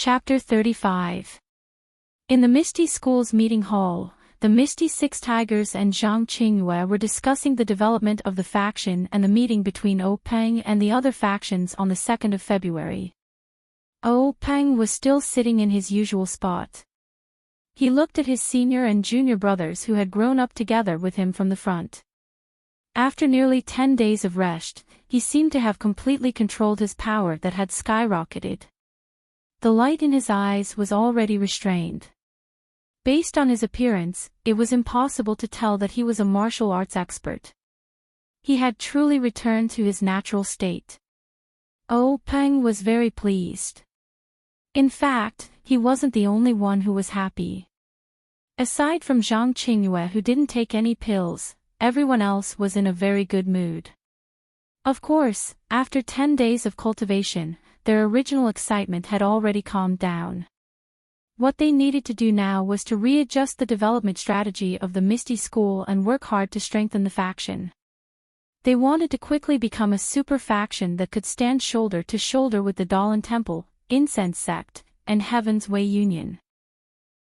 Chapter 35. In the Misty School's meeting hall, the Misty Six Tigers and Zhang Qingyue were discussing the development of the faction and the meeting between Ou Peng and the other factions on the 2nd of February. Ou Peng was still sitting in his usual spot. He looked at his senior and junior brothers who had grown up together with him from the front. After nearly 10 days of rest, he seemed to have completely controlled his power that had skyrocketed. The light in his eyes was already restrained. Based on his appearance, it was impossible to tell that he was a martial arts expert. He had truly returned to his natural state. Ou Peng was very pleased. In fact, he wasn't the only one who was happy. Aside from Zhang Qingyue, who didn't take any pills, everyone else was in a very good mood. Of course, after 10 days of cultivation, their original excitement had already calmed down. What they needed to do now was to readjust the development strategy of the Misty School and work hard to strengthen the faction. They wanted to quickly become a super faction that could stand shoulder to shoulder with the Dahlin Temple, Incense Sect, and Heaven's Way Union.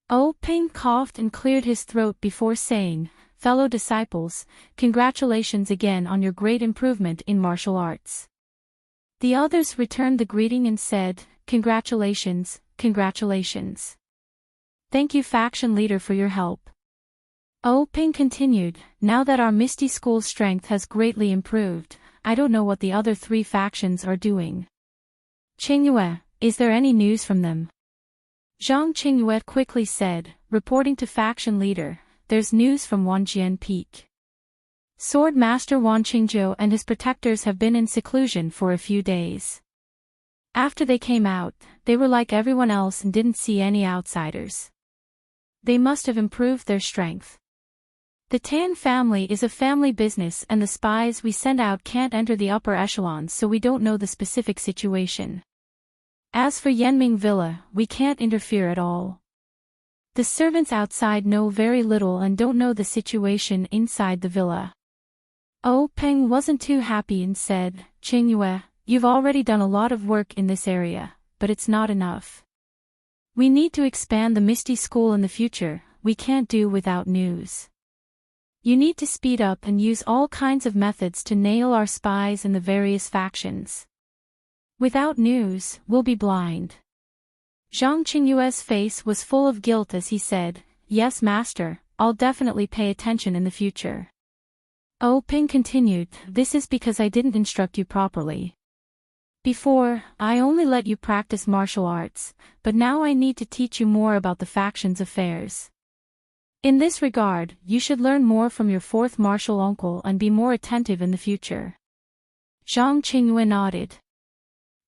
Ou Peng coughed and cleared his throat before saying, "Fellow disciples, congratulations again on your great improvement in martial arts." The others returned the greeting and said, "Congratulations, congratulations. Thank you, faction leader, for your help." Ou Peng continued, "Now that our Misty School's strength has greatly improved, I don't know what the other three factions are doing. Qingyue, is there any news from them?" Zhang Qingyue quickly said, reporting to faction leader, "There's news from Wanjian Peak. Sword Master Wan Qingzhou and his protectors have been in seclusion for a few days. After they came out, they were like everyone else and didn't see any outsiders. They must have improved their strength. The Tan family is a family business and the spies we send out can't enter the upper echelons, so we don't know the specific situation. As for Yanming Villa, we can't interfere at all. The servants outside know very little and don't know the situation inside the villa." Ou Peng wasn't too happy and said, "Qingyue, you've already done a lot of work in this area, but it's not enough. We need to expand the Misty School in the future, we can't do without news. You need to speed up and use all kinds of methods to nail our spies in the various factions. Without news, we'll be blind." Zhang Qingyue's face was full of guilt as he said, "Yes, master, I'll definitely pay attention in the future." Ou Peng continued, "This is because I didn't instruct you properly. Before, I only let you practice martial arts, but now I need to teach you more about the faction's affairs. In this regard, you should learn more from your fourth martial uncle and be more attentive in the future." Zhang Qingyue nodded.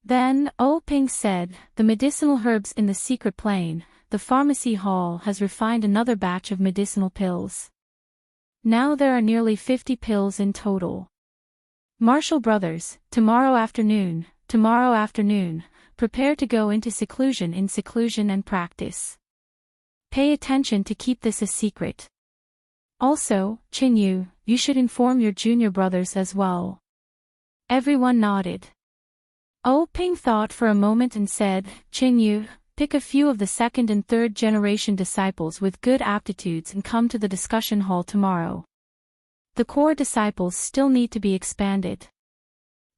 Then, Ou Peng said, "The medicinal herbs in the secret plane, the pharmacy hall has refined another batch of medicinal pills. Now there are nearly 50 pills in total. Martial brothers, tomorrow afternoon, prepare to go into seclusion and practice. Pay attention to keep this a secret. Also, Qinyu, you should inform your junior brothers as well." Everyone nodded. Ou Peng thought for a moment and said, "Qinyu, pick a few of the second and third generation disciples with good aptitudes and come to the discussion hall tomorrow. The core disciples still need to be expanded."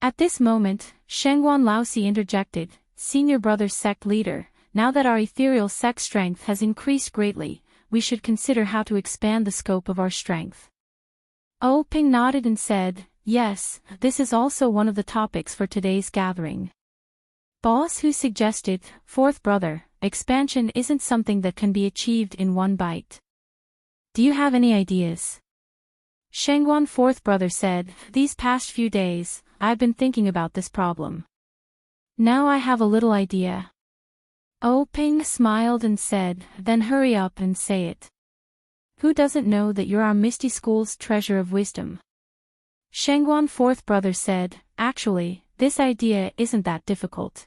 At this moment, Shengguan Laosi interjected, "Senior brother sect leader, now that our ethereal sect strength has increased greatly, we should consider how to expand the scope of our strength." Ou Peng nodded and said, "Yes, this is also one of the topics for today's gathering. Boss Hu suggested, fourth brother, expansion isn't something that can be achieved in one bite. Do you have any ideas?" Shengguan fourth brother said, "These past few days, I've been thinking about this problem. Now I have a little idea." Ou Peng smiled and said, "Then hurry up and say it. Who doesn't know that you're our Misty School's treasure of wisdom?" Shengguan fourth brother said, "Actually, this idea isn't that difficult.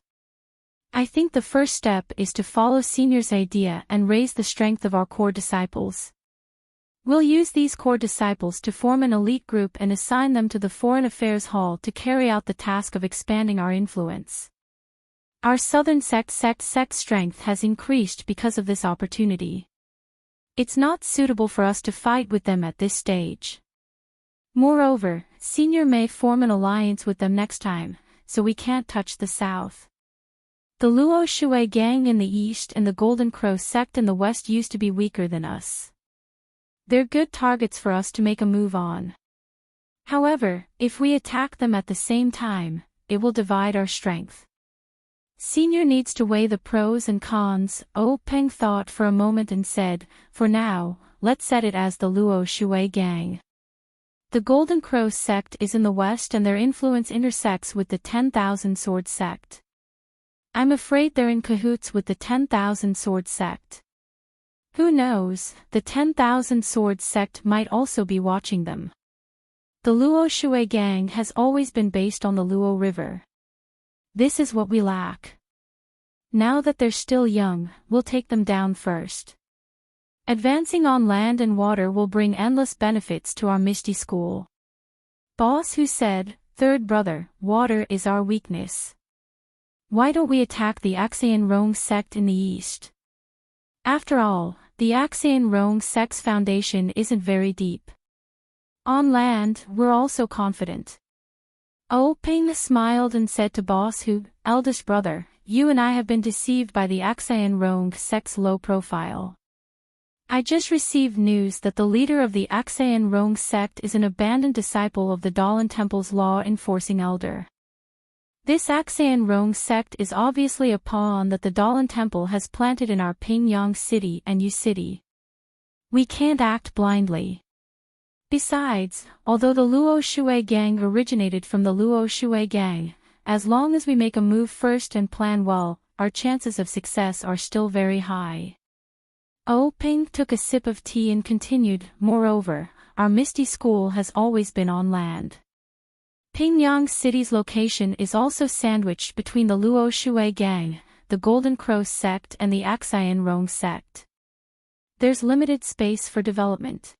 I think the first step is to follow senior's idea and raise the strength of our core disciples. We'll use these core disciples to form an elite group and assign them to the Foreign Affairs Hall to carry out the task of expanding our influence. Our southern sect strength has increased because of this opportunity. It's not suitable for us to fight with them at this stage. Moreover, Senior may form an alliance with them next time, so we can't touch the south. The Luo Shui gang in the east and the Golden Crow sect in the west used to be weaker than us. They're good targets for us to make a move on. However, if we attack them at the same time, it will divide our strength. Senior needs to weigh the pros and cons. Peng thought for a moment and said, for now, let's set it as the Luo Shui gang. The Golden Crow sect is in the west and their influence intersects with the 10,000 Sword sect. I'm afraid they're in cahoots with the 10,000 Sword sect. Who knows, the 10,000 Sword sect might also be watching them. The Luo Shui gang has always been based on the Luo River. This is what we lack. Now that they're still young, we'll take them down first. Advancing on land and water will bring endless benefits to our Misty School. Boss Hu said, third brother, water is our weakness. Why don't we attack the Axian Rong sect in the east? After all, the Axian Rong sect's foundation isn't very deep. On land, we're also confident. Ping smiled and said to Boss Hu, eldest brother, you and I have been deceived by the Axian Rong sect's low profile. I just received news that the leader of the Axian Rong sect is an abandoned disciple of the Dalan Temple's law-enforcing elder. This Axian Rong sect is obviously a pawn that the Dalan Temple has planted in our Pingyang City and Yu City. We can't act blindly. Besides, although the Luo Shui gang originated from the Luo Shui gang, as long as we make a move first and plan well, our chances of success are still very high. Ping took a sip of tea and continued, moreover, our Misty School has always been on land. Pingyang City's location is also sandwiched between the Luo Shui gang, the Golden Crow sect and the Axian Rong sect. There's limited space for development.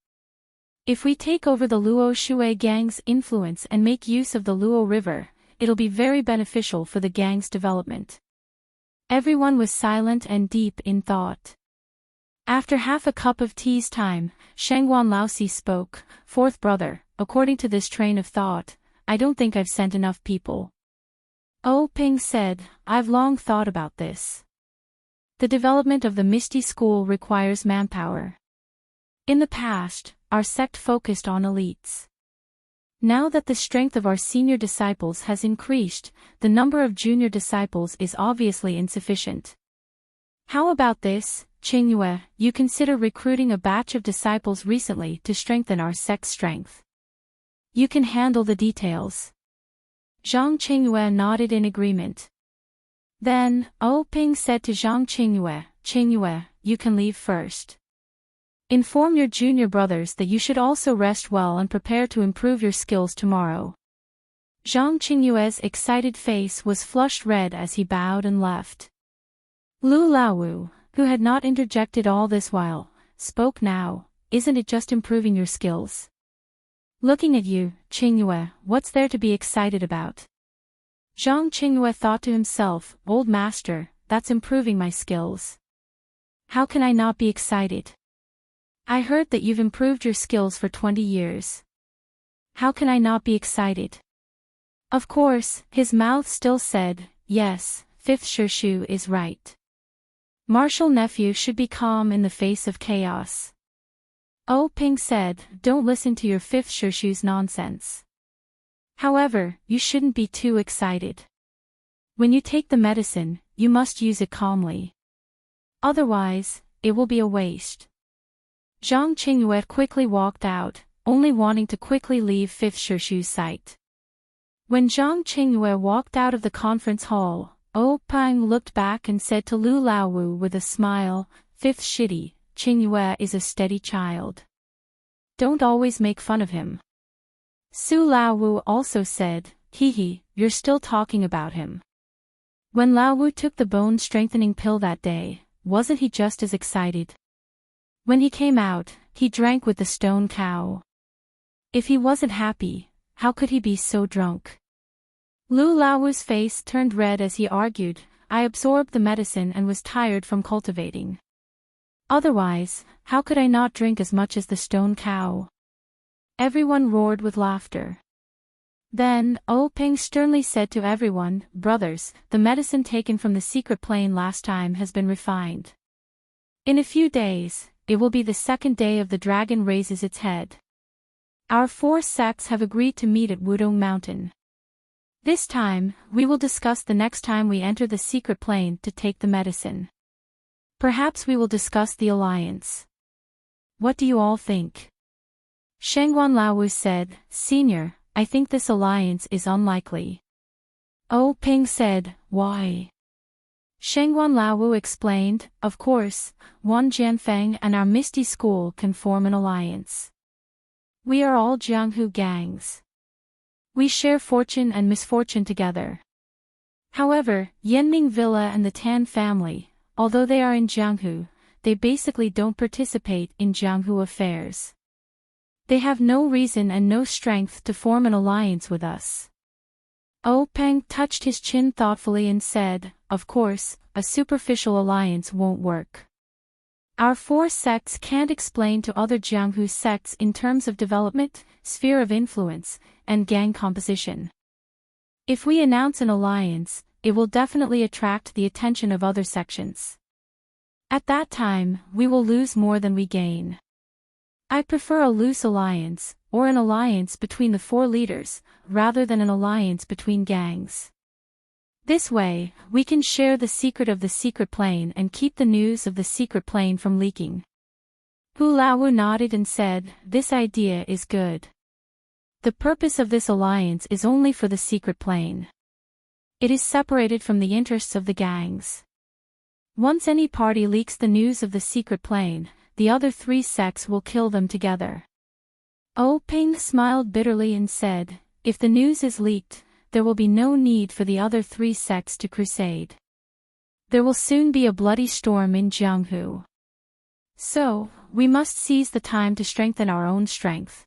If we take over the Luo Shui gang's influence and make use of the Luo River, it'll be very beneficial for the gang's development. Everyone was silent and deep in thought. After half a cup of tea's time, Shangguan Laosi spoke, fourth brother, according to this train of thought, I don't think I've sent enough people. Ping said, I've long thought about this. The development of the Misty School requires manpower. In the past, our sect focused on elites. Now that the strength of our senior disciples has increased, the number of junior disciples is obviously insufficient. How about this, Qingyue, you consider recruiting a batch of disciples recently to strengthen our sect's strength. You can handle the details. Zhang Qingyue nodded in agreement. Then, Ping said to Zhang Qingyue, you can leave first. Inform your junior brothers that you should also rest well and prepare to improve your skills tomorrow. Zhang Qingyue's excited face was flushed red as he bowed and left. Lu Laowu, who had not interjected all this while, spoke now, isn't it just improving your skills? Looking at you, Qingyue, what's there to be excited about? Zhang Qingyue thought to himself, old master, that's improving my skills. How can I not be excited? I heard that you've improved your skills for 20 years. How can I not be excited? Of course, his mouth still said, yes, fifth Shirshu is right. Martial nephew should be calm in the face of chaos. Ping said, don't listen to your fifth Shirshu's nonsense. However, you shouldn't be too excited. When you take the medicine, you must use it calmly. Otherwise, it will be a waste. Zhang Qingyue quickly walked out, only wanting to quickly leave fifth Shirshu's sight. When Zhang Qingyue walked out of the conference hall, Peng looked back and said to Lu Laowu with a smile, fifth Shidi, Qingyue is a steady child. Don't always make fun of him. Su Laowu also said, hee, you're still talking about him. When Laowu took the bone-strengthening pill that day, wasn't he just as excited? When he came out, he drank with the stone cow. If he wasn't happy, how could he be so drunk? Lu Laowu's face turned red as he argued, I absorbed the medicine and was tired from cultivating. Otherwise, how could I not drink as much as the stone cow? Everyone roared with laughter. Then, Peng sternly said to everyone, brothers, the medicine taken from the secret plane last time has been refined. In a few days, it will be the second day of the dragon raises its head. Our 4 sects have agreed to meet at Wudong Mountain. This time, we will discuss the next time we enter the secret plane to take the medicine. Perhaps we will discuss the alliance. What do you all think? Shengguan Laowu said, Senior, I think this alliance is unlikely. Peng said, why? Shengguan Laowu explained, of course, Wan Jianfeng and our Misty School can form an alliance. We are all Jianghu gangs. We share fortune and misfortune together. However, Yanming Villa and the Tan family, although they are in Jianghu, they basically don't participate in Jianghu affairs. They have no reason and no strength to form an alliance with us. Peng touched his chin thoughtfully and said, of course, a superficial alliance won't work. Our 4 sects can't explain to other Jianghu sects in terms of development, sphere of influence, and gang composition. If we announce an alliance, it will definitely attract the attention of other sections. At that time, we will lose more than we gain. I prefer a loose alliance, or an alliance between the 4 leaders, rather than an alliance between gangs. This way, we can share the secret of the secret plane and keep the news of the secret plane from leaking. Hu Laowu nodded and said, this idea is good. The purpose of this alliance is only for the secret plane. It is separated from the interests of the gangs. Once any party leaks the news of the secret plane, the other 3 sects will kill them together. Peng smiled bitterly and said, if the news is leaked, there will be no need for the other 3 sects to crusade. There will soon be a bloody storm in Jianghu. So, we must seize the time to strengthen our own strength.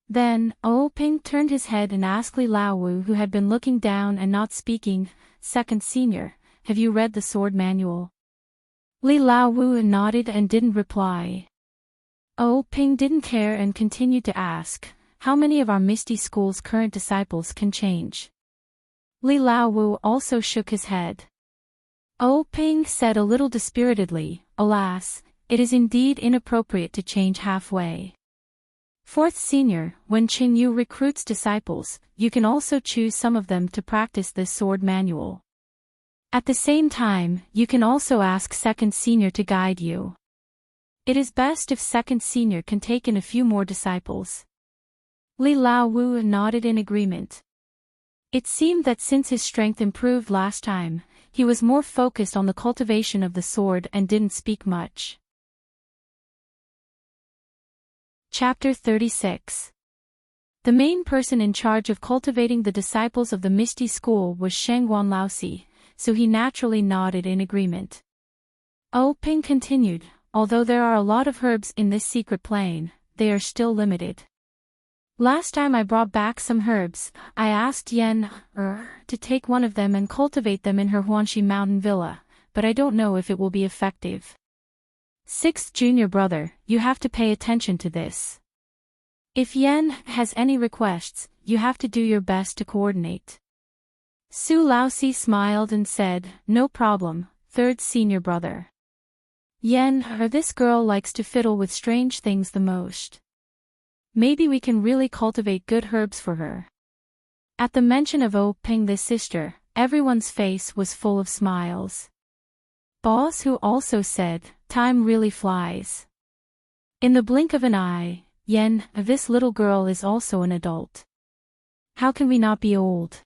Then, Peng turned his head and asked Li Laowu, who had been looking down and not speaking, Second Senior, have you read the sword manual? Li Laowu nodded and didn't reply. Peng didn't care and continued to ask, how many of our Misty School's current disciples can change? Li Laowu also shook his head. Peng said a little dispiritedly, alas, it is indeed inappropriate to change halfway. 4th Senior, when Qingyu recruits disciples, you can also choose some of them to practice this sword manual. At the same time, you can also ask 2nd Senior to guide you. It is best if 2nd Senior can take in a few more disciples. Li Laowu nodded in agreement. It seemed that since his strength improved last time, he was more focused on the cultivation of the sword and didn't speak much. Chapter 36. The main person in charge of cultivating the disciples of the Misty School was Shengguan Laosi, so he naturally nodded in agreement. Peng continued, although there are a lot of herbs in this secret plane, they are still limited. Last time I brought back some herbs, I asked Yan to take one of them and cultivate them in her Huanxi mountain villa, but I don't know if it will be effective. 6th Junior brother, you have to pay attention to this. If Yan has any requests, you have to do your best to coordinate. Su Laosi smiled and said, no problem, 3rd Senior brother. Yan, this girl likes to fiddle with strange things the most. Maybe we can really cultivate good herbs for her. At the mention of Peng the sister, everyone's face was full of smiles. Boss who also said, time really flies. In the blink of an eye, Yan, this little girl is also an adult. How can we not be old?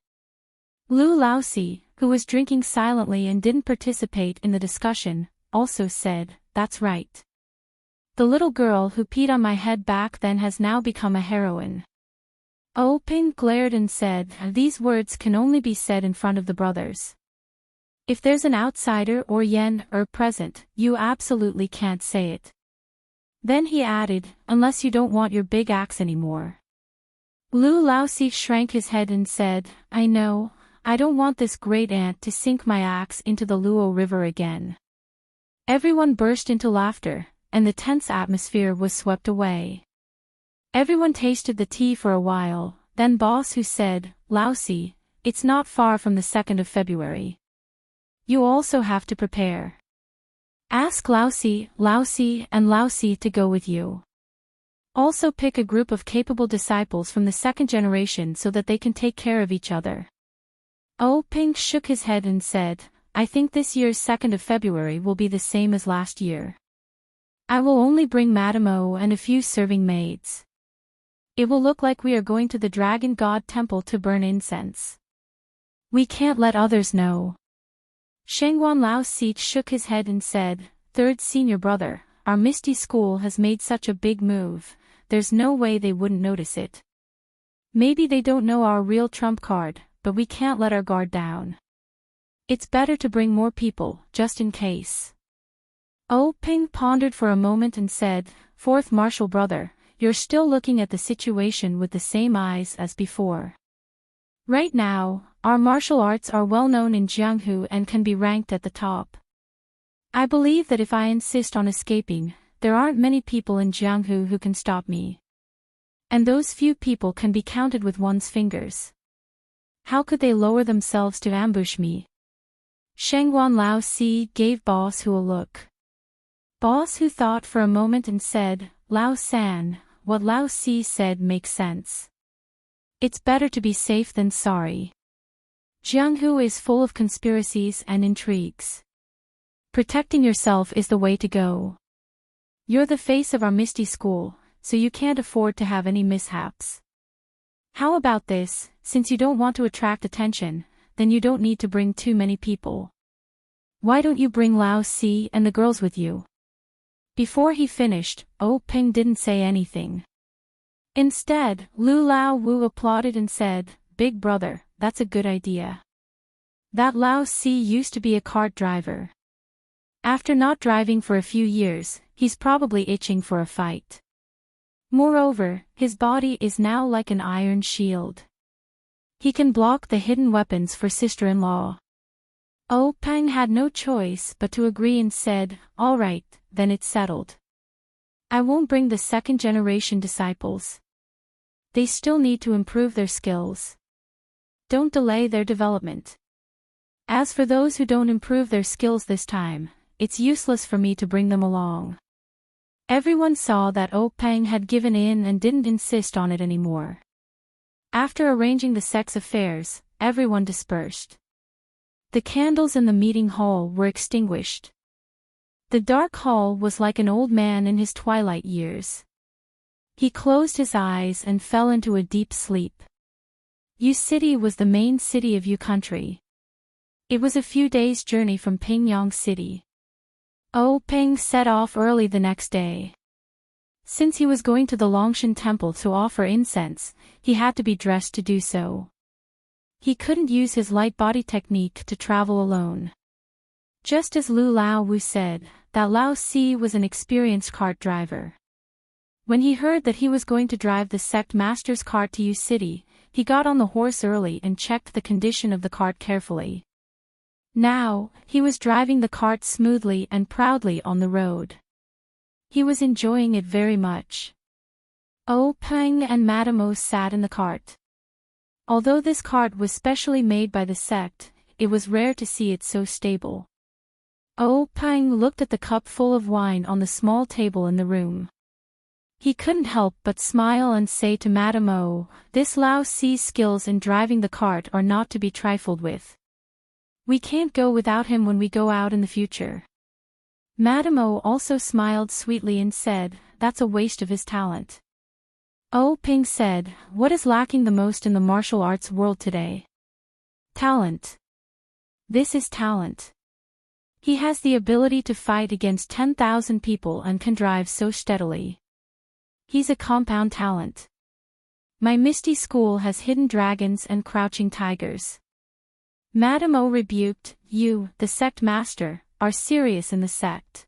Lu Laosi, who was drinking silently and didn't participate in the discussion, also said, that's right. The little girl who peed on my head back then has now become a heroine. Peng glared and said, these words can only be said in front of the brothers. If there's an outsider or Yan present, you absolutely can't say it. Then he added, unless you don't want your big axe anymore. Lu Laosi shrank his head and said, I know, I don't want this great ant to sink my axe into the Luo River again. Everyone burst into laughter, and the tense atmosphere was swept away. Everyone tasted the tea for a while, then Boss Hu said, "Lousy, it's not far from the 2nd of February. You also have to prepare. Ask Lousy, and Lousy to go with you. Also pick a group of capable disciples from the 2nd generation so that they can take care of each other." Oh Ping shook his head and said, "I think this year's 2nd of February will be the same as last year. I will only bring Madame O and a few serving maids. It will look like we are going to the Dragon God Temple to burn incense. We can't let others know." Shengguan Lao Si shook his head and said, "Third senior brother, our Misty School has made such a big move, there's no way they wouldn't notice it. Maybe they don't know our real trump card, but we can't let our guard down. It's better to bring more people, just in case." Oh Ping pondered for a moment and said, "Fourth martial brother, you're still looking at the situation with the same eyes as before. Right now, our martial arts are well known in Jianghu and can be ranked at the top. I believe that if I insist on escaping, there aren't many people in Jianghu who can stop me. And those few people can be counted with one's fingers. How could they lower themselves to ambush me?" Shengguan Lao Si gave Boss Hu a look. Boss Hu thought for a moment and said, "Lao San, what Lao Si said makes sense. It's better to be safe than sorry. Jianghu is full of conspiracies and intrigues. Protecting yourself is the way to go. You're the face of our Misty School, so you can't afford to have any mishaps. How about this, since you don't want to attract attention, then you don't need to bring too many people. Why don't you bring Lao Si and the girls with you?" Before he finished, Oh Ping didn't say anything. Instead, Lu Lao Wu applauded and said, "Big brother, that's a good idea. That Lao Si used to be a cart driver. After not driving for a few years, he's probably itching for a fight. Moreover, his body is now like an iron shield. He can block the hidden weapons for sister-in-law." Oh Peng had no choice but to agree and said, "All right, then it's settled. I won't bring the 2nd generation disciples. They still need to improve their skills. Don't delay their development. As for those who don't improve their skills this time, it's useless for me to bring them along." Everyone saw that Oh Peng had given in and didn't insist on it anymore. After arranging the sex affairs, everyone dispersed. The candles in the meeting hall were extinguished. The dark hall was like an old man in his twilight years. He closed his eyes and fell into a deep sleep. Yu City was the main city of Yu Country. It was a few days' journey from Pingyang City. Oh Peng set off early the next day. Since he was going to the Longshan Temple to offer incense, he had to be dressed to do so. He couldn't use his light body technique to travel alone. Just as Lu Lao Wu said, that Lao Si was an experienced cart driver. When he heard that he was going to drive the sect master's cart to Yu City, he got on the horse early and checked the condition of the cart carefully. Now, he was driving the cart smoothly and proudly on the road. He was enjoying it very much. Oh Peng and Madame O sat in the cart. Although this cart was specially made by the sect, it was rare to see it so stable. Oh Peng looked at the cup full of wine on the small table in the room. He couldn't help but smile and say to Madame O, "This Lao Si's skills in driving the cart are not to be trifled with. We can't go without him when we go out in the future." Madame O also smiled sweetly and said, "That's a waste of his talent." Oh Ping said, "What is lacking the most in the martial arts world today? Talent. This is talent. He has the ability to fight against 10,000 people and can drive so steadily. He's a compound talent. My Misty School has hidden dragons and crouching tigers." Madame O rebuked, "You, the sect master, are serious in the sect.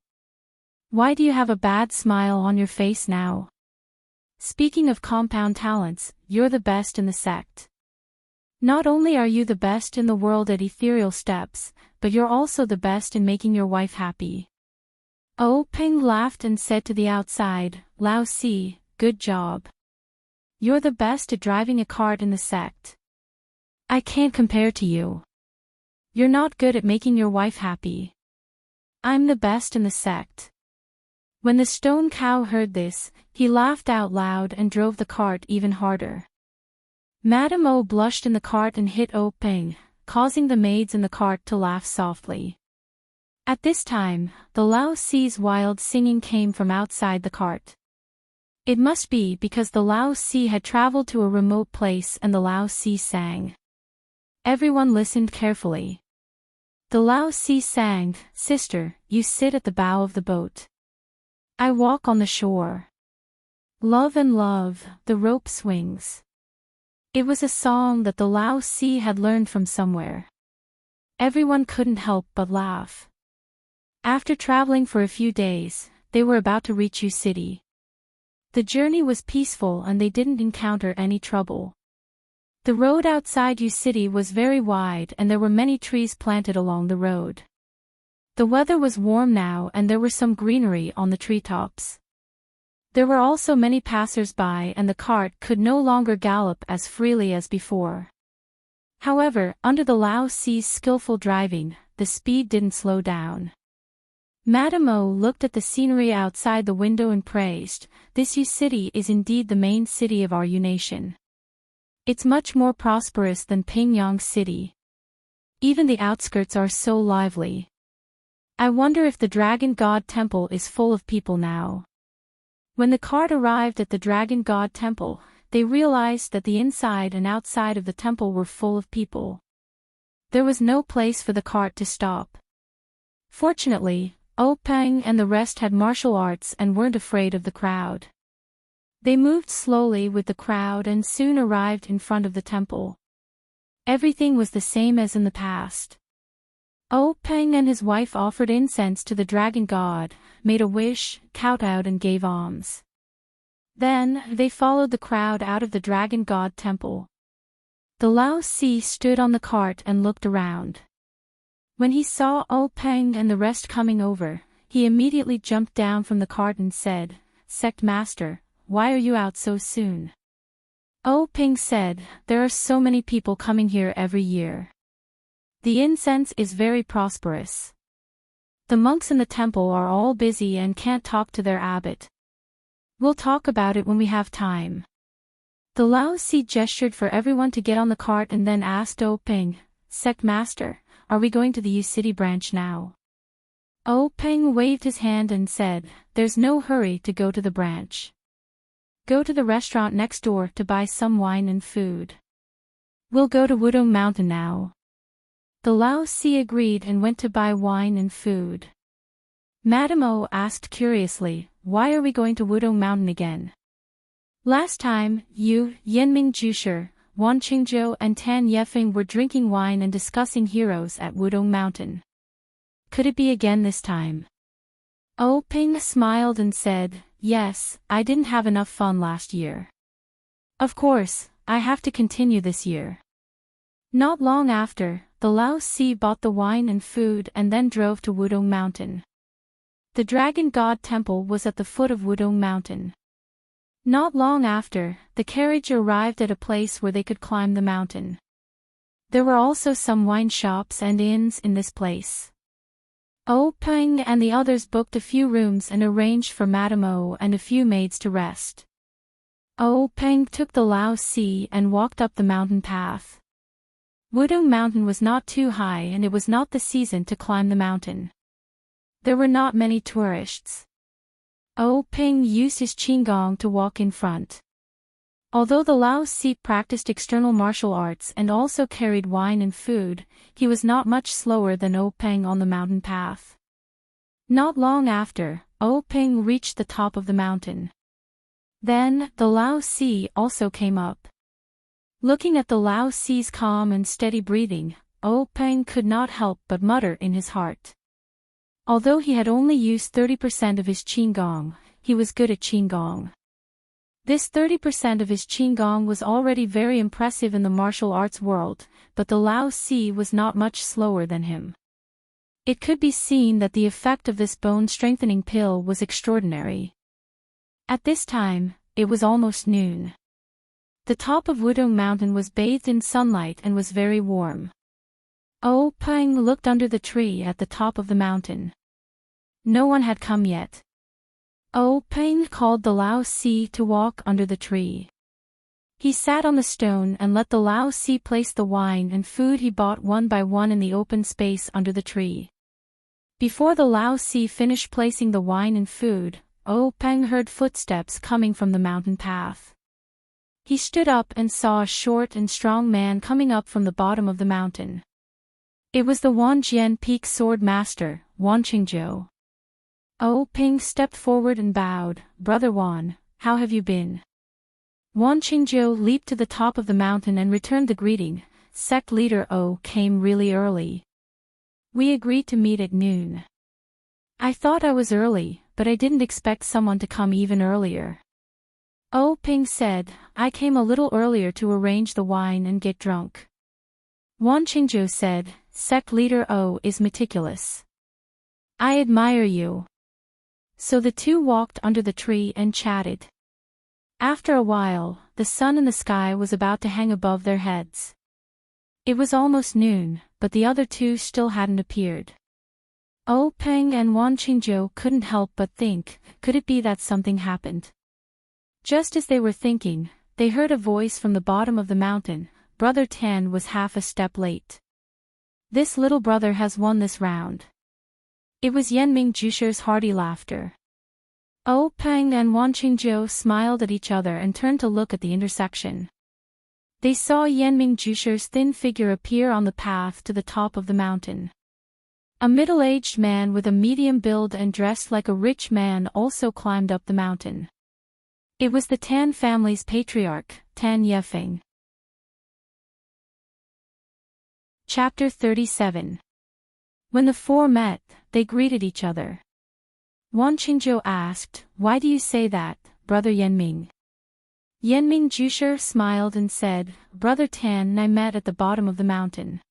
Why do you have a bad smile on your face now? Speaking of compound talents, you're the best in the sect. Not only are you the best in the world at ethereal steps, but you're also the best in making your wife happy. Peng laughed and said to the outside, Lao Si, good job. You're the best at driving a cart in the sect. I can't compare to you. You're not good at making your wife happy. I'm the best in the sect. When the stone cow heard this, he laughed out loud and drove the cart even harder. Madame O blushed in the cart and hit Peng, causing the maids in the cart to laugh softly. At this time, the Lao Si's wild singing came from outside the cart. It must be because the Lao Si had traveled to a remote place and the Lao Si sang. Everyone listened carefully. The Lao Si sang, Sister, you sit at the bow of the boat. I walk on the shore. Love and love, the rope swings. It was a song that the Lao Si had learned from somewhere. Everyone couldn't help but laugh. After traveling for a few days, they were about to reach U City. The journey was peaceful and they didn't encounter any trouble. The road outside U City was very wide and there were many trees planted along the road. The weather was warm now and there were some greenery on the treetops. There were also many passers-by and the cart could no longer gallop as freely as before. However, under the Lao Si's skillful driving, the speed didn't slow down. Madame O looked at the scenery outside the window and praised, This U City is indeed the main city of our U nation. It's much more prosperous than Pingyang City. Even the outskirts are so lively. I wonder if the Dragon God Temple is full of people now. When the cart arrived at the Dragon God Temple, they realized that the inside and outside of the temple were full of people. There was no place for the cart to stop. Fortunately, Peng and the rest had martial arts and weren't afraid of the crowd. They moved slowly with the crowd and soon arrived in front of the temple. Everything was the same as in the past. Peng and his wife offered incense to the dragon god, made a wish, kowtowed and gave alms. Then, they followed the crowd out of the dragon god temple. The Lao Si stood on the cart and looked around. When he saw Peng and the rest coming over, he immediately jumped down from the cart and said, Sect Master, why are you out so soon? Peng said, There are so many people coming here every year. The incense is very prosperous. The monks in the temple are all busy and can't talk to their abbot. We'll talk about it when we have time. The Lao Si gestured for everyone to get on the cart and then asked Peng, Sect Master, are we going to the U City branch now? Peng waved his hand and said, There's no hurry to go to the branch. Go to the restaurant next door to buy some wine and food. We'll go to Wudong Mountain now. The Lao Si agreed and went to buy wine and food. Madame O asked curiously, Why are we going to Wudong Mountain again? Last time, you, Yanming Jusher, Wan Qingzhou and Tan Yefeng were drinking wine and discussing heroes at Wudong Mountain. Could it be again this time? Peng smiled and said, Yes, I didn't have enough fun last year. Of course, I have to continue this year. Not long after, the Lao Si bought the wine and food and then drove to Wudong Mountain. The Dragon God Temple was at the foot of Wudong Mountain. Not long after, the carriage arrived at a place where they could climb the mountain. There were also some wine shops and inns in this place. Peng and the others booked a few rooms and arranged for Madame O and a few maids to rest. Peng took the Lao Si and walked up the mountain path. Wudong Mountain was not too high and it was not the season to climb the mountain. There were not many tourists. Peng used his qigong to walk in front. Although the Lao Si practiced external martial arts and also carried wine and food, he was not much slower than Peng on the mountain path. Not long after, Peng reached the top of the mountain. Then, the Lao Si also came up. Looking at the Lao Si's calm and steady breathing, Peng could not help but mutter in his heart. Although he had only used 30% of his qigong, he was good at qigong. This 30% of his qigong was already very impressive in the martial arts world, but the Lao Si was not much slower than him. It could be seen that the effect of this bone-strengthening pill was extraordinary. At this time, it was almost noon. The top of Wudong Mountain was bathed in sunlight and was very warm. Oh Peng looked under the tree at the top of the mountain. No one had come yet. Oh Peng called the Lao Si to walk under the tree. He sat on the stone and let the Lao Si place the wine and food he bought one by one in the open space under the tree. Before the Lao Si finished placing the wine and food, Oh Peng heard footsteps coming from the mountain path. He stood up and saw a short and strong man coming up from the bottom of the mountain. It was the Wanjian Peak Sword Master, Wan Qingzhou. Oh Peng stepped forward and bowed. "Brother Wan, how have you been?" Wan Qingzhou leaped to the top of the mountain and returned the greeting. "Sect leader O came really early. We agreed to meet at noon. I thought I was early, but I didn't expect someone to come even earlier." Oh Peng said, "I came a little earlier to arrange the wine and get drunk." Wan Qingzhou said, "Sect leader O is meticulous. I admire you." So the two walked under the tree and chatted. After a while, the sun in the sky was about to hang above their heads. It was almost noon, but the other two still hadn't appeared. Oh Peng and Wan Qingzhou couldn't help but think, could it be that something happened? Just as they were thinking, they heard a voice from the bottom of the mountain. Brother Tan was half a step late. This little brother has won this round. It was Yanming Jusher's hearty laughter. Oh Peng and Wan Qingzhou smiled at each other and turned to look at the intersection. They saw Yanming Jusher's thin figure appear on the path to the top of the mountain. A middle-aged man with a medium build and dressed like a rich man also climbed up the mountain. It was the Tan family's patriarch, Tan Yefeng. Chapter 37. When the four met, they greeted each other. Wan Qingzhou asked, "Why do you say that, Brother Yanming?" Yanming Jusher smiled and said, "Brother Tan and I met at the bottom of the mountain.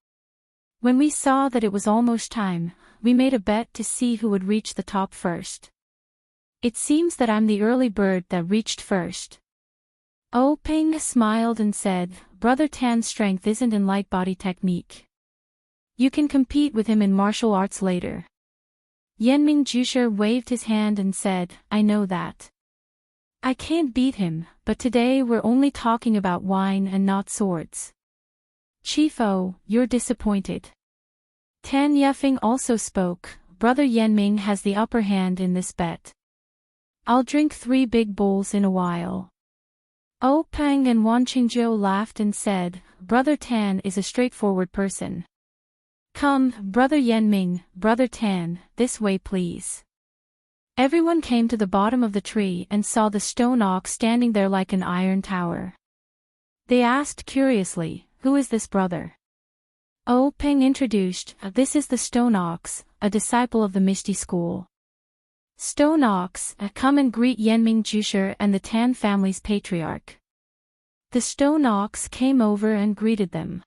When we saw that it was almost time, we made a bet to see who would reach the top first. It seems that I'm the early bird that reached first." Oh Peng smiled and said, "Brother Tan's strength isn't in light body technique. You can compete with him in martial arts later." Yanming Jusher waved his hand and said, "I know that. I can't beat him, but today we're only talking about wine and not swords." "Chief O, you're disappointed." Tan Yefeng also spoke, "Brother Yanming has the upper hand in this bet. I'll drink 3 big bowls in a while." Oh Peng and Wan Qingzhou laughed and said, "Brother Tan is a straightforward person. Come, Brother Yanming, Brother Tan, this way please." Everyone came to the bottom of the tree and saw the stone ox standing there like an iron tower. They asked curiously, "Who is this brother?" Oh Peng introduced, "This is the stone ox, a disciple of the Misty School. Stone ox, come and greet Yanming Jusher and the Tan family's patriarch." The stone ox came over and greeted them.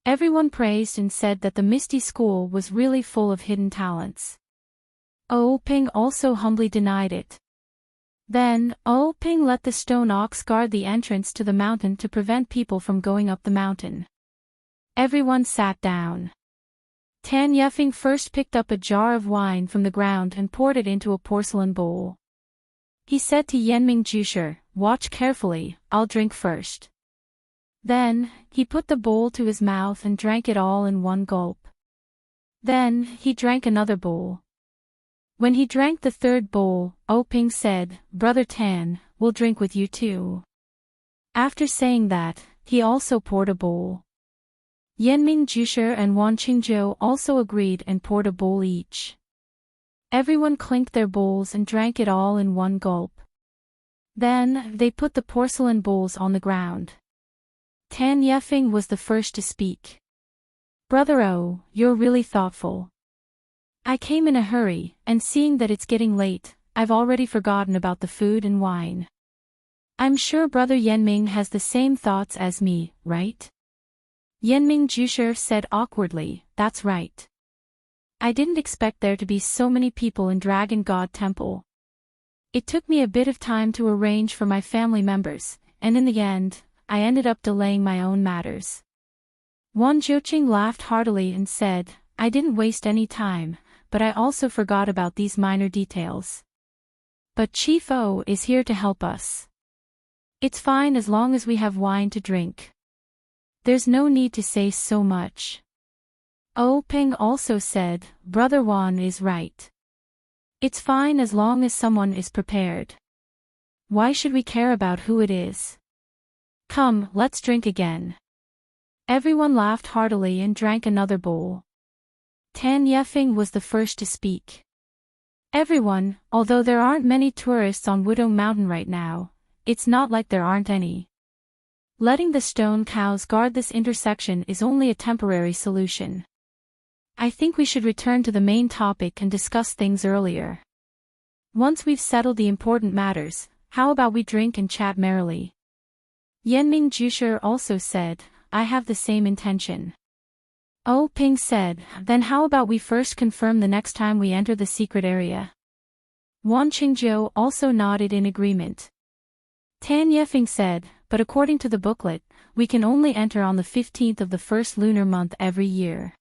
Everyone praised and said that the Misty School was really full of hidden talents. Oh Peng also humbly denied it. Then, Oh Peng let the stone ox guard the entrance to the mountain to prevent people from going up the mountain. Everyone sat down. Tan Yefeng first picked up a jar of wine from the ground and poured it into a porcelain bowl. He said to Yanming Jusher, "Watch carefully, I'll drink first." Then, he put the bowl to his mouth and drank it all in one gulp. Then, he drank another bowl. When he drank the third bowl, Oh Peng said, "Brother Tan, we'll drink with you too." After saying that, he also poured a bowl. Yanming Jusher and Wan Qingzhou also agreed and poured a bowl each. Everyone clinked their bowls and drank it all in one gulp. Then, they put the porcelain bowls on the ground. Tan Yefeng was the first to speak. "Brother O, you're really thoughtful. I came in a hurry, and seeing that it's getting late, I've already forgotten about the food and wine. I'm sure Brother Yanming has the same thoughts as me, right? Yanming Jusher said awkwardly, that's right. I didn't expect there to be so many people in Dragon God Temple. It took me a bit of time to arrange for my family members, and in the end, I ended up delaying my own matters. Wan Jiuqing laughed heartily and said, I didn't waste any time, but I also forgot about these minor details. But Chief O is here to help us. It's fine as long as we have wine to drink. There's no need to say so much. O Peng also said, Brother Wan is right. It's fine as long as someone is prepared. Why should we care about who it is? Come, let's drink again. Everyone laughed heartily and drank another bowl. Tan Yefeng was the first to speak. Everyone, although there aren't many tourists on Wudong Mountain right now, it's not like there aren't any. Letting the stone cows guard this intersection is only a temporary solution. I think we should return to the main topic and discuss things earlier. Once we've settled the important matters, how about we drink and chat merrily? Yanming Jusher also said, I have the same intention. O Ping said, then how about we first confirm the next time we enter the secret area? Wan Qingjiu also nodded in agreement. Tan Yefeng said, but according to the booklet, we can only enter on the 15th of the first lunar month every year.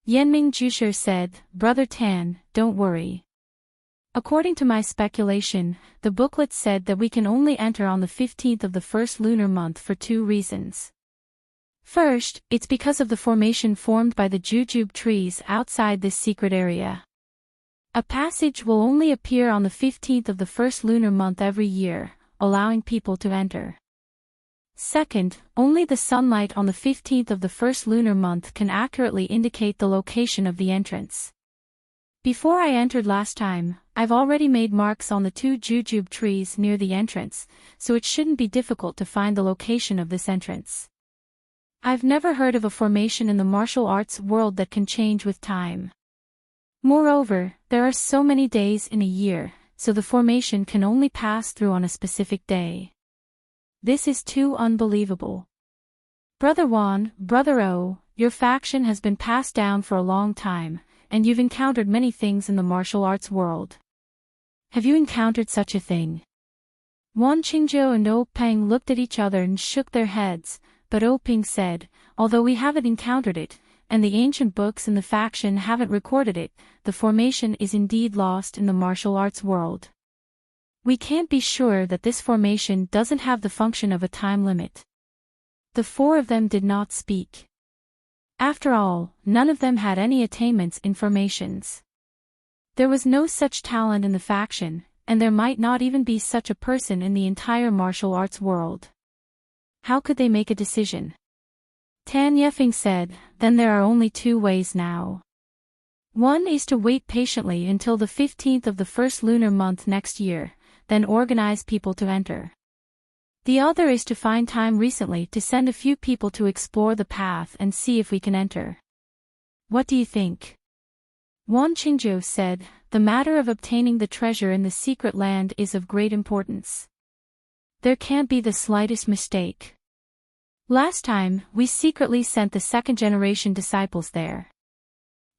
Yanming Jusher said, Brother Tan, don't worry. According to my speculation, the booklet said that we can only enter on the 15th of the first lunar month for 2 reasons. First, it's because of the formation formed by the jujube trees outside this secret area. A passage will only appear on the 15th of the first lunar month every year, allowing people to enter. Second, only the sunlight on the 15th of the first lunar month can accurately indicate the location of the entrance. Before I entered last time, I've already made marks on the 2 jujube trees near the entrance, so it shouldn't be difficult to find the location of this entrance. I've never heard of a formation in the martial arts world that can change with time. Moreover, there are so many days in a year, so the formation can only pass through on a specific day. This is too unbelievable. Brother Wan, Brother O, your faction has been passed down for a long time, and you've encountered many things in the martial arts world. Have you encountered such a thing? Wan Qingjiu and O Peng looked at each other and shook their heads, but O Peng said, although we haven't encountered it, and the ancient books in the faction haven't recorded it, the formation is indeed lost in the martial arts world. We can't be sure that this formation doesn't have the function of a time limit. The 4 of them did not speak. After all, none of them had any attainments in formations. There was no such talent in the faction, and there might not even be such a person in the entire martial arts world. How could they make a decision? Tan Yefeng said, then there are only 2 ways now. One is to wait patiently until the 15th of the first lunar month next year, then organize people to enter. The other is to find time recently to send a few people to explore the path and see if we can enter. What do you think? Wan Qingjiu said, the matter of obtaining the treasure in the secret land is of great importance. There can't be the slightest mistake. Last time, we secretly sent the 2nd-generation disciples there.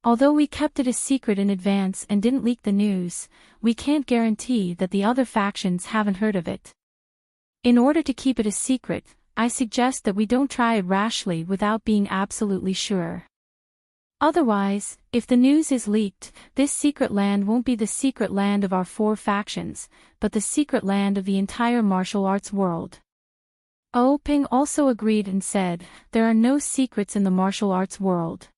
Although we kept it a secret in advance and didn't leak the news, we can't guarantee that the other factions haven't heard of it. In order to keep it a secret, I suggest that we don't try it rashly without being absolutely sure. Otherwise, if the news is leaked, this secret land won't be the secret land of our 4 factions, but the secret land of the entire martial arts world. O Peng also agreed and said, there are no secrets in the martial arts world.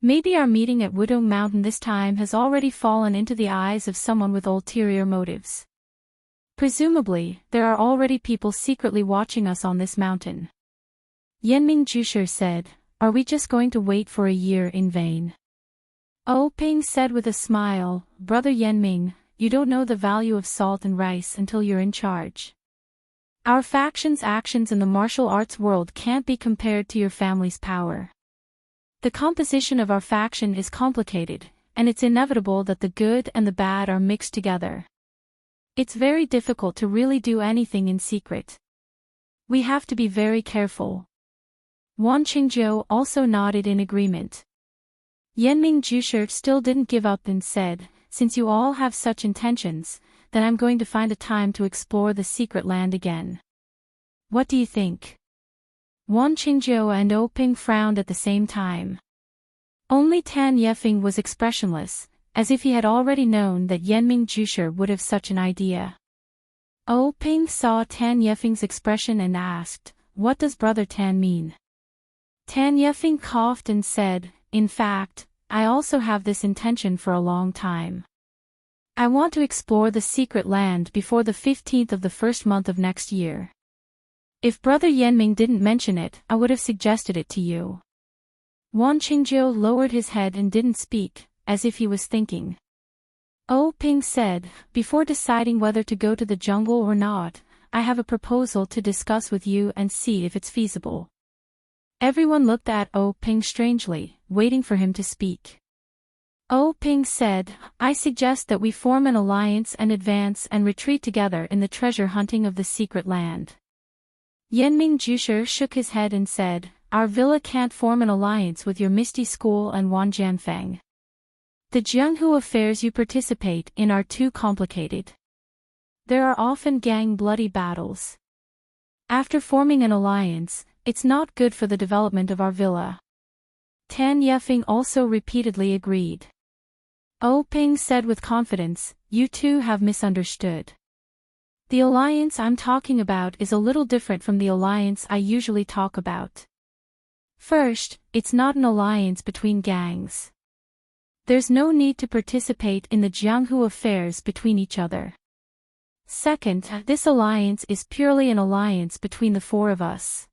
Maybe our meeting at Wudong Mountain this time has already fallen into the eyes of someone with ulterior motives. Presumably, there are already people secretly watching us on this mountain. Yanming Jusher said, are we just going to wait for a year in vain? O Peng said with a smile, Brother Yanming, you don't know the value of salt and rice until you're in charge. Our faction's actions in the martial arts world can't be compared to your family's power. The composition of our faction is complicated, and it's inevitable that the good and the bad are mixed together. It's very difficult to really do anything in secret. We have to be very careful. Wan Qingzhou also nodded in agreement. Yanming Jusher still didn't give up and said, since you all have such intentions, then I'm going to find a time to explore the secret land again. What do you think? Wan Qingzhou and O Ping frowned at the same time. Only Tan Yefeng was expressionless, as if he had already known that Yanming Jusher would have such an idea. O Ping saw Tan Yefeng's expression and asked, what does Brother Tan mean? Tan Yefeng coughed and said, in fact, I also have this intention for a long time. I want to explore the secret land before the 15th of the first month of next year. If Brother Yanming didn't mention it, I would have suggested it to you. Wan Qingzhou lowered his head and didn't speak, as if he was thinking. O Ping said, before deciding whether to go to the jungle or not, I have a proposal to discuss with you and see if it's feasible. Everyone looked at O Ping strangely, waiting for him to speak. O Ping said, I suggest that we form an alliance and advance and retreat together in the treasure hunting of the secret land. Yanming Jusher shook his head and said, our villa can't form an alliance with your Misty School and Wan Jianfeng. The Jianghu affairs you participate in are too complicated. There are often gang bloody battles. After forming an alliance, it's not good for the development of our villa. Tan Yefeng also repeatedly agreed. O Ping said with confidence, you two have misunderstood. The alliance I'm talking about is a little different from the alliance I usually talk about. First, it's not an alliance between gangs. There's no need to participate in the Jianghu affairs between each other. Second, this alliance is purely an alliance between the four of us.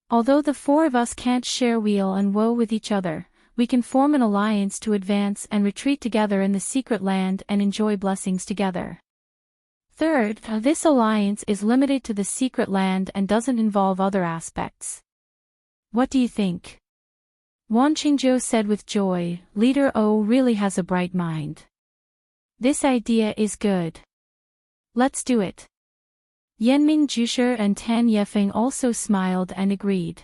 Although the four of us can't share weal and woe with each other, we can form an alliance to advance and retreat together in the secret land and enjoy blessings together. Third, this alliance is limited to the secret land and doesn't involve other aspects. What do you think? Wan Qingzhou said with joy, Leader O really has a bright mind. This idea is good. Let's do it. Yanming Jusher and Tan Yefeng also smiled and agreed.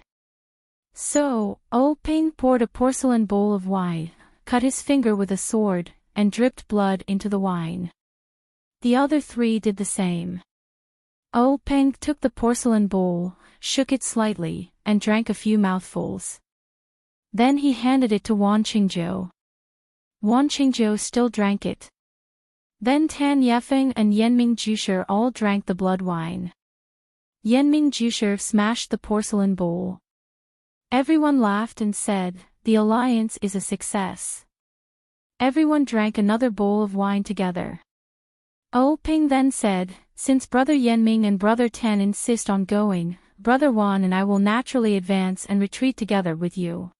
So, O Ping poured a porcelain bowl of wine, cut his finger with a sword, and dripped blood into the wine. The other three did the same. O Ping took the porcelain bowl, shook it slightly, and drank a few mouthfuls. Then he handed it to Wan Qingzhou. Wan Qingzhou still drank it. Then Tan Yefeng and Yanming Jusher all drank the blood wine. Yanming Jusher smashed the porcelain bowl. Everyone laughed and said, the alliance is a success. Everyone drank another bowl of wine together. O Ping then said, since Brother Yanming and Brother Tan insist on going, Brother Wan and I will naturally advance and retreat together with you.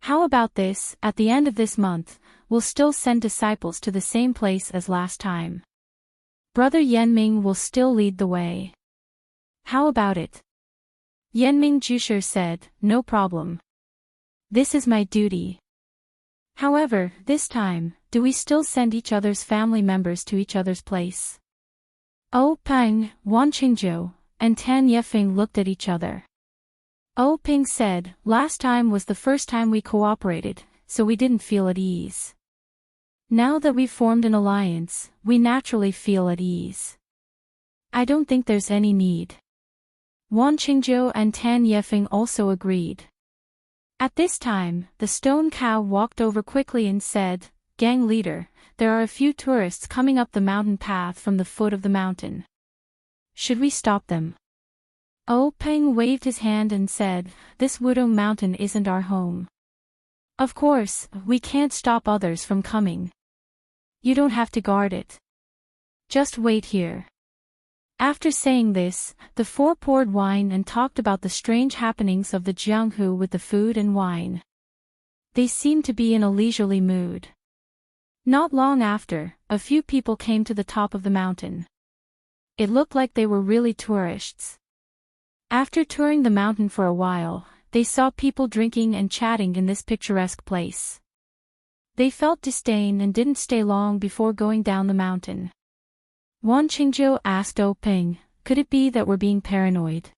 How about this, at the end of this month, we'll still send disciples to the same place as last time. Brother Yanming will still lead the way. How about it? Yanming Jusher said, no problem. This is my duty. However, this time, do we still send each other's family members to each other's place? O Ping, Wan Qingzhou, and Tan Yefeng looked at each other. O Ping said, last time was the first time we cooperated, so we didn't feel at ease. Now that we've formed an alliance, we naturally feel at ease. I don't think there's any need. Wan Qingzhou and Tan Yefeng also agreed. At this time, the stone cow walked over quickly and said, Gang leader, there are a few tourists coming up the mountain path from the foot of the mountain. Should we stop them? O Ping waved his hand and said, this Wudong mountain isn't our home. Of course, we can't stop others from coming. You don't have to guard it. Just wait here. After saying this, the four poured wine and talked about the strange happenings of the Jianghu with the food and wine. They seemed to be in a leisurely mood. Not long after, a few people came to the top of the mountain. It looked like they were really tourists. After touring the mountain for a while, they saw people drinking and chatting in this picturesque place. They felt disdain and didn't stay long before going down the mountain. Wan Qingzhou asked Ping, could it be that we're being paranoid?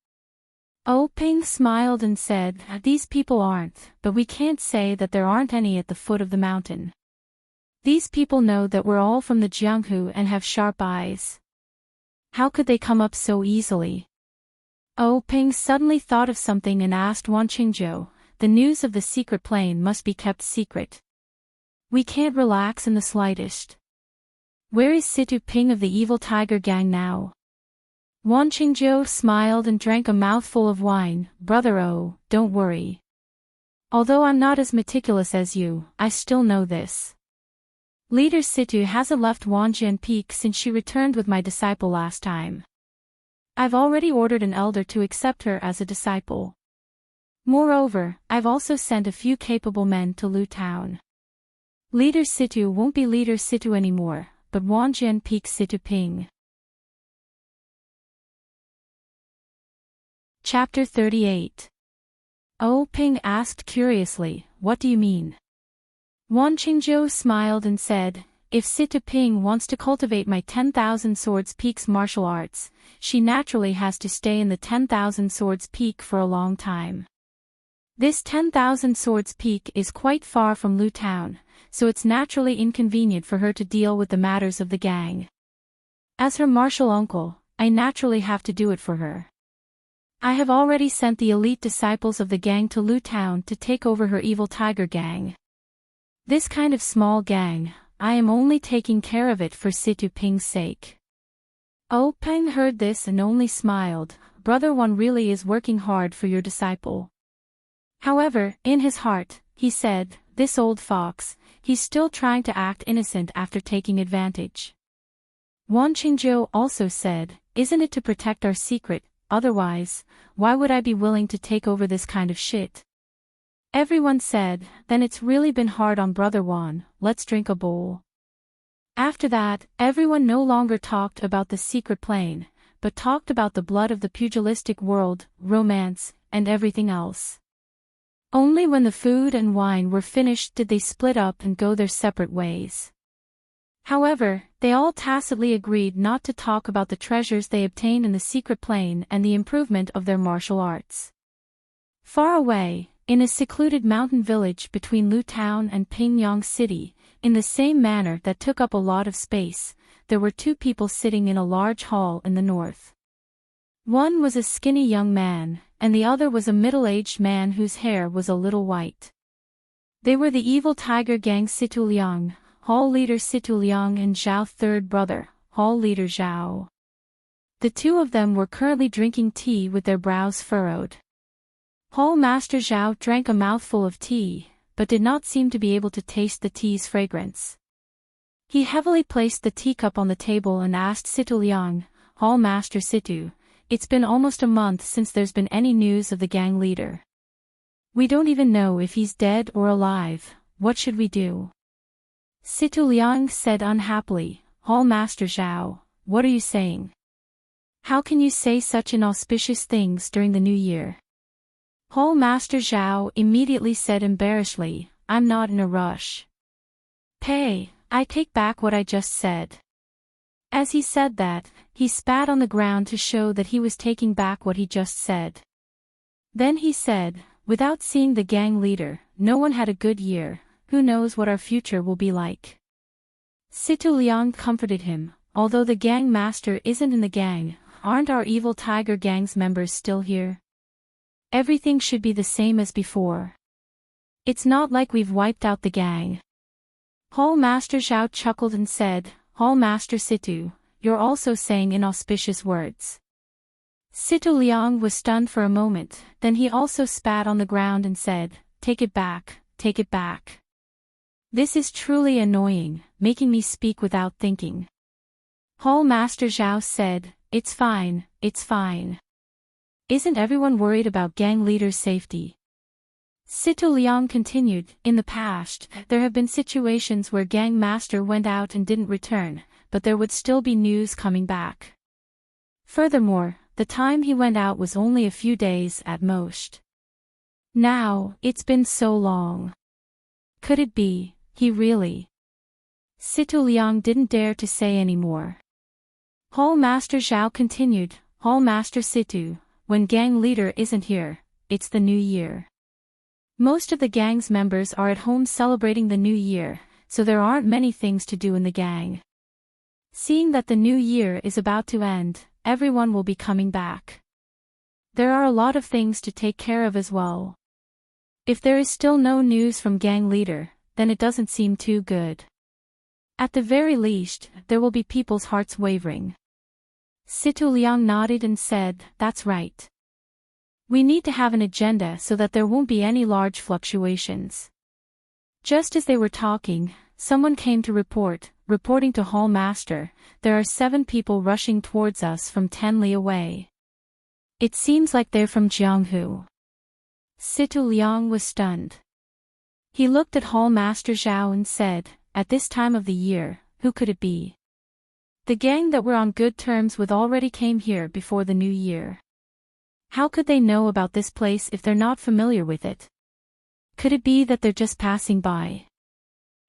Ping smiled and said, these people aren't, but we can't say that there aren't any at the foot of the mountain. These people know that we're all from the Jianghu and have sharp eyes. How could they come up so easily? Ping suddenly thought of something and asked Wan Qingzhou, the news of the secret plane must be kept secret. We can't relax in the slightest. Where is Situ Ping of the evil tiger gang now? Wan Qingzhou smiled and drank a mouthful of wine. Brother don't worry. Although I'm not as meticulous as you, I still know this. Leader Situ hasn't left Wanjian Peak since she returned with my disciple last time. I've already ordered an elder to accept her as a disciple. Moreover, I've also sent a few capable men to Lu Town. Leader Situ won't be Leader Situ anymore, but Wanjian Peak Situ Ping. Chapter 38. Ping asked curiously, what do you mean? Wan Qingzhou smiled and said, if Situ Ping wants to cultivate my 10,000 Swords Peak's martial arts, she naturally has to stay in the 10,000 Swords Peak for a long time. This 10,000 Swords Peak is quite far from Lu Town, so it's naturally inconvenient for her to deal with the matters of the gang. As her martial uncle, I naturally have to do it for her. I have already sent the elite disciples of the gang to Lu Town to take over her evil tiger gang. This kind of small gang, I am only taking care of it for Situ Ping's sake. Peng heard this and only smiled. Brother Wan really is working hard for your disciple. However, in his heart, he said, this old fox, he's still trying to act innocent after taking advantage. Wan Qingzhou also said, isn't it to protect our secret? Otherwise, why would I be willing to take over this kind of shit? Everyone said, then it's really been hard on Brother Wan, let's drink a bowl. After that, everyone no longer talked about the secret plane, but talked about the blood of the pugilistic world, romance, and everything else. Only when the food and wine were finished did they split up and go their separate ways. However, they all tacitly agreed not to talk about the treasures they obtained in the secret plane and the improvement of their martial arts. Far away, in a secluded mountain village between Lu Town and Pingyang City, in the same manner that took up a lot of space, there were two people sitting in a large hall in the north. One was a skinny young man, and the other was a middle-aged man whose hair was a little white. They were the evil tiger gang Situ Liang, Hall leader Situ Liang and Zhao third brother, Hall leader Zhao. The two of them were currently drinking tea with their brows furrowed. Hall master Zhao drank a mouthful of tea, but did not seem to be able to taste the tea's fragrance. He heavily placed the teacup on the table and asked Situ Liang, Hall master Situ, it's been almost a month since there's been any news of the gang leader. We don't even know if he's dead or alive, what should we do? Situ Liang said unhappily, Hall Master Zhao, what are you saying? How can you say such inauspicious things during the new year? Hall Master Zhao immediately said embarrassedly, I'm not in a rush. I take back what I just said. As he said that, he spat on the ground to show that he was taking back what he just said. Then he said, without seeing the gang leader, no one had a good year. Who knows what our future will be like? Situ Liang comforted him, although the gang master isn't in the gang, aren't our evil tiger gang's members still here? Everything should be the same as before. It's not like we've wiped out the gang. Hall Master Zhao chuckled and said, Hall Master Situ, you're also saying inauspicious words. Situ Liang was stunned for a moment, then he also spat on the ground and said, take it back, take it back. This is truly annoying, making me speak without thinking. Hall Master Zhao said, it's fine, it's fine. Isn't everyone worried about gang leader's safety? Situ Liang continued, in the past, there have been situations where gang master went out and didn't return, but there would still be news coming back. Furthermore, the time he went out was only a few days at most. Now, it's been so long. Could it be, he really? Situ Liang didn't dare to say any more. Hall Master Zhao continued, Hall Master Situ, when gang leader isn't here, it's the new year. Most of the gang's members are at home celebrating the new year, so there aren't many things to do in the gang. Seeing that the new year is about to end, everyone will be coming back. There are a lot of things to take care of as well. If there is still no news from gang leader, then it doesn't seem too good. At the very least, there will be people's hearts wavering. Situ Liang nodded and said, that's right. We need to have an agenda so that there won't be any large fluctuations. Just as they were talking, someone came to reporting to Hall Master, there are 7 people rushing towards us from 10 li away. It seems like they're from Jianghu. Situ Liang was stunned. He looked at Hall Master Zhao and said, at this time of the year, who could it be? The gang that we're on good terms with already came here before the new year. How could they know about this place if they're not familiar with it? Could it be that they're just passing by?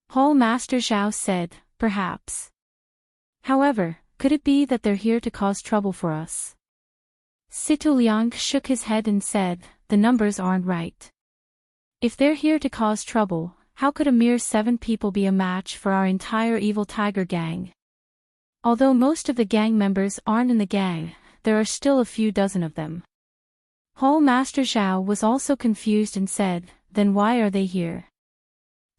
Hall Master Zhao said, perhaps. However, could it be that they're here to cause trouble for us? Situ Liang shook his head and said, the numbers aren't right. If they're here to cause trouble, how could a mere 7 people be a match for our entire evil tiger gang? Although most of the gang members aren't in the gang, there are still a few dozen of them. Hall Master Zhao was also confused and said, then why are they here?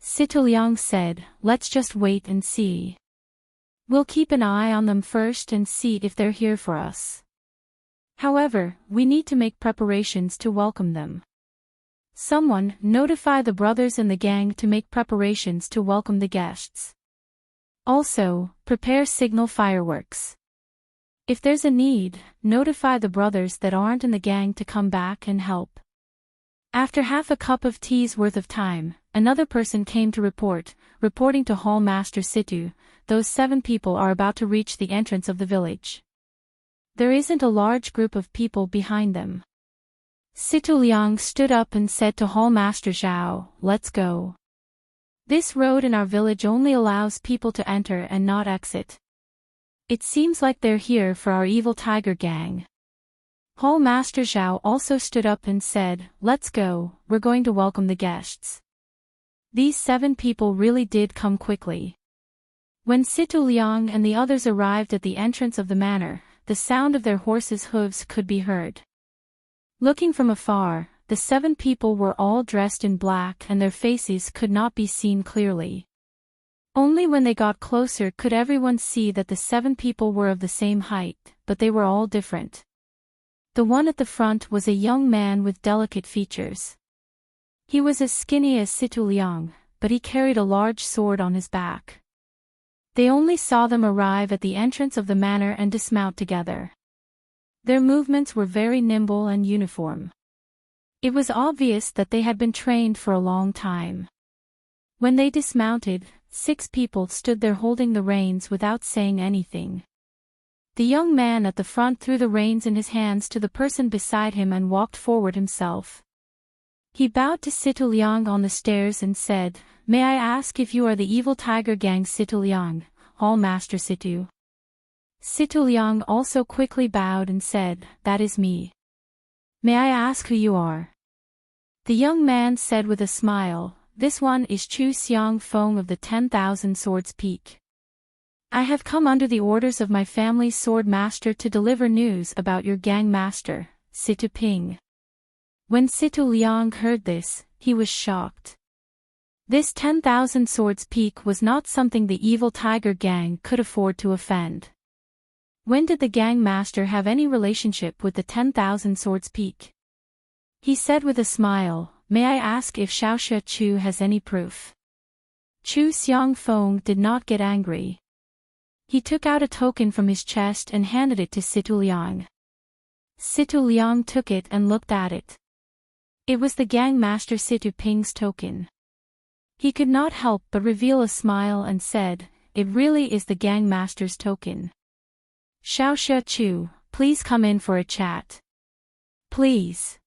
Situ Liang said, let's just wait and see. We'll keep an eye on them first and see if they're here for us. However, we need to make preparations to welcome them. Someone, notify the brothers in the gang to make preparations to welcome the guests. Also, prepare signal fireworks. If there's a need, notify the brothers that aren't in the gang to come back and help. After half a cup of tea's worth of time, another person came to reporting to Hall Master Situ, those 7 people are about to reach the entrance of the village. There isn't a large group of people behind them. Situ Liang stood up and said to Hall Master Zhao, let's go. This road in our village only allows people to enter and not exit. It seems like they're here for our evil tiger gang. Hall Master Zhao also stood up and said, let's go, we're going to welcome the guests. These 7 people really did come quickly. When Situ Liang and the others arrived at the entrance of the manor, the sound of their horses' hooves could be heard. Looking from afar, the 7 people were all dressed in black and their faces could not be seen clearly. Only when they got closer could everyone see that the 7 people were of the same height, but they were all different. The one at the front was a young man with delicate features. He was as skinny as Situ Liang, but he carried a large sword on his back. They only saw them arrive at the entrance of the manor and dismount together. Their movements were very nimble and uniform. It was obvious that they had been trained for a long time. When they dismounted, 6 people stood there holding the reins without saying anything. The young man at the front threw the reins in his hands to the person beside him and walked forward himself. He bowed to Situ Liang on the stairs and said, may I ask if you are the evil tiger gang Situ Liang, Hall Master Situ? Situ Liang also quickly bowed and said, that is me. May I ask who you are? The young man said with a smile, this one is Chu Xiang Feng of the 10,000 Swords Peak. I have come under the orders of my family's sword master to deliver news about your gang master, Situ Ping. When Situ Liang heard this, he was shocked. This 10,000 Swords Peak was not something the evil tiger gang could afford to offend. When did the gang master have any relationship with the 10,000 Swords Peak? He said with a smile, may I ask if Xiaoxia Chu has any proof? Chu Xiangfeng did not get angry. He took out a token from his chest and handed it to Situ Liang. Situ Liang took it and looked at it. It was the gang master Situ Ping's token. He could not help but reveal a smile and said, it really is the gang master's token. Xiaoxia Chu, please come in for a chat. Please.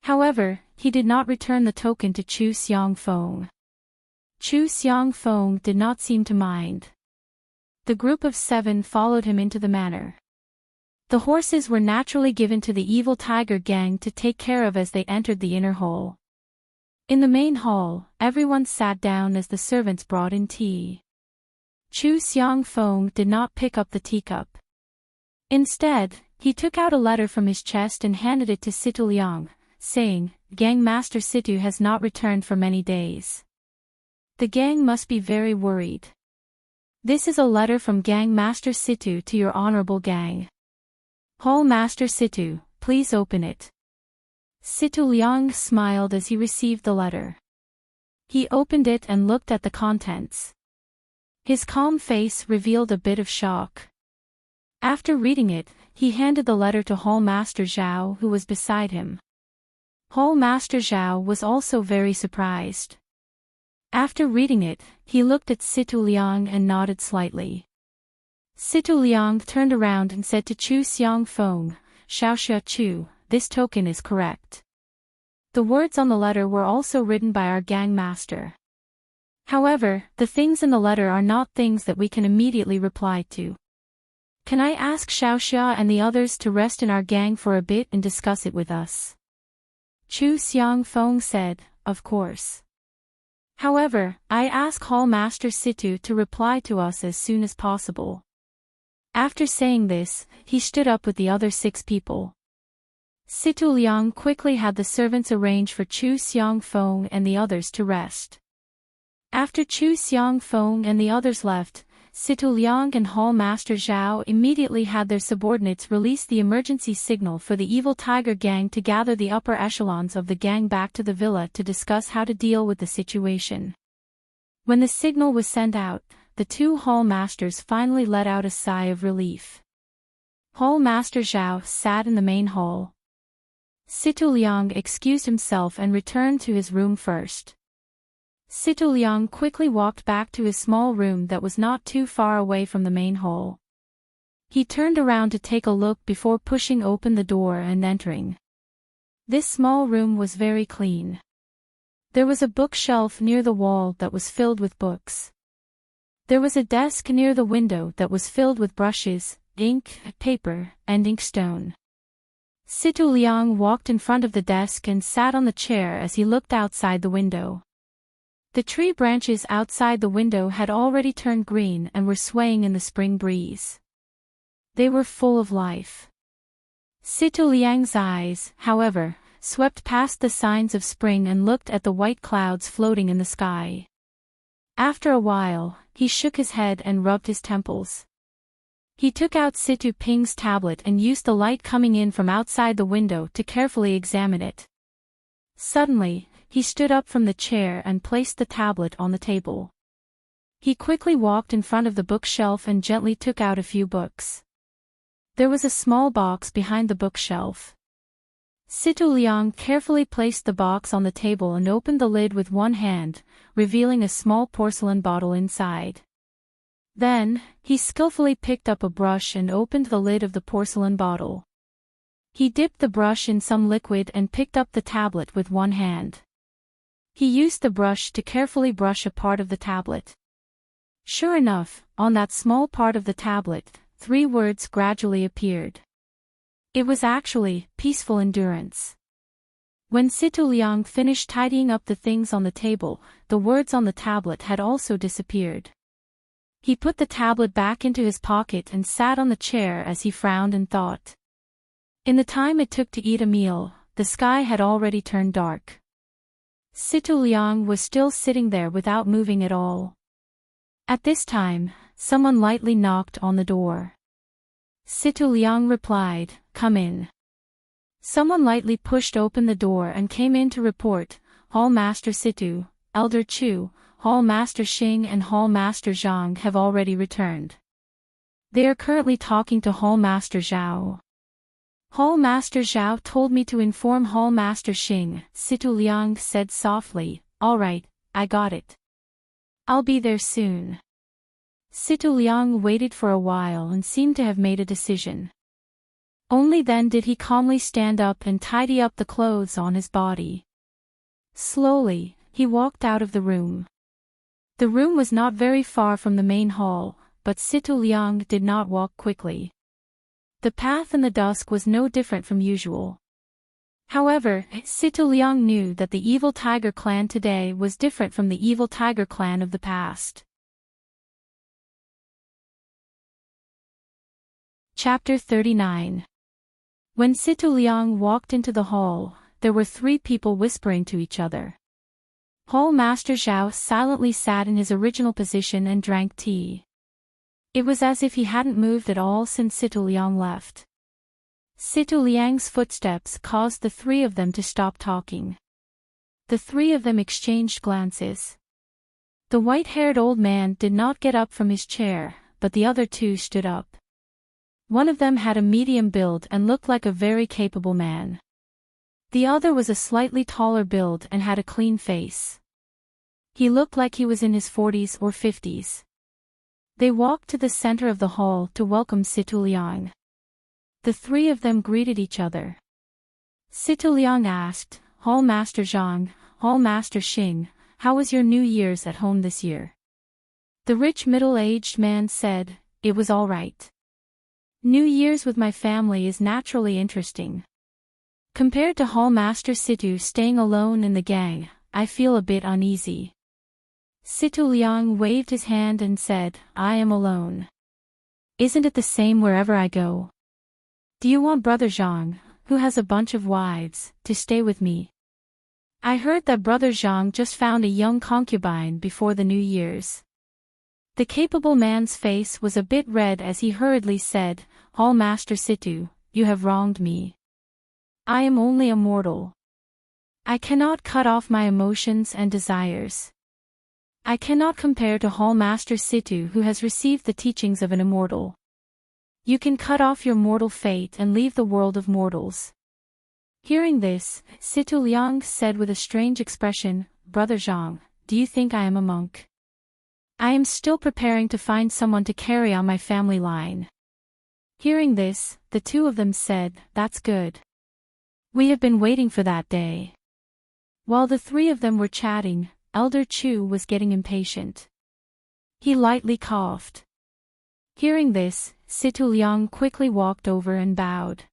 However, he did not return the token to Chu Xiangfeng. Chu Xiangfeng did not seem to mind. The group of 7 followed him into the manor. The horses were naturally given to the evil tiger gang to take care of as they entered the inner hall. In the main hall, everyone sat down as the servants brought in tea. Chu Xiangfeng did not pick up the teacup. Instead, he took out a letter from his chest and handed it to Situ Liang, saying, "Gang Master Situ has not returned for many days. The gang must be very worried. This is a letter from Gang Master Situ to your honorable gang. Hall Master Situ, please open it." Situ Liang smiled as he received the letter. He opened it and looked at the contents. His calm face revealed a bit of shock. After reading it, he handed the letter to Hall Master Zhao, who was beside him. Hall Master Zhao was also very surprised. After reading it, he looked at Situ Liang and nodded slightly. Situ Liang turned around and said to Chu Xiangfeng, "Xiaoxia Chu, this token is correct. The words on the letter were also written by our gang master. However, the things in the letter are not things that we can immediately reply to. Can I ask Xiaoxia and the others to rest in our gang for a bit and discuss it with us?" Chu Xiangfeng said, "Of course. However, I ask Hall Master Situ to reply to us as soon as possible." After saying this, he stood up with the other 6 people. Situ Liang quickly had the servants arrange for Chu Xiangfeng and the others to rest. After Chu Xiangfeng and the others left, Situ Liang and Hall Master Zhao immediately had their subordinates release the emergency signal for the evil tiger gang to gather the upper echelons of the gang back to the villa to discuss how to deal with the situation. When the signal was sent out, the 2 hall masters finally let out a sigh of relief. Hall Master Zhao sat in the main hall. Situ Liang excused himself and returned to his room first. Situ Liang quickly walked back to his small room that was not too far away from the main hall. He turned around to take a look before pushing open the door and entering. This small room was very clean. There was a bookshelf near the wall that was filled with books. There was a desk near the window that was filled with brushes, ink, paper, and inkstone. Situ Liang walked in front of the desk and sat on the chair as he looked outside the window. The tree branches outside the window had already turned green and were swaying in the spring breeze. They were full of life. Situ Liang's eyes, however, swept past the signs of spring and looked at the white clouds floating in the sky. After a while, he shook his head and rubbed his temples. He took out Situ Ping's tablet and used the light coming in from outside the window to carefully examine it. Suddenly, he stood up from the chair and placed the tablet on the table. He quickly walked in front of the bookshelf and gently took out a few books. There was a small box behind the bookshelf. Situ Liang carefully placed the box on the table and opened the lid with one hand, revealing a small porcelain bottle inside. Then, he skillfully picked up a brush and opened the lid of the porcelain bottle. He dipped the brush in some liquid and picked up the tablet with one hand. He used the brush to carefully brush a part of the tablet. Sure enough, on that small part of the tablet, 3 words gradually appeared. It was actually, "Peaceful Endurance." When Situ Liang finished tidying up the things on the table, the words on the tablet had also disappeared. He put the tablet back into his pocket and sat on the chair as he frowned and thought. In the time it took to eat a meal, the sky had already turned dark. Situ Liang was still sitting there without moving at all. At this time, someone lightly knocked on the door. Situ Liang replied, "Come in." Someone lightly pushed open the door and came in to report, "Hall Master Situ, Elder Chu, Hall Master Xing and Hall Master Zhang have already returned. They are currently talking to Hall Master Zhao." "Hall Master Zhao told me to inform Hall Master Xing," Situ Liang said softly. "All right, I got it. I'll be there soon." Situ Liang waited for a while and seemed to have made a decision. Only then did he calmly stand up and tidy up the clothes on his body. Slowly, he walked out of the room. The room was not very far from the main hall, but Situ Liang did not walk quickly. The path in the dusk was no different from usual. However, Situ Liang knew that the evil tiger clan today was different from the evil tiger clan of the past. Chapter 39. When Situ Liang walked into the hall, there were 3 people whispering to each other. Hall Master Zhao silently sat in his original position and drank tea. It was as if he hadn't moved at all since Situ Liang left. Situ Liang's footsteps caused the 3 of them to stop talking. The 3 of them exchanged glances. The white-haired old man did not get up from his chair, but the other 2 stood up. One of them had a medium build and looked like a very capable man. The other was a slightly taller build and had a clean face. He looked like he was in his 40s or 50s. They walked to the center of the hall to welcome Situ Liang. The 3 of them greeted each other. Situ Liang asked, "Hall Master Zhang, Hall Master Xing, how was your New Year's at home this year?" The rich middle-aged man said, "It was all right. New Year's with my family is naturally interesting. Compared to Hall Master Situ staying alone in the gang, I feel a bit uneasy." Situ Liang waved his hand and said, "I am alone. Isn't it the same wherever I go? Do you want Brother Zhang, who has a bunch of wives, to stay with me? I heard that Brother Zhang just found a young concubine before the New Year's." The capable man's face was a bit red as he hurriedly said, "Hall Master Situ, you have wronged me. I am only a mortal. I cannot cut off my emotions and desires. I cannot compare to Hall Master Situ who has received the teachings of an immortal. You can cut off your mortal fate and leave the world of mortals." Hearing this, Situ Liang said with a strange expression, "Brother Zhang, do you think I am a monk? I am still preparing to find someone to carry on my family line." Hearing this, the 2 of them said, "That's good. We have been waiting for that day." While the 3 of them were chatting, Elder Chu was getting impatient. He lightly coughed. Hearing this, Situ Liang quickly walked over and bowed.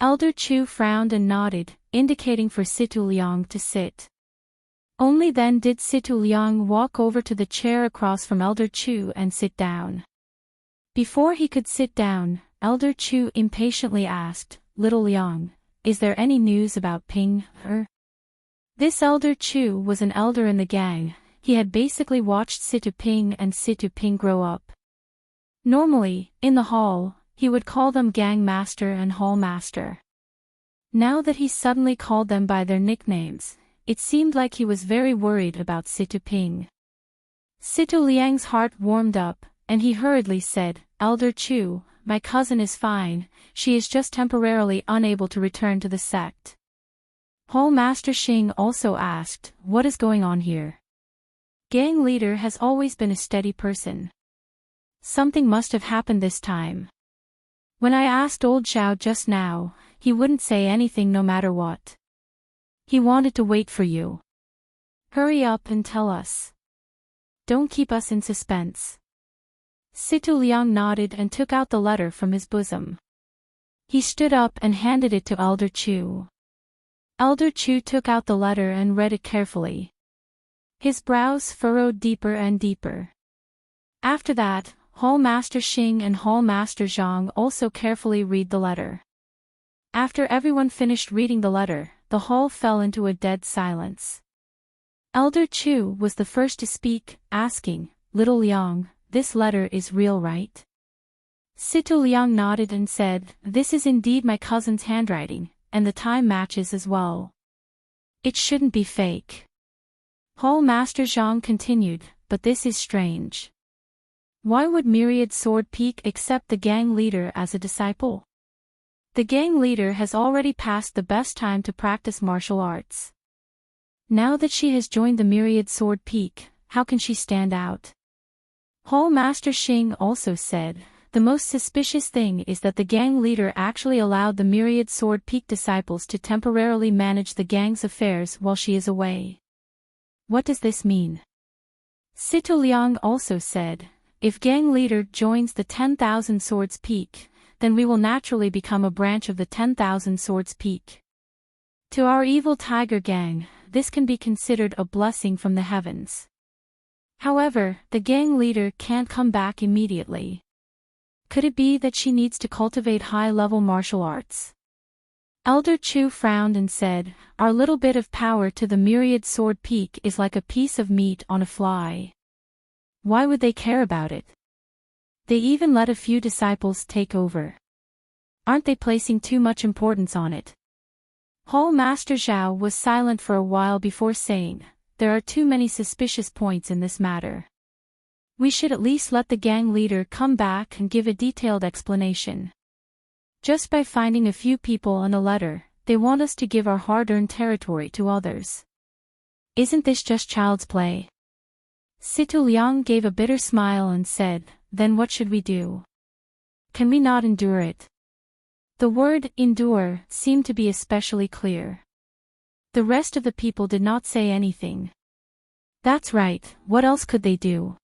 Elder Chu frowned and nodded, indicating for Situ Liang to sit. Only then did Situ Liang walk over to the chair across from Elder Chu and sit down. Before he could sit down, Elder Chu impatiently asked, "Little Liang, is there any news about Ping, her?" This Elder Chu was an elder in the gang. He had basically watched Situ Ping and Situ Ping grow up. Normally, in the hall, he would call them Gang Master and Hall Master. Now that he suddenly called them by their nicknames, it seemed like he was very worried about Situ Ping. Situ Liang's heart warmed up, and he hurriedly said, "Elder Chu, my cousin is fine, she is just temporarily unable to return to the sect." Hall Master Xing also asked, "What is going on here? Gang leader has always been a steady person. Something must have happened this time. When I asked old Zhao just now, he wouldn't say anything no matter what. He wanted to wait for you. Hurry up and tell us. Don't keep us in suspense." Situ Liang nodded and took out the letter from his bosom. He stood up and handed it to Elder Chu. Elder Chu took out the letter and read it carefully. His brows furrowed deeper and deeper. After that, Hall Master Xing and Hall Master Zhang also carefully read the letter. After everyone finished reading the letter, the hall fell into a dead silence. Elder Chu was the first to speak, asking, "Little Liang, this letter is real, right?" Situ Liang nodded and said, "This is indeed my cousin's handwriting, and the time matches as well. It shouldn't be fake." Hall Master Zhang continued, "But this is strange. Why would Myriad Sword Peak accept the gang leader as a disciple? The gang leader has already passed the best time to practice martial arts. Now that she has joined the Myriad Sword Peak, how can she stand out?" Hall Master Xing also said, "The most suspicious thing is that the gang leader actually allowed the Myriad Sword Peak disciples to temporarily manage the gang's affairs while she is away. What does this mean?" Situ Liang also said, If gang leader joins the 10,000 Swords Peak, then we will naturally become a branch of the 10,000 Swords Peak. To our evil tiger gang, this can be considered a blessing from the heavens. However, the gang leader can't come back immediately. Could it be that she needs to cultivate high-level martial arts? Elder Chu frowned and said, "Our little bit of power to the myriad sword peak is like a piece of meat on a fly. Why would they care about it? They even let a few disciples take over. Aren't they placing too much importance on it?" Hall Master Zhao was silent for a while before saying, "There are too many suspicious points in this matter. We should at least let the gang leader come back and give a detailed explanation. Just by finding a few people and a letter, they want us to give our hard-earned territory to others. Isn't this just child's play?" Situ Liang gave a bitter smile and said, "Then what should we do? Can we not endure it?" The word endure seemed to be especially clear. The rest of the people did not say anything. That's right, what else could they do?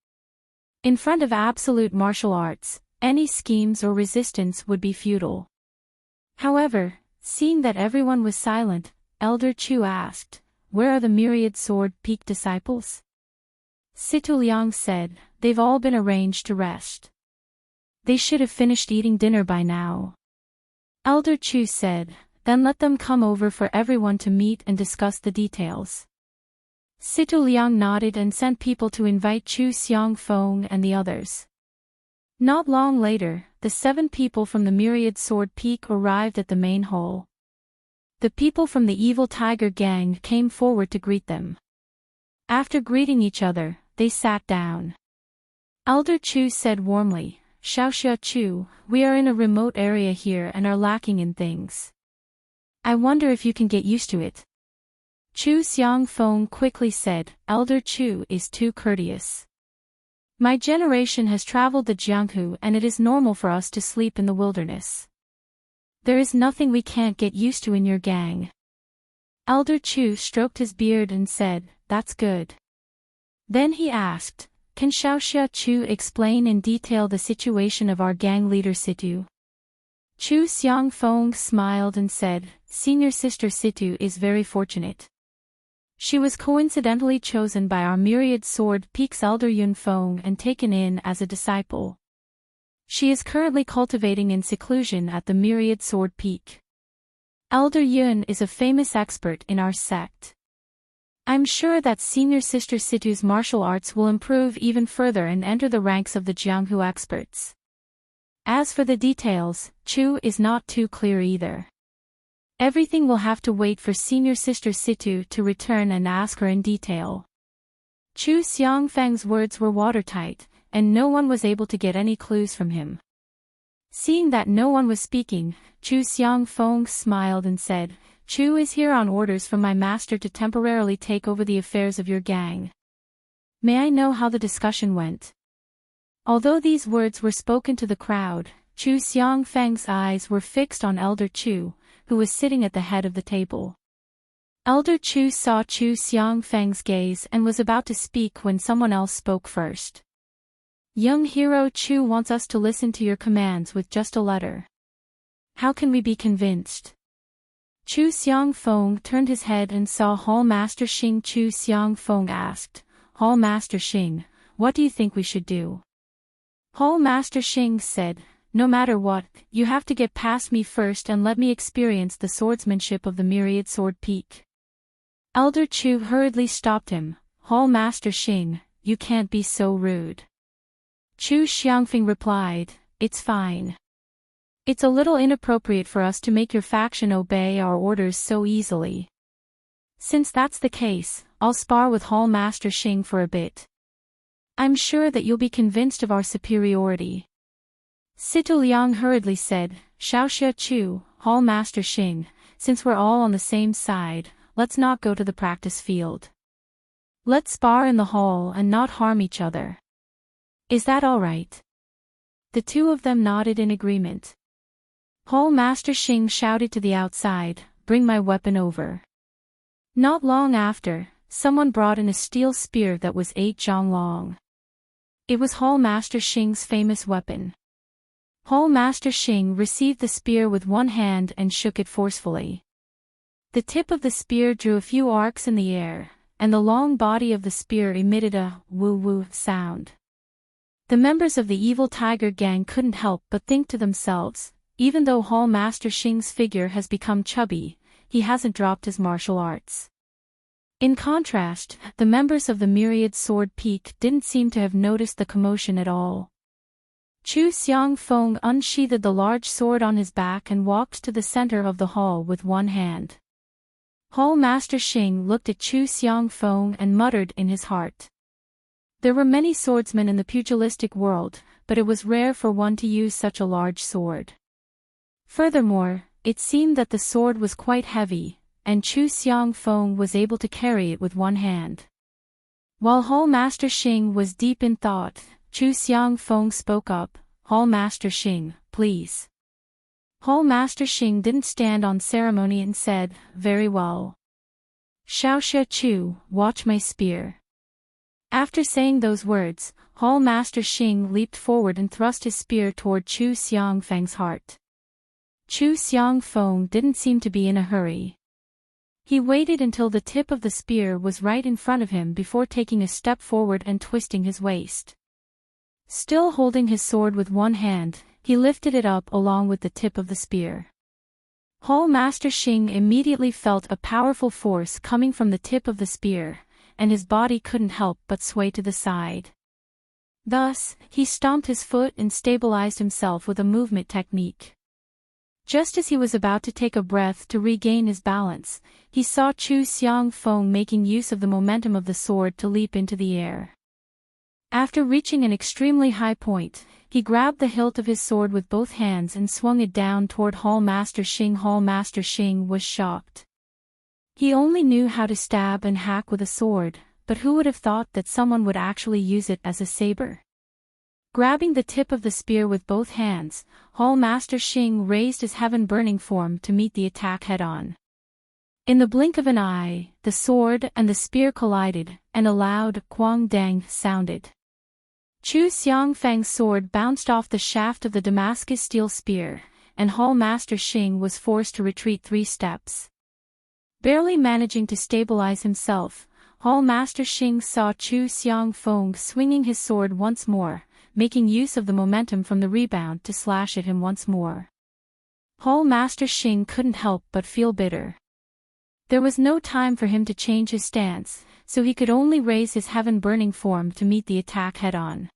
In front of absolute martial arts, any schemes or resistance would be futile. However, seeing that everyone was silent, Elder Chu asked, "Where are the myriad sword peak disciples?" Situ Liang said, "They've all been arranged to rest. They should have finished eating dinner by now." Elder Chu said, "Then let them come over for everyone to meet and discuss the details." Situ Liang nodded and sent people to invite Chu Xiangfeng and the others. Not long later, the 7 people from the Myriad Sword Peak arrived at the main hall. The people from the Evil Tiger Gang came forward to greet them. After greeting each other, they sat down. Elder Chu said warmly, "Xiaoxia Chu, we are in a remote area here and are lacking in things. I wonder if you can get used to it." Chu Xiangfeng quickly said, "Elder Chu is too courteous. My generation has traveled the Jianghu and it is normal for us to sleep in the wilderness. There is nothing we can't get used to in your gang." Elder Chu stroked his beard and said, "That's good." Then he asked, "Can Xiaoxia Chu explain in detail the situation of our gang leader Situ?" Chu Xiangfeng smiled and said, "Senior sister Situ is very fortunate. She was coincidentally chosen by our Myriad Sword Peak's Elder Yunfeng and taken in as a disciple. She is currently cultivating in seclusion at the Myriad Sword Peak. Elder Yun is a famous expert in our sect. I'm sure that senior sister Situ's martial arts will improve even further and enter the ranks of the Jianghu experts." As for the details, Chu is not too clear either. Everything will have to wait for senior sister Situ to return and ask her in detail. Chu Xiangfeng's words were watertight, and no one was able to get any clues from him. Seeing that no one was speaking, Chu Xiangfeng smiled and said, "Chu is here on orders from my master to temporarily take over the affairs of your gang. May I know how the discussion went?" Although these words were spoken to the crowd, Chu Xiangfeng's eyes were fixed on Elder Chu, who was sitting at the head of the table. Elder Chu saw Chu Xiangfeng's gaze and was about to speak when someone else spoke first. "Young hero Chu wants us to listen to your commands with just a letter. How can we be convinced?" Chu Xiangfeng turned his head and saw Hall Master Xing. Chu Xiangfeng asked, "Hall Master Xing, what do you think we should do?" Hall Master Xing said, "No matter what, you have to get past me first and let me experience the swordsmanship of the Myriad Sword Peak." Elder Chu hurriedly stopped him. "Hall Master Xing, you can't be so rude." Chu Xiangfeng replied, "It's fine. It's a little inappropriate for us to make your faction obey our orders so easily. Since that's the case, I'll spar with Hall Master Xing for a bit. I'm sure that you'll be convinced of our superiority." Situ Liang hurriedly said, "Xiaoxia Chu, Hall Master Xing, since we're all on the same side, let's not go to the practice field. Let's spar in the hall and not harm each other. Is that all right?" The two of them nodded in agreement. Hall Master Xing shouted to the outside, "Bring my weapon over." Not long after, someone brought in a steel spear that was 8 zhang long. It was Hall Master Xing's famous weapon. Hall Master Xing received the spear with one hand and shook it forcefully. The tip of the spear drew a few arcs in the air, and the long body of the spear emitted a woo-woo sound. The members of the evil tiger gang couldn't help but think to themselves, even though Hall Master Xing's figure has become chubby, he hasn't dropped his martial arts. In contrast, the members of the Myriad Sword Peak didn't seem to have noticed the commotion at all. Chu Xiangfeng unsheathed the large sword on his back and walked to the center of the hall with one hand. Hall Master Xing looked at Chu Xiangfeng and muttered in his heart. There were many swordsmen in the pugilistic world, but it was rare for one to use such a large sword. Furthermore, it seemed that the sword was quite heavy, and Chu Xiangfeng was able to carry it with one hand. While Hall Master Xing was deep in thought, Chu Xiangfeng spoke up, "Hall Master Xing, please." Hall Master Xing didn't stand on ceremony and said, "Very well. Xiaoxia Chu, watch my spear." After saying those words, Hall Master Xing leaped forward and thrust his spear toward Chu Xiangfeng's heart. Chu Xiangfeng didn't seem to be in a hurry. He waited until the tip of the spear was right in front of him before taking a step forward and twisting his waist. Still holding his sword with one hand, he lifted it up along with the tip of the spear. Hall Master Xing immediately felt a powerful force coming from the tip of the spear, and his body couldn't help but sway to the side. Thus, he stomped his foot and stabilized himself with a movement technique. Just as he was about to take a breath to regain his balance, he saw Chu Xiangfeng making use of the momentum of the sword to leap into the air. After reaching an extremely high point, he grabbed the hilt of his sword with both hands and swung it down toward Hall Master Xing. Hall Master Xing was shocked. He only knew how to stab and hack with a sword, but who would have thought that someone would actually use it as a saber? Grabbing the tip of the spear with both hands, Hall Master Xing raised his heaven-burning form to meet the attack head-on. In the blink of an eye, the sword and the spear collided, and a loud "quang dang" sounded. Chu Xiangfeng's sword bounced off the shaft of the Damascus steel spear, and Hall Master Xing was forced to retreat 3 steps. Barely managing to stabilize himself, Hall Master Xing saw Chu Xiangfeng swinging his sword once more, making use of the momentum from the rebound to slash at him once more. Hall Master Xing couldn't help but feel bitter. There was no time for him to change his stance, so he could only raise his heaven-burning form to meet the attack head-on.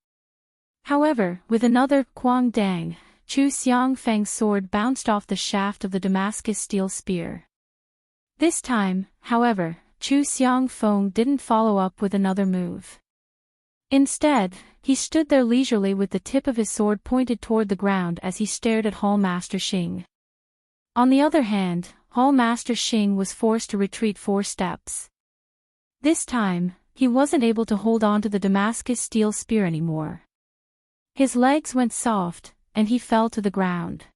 However, with another "quang dang," Chu Xiangfeng's sword bounced off the shaft of the Damascus steel spear. This time, however, Chu Xiangfeng didn't follow up with another move. Instead, he stood there leisurely with the tip of his sword pointed toward the ground as he stared at Hall Master Xing. On the other hand, Hall Master Xing was forced to retreat 4 steps. This time, he wasn't able to hold on to the Damascus steel spear anymore. His legs went soft, and he fell to the ground.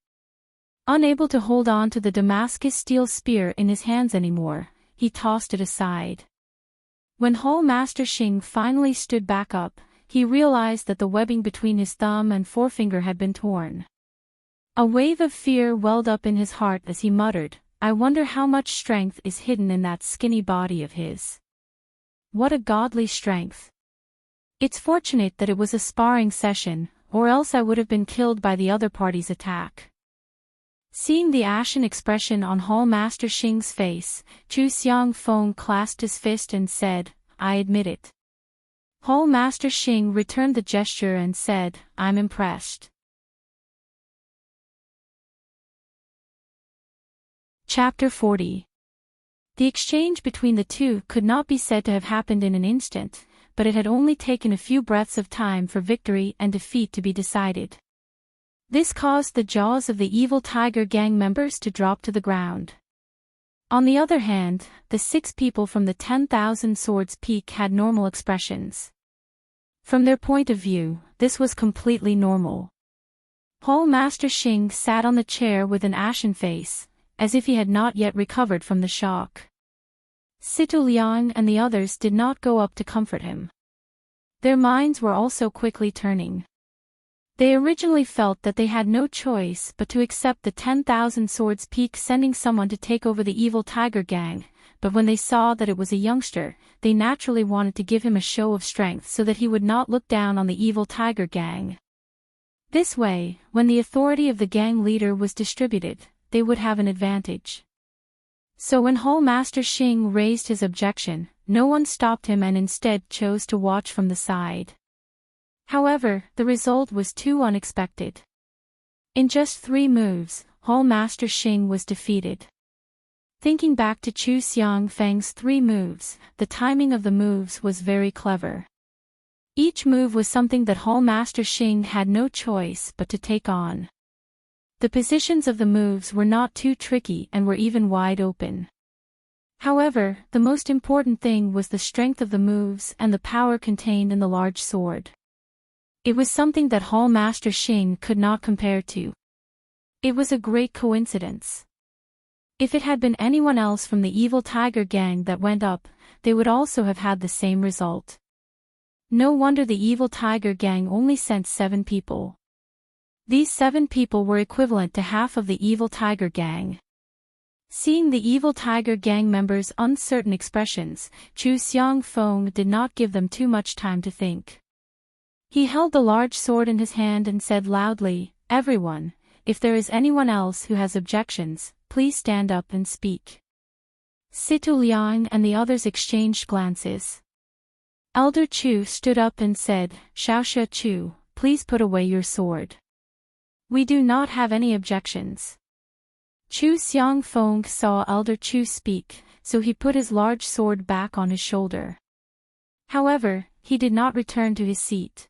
Unable to hold on to the Damascus steel spear in his hands anymore, he tossed it aside. When Hall Master Xing finally stood back up, he realized that the webbing between his thumb and forefinger had been torn. A wave of fear welled up in his heart as he muttered, "I wonder how much strength is hidden in that skinny body of his. What a godly strength. It's fortunate that it was a sparring session, or else I would have been killed by the other party's attack." Seeing the ashen expression on Hall Master Xing's face, Chu Xiangfeng clasped his fist and said, "I admit it." Hall Master Xing returned the gesture and said, "I'm impressed." Chapter 40. The exchange between the two could not be said to have happened in an instant, but it had only taken a few breaths of time for victory and defeat to be decided. This caused the jaws of the evil tiger gang members to drop to the ground. On the other hand, the 6 people from the 10,000 Swords Peak had normal expressions. From their point of view, this was completely normal. Hall Master Xing sat on the chair with an ashen face, as if he had not yet recovered from the shock. Situ Liang and the others did not go up to comfort him. Their minds were also quickly turning. They originally felt that they had no choice but to accept the 10,000 Swords Peak sending someone to take over the evil tiger gang, but when they saw that it was a youngster, they naturally wanted to give him a show of strength so that he would not look down on the evil tiger gang. This way, when the authority of the gang leader was distributed, they would have an advantage. So when Hall Master Xing raised his objection, no one stopped him and instead chose to watch from the side. However, the result was too unexpected. In just 3 moves, Hall Master Xing was defeated. Thinking back to Chu Xiangfeng's 3 moves, the timing of the moves was very clever. Each move was something that Hall Master Xing had no choice but to take on. The positions of the moves were not too tricky and were even wide open. However, the most important thing was the strength of the moves and the power contained in the large sword. It was something that Hall Master Xing could not compare to. It was a great coincidence. If it had been anyone else from the evil tiger gang that went up, they would also have had the same result. No wonder the evil tiger gang only sent 7 people. These 7 people were equivalent to half of the evil tiger gang. Seeing the evil tiger gang members' uncertain expressions, Chu Xiangfeng did not give them too much time to think. He held the large sword in his hand and said loudly, "Everyone, if there is anyone else who has objections, please stand up and speak." Situ Liang and the others exchanged glances. Elder Chu stood up and said, "Xiaoxia Chu, please put away your sword. We do not have any objections." Chu Xiangfeng saw Elder Chu speak, so he put his large sword back on his shoulder. However, he did not return to his seat.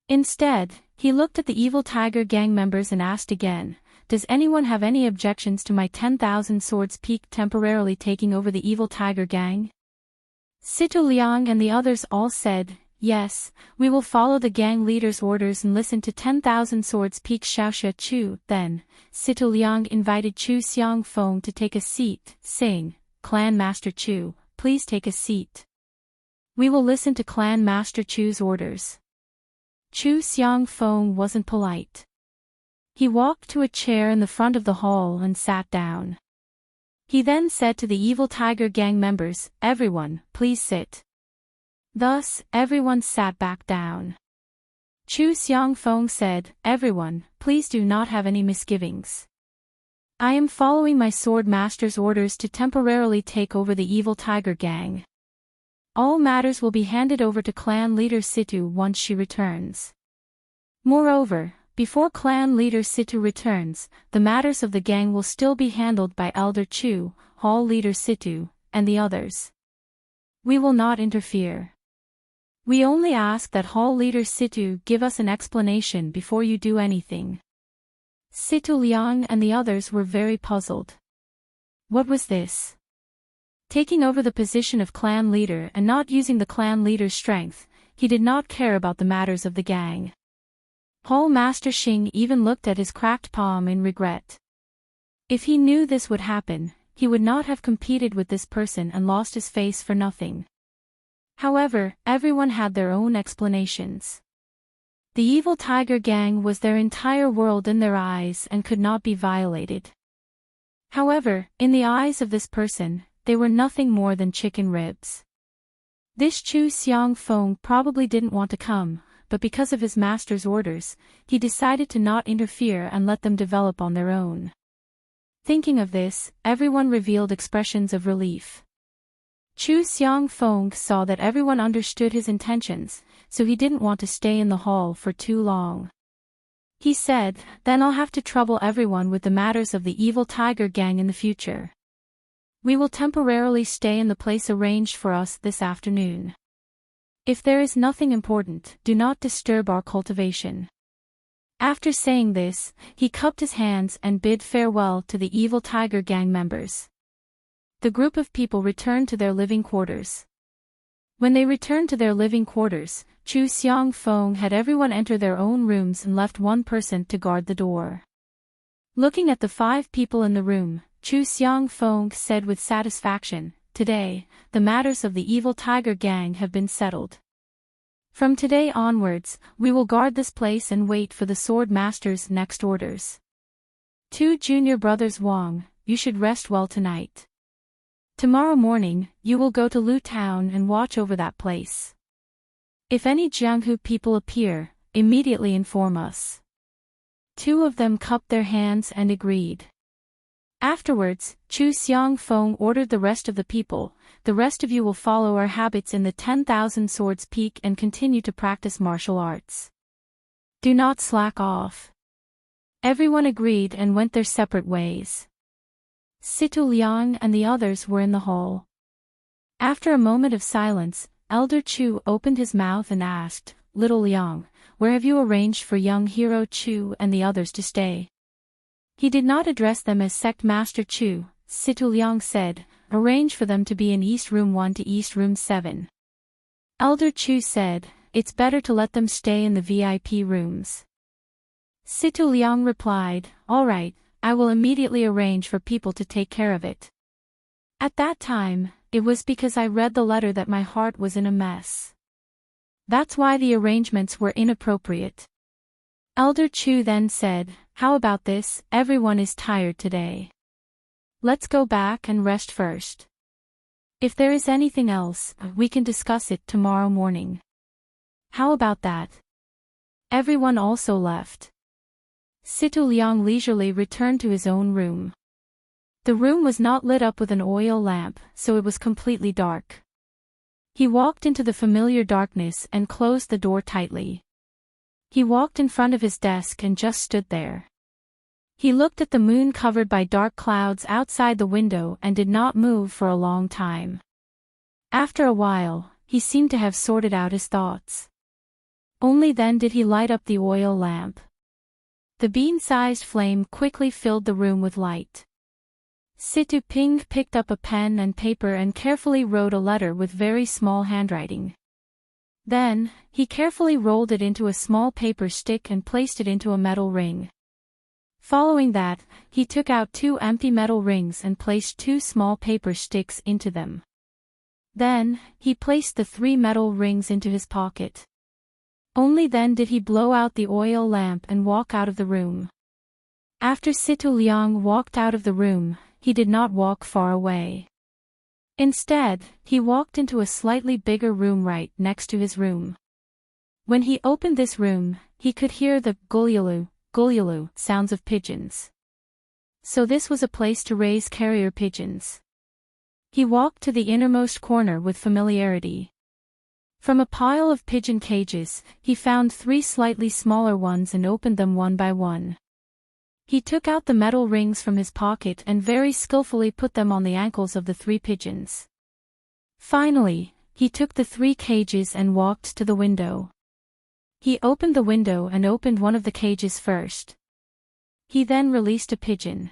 Instead, he looked at the evil tiger gang members and asked again, "Does anyone have any objections to my 10,000 Swords Peak temporarily taking over the evil tiger gang?" Situ Liang and the others all said, "Yes, we will follow the gang leader's orders and listen to 10,000 Swords Peak." Xiaoxia Chu. Then, Situ Liang invited Chu Xiangfeng to take a seat, saying, "Clan Master Chu, please take a seat. We will listen to Clan Master Chu's orders." Chu Xiangfeng wasn't polite. He walked to a chair in the front of the hall and sat down. He then said to the evil tiger gang members, "Everyone, please sit." Thus, everyone sat back down. Chu Xiangfeng said, "Everyone, please do not have any misgivings. I am following my sword master's orders to temporarily take over the evil tiger gang. All matters will be handed over to clan leader Situ once she returns. Moreover, before clan leader Situ returns, the matters of the gang will still be handled by Elder Chu, hall leader Situ, and the others. We will not interfere. We only ask that hall leader Situ give us an explanation before you do anything." Situ Liang and the others were very puzzled. What was this? Taking over the position of clan leader and not using the clan leader's strength, he did not care about the matters of the gang. Hall Master Xing even looked at his cracked palm in regret. If he knew this would happen, he would not have competed with this person and lost his face for nothing. However, everyone had their own explanations. The evil tiger gang was their entire world in their eyes and could not be violated. However, in the eyes of this person, they were nothing more than chicken ribs. This Chu Xiangfeng probably didn't want to come, but because of his master's orders, he decided to not interfere and let them develop on their own. Thinking of this, everyone revealed expressions of relief. Chu Xiangfeng saw that everyone understood his intentions, so he didn't want to stay in the hall for too long. He said, "Then I'll have to trouble everyone with the matters of the evil tiger gang in the future. We will temporarily stay in the place arranged for us this afternoon. If there is nothing important, do not disturb our cultivation." After saying this, he cupped his hands and bid farewell to the evil tiger gang members. The group of people returned to their living quarters. When they returned to their living quarters, Chu Xiangfeng had everyone enter their own rooms and left one person to guard the door. Looking at the 5 people in the room, Chu Xiangfeng said with satisfaction, "Today, the matters of the evil tiger gang have been settled. From today onwards, we will guard this place and wait for the Sword Master's next orders. 2 Junior Brothers Wang, you should rest well tonight. Tomorrow morning, you will go to Lu Town and watch over that place. If any Jianghu people appear, immediately inform us. 2 of them cupped their hands and agreed. Afterwards, Chu Xiangfeng ordered the rest of the people, the rest of you will follow our habits in the 10,000 Swords Peak and continue to practice martial arts. Do not slack off. Everyone agreed and went their separate ways. Situ Liang and the others were in the hall. After a moment of silence, Elder Chu opened his mouth and asked, Little Liang, where have you arranged for young hero Chu and the others to stay? He did not address them as Sect Master Chu. Situ Liang said, arrange for them to be in East Room 1 to East Room 7. Elder Chu said, it's better to let them stay in the VIP rooms. Situ Liang replied, all right, I will immediately arrange for people to take care of it. At that time, it was because I read the letter that my heart was in a mess. That's why the arrangements were inappropriate. Elder Chu then said, how about this, everyone is tired today. Let's go back and rest first. If there is anything else, we can discuss it tomorrow morning. How about that? Everyone also left. Situ Liang leisurely returned to his own room. The room was not lit up with an oil lamp, so it was completely dark. He walked into the familiar darkness and closed the door tightly. He walked in front of his desk and just stood there. He looked at the moon covered by dark clouds outside the window and did not move for a long time. After a while, he seemed to have sorted out his thoughts. Only then did he light up the oil lamp. The bean-sized flame quickly filled the room with light. Situ Ping picked up a pen and paper and carefully wrote a letter with very small handwriting. Then, he carefully rolled it into a small paper stick and placed it into a metal ring. Following that, he took out 2 empty metal rings and placed 2 small paper sticks into them. Then, he placed the 3 metal rings into his pocket. Only then did he blow out the oil lamp and walk out of the room. After Situ Liang walked out of the room, he did not walk far away. Instead, he walked into a slightly bigger room right next to his room. When he opened this room, he could hear the gulyulu, gulyulu sounds of pigeons. So this was a place to raise carrier pigeons. He walked to the innermost corner with familiarity. From a pile of pigeon cages, he found 3 slightly smaller ones and opened them one by one. He took out the metal rings from his pocket and very skillfully put them on the ankles of the 3 pigeons. Finally, he took the 3 cages and walked to the window. He opened the window and opened one of the cages first. He then released a pigeon.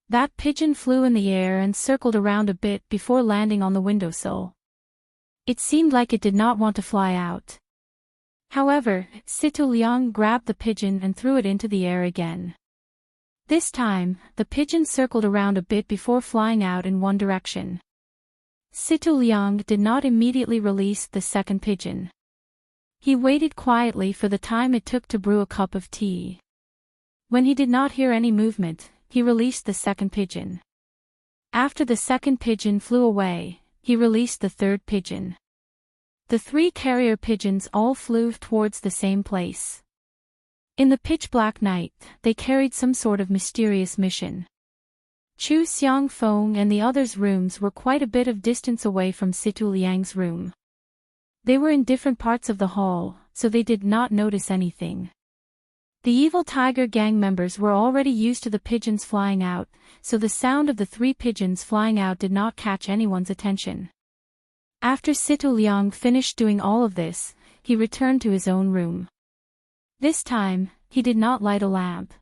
That pigeon flew in the air and circled around a bit before landing on the windowsill. It seemed like it did not want to fly out. However, Situ Liang grabbed the pigeon and threw it into the air again. This time, the pigeon circled around a bit before flying out in one direction. Situ Liang did not immediately release the second pigeon. He waited quietly for the time it took to brew a cup of tea. When he did not hear any movement, he released the second pigeon. After the second pigeon flew away, he released the third pigeon. The 3 carrier pigeons all flew towards the same place. In the pitch-black night, they carried some sort of mysterious mission. Chu Xiangfeng and the others' rooms were quite a bit of distance away from Situ Liang's room. They were in different parts of the hall, so they did not notice anything. The evil tiger gang members were already used to the pigeons flying out, so the sound of the 3 pigeons flying out did not catch anyone's attention. After Situ Liang finished doing all of this, he returned to his own room. This time, he did not light a lamp.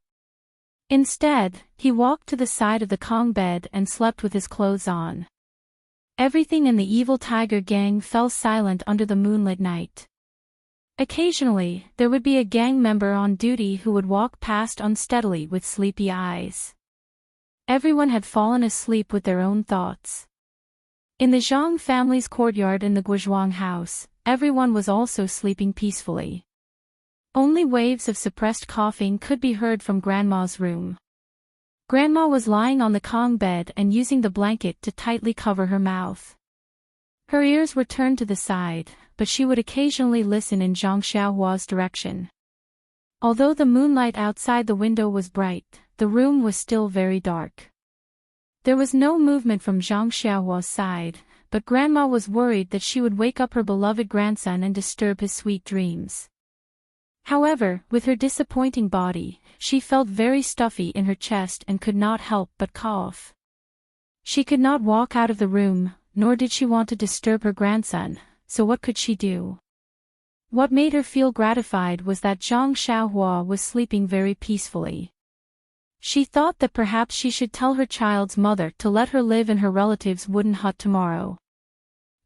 Instead, he walked to the side of the Kong bed and slept with his clothes on. Everything in the evil tiger gang fell silent under the moonlit night. Occasionally, there would be a gang member on duty who would walk past unsteadily with sleepy eyes. Everyone had fallen asleep with their own thoughts. In the Zhang family's courtyard in the Guozhuang house, everyone was also sleeping peacefully. Only waves of suppressed coughing could be heard from Grandma's room. Grandma was lying on the Kong bed and using the blanket to tightly cover her mouth. Her ears were turned to the side, but she would occasionally listen in Zhang Xiaohua's direction. Although the moonlight outside the window was bright, the room was still very dark. There was no movement from Zhang Xiaohua's side, but Grandma was worried that she would wake up her beloved grandson and disturb his sweet dreams. However, with her disappointing body, she felt very stuffy in her chest and could not help but cough. She could not walk out of the room, nor did she want to disturb her grandson, so what could she do? What made her feel gratified was that Zhang Xiaohua was sleeping very peacefully. She thought that perhaps she should tell her child's mother to let her live in her relative's wooden hut tomorrow.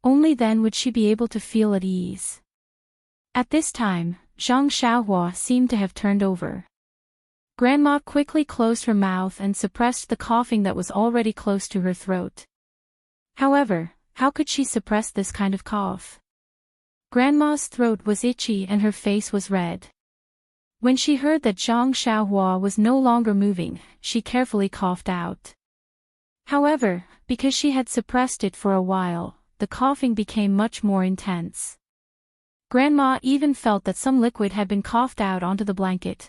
Only then would she be able to feel at ease. At this time, Zhang Xiaohua seemed to have turned over. Grandma quickly closed her mouth and suppressed the coughing that was already close to her throat. However, how could she suppress this kind of cough? Grandma's throat was itchy and her face was red. When she heard that Zhang Xiaohua was no longer moving, she carefully coughed out. However, because she had suppressed it for a while, the coughing became much more intense. Grandma even felt that some liquid had been coughed out onto the blanket.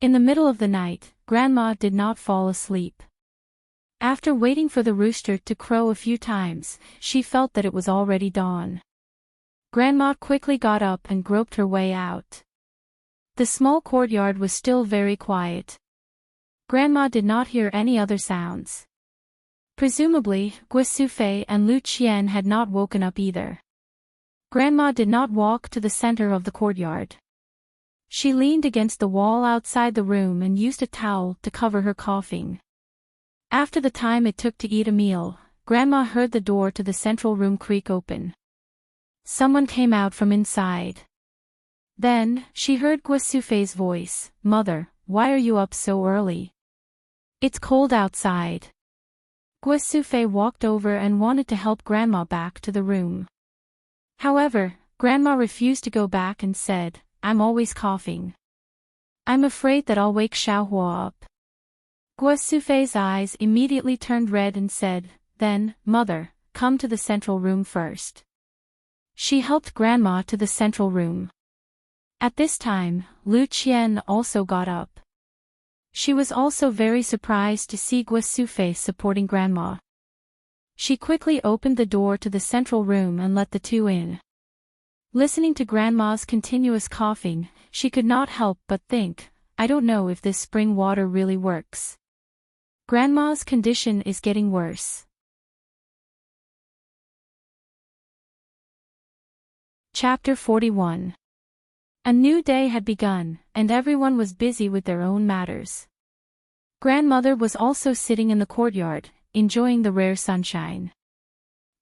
In the middle of the night, Grandma did not fall asleep. After waiting for the rooster to crow a few times, she felt that it was already dawn. Grandma quickly got up and groped her way out. The small courtyard was still very quiet. Grandma did not hear any other sounds. Presumably, Guo Sufei and Lu Qian had not woken up either. Grandma did not walk to the center of the courtyard. She leaned against the wall outside the room and used a towel to cover her coughing. After the time it took to eat a meal, Grandma heard the door to the central room creak open. Someone came out from inside. Then, she heard Guo Sufei's voice, "Mother, why are you up so early? It's cold outside." Guo Sufei walked over and wanted to help Grandma back to the room. However, Grandma refused to go back and said, "I'm always coughing. I'm afraid that I'll wake Xiaohua up." Guo Sufei's eyes immediately turned red and said, "Then, Mother, come to the central room first." She helped Grandma to the central room. At this time, Lu Qian also got up. She was also very surprised to see Guo Sufei supporting Grandma. She quickly opened the door to the central room and let the two in. Listening to Grandma's continuous coughing, she could not help but think, "I don't know if this spring water really works. Grandma's condition is getting worse." Chapter 41. A new day had begun, and everyone was busy with their own matters. Grandmother was also sitting in the courtyard, enjoying the rare sunshine.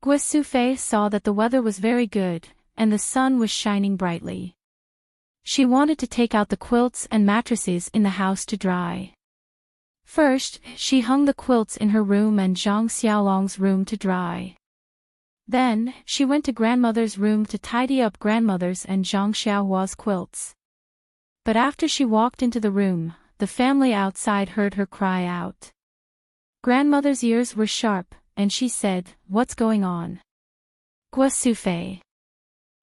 Guo Sufei saw that the weather was very good, and the sun was shining brightly. She wanted to take out the quilts and mattresses in the house to dry. First, she hung the quilts in her room and Zhang Xiaolong's room to dry. Then, she went to Grandmother's room to tidy up Grandmother's and Zhang Xiaohua's quilts. But after she walked into the room, the family outside heard her cry out. Grandmother's ears were sharp, and she said, "What's going on?" "Guo Sufei."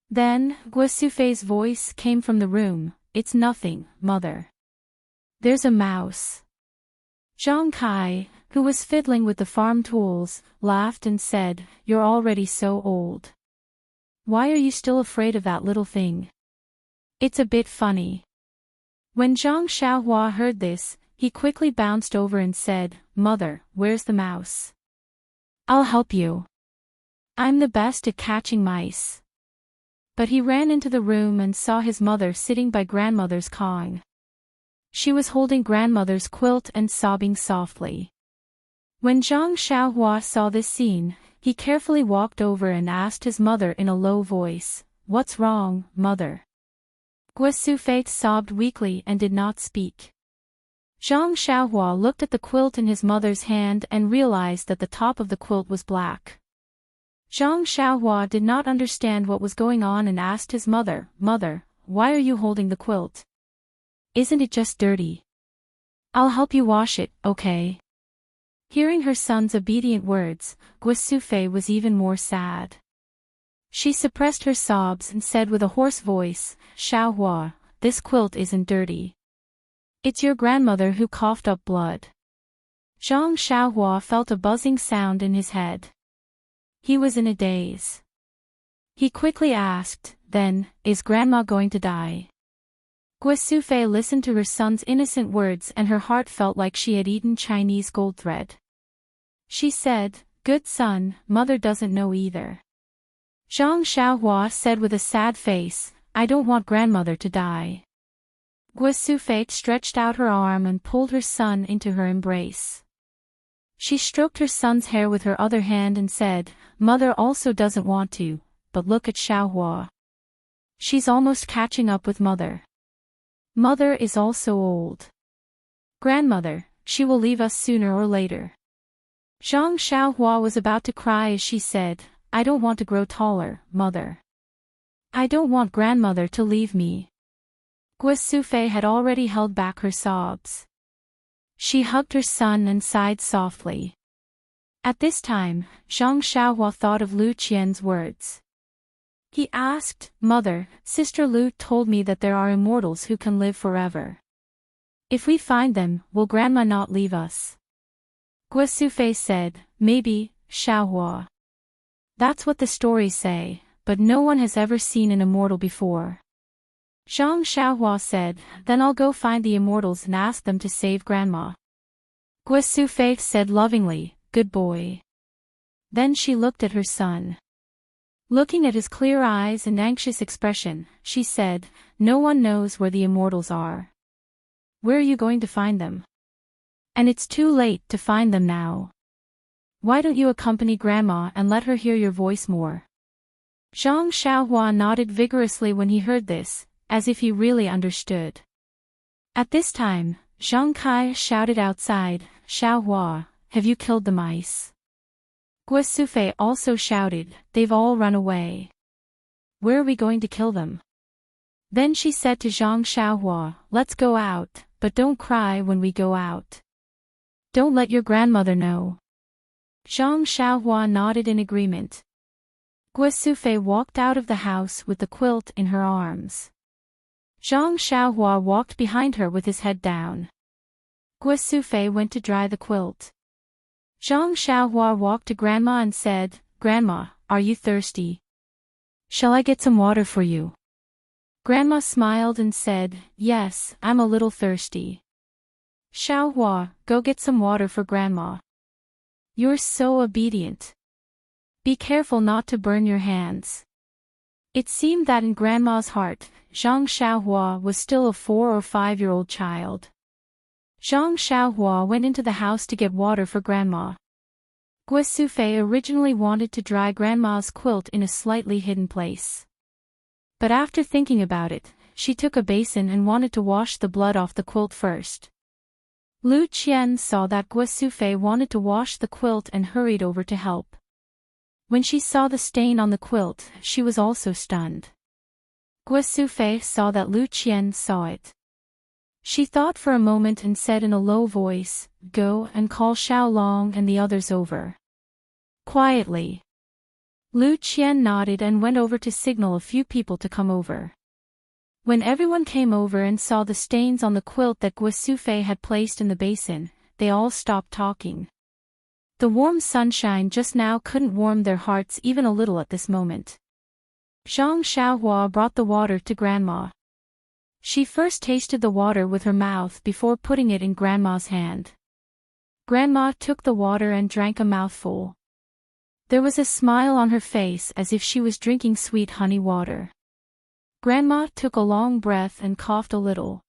Then, Guo Sufei's voice came from the room, "It's nothing, Mother. There's a mouse." Zhang Kai, who was fiddling with the farm tools, laughed and said, "You're already so old. Why are you still afraid of that little thing? It's a bit funny." When Zhang Xiaohua heard this, he quickly bounced over and said, "Mother, where's the mouse? I'll help you. I'm the best at catching mice." But he ran into the room and saw his mother sitting by Grandmother's Kong. She was holding Grandmother's quilt and sobbing softly. When Zhang Xiaohua saw this scene, he carefully walked over and asked his mother in a low voice, "What's wrong, Mother?" Guo Sufei sobbed weakly and did not speak. Zhang Xiaohua looked at the quilt in his mother's hand and realized that the top of the quilt was black. Zhang Xiaohua did not understand what was going on and asked his mother, "Mother, why are you holding the quilt? Isn't it just dirty? I'll help you wash it, okay?" Hearing her son's obedient words, Guosufei was even more sad. She suppressed her sobs and said with a hoarse voice, "Xiaohua, this quilt isn't dirty. It's your grandmother who coughed up blood." Zhang Xiaohua felt a buzzing sound in his head. He was in a daze. He quickly asked, "Then, is Grandma going to die?" Guosufei listened to her son's innocent words and her heart felt like she had eaten Chinese gold thread. She said, "Good son, Mother doesn't know either." Zhang Xiaohua said with a sad face, "I don't want Grandmother to die." Guosufei stretched out her arm and pulled her son into her embrace. She stroked her son's hair with her other hand and said, "Mother also doesn't want to, but look at Xiaohua. She's almost catching up with Mother. Mother is also old. Grandmother, she will leave us sooner or later." Zhang Xiaohua was about to cry as she said, "I don't want to grow taller, Mother. I don't want Grandmother to leave me." Guosufei had already held back her sobs. She hugged her son and sighed softly. At this time, Zhang Xiaohua thought of Lu Qian's words. He asked, "Mother, Sister Lu told me that there are immortals who can live forever. If we find them, will Grandma not leave us?" Guosufei said, "Maybe, Xiaohua. That's what the stories say, but no one has ever seen an immortal before." Zhang Xiaohua said, "Then I'll go find the immortals and ask them to save Grandma." Guosufei said lovingly, "Good boy." Then she looked at her son. Looking at his clear eyes and anxious expression, she said, "No one knows where the immortals are. Where are you going to find them? And it's too late to find them now. Why don't you accompany Grandma and let her hear your voice more?" Zhang Xiaohua nodded vigorously when he heard this, as if he really understood. At this time, Zhang Kai shouted outside, "Xiaohua, have you killed the mice?" Guosufei also shouted, "They've all run away. Where are we going to kill them?" Then she said to Zhang Xiaohua, "Let's go out, but don't cry when we go out. Don't let your grandmother know." Zhang Xiaohua nodded in agreement. Guosufei walked out of the house with the quilt in her arms. Zhang Xiaohua walked behind her with his head down. Guosufei went to dry the quilt. Zhang Xiaohua walked to Grandma and said, "Grandma, are you thirsty? Shall I get some water for you?" Grandma smiled and said, "Yes, I'm a little thirsty." "Xiaohua, go get some water for Grandma. You're so obedient. Be careful not to burn your hands." It seemed that in Grandma's heart, Zhang Xiaohua was still a 4 or 5-year-old child. Zhang Xiaohua went into the house to get water for Grandma. Guosufei originally wanted to dry Grandma's quilt in a slightly hidden place. But after thinking about it, she took a basin and wanted to wash the blood off the quilt first. Lu Qian saw that Guosufei wanted to wash the quilt and hurried over to help. When she saw the stain on the quilt, she was also stunned. Guosufei saw that Lu Qian saw it. She thought for a moment and said in a low voice, "Go and call Xiaolong and the others over." Quietly. Lu Qian nodded and went over to signal a few people to come over. When everyone came over and saw the stains on the quilt that Guosufei had placed in the basin, they all stopped talking. The warm sunshine just now couldn't warm their hearts even a little at this moment. Zhang Xiaohua brought the water to Grandma. She first tasted the water with her mouth before putting it in Grandma's hand. Grandma took the water and drank a mouthful. There was a smile on her face as if she was drinking sweet honey water. Grandma took a long breath and coughed a little.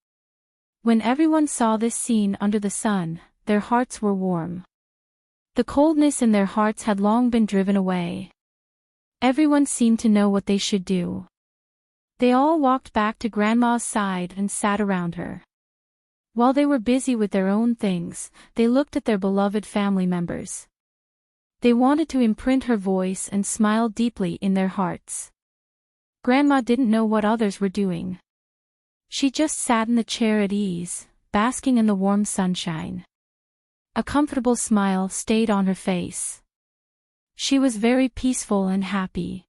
When everyone saw this scene under the sun, their hearts were warm. The coldness in their hearts had long been driven away. Everyone seemed to know what they should do. They all walked back to Grandma's side and sat around her. While they were busy with their own things, they looked at their beloved family members. They wanted to imprint her voice and smile deeply in their hearts. Grandma didn't know what others were doing. She just sat in the chair at ease, basking in the warm sunshine. A comfortable smile stayed on her face. She was very peaceful and happy.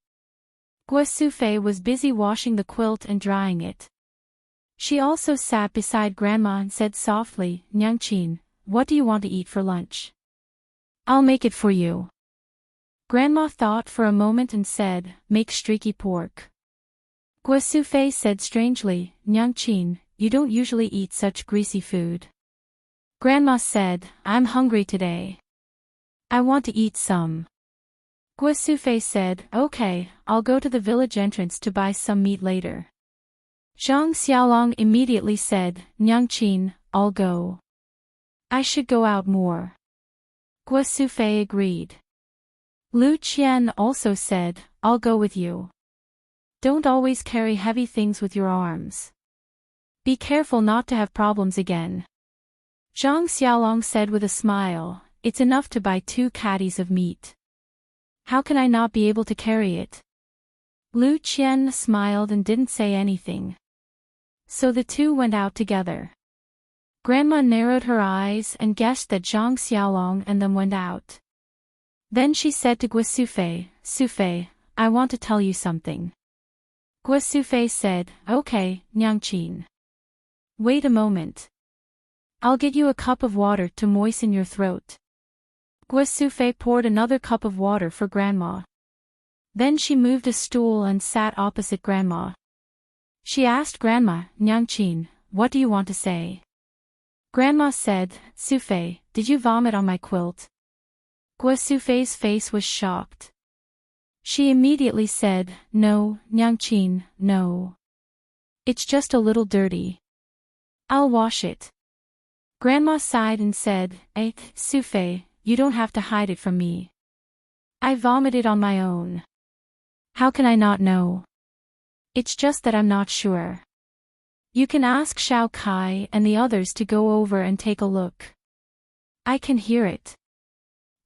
Guasufei was busy washing the quilt and drying it. She also sat beside Grandma and said softly, "Nyangqin, what do you want to eat for lunch? I'll make it for you." Grandma thought for a moment and said, "Make streaky pork." Guasufei said strangely, "Nyangqin, you don't usually eat such greasy food." Grandma said, "I'm hungry today. I want to eat some." Guasufei said, "Okay, I'll go to the village entrance to buy some meat later." Zhang Xiaolong immediately said, "Nyangqin, I'll go. I should go out more." Guasufei agreed. Lu Qian also said, "I'll go with you. Don't always carry heavy things with your arms. Be careful not to have problems again." Zhang Xiaolong said with a smile, "It's enough to buy 2 caddies of meat. How can I not be able to carry it?" Lu Qian smiled and didn't say anything. So the two went out together. Grandma narrowed her eyes and guessed that Zhang Xiaolong and them went out. Then she said to Guasufei, "Sufei, I want to tell you something." Guasufei said, "Okay, Nyangqin. Wait a moment. I'll get you a cup of water to moisten your throat." Guasufei poured another cup of water for Grandma. Then she moved a stool and sat opposite Grandma. She asked Grandma, "Nyangqin, what do you want to say?" Grandma said, "Sufei, did you vomit on my quilt?" Guasufei's face was shocked. She immediately said, "No, Nyangqin, no. It's just a little dirty. I'll wash it." Grandma sighed and said, Sufei, you don't have to hide it from me. I vomited on my own. How can I not know? It's just that I'm not sure. You can ask Xiao Kai and the others to go over and take a look. I can hear it.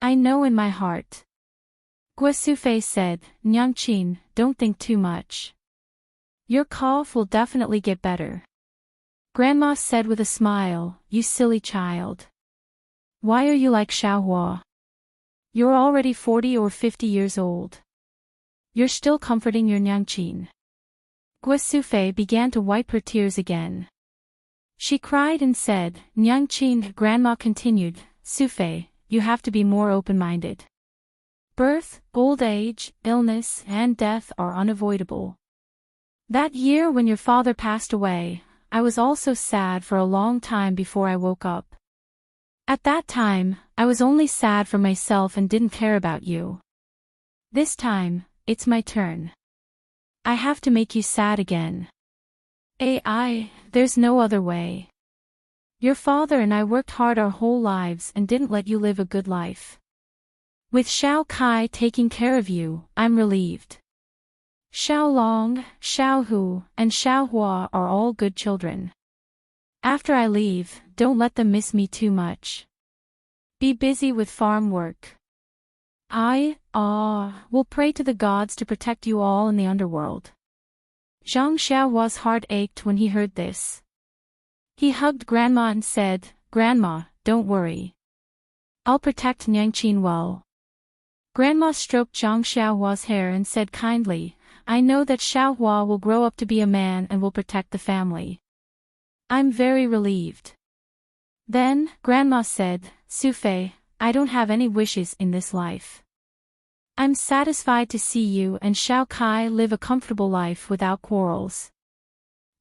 I know in my heart." Guasufei said, "Nyangqin, don't think too much. Your cough will definitely get better." Grandma said with a smile, "You silly child. Why are you like Xiaohua? You're already 40 or 50 years old. You're still comforting your Nyangqin." Guasufei began to wipe her tears again. She cried and said, "Nyangqin," Grandma continued, "Sufei, you have to be more open-minded. Birth, old age, illness, and death are unavoidable. That year when your father passed away, I was also sad for a long time before I woke up. At that time, I was only sad for myself and didn't care about you. This time, it's my turn. I have to make you sad again. There's no other way. Your father and I worked hard our whole lives and didn't let you live a good life. With Xiao Kai taking care of you, I'm relieved. Xiao Long, Xiao Hu, and Xiao Hua are all good children. After I leave, don't let them miss me too much. Be busy with farm work. Will pray to the gods to protect you all in the underworld." Zhang Xiaohua's heart ached when he heard this. He hugged Grandma and said, "Grandma, don't worry. I'll protect Nyangqin well." Grandma stroked Zhang Xiaohua's hair and said kindly, "I know that Xiaohua will grow up to be a man and will protect the family. I'm very relieved." Then, Grandma said, "Sufei, I don't have any wishes in this life. I'm satisfied to see you and Xiao Kai live a comfortable life without quarrels.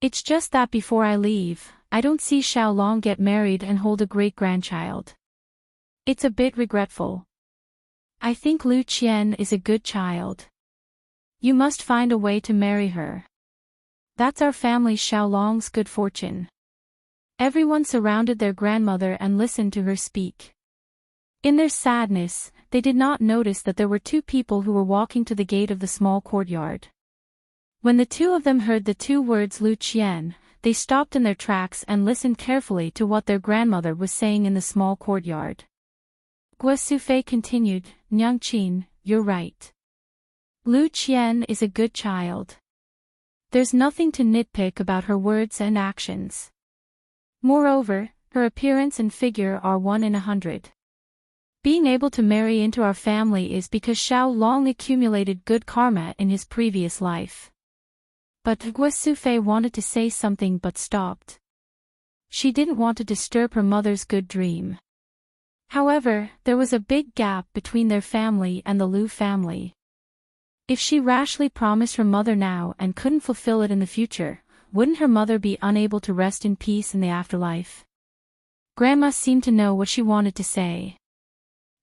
It's just that before I leave, I don't see Xiao Long get married and hold a great-grandchild. It's a bit regretful. I think Lu Qian is a good child. You must find a way to marry her. That's our family Xiao Long's good fortune." Everyone surrounded their grandmother and listened to her speak. In their sadness, they did not notice that there were 2 people who were walking to the gate of the small courtyard. When the 2 of them heard the 2 words Lu Qian, they stopped in their tracks and listened carefully to what their grandmother was saying in the small courtyard. Guo Sufei continued, Nyangqin, you're right. Lu Qian is a good child. There's nothing to nitpick about her words and actions. Moreover, her appearance and figure are 1 in 100. Being able to marry into our family is because Xiao Long accumulated good karma in his previous life. But Guo Sufei wanted to say something but stopped. She didn't want to disturb her mother's good dream. However, there was a big gap between their family and the Lu family. If she rashly promised her mother now and couldn't fulfill it in the future, wouldn't her mother be unable to rest in peace in the afterlife? Grandma seemed to know what she wanted to say.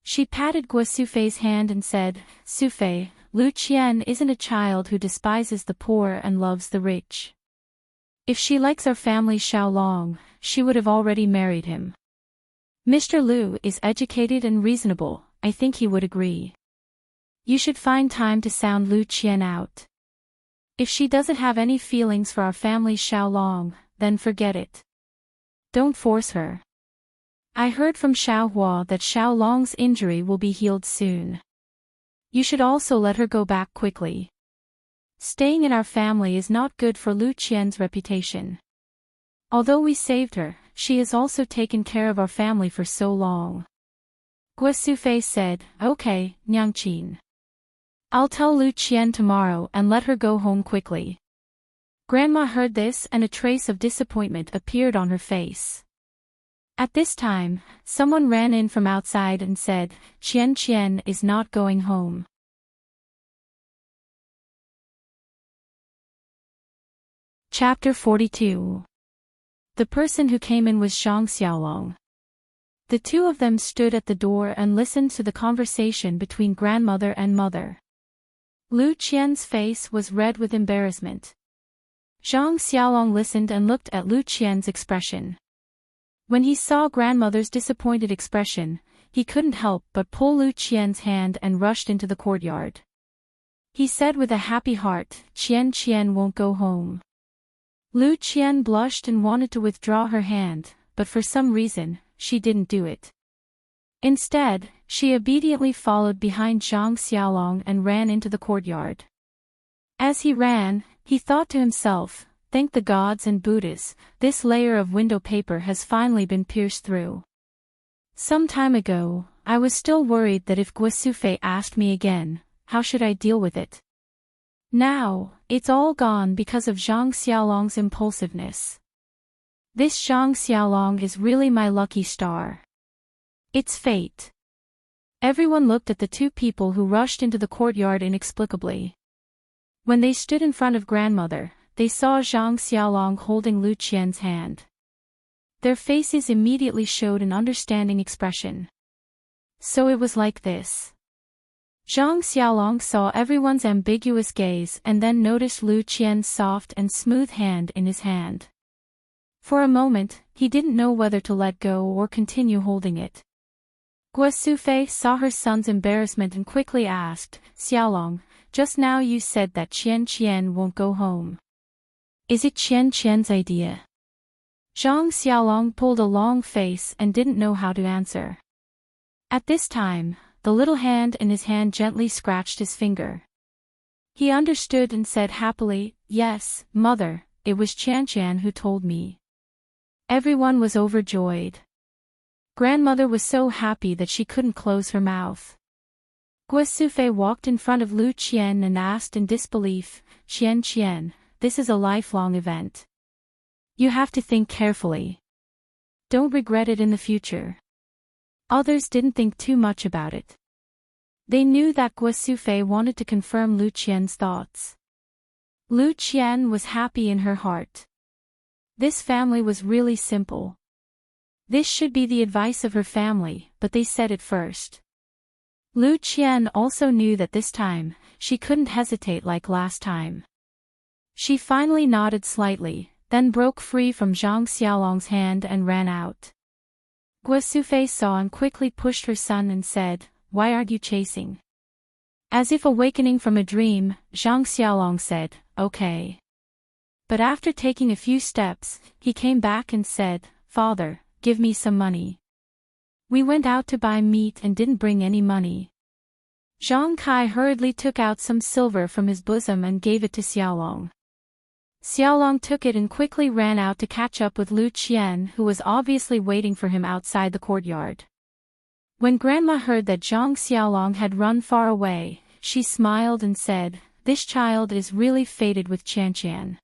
She patted Guo Sufei's hand and said, Sufei, Lu Qian isn't a child who despises the poor and loves the rich. If she likes our family Xiao Long, she would have already married him. Mr. Lu is educated and reasonable, I think he would agree. You should find time to sound Lu Qian out. If she doesn't have any feelings for our family Xiao Long, then forget it. Don't force her. I heard from Xiao Hua that Xiao Long's injury will be healed soon. You should also let her go back quickly. Staying in our family is not good for Lu Qian's reputation. Although we saved her, she has also taken care of our family for so long. Guo Sufei said, Okay, Nyangqin. I'll tell Lu Qian tomorrow and let her go home quickly. Grandma heard this and a trace of disappointment appeared on her face. At this time, someone ran in from outside and said, Qian is not going home. Chapter 42. The person who came in was Zhang Xiaolong. The two of them stood at the door and listened to the conversation between grandmother and mother. Lu Qian's face was red with embarrassment. Zhang Xiaolong listened and looked at Lu Qian's expression. When he saw grandmother's disappointed expression, he couldn't help but pull Lu Qian's hand and rushed into the courtyard. He said with a happy heart, Qian won't go home. Lu Qian blushed and wanted to withdraw her hand, but for some reason, she didn't do it. Instead, she obediently followed behind Zhang Xiaolong and ran into the courtyard. As he ran, he thought to himself, Thank the gods and Buddhas, this layer of window paper has finally been pierced through. Some time ago, I was still worried that if Guo Sufei asked me again, how should I deal with it? Now, it's all gone because of Zhang Xiaolong's impulsiveness. This Zhang Xiaolong is really my lucky star. It's fate. Everyone looked at the two people who rushed into the courtyard inexplicably. When they stood in front of grandmother, they saw Zhang Xiaolong holding Lu Qian's hand. Their faces immediately showed an understanding expression. So it was like this. Zhang Xiaolong saw everyone's ambiguous gaze and then noticed Lu Qian's soft and smooth hand in his hand. For a moment, he didn't know whether to let go or continue holding it. Guo Sufei saw her son's embarrassment and quickly asked, Xiaolong, just now you said that Qian won't go home. Is it Qian's idea? Zhang Xiaolong pulled a long face and didn't know how to answer. At this time, the little hand in his hand gently scratched his finger. He understood and said happily, Yes, mother, it was Qian who told me. Everyone was overjoyed. Grandmother was so happy that she couldn't close her mouth. Guo Sufei walked in front of Lu Qian and asked in disbelief, Qian, this is a lifelong event. You have to think carefully. Don't regret it in the future. Others didn't think too much about it. They knew that Guo Sufei wanted to confirm Lu Qian's thoughts. Lu Qian was happy in her heart. This family was really simple. This should be the advice of her family, but they said it first. Lu Qian also knew that this time, she couldn't hesitate like last time. She finally nodded slightly, then broke free from Zhang Xiaolong's hand and ran out. Guo Sufei saw and quickly pushed her son and said, Why aren't you chasing? As if awakening from a dream, Zhang Xiaolong said, Okay. But after taking a few steps, he came back and said, Father, give me some money. We went out to buy meat and didn't bring any money. Zhang Kai hurriedly took out some silver from his bosom and gave it to Xiaolong. Xiaolong took it and quickly ran out to catch up with Lu Qian, who was obviously waiting for him outside the courtyard. When Grandma heard that Zhang Xiaolong had run far away, she smiled and said, "This child is really fated with Qian.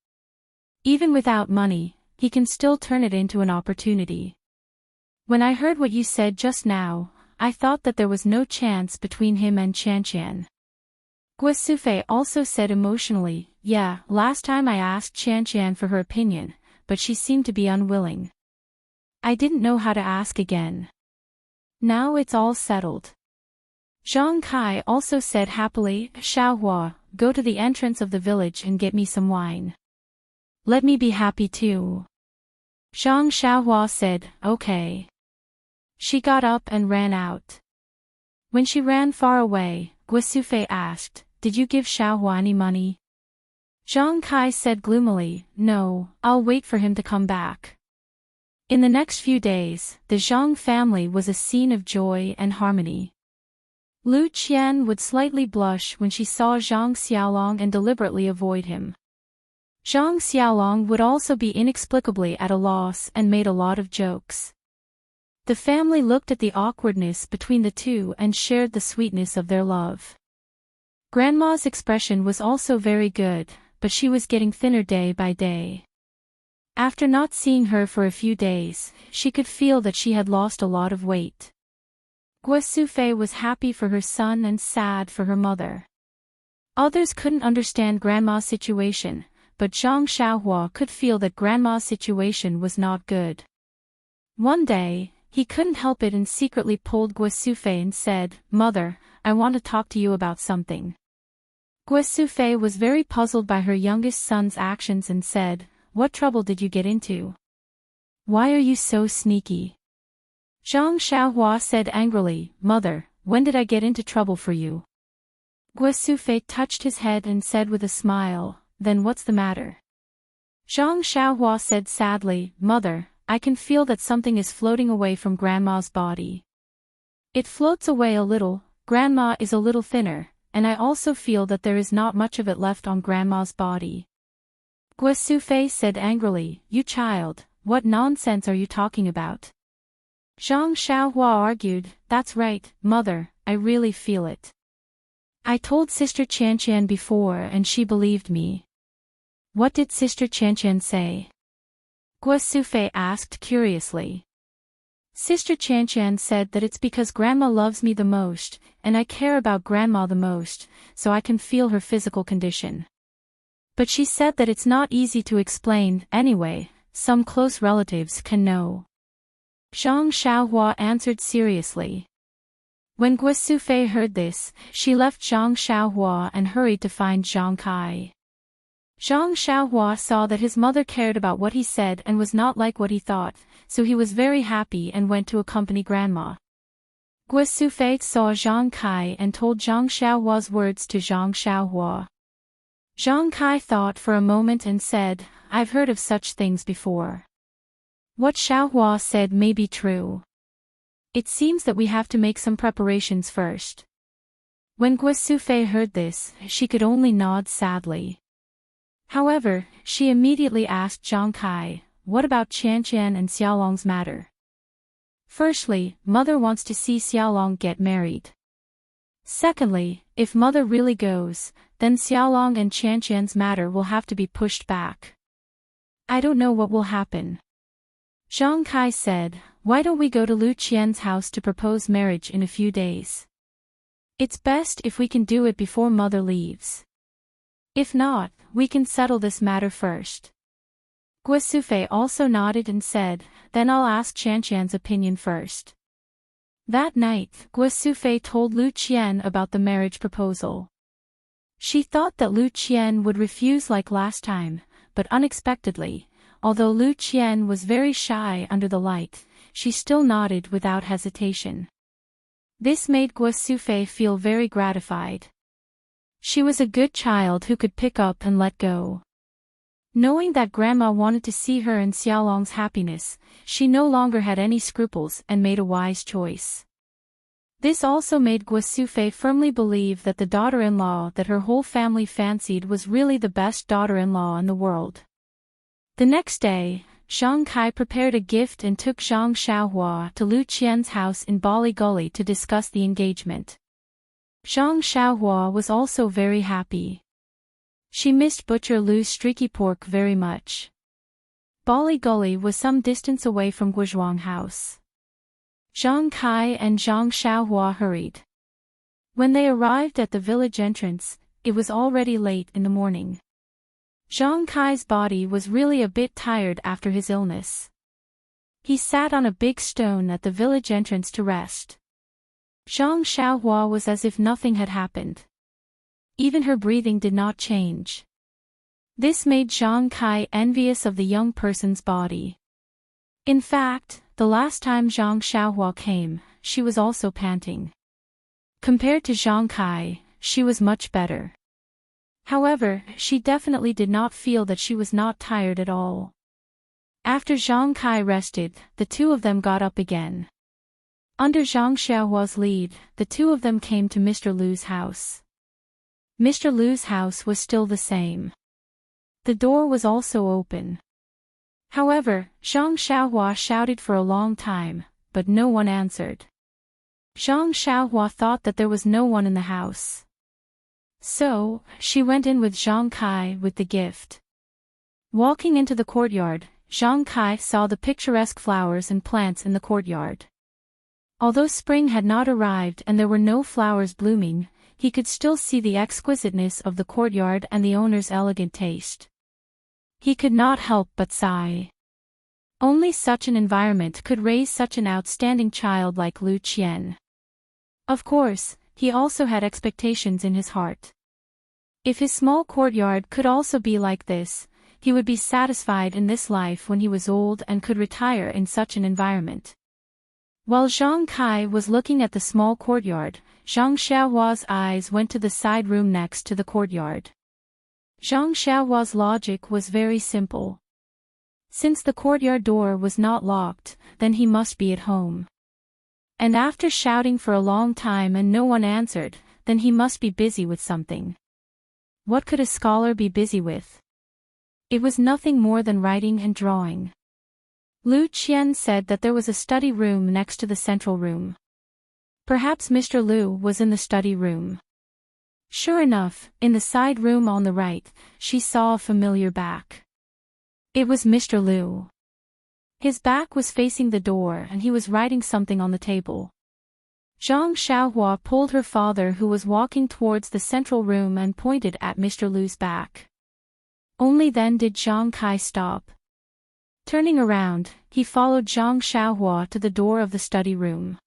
Even without money, he can still turn it into an opportunity. When I heard what you said just now, I thought that there was no chance between him and Qian." Guo Sufei also said emotionally, "Yeah, last time I asked Qian for her opinion, but she seemed to be unwilling. I didn't know how to ask again. Now it's all settled." Zhang Kai also said happily, "Xiaohua, go to the entrance of the village and get me some wine. Let me be happy too." Zhang Xiaohua said, "Okay." She got up and ran out. When she ran far away, Guo Sufei asked, "Did you give Xiaohua any money?" Zhang Kai said gloomily, "No, I'll wait for him to come back." In the next few days, the Zhang family was a scene of joy and harmony. Lu Qian would slightly blush when she saw Zhang Xiaolong and deliberately avoid him. Zhang Xiaolong would also be inexplicably at a loss and made a lot of jokes. The family looked at the awkwardness between the two and shared the sweetness of their love. Grandma's expression was also very good, but she was getting thinner day by day. After not seeing her for a few days, she could feel that she had lost a lot of weight. Guo Sufei was happy for her son and sad for her mother. Others couldn't understand Grandma's situation, but Zhang Xiaohua could feel that Grandma's situation was not good. One day, he couldn't help it and secretly pulled Guo Sufei and said, "Mother, I want to talk to you about something." Guo Sufei was very puzzled by her youngest son's actions and said, "What trouble did you get into? Why are you so sneaky?" Zhang Xiaohua said angrily, "Mother, when did I get into trouble for you?" Guo Sufei touched his head and said with a smile, "Then what's the matter?" Zhang Xiaohua said sadly, "Mother, I can feel that something is floating away from Grandma's body. It floats away a little, Grandma is a little thinner, and I also feel that there is not much of it left on Grandma's body." Guo Sufei said angrily, "You child, what nonsense are you talking about?" Zhang Xiaohua argued, "That's right, Mother, I really feel it. I told Sister Qian before and she believed me." "What did Sister Qian say?" Guo Sufei asked curiously. "Sister Qian said that it's because Grandma loves me the most, and I care about Grandma the most, so I can feel her physical condition. But she said that it's not easy to explain, anyway, some close relatives can know." Zhang Xiaohua answered seriously. When Guo Sufei heard this, she left Zhang Xiaohua and hurried to find Zhang Kai. Zhang Xiaohua saw that his mother cared about what he said and was not like what he thought, so he was very happy and went to accompany Grandma. Guo Sufei saw Zhang Kai and told Zhang Xiaohua's words to Zhang Xiaohua. Zhang Kai thought for a moment and said, "I've heard of such things before. What Xiaohua said may be true. It seems that we have to make some preparations first." When Guo Sufei heard this, she could only nod sadly. However, she immediately asked Zhang Kai, "What about Qian and Xiaolong's matter?" "Firstly, Mother wants to see Xiaolong get married. Secondly, if Mother really goes, then Xiaolong and Qian's matter will have to be pushed back. I don't know what will happen." Zhang Kai said, "Why don't we go to Lu Qian's house to propose marriage in a few days? It's best if we can do it before Mother leaves. If not, we can settle this matter first." Guo Sufei also nodded and said, "Then I'll ask Qian's opinion first." That night, Guo Sufei told Lu Qian about the marriage proposal. She thought that Lu Qian would refuse like last time, but unexpectedly, although Lu Qian was very shy under the light, she still nodded without hesitation. This made Guo Sufei feel very gratified. She was a good child who could pick up and let go. Knowing that Grandma wanted to see her and Xiaolong's happiness, she no longer had any scruples and made a wise choice. This also made Guo Sufei firmly believe that the daughter-in-law that her whole family fancied was really the best daughter-in-law in the world. The next day, Zhang Kai prepared a gift and took Zhang Xiaohua to Lu Qian's house in Bali Gully to discuss the engagement. Zhang Xiaohua was also very happy. She missed Butcher Lu's streaky pork very much. Bali Gully was some distance away from Guozhuang House. Zhang Kai and Zhang Xiaohua hurried. When they arrived at the village entrance, it was already late in the morning. Zhang Kai's body was really a bit tired after his illness. He sat on a big stone at the village entrance to rest. Zhang Xiaohua was as if nothing had happened. Even her breathing did not change. This made Zhang Kai envious of the young person's body. In fact, the last time Zhang Xiaohua came, she was also panting. Compared to Zhang Kai, she was much better. However, she definitely did not feel that she was not tired at all. After Zhang Kai rested, the two of them got up again. Under Zhang Xiaohua's lead, the two of them came to Mr. Lu's house. Mr. Lu's house was still the same. The door was also open. However, Zhang Xiaohua shouted for a long time, but no one answered. Zhang Xiaohua thought that there was no one in the house. So, she went in with Zhang Kai with the gift. Walking into the courtyard, Zhang Kai saw the picturesque flowers and plants in the courtyard. Although spring had not arrived and there were no flowers blooming, he could still see the exquisiteness of the courtyard and the owner's elegant taste. He could not help but sigh. Only such an environment could raise such an outstanding child like Lu Qian. Of course, he also had expectations in his heart. If his small courtyard could also be like this, he would be satisfied in this life when he was old and could retire in such an environment. While Zhang Kai was looking at the small courtyard, Zhang Xiaohua's eyes went to the side room next to the courtyard. Zhang Xiaohua's logic was very simple. Since the courtyard door was not locked, then he must be at home. And after shouting for a long time and no one answered, then he must be busy with something. What could a scholar be busy with? It was nothing more than writing and drawing. Lu Qian said that there was a study room next to the central room. Perhaps Mr. Lu was in the study room. Sure enough, in the side room on the right, she saw a familiar back. It was Mr. Lu. His back was facing the door and he was writing something on the table. Zhang Xiaohua pulled her father who was walking towards the central room and pointed at Mr. Lu's back. Only then did Zhang Kai stop. Turning around, he followed Zhang Xiaohua to the door of the study room.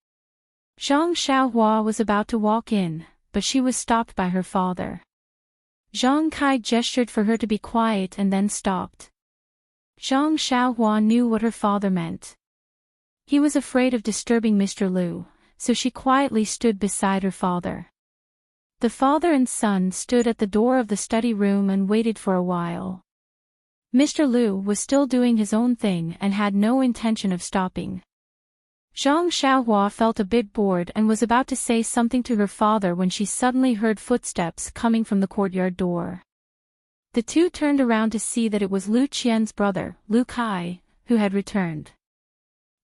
Zhang Xiaohua was about to walk in, but she was stopped by her father. Zhang Kai gestured for her to be quiet and then stopped. Zhang Xiaohua knew what her father meant. He was afraid of disturbing Mr. Lu, so she quietly stood beside her father. The father and son stood at the door of the study room and waited for a while. Mr. Lu was still doing his own thing and had no intention of stopping. Zhang Xiaohua felt a bit bored and was about to say something to her father when she suddenly heard footsteps coming from the courtyard door. The two turned around to see that it was Lu Qian's brother, Lu Kai, who had returned.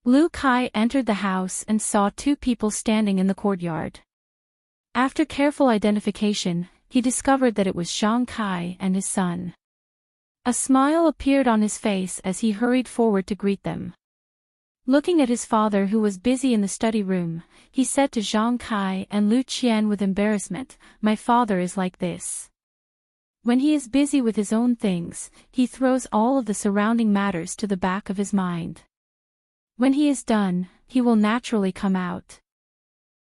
Lu Kai entered the house and saw two people standing in the courtyard. After careful identification, he discovered that it was Zhang Kai and his son. A smile appeared on his face as he hurried forward to greet them. Looking at his father who was busy in the study room, he said to Zhang Kai and Lu Qian with embarrassment, "My father is like this. When he is busy with his own things, he throws all of the surrounding matters to the back of his mind. When he is done, he will naturally come out.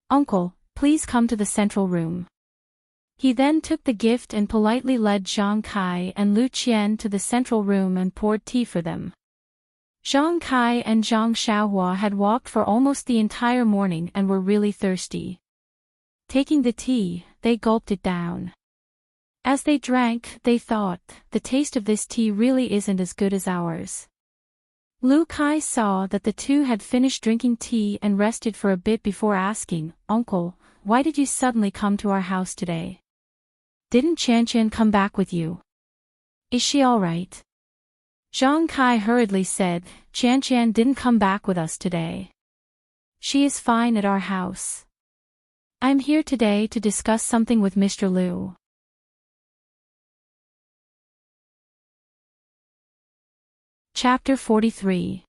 Uncle, please come to the central room." He then took the gift and politely led Zhang Kai and Lu Qian to the central room and poured tea for them. Zhang Kai and Zhang Xiaohua had walked for almost the entire morning and were really thirsty. Taking the tea, they gulped it down. As they drank, they thought, the taste of this tea really isn't as good as ours. Lu Kai saw that the two had finished drinking tea and rested for a bit before asking, "Uncle, why did you suddenly come to our house today? Didn't Qian come back with you? Is she all right?" Zhang Kai hurriedly said, "Qian didn't come back with us today. She is fine at our house. I'm here today to discuss something with Mr. Lu." Chapter 43.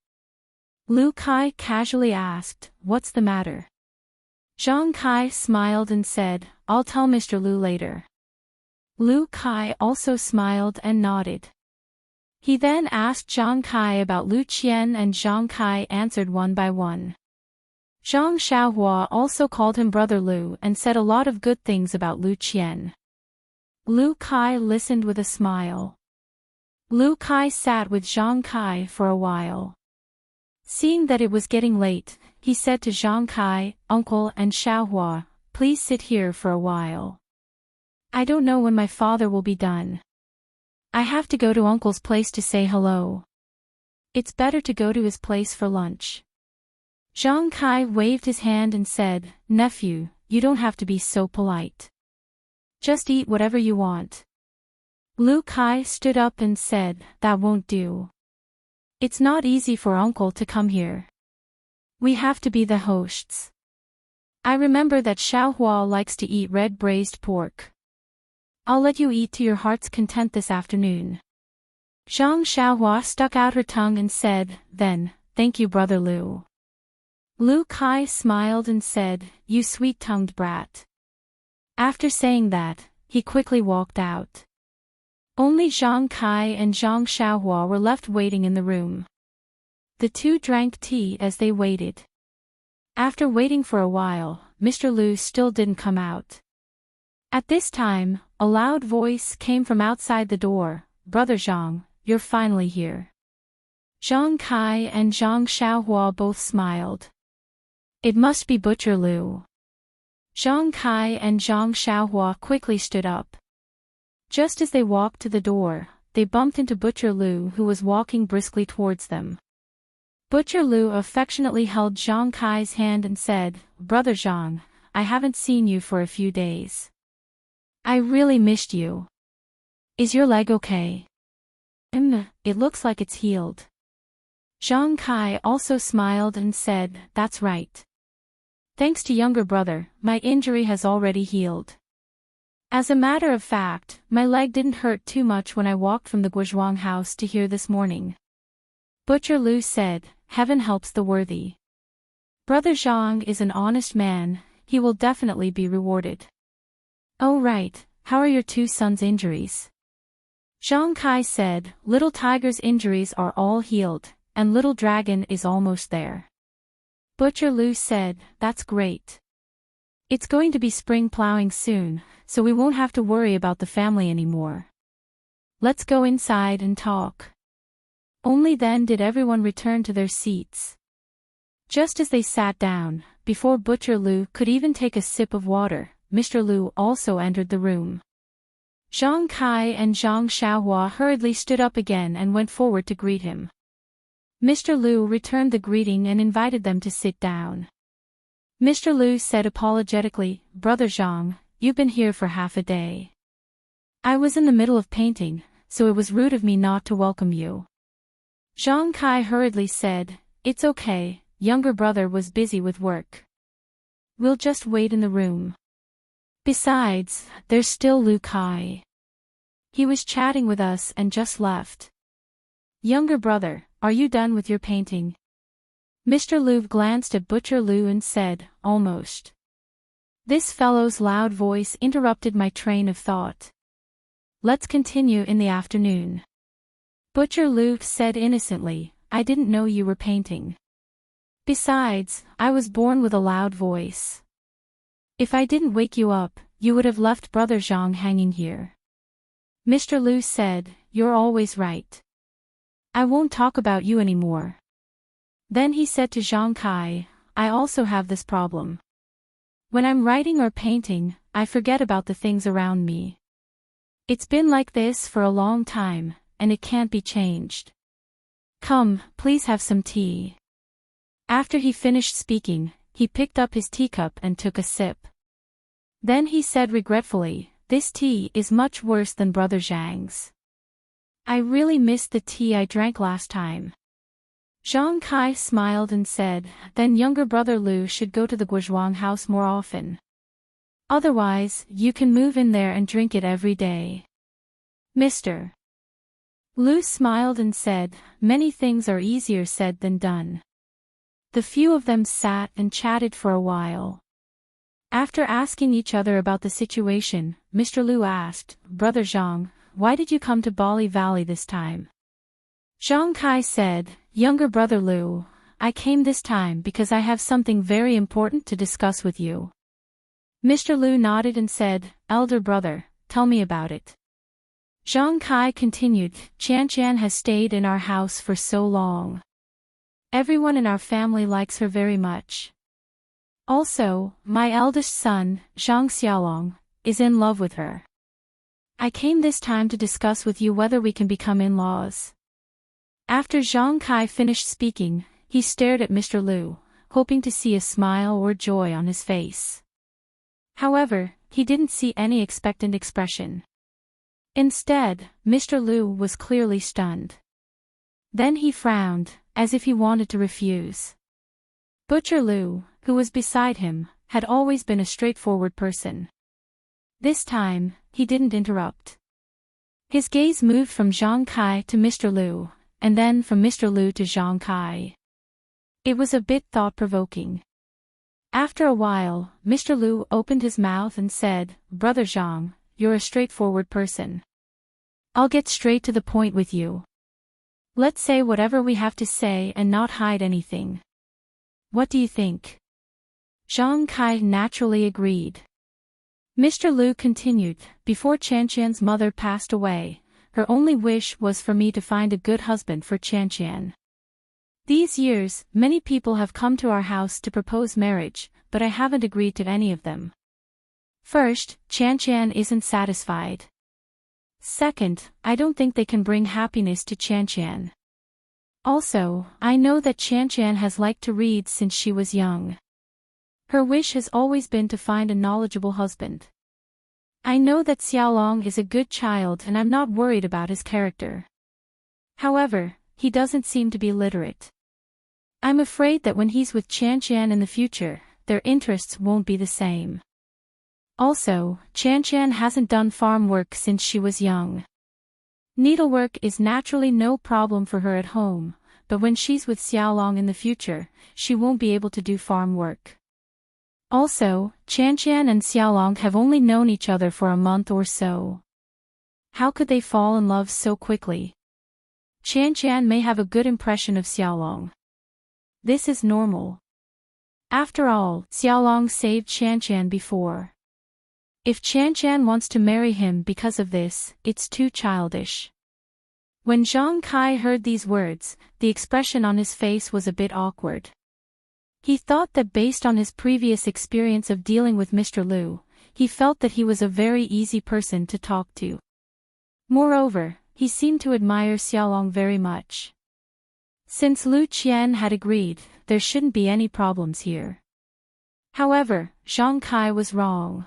Lu Kai casually asked, "What's the matter?" Zhang Kai smiled and said, "I'll tell Mr. Lu later." Lu Kai also smiled and nodded. He then asked Zhang Kai about Lu Qian and Zhang Kai answered one by one. Zhang Xiaohua also called him Brother Lu and said a lot of good things about Lu Qian. Lu Kai listened with a smile. Lu Kai sat with Zhang Kai for a while. Seeing that it was getting late, he said to Zhang Kai, "Uncle and Xiaohua, please sit here for a while. I don't know when my father will be done. I have to go to Uncle's place to say hello. It's better to go to his place for lunch." Zhang Kai waved his hand and said, "Nephew, you don't have to be so polite. Just eat whatever you want." Lu Kai stood up and said, "That won't do. It's not easy for Uncle to come here. We have to be the hosts. I remember that Xiaohua likes to eat red braised pork. I'll let you eat to your heart's content this afternoon." Zhang Xiaohua stuck out her tongue and said, "Then, thank you Brother Lu." Lu Kai smiled and said, "You sweet-tongued brat." After saying that, he quickly walked out. Only Zhang Kai and Zhang Xiaohua were left waiting in the room. The two drank tea as they waited. After waiting for a while, Mr. Lu still didn't come out. At this time, a loud voice came from outside the door, "Brother Zhang, you're finally here." Zhang Kai and Zhang Xiaohua both smiled. It must be Butcher Lu. Zhang Kai and Zhang Xiaohua quickly stood up. Just as they walked to the door, they bumped into Butcher Lu who was walking briskly towards them. Butcher Lu affectionately held Zhang Kai's hand and said, "Brother Zhang, I haven't seen you for a few days. I really missed you. Is your leg okay?" It looks like it's healed." Zhang Kai also smiled and said, "That's right. Thanks to younger brother, my injury has already healed. As a matter of fact, my leg didn't hurt too much when I walked from the Guozhuang house to here this morning." Butcher Lu said, "Heaven helps the worthy. Brother Zhang is an honest man, he will definitely be rewarded." "Oh right, how are your two sons' injuries?" Zhang Kai said, "Little Tiger's injuries are all healed, and Little Dragon is almost there." Butcher Lu said, "That's great. It's going to be spring plowing soon, so we won't have to worry about the family anymore. Let's go inside and talk." Only then did everyone return to their seats. Just as they sat down, before Butcher Lu could even take a sip of water, Mr. Lu also entered the room. Zhang Kai and Zhang Xiaohua hurriedly stood up again and went forward to greet him. Mr. Lu returned the greeting and invited them to sit down. Mr. Lu said apologetically, "Brother Zhang, you've been here for half a day. I was in the middle of painting, so it was rude of me not to welcome you." Zhang Kai hurriedly said, "It's okay, younger brother was busy with work. We'll just wait in the room. Besides, there's still Lu Kai. He was chatting with us and just left." "Younger brother, are you done with your painting?" Mr. Lu glanced at Butcher Lu and said, "Almost." This fellow's loud voice interrupted my train of thought. "Let's continue in the afternoon." Butcher Lu said innocently, "I didn't know you were painting. Besides, I was born with a loud voice. If I didn't wake you up, you would have left Brother Zhang hanging here." Mr. Lu said, "You're always right. I won't talk about you anymore." Then he said to Zhang Kai, "I also have this problem. When I'm writing or painting, I forget about the things around me. It's been like this for a long time, and it can't be changed. Come, please have some tea. After he finished speaking, he picked up his teacup and took a sip. Then he said regretfully, "This tea is much worse than Brother Zhang's. I really missed the tea I drank last time." Zhang Kai smiled and said, "Then younger brother Lu should go to the Guozhuang house more often. Otherwise, you can move in there and drink it every day." Mr. Lu smiled and said, "Many things are easier said than done." The few of them sat and chatted for a while. After asking each other about the situation, Mr. Lu asked, "Brother Zhang, why did you come to Bali Valley this time?" Zhang Kai said, "Younger brother Lu, I came this time because I have something very important to discuss with you." Mr. Lu nodded and said, "Elder brother, tell me about it." Zhang Kai continued, "Qian has stayed in our house for so long. Everyone in our family likes her very much. Also, my eldest son, Zhang Xiaolong, is in love with her. I came this time to discuss with you whether we can become in-laws." After Zhang Kai finished speaking, he stared at Mr. Lu, hoping to see a smile or joy on his face. However, he didn't see any expectant expression. Instead, Mr. Lu was clearly stunned. Then he frowned, as if he wanted to refuse. Butcher Lu, who was beside him, had always been a straightforward person. This time, he didn't interrupt. His gaze moved from Zhang Kai to Mr. Lu, and then from Mr. Lu to Zhang Kai. It was a bit thought-provoking. After a while, Mr. Lu opened his mouth and said, "Brother Zhang, you're a straightforward person. I'll get straight to the point with you. Let's say whatever we have to say and not hide anything. What do you think?" Zhang Kai naturally agreed. Mr. Lu continued, "Before Qian's mother passed away, her only wish was for me to find a good husband for Qian. These years, many people have come to our house to propose marriage, but I haven't agreed to any of them. First, Qian isn't satisfied. Second, I don't think they can bring happiness to Qian. Also, I know that Qian has liked to read since she was young. Her wish has always been to find a knowledgeable husband. I know that Xiaolong is a good child and I'm not worried about his character. However, he doesn't seem to be literate. I'm afraid that when he's with Qian in the future, their interests won't be the same. Also, Qian hasn't done farm work since she was young. Needlework is naturally no problem for her at home, but when she's with Xiaolong in the future, she won't be able to do farm work. Also, Qian and Xiaolong have only known each other for a month or so. How could they fall in love so quickly? Qian may have a good impression of Xiaolong. This is normal. After all, Xiaolong saved Qian before. If Qian wants to marry him because of this, it's too childish." When Zhang Kai heard these words, the expression on his face was a bit awkward. He thought that based on his previous experience of dealing with Mr. Lu, he felt that he was a very easy person to talk to. Moreover, he seemed to admire Xiaolong very much. Since Lu Qian had agreed, there shouldn't be any problems here. However, Zhang Kai was wrong.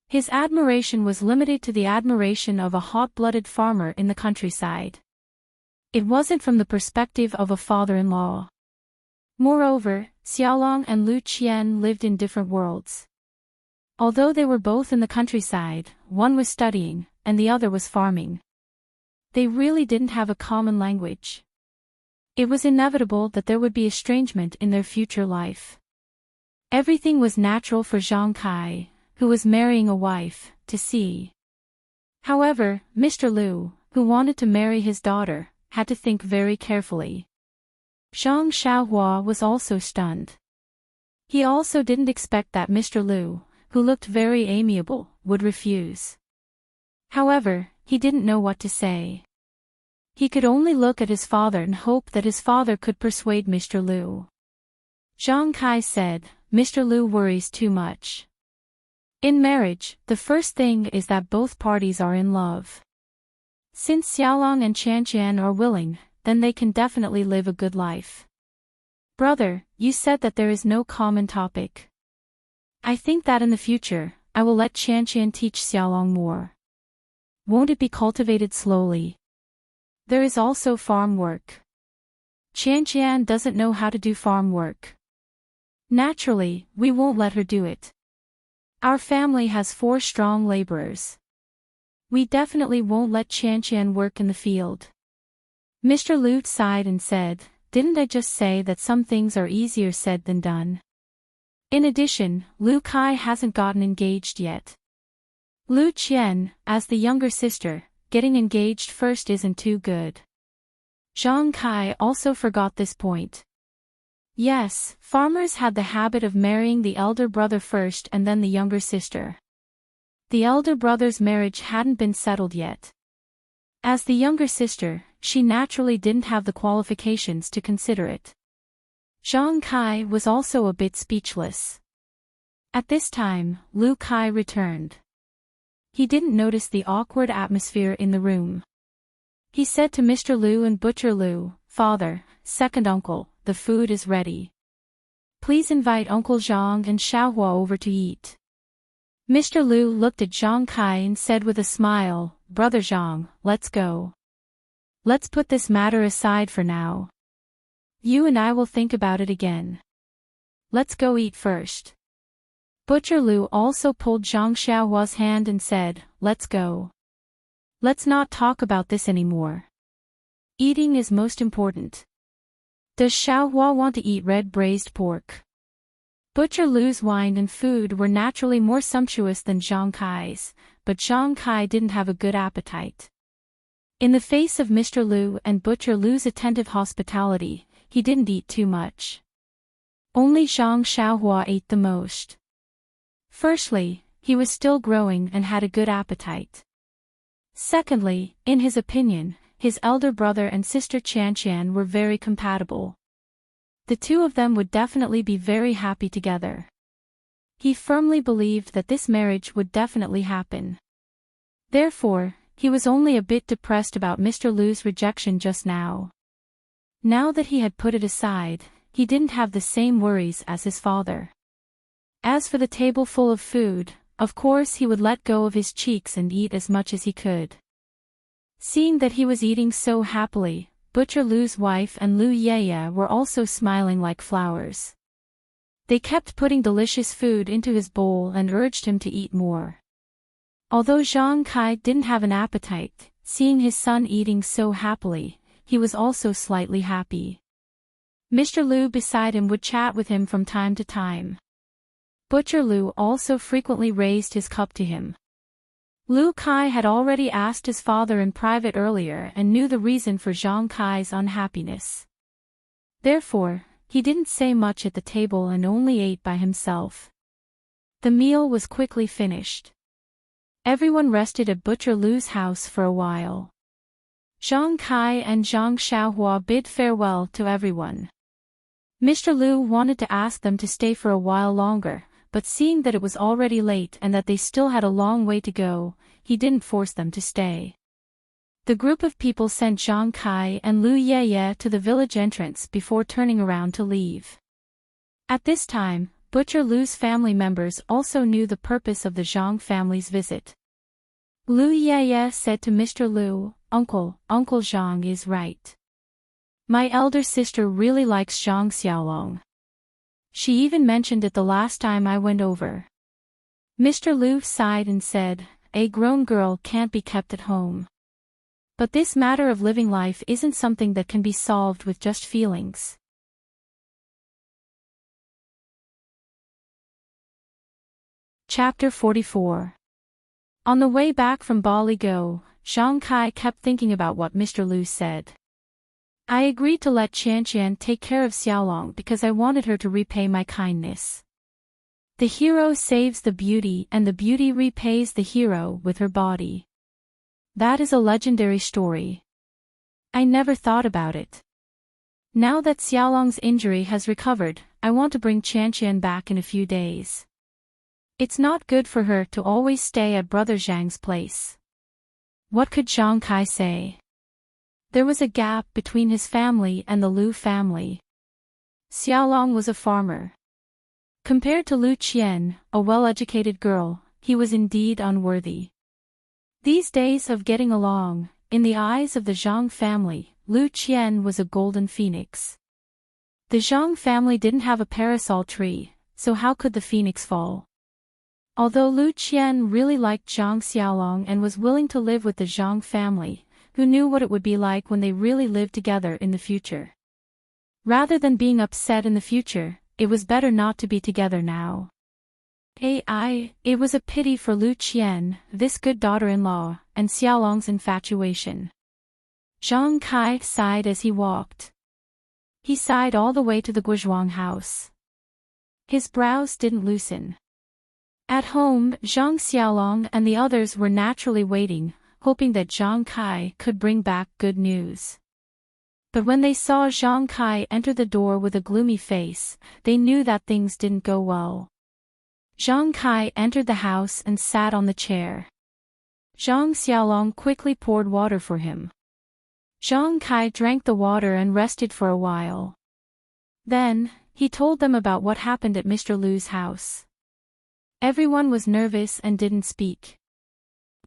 His admiration was limited to the admiration of a hot-blooded farmer in the countryside. It wasn't from the perspective of a father-in-law. Moreover, Xiaolong and Lu Qian lived in different worlds. Although they were both in the countryside, one was studying, and the other was farming. They really didn't have a common language. It was inevitable that there would be estrangement in their future life. Everything was natural for Zhang Kai, who was marrying a wife, to see. However, Mr. Lu, who wanted to marry his daughter, had to think very carefully. Zhang Xiaohua was also stunned. He also didn't expect that Mr. Lu, who looked very amiable, would refuse. However, he didn't know what to say. He could only look at his father and hope that his father could persuade Mr. Lu. Zhang Kai said, "Mr. Lu worries too much. In marriage, the first thing is that both parties are in love. Since Xiaolong and Qianqian are willing, then they can definitely live a good life. Brother, you said that there is no common topic. I think that in the future, I will let Qianqian teach Xiaolong more. Won't it be cultivated slowly? There is also farm work. Qianqian doesn't know how to do farm work. Naturally, we won't let her do it. Our family has 4 strong laborers. We definitely won't let Qianqian work in the field. Mr. Lu sighed and said, didn't I just say that some things are easier said than done? In addition, Lu Kai hasn't gotten engaged yet. Lu Qian, as the younger sister, getting engaged first isn't too good. Zhang Kai also forgot this point. Yes, farmers had the habit of marrying the elder brother first and then the younger sister. The elder brother's marriage hadn't been settled yet. As the younger sister, she naturally didn't have the qualifications to consider it. Zhang Kai was also a bit speechless. At this time, Lu Kai returned. He didn't notice the awkward atmosphere in the room. He said to Mr. Lu and Butcher Lu, Father, second uncle, the food is ready. Please invite Uncle Zhang and Xiaohua over to eat. Mr. Lu looked at Zhang Kai and said with a smile, Brother Zhang, let's go. Let's put this matter aside for now. You and I will think about it again. Let's go eat first. Butcher Lu also pulled Zhang Xiaohua's hand and said, let's go. Let's not talk about this anymore. Eating is most important. Does Xiaohua want to eat red braised pork? Butcher Lu's wine and food were naturally more sumptuous than Zhang Kai's, but Zhang Kai didn't have a good appetite. In the face of Mr. Lu and Butcher Lu's attentive hospitality, he didn't eat too much. Only Zhang Xiaohua ate the most. Firstly, he was still growing and had a good appetite. Secondly, in his opinion, his elder brother and sister Qianqian were very compatible. The two of them would definitely be very happy together. He firmly believed that this marriage would definitely happen. Therefore, he was only a bit depressed about Mr. Lu's rejection just now. Now that he had put it aside, he didn't have the same worries as his father. As for the table full of food, of course he would let go of his cheeks and eat as much as he could. Seeing that he was eating so happily, Butcher Lu's wife and Lu Yeye were also smiling like flowers. They kept putting delicious food into his bowl and urged him to eat more. Although Zhang Kai didn't have an appetite, seeing his son eating so happily, he was also slightly happy. Mr. Lu beside him would chat with him from time to time. Butcher Lu also frequently raised his cup to him. Lu Kai had already asked his father in private earlier and knew the reason for Zhang Kai's unhappiness. Therefore, he didn't say much at the table and only ate by himself. The meal was quickly finished. Everyone rested at Butcher Lu's house for a while. Zhang Kai and Zhang Xiaohua bid farewell to everyone. Mr. Lu wanted to ask them to stay for a while longer, but seeing that it was already late and that they still had a long way to go, he didn't force them to stay. The group of people sent Zhang Kai and Lu Yeye to the village entrance before turning around to leave. At this time, Butcher Lu's family members also knew the purpose of the Zhang family's visit. Lu Yeye said to Mr. Lu, Uncle Zhang is right. My elder sister really likes Zhang Xiaolong. She even mentioned it the last time I went over. Mr. Lu sighed and said, a grown girl can't be kept at home. But this matter of living life isn't something that can be solved with just feelings. Chapter 44. On the way back from Baligo, Zhang Kai kept thinking about what Mr. Lu said. I agreed to let Qianqian take care of Xiaolong because I wanted her to repay my kindness. The hero saves the beauty and the beauty repays the hero with her body. That is a legendary story. I never thought about it. Now that Xiaolong's injury has recovered, I want to bring Qianqian back in a few days. It's not good for her to always stay at Brother Zhang's place. What could Zhang Kai say? There was a gap between his family and the Lu family. Xiaolong was a farmer. Compared to Lu Qian, a well-educated girl, he was indeed unworthy. These days of getting along, in the eyes of the Zhang family, Lu Qian was a golden phoenix. The Zhang family didn't have a parasol tree, so how could the phoenix fall? Although Lu Qian really liked Zhang Xiaolong and was willing to live with the Zhang family, who knew what it would be like when they really lived together in the future. Rather than being upset in the future, it was better not to be together now. It was a pity for Lu Qian, this good daughter-in-law, and Xiaolong's infatuation. Zhang Kai sighed as he walked. He sighed all the way to the Guozhuang house. His brows didn't loosen. At home, Zhang Xiaolong and the others were naturally waiting, hoping that Zhang Kai could bring back good news. But when they saw Zhang Kai enter the door with a gloomy face, they knew that things didn't go well. Zhang Kai entered the house and sat on the chair. Zhang Xiaolong quickly poured water for him. Zhang Kai drank the water and rested for a while. Then, he told them about what happened at Mr. Lu's house. Everyone was nervous and didn't speak.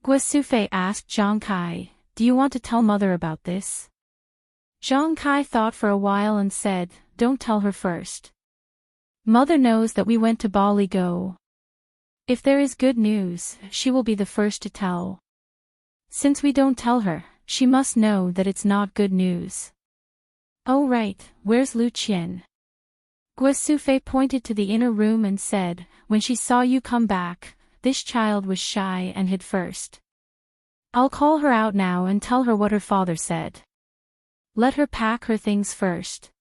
Guo Sufei asked Zhang Kai, "Do you want to tell mother about this?" Zhang Kai thought for a while and said, "Don't tell her first. Mother knows that we went to Bali Go. If there is good news, she will be the first to tell. Since we don't tell her, she must know that it's not good news." "Oh right, where's Lu Qian?" Guo Sufei pointed to the inner room and said, "When she saw you come back, this child was shy and hid first. I'll call her out now and tell her what her father said. Let her pack her things first."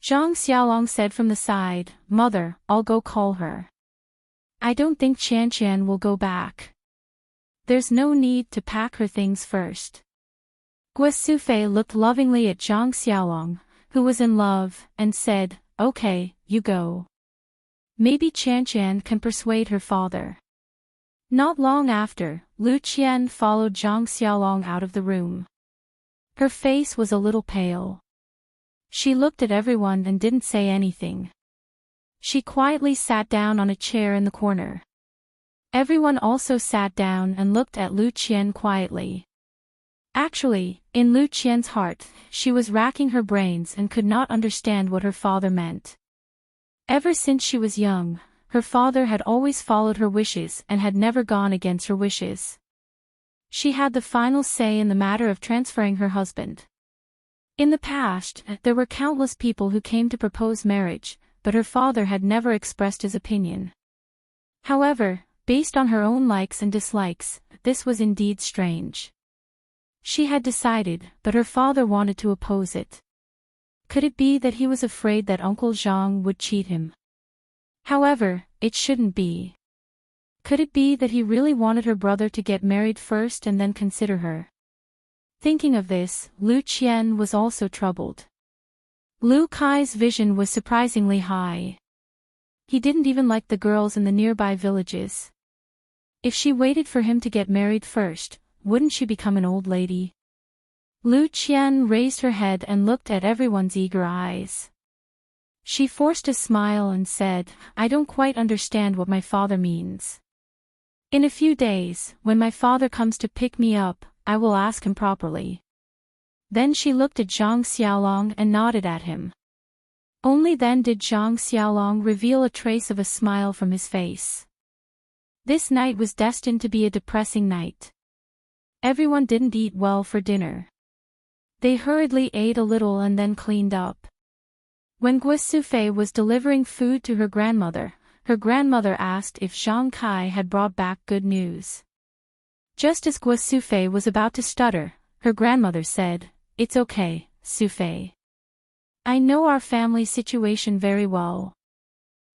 Zhang Xiaolong said from the side, "Mother, I'll go call her. I don't think Qian will go back. There's no need to pack her things first." Guo Sufei looked lovingly at Zhang Xiaolong, who was in love, and said, "Okay, you go. Maybe Qian can persuade her father." Not long after, Lu Qian followed Zhang Xiaolong out of the room. Her face was a little pale. She looked at everyone and didn't say anything. She quietly sat down on a chair in the corner. Everyone also sat down and looked at Lu Qian quietly. Actually, in Lu Qian's heart, she was racking her brains and could not understand what her father meant. Ever since she was young, her father had always followed her wishes and had never gone against her wishes. She had the final say in the matter of transferring her husband. In the past, there were countless people who came to propose marriage, but her father had never expressed his opinion. However, based on her own likes and dislikes, this was indeed strange. She had decided, but her father wanted to oppose it. Could it be that he was afraid that Uncle Zhang would cheat him? However, it shouldn't be. Could it be that he really wanted her brother to get married first and then consider her? Thinking of this, Lu Qian was also troubled. Lu Kai's vision was surprisingly high. He didn't even like the girls in the nearby villages. If she waited for him to get married first, wouldn't she become an old lady? Lu Qian raised her head and looked at everyone's eager eyes. She forced a smile and said, "I don't quite understand what my father means. In a few days, when my father comes to pick me up, I will ask him properly." Then she looked at Zhang Xiaolong and nodded at him. Only then did Zhang Xiaolong reveal a trace of a smile from his face. This night was destined to be a depressing night. Everyone didn't eat well for dinner. They hurriedly ate a little and then cleaned up. When Guo Sufei was delivering food to her grandmother asked if Zhang Kai had brought back good news. Just as Guo Sufei was about to stutter, her grandmother said, "It's okay, Sufei. I know our family situation very well.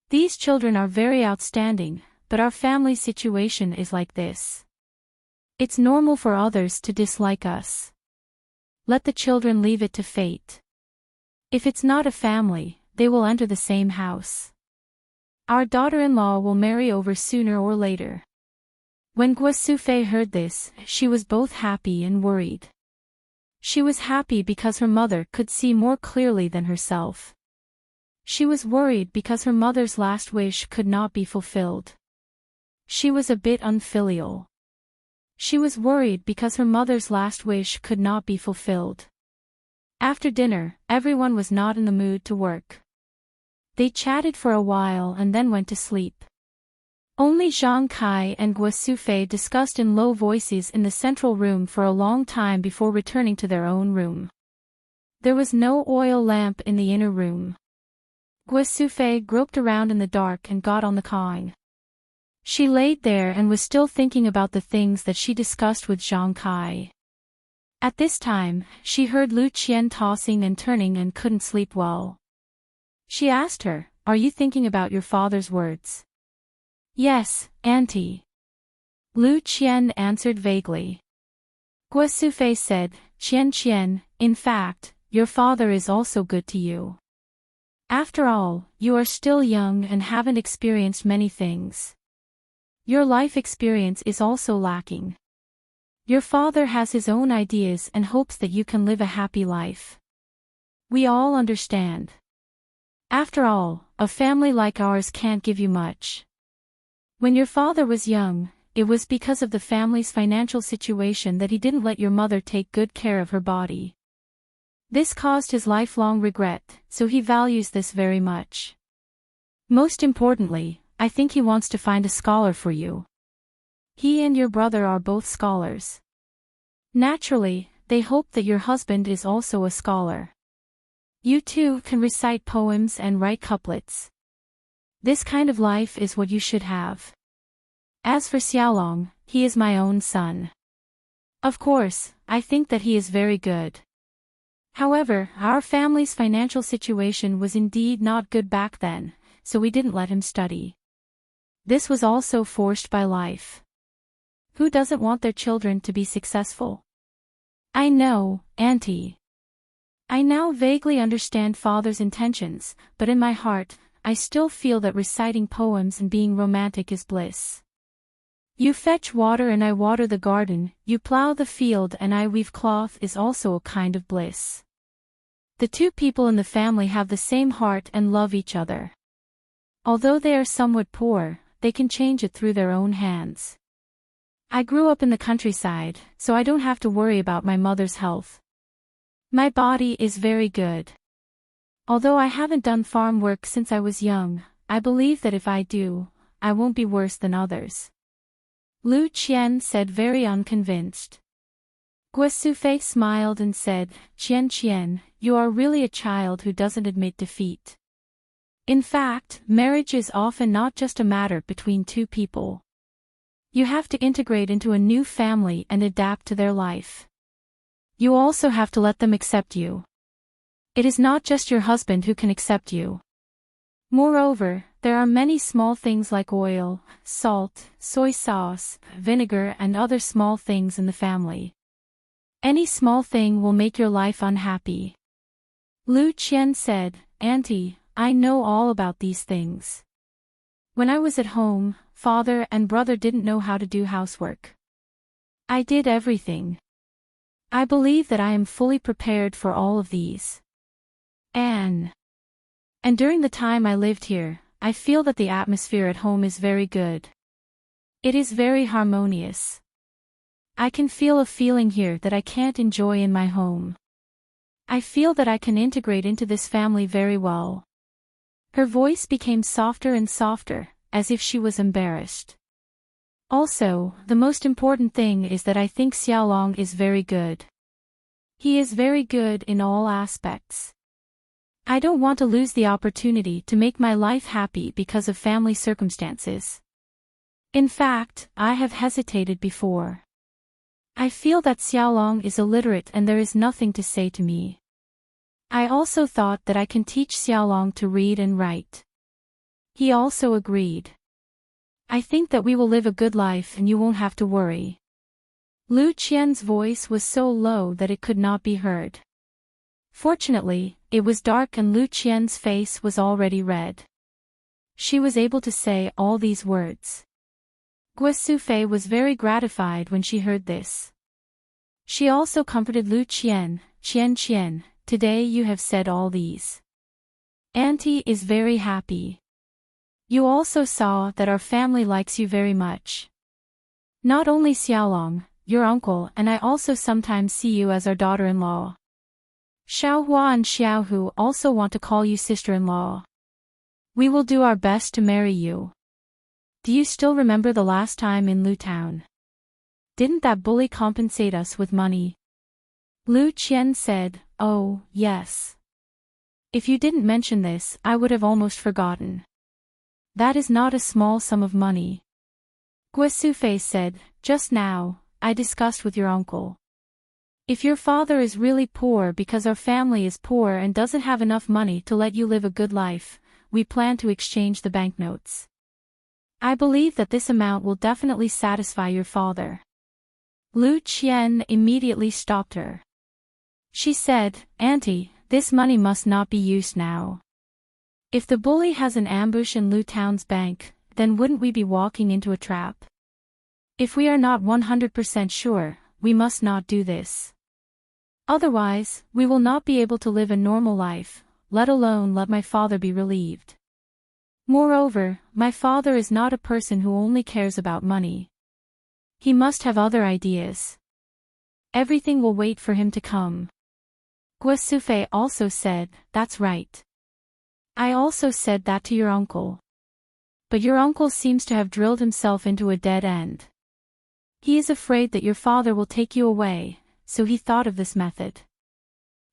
These children are very outstanding, but our family situation is like this. It's normal for others to dislike us. Let the children leave it to fate. If it's not a family, they will enter the same house. Our daughter-in-law will marry over sooner or later. When Guo Sufei heard this, she was both happy and worried. She was happy because her mother could see more clearly than herself. She was worried because her mother's last wish could not be fulfilled. She was a bit unfilial. She was worried because her mother's last wish could not be fulfilled. After dinner, everyone was not in the mood to work. They chatted for a while and then went to sleep. Only Zhang Kai and Guo Sufei discussed in low voices in the central room for a long time before returning to their own room. There was no oil lamp in the inner room. Guo Sufei groped around in the dark and got on the kong. She laid there and was still thinking about the things that she discussed with Zhang Kai. At this time, she heard Lu Qian tossing and turning and couldn't sleep well. She asked her, "Are you thinking about your father's words?" "Yes, Auntie." Lu Qian answered vaguely. Guo Sufei said, Qian, in fact, your father is also good to you. After all, you are still young and haven't experienced many things. Your life experience is also lacking. Your father has his own ideas and hopes that you can live a happy life. We all understand. After all, a family like ours can't give you much. When your father was young, it was because of the family's financial situation that he didn't let your mother take good care of her body. This caused his lifelong regret, so he values this very much. Most importantly, I think he wants to find a scholar for you. He and your brother are both scholars. Naturally, they hope that your husband is also a scholar. You two can recite poems and write couplets. This kind of life is what you should have. As for Xiaolong, he is my own son. Of course, I think that he is very good. However, our family's financial situation was indeed not good back then, so we didn't let him study. This was also forced by life. Who doesn't want their children to be successful? I know, Auntie. I now vaguely understand father's intentions, but in my heart, I still feel that reciting poems and being romantic is bliss. You fetch water and I water the garden, you plow the field and I weave cloth is also a kind of bliss. The two people in the family have the same heart and love each other. Although they are somewhat poor, they can change it through their own hands. I grew up in the countryside, so I don't have to worry about my mother's health. My body is very good. Although I haven't done farm work since I was young, I believe that if I do, I won't be worse than others. Lu Qian said very unconvinced. Guo Sufei smiled and said, Qian, you are really a child who doesn't admit defeat. In fact, marriage is often not just a matter between two people. You have to integrate into a new family and adapt to their life. You also have to let them accept you. It is not just your husband who can accept you. Moreover, there are many small things like oil, salt, soy sauce, vinegar and other small things in the family. Any small thing will make your life unhappy. Lu Qian said, Auntie, I know all about these things. When I was at home, father and brother didn't know how to do housework. I did everything. I believe that I am fully prepared for all of these. And during the time I lived here, I feel that the atmosphere at home is very good. It is very harmonious. I can feel a feeling here that I can't enjoy in my home. I feel that I can integrate into this family very well. Her voice became softer and softer, as if she was embarrassed. Also, the most important thing is that I think Xiaolong is very good. He is very good in all aspects. I don't want to lose the opportunity to make my life happy because of family circumstances. In fact, I have hesitated before. I feel that Xiaolong is illiterate and there is nothing to say to me. I also thought that I can teach Xiaolong to read and write. He also agreed. I think that we will live a good life and you won't have to worry. Lu Qian's voice was so low that it could not be heard. Fortunately, it was dark and Lu Qian's face was already red. she was able to say all these words. Gui Sufei was very gratified when she heard this. She also comforted Lu Qian, Qian, today you have said all these. Auntie is very happy. You also saw that our family likes you very much. Not only Xiaolong, your uncle, and I also sometimes see you as our daughter-in-law. Xiaohua and Xiaohu also want to call you sister-in-law. We will do our best to marry you. Do you still remember the last time in Lu Town? Didn't that bully compensate us with money? Lu Qian said, oh, yes. If you didn't mention this, I would have almost forgotten. That is not a small sum of money. Gui Sufei said, just now, I discussed with your uncle. If your father is really poor because our family is poor and doesn't have enough money to let you live a good life, we plan to exchange the banknotes. I believe that this amount will definitely satisfy your father. Lu Qian immediately stopped her. She said, Auntie, this money must not be used now. If the bully has an ambush in Lu Town's bank, then wouldn't we be walking into a trap? If we are not 100% sure, we must not do this. Otherwise, we will not be able to live a normal life, let alone let my father be relieved. Moreover, my father is not a person who only cares about money. He must have other ideas. Everything will wait for him to come. Gui Sufei also said, that's right. I also said that to your uncle. But your uncle seems to have drilled himself into a dead end. He is afraid that your father will take you away, so he thought of this method.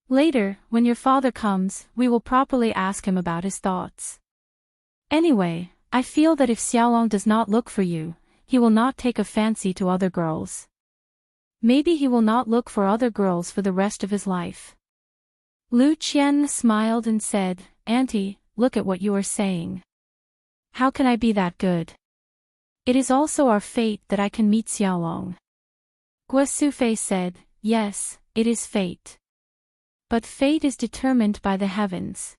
Later, when your father comes, we will properly ask him about his thoughts. Anyway, I feel that if Xiaolong does not look for you, he will not take a fancy to other girls. Maybe he will not look for other girls for the rest of his life. Lu Qian smiled and said, Auntie, look at what you are saying. How can I be that good? It is also our fate that I can meet Xiaolong. Gui Sufei said, yes, it is fate. But fate is determined by the heavens.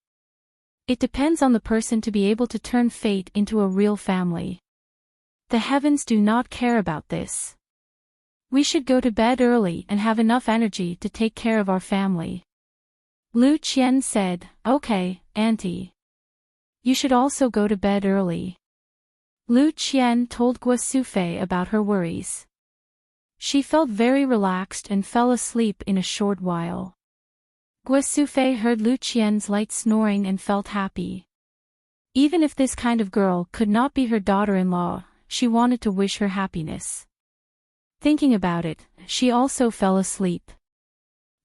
It depends on the person to be able to turn fate into a real family. The heavens do not care about this. We should go to bed early and have enough energy to take care of our family. Lu Qian said, okay, Auntie. You should also go to bed early. Lu Qian told Gui Sufei about her worries. She felt very relaxed and fell asleep in a short while. Gui Sufei heard Lu Qian's light snoring and felt happy. Even if this kind of girl could not be her daughter-in-law, she wanted to wish her happiness. Thinking about it, she also fell asleep.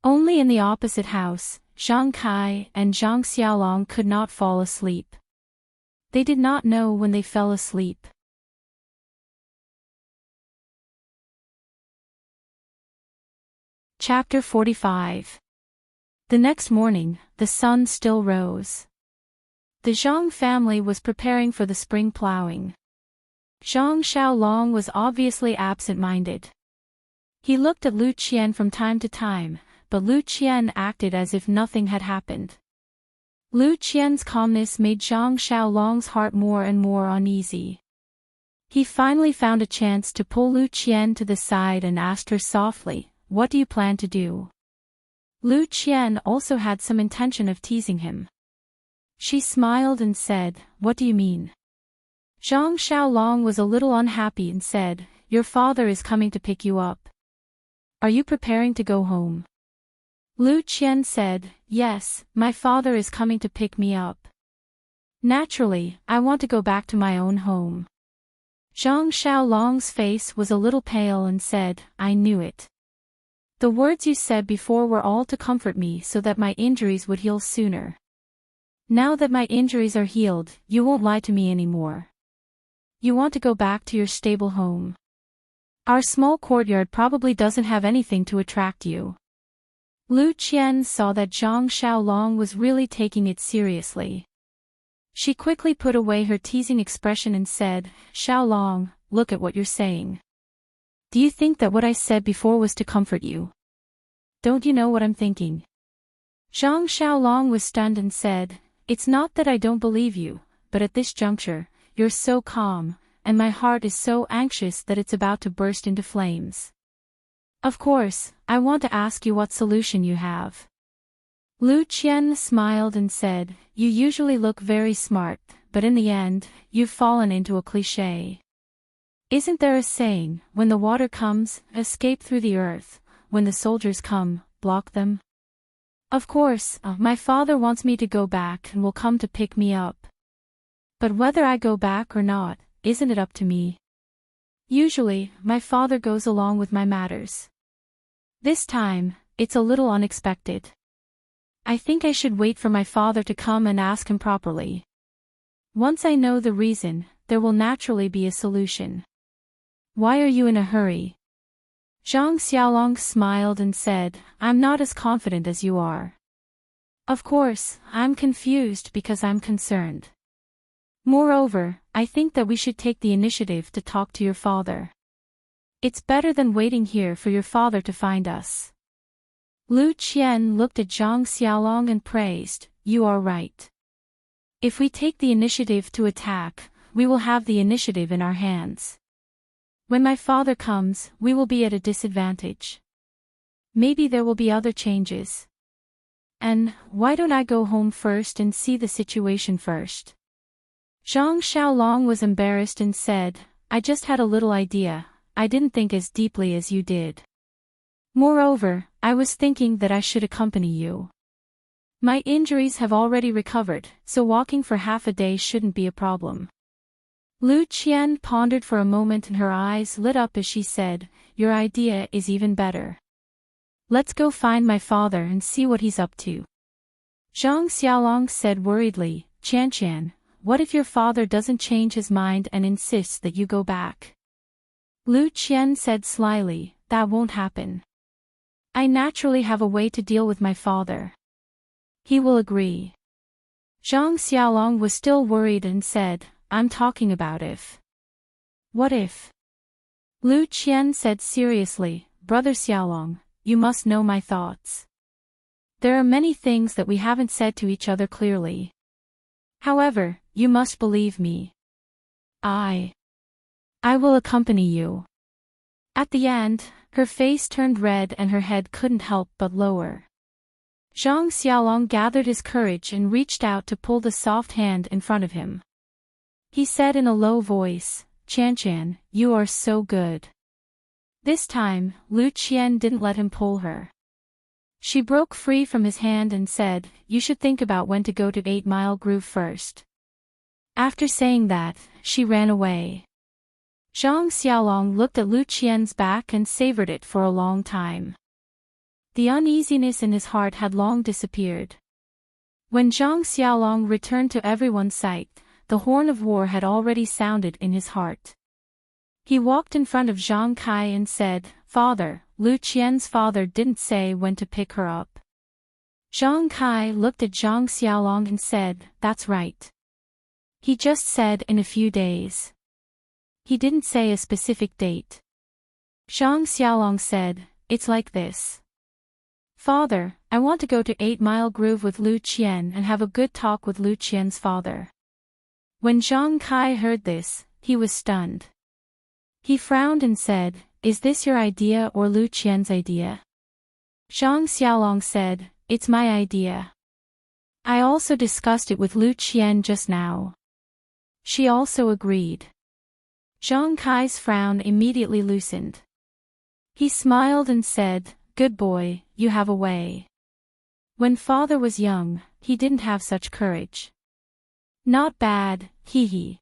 Only in the opposite house, Zhang Kai and Zhang Xiaolong could not fall asleep. They did not know when they fell asleep. Chapter 45. The next morning, the sun still rose. The Zhang family was preparing for the spring plowing. Zhang Xiaolong was obviously absent-minded. He looked at Lu Qian from time to time, but Lu Qian acted as if nothing had happened. Lu Qian's calmness made Zhang Xiaolong's heart more and more uneasy. He finally found a chance to pull Lu Qian to the side and asked her softly, what do you plan to do? Lu Qian also had some intention of teasing him. She smiled and said, what do you mean? Zhang Xiaolong was a little unhappy and said, your father is coming to pick you up. Are you preparing to go home? Lu Qian said, yes, my father is coming to pick me up. Naturally, I want to go back to my own home. Zhang Xiaolong's face was a little pale and said, I knew it. The words you said before were all to comfort me so that my injuries would heal sooner. Now that my injuries are healed, you won't lie to me anymore. You want to go back to your stable home. Our small courtyard probably doesn't have anything to attract you. Lu Qian saw that Zhang Xiaolong was really taking it seriously. She quickly put away her teasing expression and said, Xiaolong, look at what you're saying. Do you think that what I said before was to comfort you? Don't you know what I'm thinking? Zhang Xiaolong was stunned and said, it's not that I don't believe you, but at this juncture, you're so calm, and my heart is so anxious that it's about to burst into flames. Of course, I want to ask you what solution you have. Lu Qian smiled and said, you usually look very smart, but in the end, you've fallen into a cliché. Isn't there a saying, when the water comes, escape through the earth, when the soldiers come, block them? Of course, my father wants me to go back and will come to pick me up. But whether I go back or not, isn't it up to me? Usually, my father goes along with my matters. This time, it's a little unexpected. I think I should wait for my father to come and ask him properly. Once I know the reason, there will naturally be a solution. Why are you in a hurry? Zhang Xiaolong smiled and said, I'm not as confident as you are. Of course, I'm confused because I'm concerned. Moreover, I think that we should take the initiative to talk to your father. It's better than waiting here for your father to find us. Lu Qian looked at Zhang Xiaolong and praised, you are right. If we take the initiative to attack, we will have the initiative in our hands. When my father comes, we will be at a disadvantage. Maybe there will be other changes. And, why don't I go home first and see the situation first? Zhang Xiaolong was embarrassed and said, I just had a little idea, I didn't think as deeply as you did. Moreover, I was thinking that I should accompany you. My injuries have already recovered, so walking for half a day shouldn't be a problem. Lu Qian pondered for a moment and her eyes lit up as she said, your idea is even better. Let's go find my father and see what he's up to. Zhang Xiaolong said worriedly, Qian, what if your father doesn't change his mind and insists that you go back? Lu Qian said slyly, that won't happen. I naturally have a way to deal with my father. He will agree. Zhang Xiaolong was still worried and said, I'm talking about if. What if? Lu Qian said seriously, Brother Xiaolong, you must know my thoughts. There are many things that we haven't said to each other clearly. However, you must believe me. I will accompany you. At the end, her face turned red and her head couldn't help but lower. Zhang Xiaolong gathered his courage and reached out to pull the soft hand in front of him. He said in a low voice, Qian, you are so good. This time, Lu Qian didn't let him pull her. She broke free from his hand and said, you should think about when to go to 8 Mile Groove first. After saying that, she ran away. Zhang Xiaolong looked at Lu Qian's back and savored it for a long time. The uneasiness in his heart had long disappeared. When Zhang Xiaolong returned to everyone's sight, the horn of war had already sounded in his heart. He walked in front of Zhang Kai and said, Father, Lu Qian's father didn't say when to pick her up. Zhang Kai looked at Zhang Xiaolong and said, that's right. He just said in a few days. He didn't say a specific date. Zhang Xiaolong said, it's like this. Father, I want to go to 8 Mile Groove with Lu Qian and have a good talk with Lu Qian's father. When Zhang Kai heard this, he was stunned. He frowned and said, is this your idea or Lu Qian's idea? Zhang Xiaolong said, it's my idea. I also discussed it with Lu Qian just now. She also agreed. Zhang Kai's frown immediately loosened. He smiled and said, good boy, you have a way. When father was young, he didn't have such courage. Not bad, hee hee.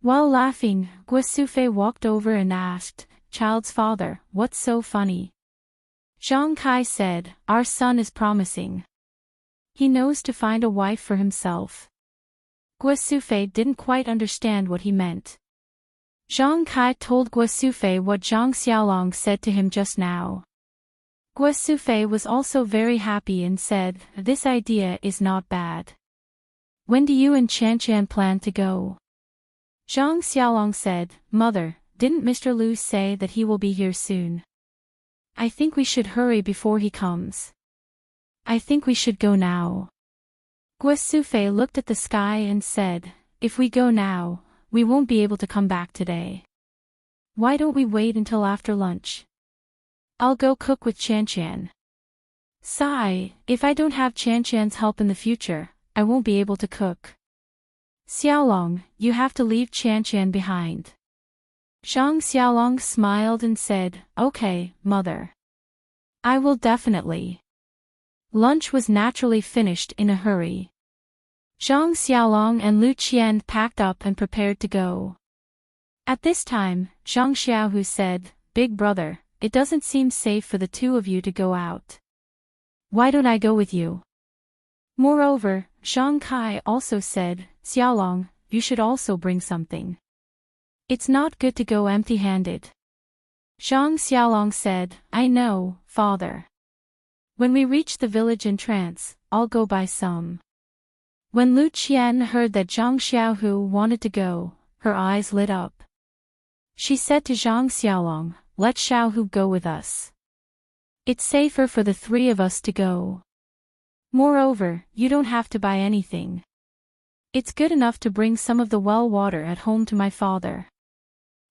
While laughing, Guosufei walked over and asked, child's father, what's so funny? Zhang Kai said, our son is promising. He knows to find a wife for himself. Guosufei didn't quite understand what he meant. Zhang Kai told Guosufei what Zhang Xiaolong said to him just now. Guosufei was also very happy and said, this idea is not bad. When do you and Qian plan to go? Zhang Xiaolong said, Mother, didn't Mr. Lu say that he will be here soon? I think we should hurry before he comes. I think we should go now. Guosufei looked at the sky and said, If we go now, we won't be able to come back today. Why don't we wait until after lunch? I'll go cook with Chan. Sigh, if I don't have Chan's help in the future, I won't be able to cook. Xiaolong, you have to leave Chan behind. Zhang Xiaolong smiled and said, okay, mother. I will definitely. Lunch was naturally finished in a hurry. Zhang Xiaolong and Lu Qian packed up and prepared to go. At this time, Zhang Xiaohu said, Big brother, it doesn't seem safe for the two of you to go out. Why don't I go with you? Moreover, Zhang Kai also said, Xiaolong, you should also bring something. It's not good to go empty-handed. Zhang Xiaolong said, I know, father. When we reach the village entrance, I'll go buy some. When Lu Qian heard that Zhang Xiaohu wanted to go, her eyes lit up. She said to Zhang Xiaolong, let Xiaohu go with us. It's safer for the three of us to go. Moreover, you don't have to buy anything. It's good enough to bring some of the well water at home to my father.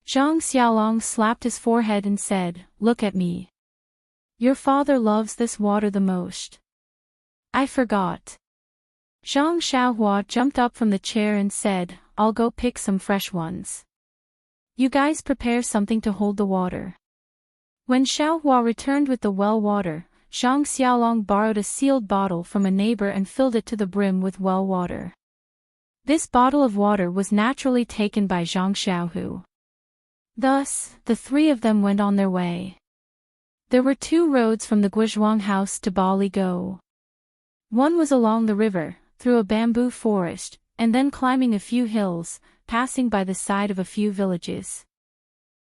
Zhang Xiaolong slapped his forehead and said, look at me. Your father loves this water the most. I forgot. Zhang Xiaohua jumped up from the chair and said, I'll go pick some fresh ones. You guys prepare something to hold the water. When Xiaohua returned with the well water, Zhang Xiaolong borrowed a sealed bottle from a neighbor and filled it to the brim with well water. This bottle of water was naturally taken by Zhang Xiaohu. Thus, the three of them went on their way. There were two roads from the Guizhuang house to Bali Go. One was along the river, through a bamboo forest, and then climbing a few hills, passing by the side of a few villages.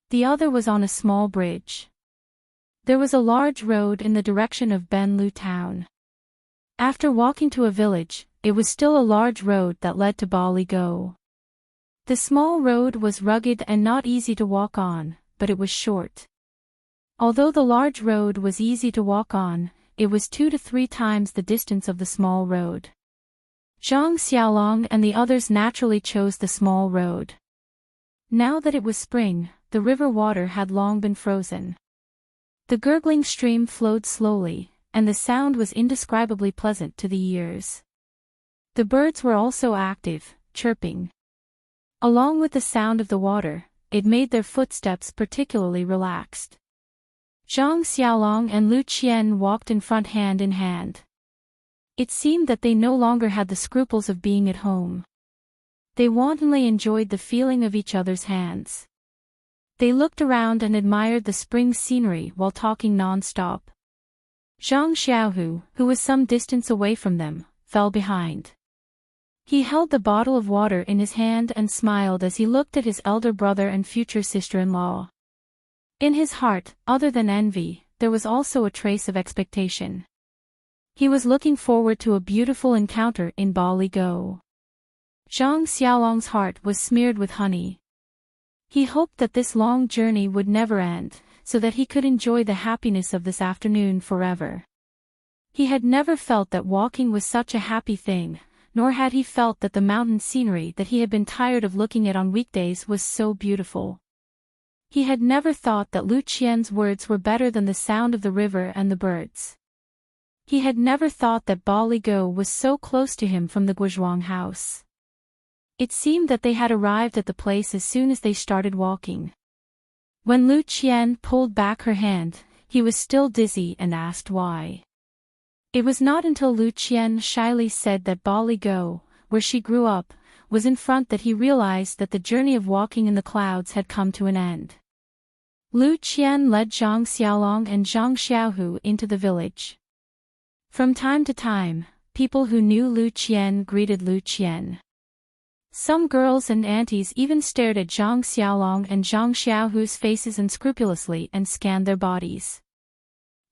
The other was on a small bridge. There was a large road in the direction of Benlu town. After walking to a village, it was still a large road that led to Bali Go. The small road was rugged and not easy to walk on, but it was short. Although the large road was easy to walk on, it was 2 to 3 times the distance of the small road. Zhang Xiaolong and the others naturally chose the small road. Now that it was spring, the river water had long been frozen. The gurgling stream flowed slowly, and the sound was indescribably pleasant to the ears. The birds were also active, chirping. Along with the sound of the water, it made their footsteps particularly relaxed. Zhang Xiaolong and Lu Qian walked in front hand in hand. It seemed that they no longer had the scruples of being at home. They wantonly enjoyed the feeling of each other's hands. They looked around and admired the spring scenery while talking non-stop. Zhang Xiaohu, who was some distance away from them, fell behind. He held the bottle of water in his hand and smiled as he looked at his elder brother and future sister-in-law. In his heart, other than envy, there was also a trace of expectation. He was looking forward to a beautiful encounter in Bali Go. Zhang Xiaolong's heart was smeared with honey. He hoped that this long journey would never end, so that he could enjoy the happiness of this afternoon forever. He had never felt that walking was such a happy thing, nor had he felt that the mountain scenery that he had been tired of looking at on weekdays was so beautiful. He had never thought that Lu Qian's words were better than the sound of the river and the birds. He had never thought that Bali Go was so close to him from the Guizhuang house. It seemed that they had arrived at the place as soon as they started walking. When Lu Qian pulled back her hand, he was still dizzy and asked why. It was not until Lu Qian shyly said that Bali Go, where she grew up, was in front that he realized that the journey of walking in the clouds had come to an end. Lu Qian led Zhang Xiaolong and Zhang Xiaohu into the village. From time to time, people who knew Lu Qian greeted Lu Qian. Some girls and aunties even stared at Zhang Xiaolong and Zhang Xiaohu's faces unscrupulously and scanned their bodies.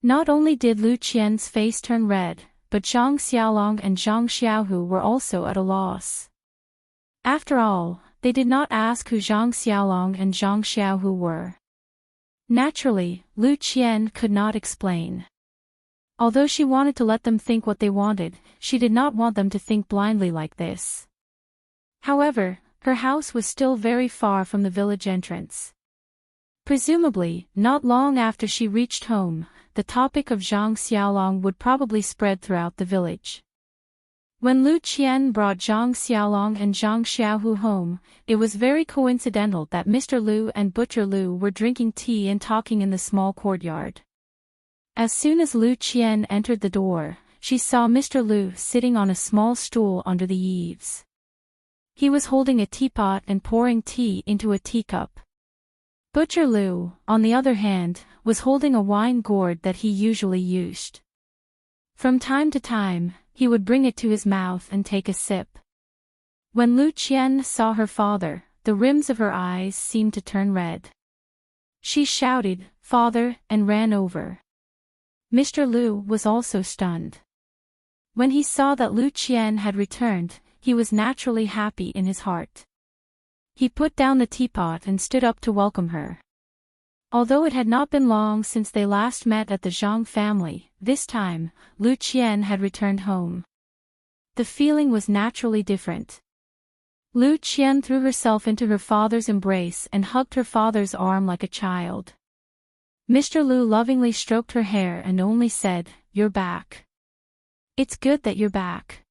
Not only did Lu Qian's face turn red, but Zhang Xiaolong and Zhang Xiaohu were also at a loss. After all, they did not ask who Zhang Xiaolong and Zhang Xiaohu were. Naturally, Lu Qian could not explain. Although she wanted to let them think what they wanted, she did not want them to think blindly like this. However, Her house was still very far from the village entrance. Presumably, not long after she reached home, the topic of Zhang Xiaolong would probably spread throughout the village. When Lu Qian brought Zhang Xiaolong and Zhang Xiaohu home, it was very coincidental that Mr. Lu and Butcher Lu were drinking tea and talking in the small courtyard. As soon as Lu Qian entered the door, she saw Mr. Lu sitting on a small stool under the eaves. He was holding a teapot and pouring tea into a teacup. Butcher Lu, on the other hand, was holding a wine gourd that he usually used. From time to time, he would bring it to his mouth and take a sip. When Lu Qian saw her father, the rims of her eyes seemed to turn red. She shouted, "Father," and ran over. Mr. Lu was also stunned. When he saw that Lu Qian had returned, he was naturally happy in his heart. He put down the teapot and stood up to welcome her. Although it had not been long since they last met at the Zhang family, this time, Lu Qian had returned home. The feeling was naturally different. Lu Qian threw herself into her father's embrace and hugged her father's arm like a child. Mr. Lu lovingly stroked her hair and only said, "You're back. It's good that you're back."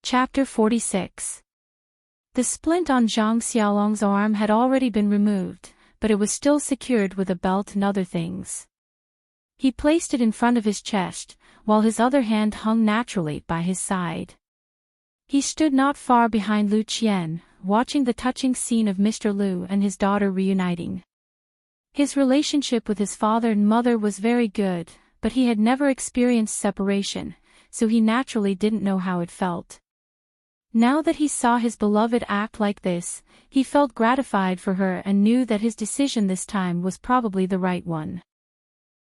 Chapter 46. The splint on Zhang Xiaolong's arm had already been removed, but it was still secured with a belt and other things. He placed it in front of his chest, while his other hand hung naturally by his side. He stood not far behind Lu Qian, watching the touching scene of Mr. Lu and his daughter reuniting. His relationship with his father and mother was very good, but he had never experienced separation, so he naturally didn't know how it felt. Now that he saw his beloved act like this, he felt gratified for her and knew that his decision this time was probably the right one.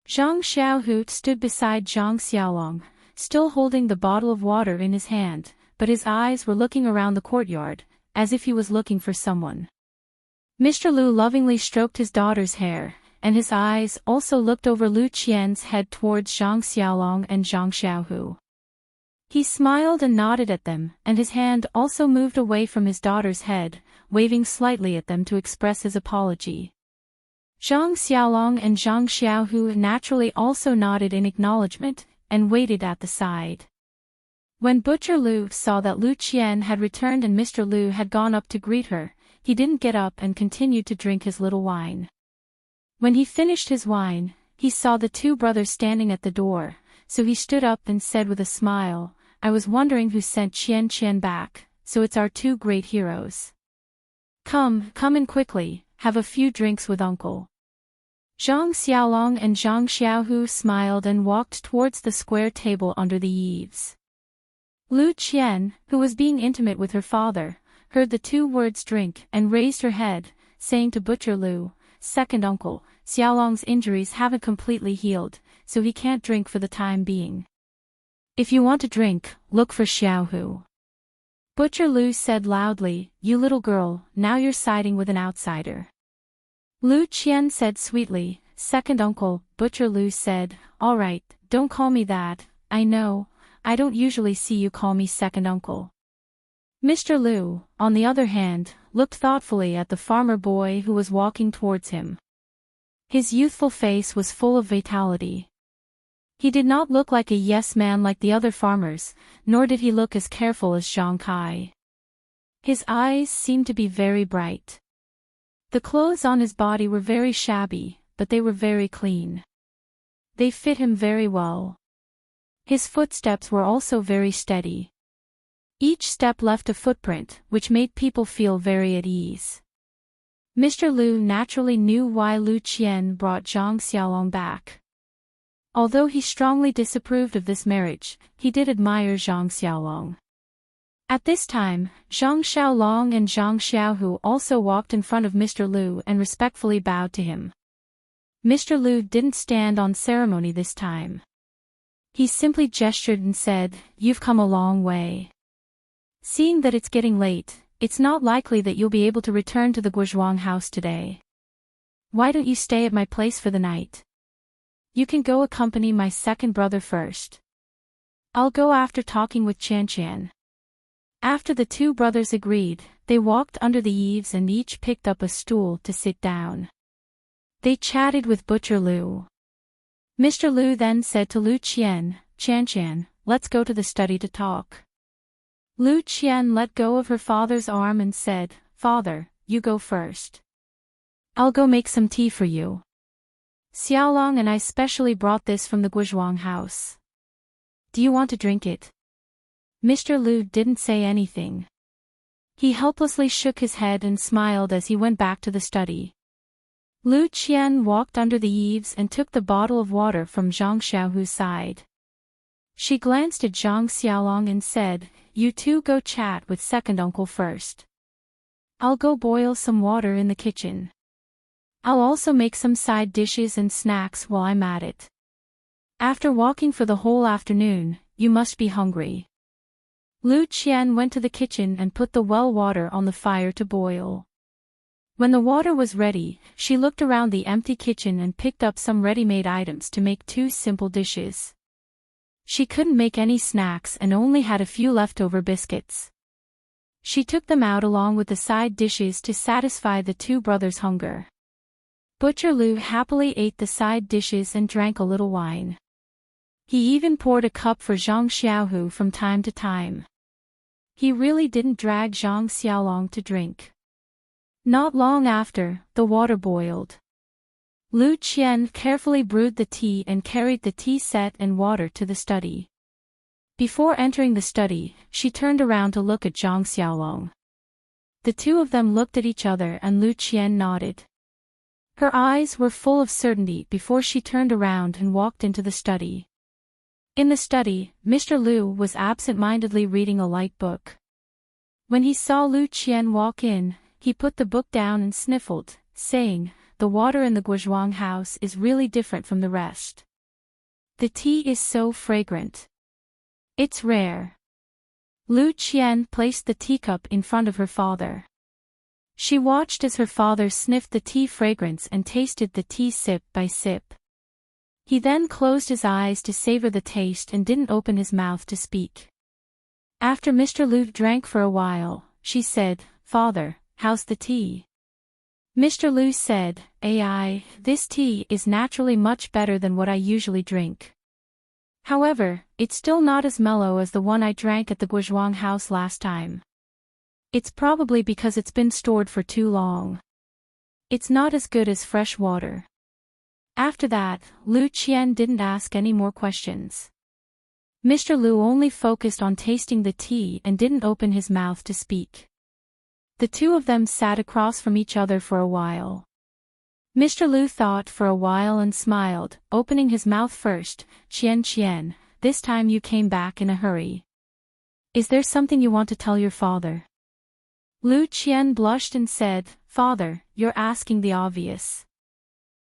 Zhang Xiaohu stood beside Zhang Xiaolong, still holding the bottle of water in his hand, but his eyes were looking around the courtyard, as if he was looking for someone. Mr. Lu lovingly stroked his daughter's hair, and his eyes also looked over Lu Qian's head towards Zhang Xiaolong and Zhang Xiaohu. He smiled and nodded at them, and his hand also moved away from his daughter's head, waving slightly at them to express his apology. Zhang Xiaolong and Zhang Xiaohu naturally also nodded in acknowledgement, and waited at the side. When Butcher Lu saw that Lu Qian had returned and Mr. Lu had gone up to greet her, he didn't get up and continued to drink his little wine. When he finished his wine, he saw the two brothers standing at the door, so he stood up and said with a smile, "I was wondering who sent Qian back, so it's our two great heroes. Come in quickly, have a few drinks with uncle." Zhang Xiaolong and Zhang Xiaohu smiled and walked towards the square table under the eaves. Lu Qian, who was being intimate with her father, heard the two words drink and raised her head, saying to Butcher Lu, "Second uncle, Xiaolong's injuries haven't completely healed, so he can't drink for the time being. If you want to drink, look for Xiaohu." Butcher Lu said loudly, "You little girl, now you're siding with an outsider." Lu Qian said sweetly, "Second uncle." Butcher Lu said, "All right, don't call me that, I know, I don't usually see you call me second uncle." Mr. Lu, on the other hand, looked thoughtfully at the farmer boy who was walking towards him. His youthful face was full of vitality. He did not look like a yes-man like the other farmers, nor did he look as careful as Zhang Kai. His eyes seemed to be very bright. The clothes on his body were very shabby, but they were very clean. They fit him very well. His footsteps were also very steady. Each step left a footprint, which made people feel very at ease. Mr. Lu naturally knew why Lu Qian brought Zhang Xiaolong back. Although he strongly disapproved of this marriage, he did admire Zhang Xiaolong. At this time, Zhang Xiaolong and Zhang Xiaohu also walked in front of Mr. Lu and respectfully bowed to him. Mr. Lu didn't stand on ceremony this time. He simply gestured and said, "You've come a long way. Seeing that it's getting late, it's not likely that you'll be able to return to the Guozhuang house today. Why don't you stay at my place for the night? You can go accompany my second brother first." I'll go after talking with Qian. After the two brothers agreed, they walked under the eaves and each picked up a stool to sit down. They chatted with Butcher Lu. Mr. Lu then said to Lu Qian, let's go to the study to talk. Lu Qian let go of her father's arm and said, Father, you go first. I'll go make some tea for you. Xiaolong and I specially brought this from the Guizhuang house. Do you want to drink it? Mr. Lu didn't say anything. He helplessly shook his head and smiled as he went back to the study. Lu Qian walked under the eaves and took the bottle of water from Zhang Xiaohu's side. She glanced at Zhang Xiaolong and said, You two go chat with second uncle first. I'll go boil some water in the kitchen. I'll also make some side dishes and snacks while I'm at it. After walking for the whole afternoon, you must be hungry. Lu Qian went to the kitchen and put the well water on the fire to boil. When the water was ready, she looked around the empty kitchen and picked up some ready-made items to make two simple dishes. She couldn't make any snacks and only had a few leftover biscuits. She took them out along with the side dishes to satisfy the two brothers' hunger. Butcher Lu happily ate the side dishes and drank a little wine. He even poured a cup for Zhang Xiaohu from time to time. He really didn't drag Zhang Xiaolong to drink. Not long after, the water boiled. Lu Qian carefully brewed the tea and carried the tea set and water to the study. Before entering the study, she turned around to look at Zhang Xiaolong. The two of them looked at each other and Lu Qian nodded. Her eyes were full of certainty before she turned around and walked into the study. In the study, Mr. Lu was absent-mindedly reading a light book. When he saw Lu Qian walk in, he put the book down and sniffled, saying, The water in the Guizhuang house is really different from the rest. The tea is so fragrant. It's rare. Lu Qian placed the teacup in front of her father. She watched as her father sniffed the tea fragrance and tasted the tea sip by sip. He then closed his eyes to savor the taste and didn't open his mouth to speak. After Mr. Lu drank for a while, she said, Father, how's the tea? Mr. Lu said, This tea is naturally much better than what I usually drink. However, it's still not as mellow as the one I drank at the Guizhuang house last time. It's probably because it's been stored for too long. It's not as good as fresh water. After that, Lu Qian didn't ask any more questions. Mr. Lu only focused on tasting the tea and didn't open his mouth to speak. The two of them sat across from each other for a while. Mr. Lu thought for a while and smiled, opening his mouth first. Qian, this time you came back in a hurry. Is there something you want to tell your father? Lu Qian blushed and said, Father, you're asking the obvious.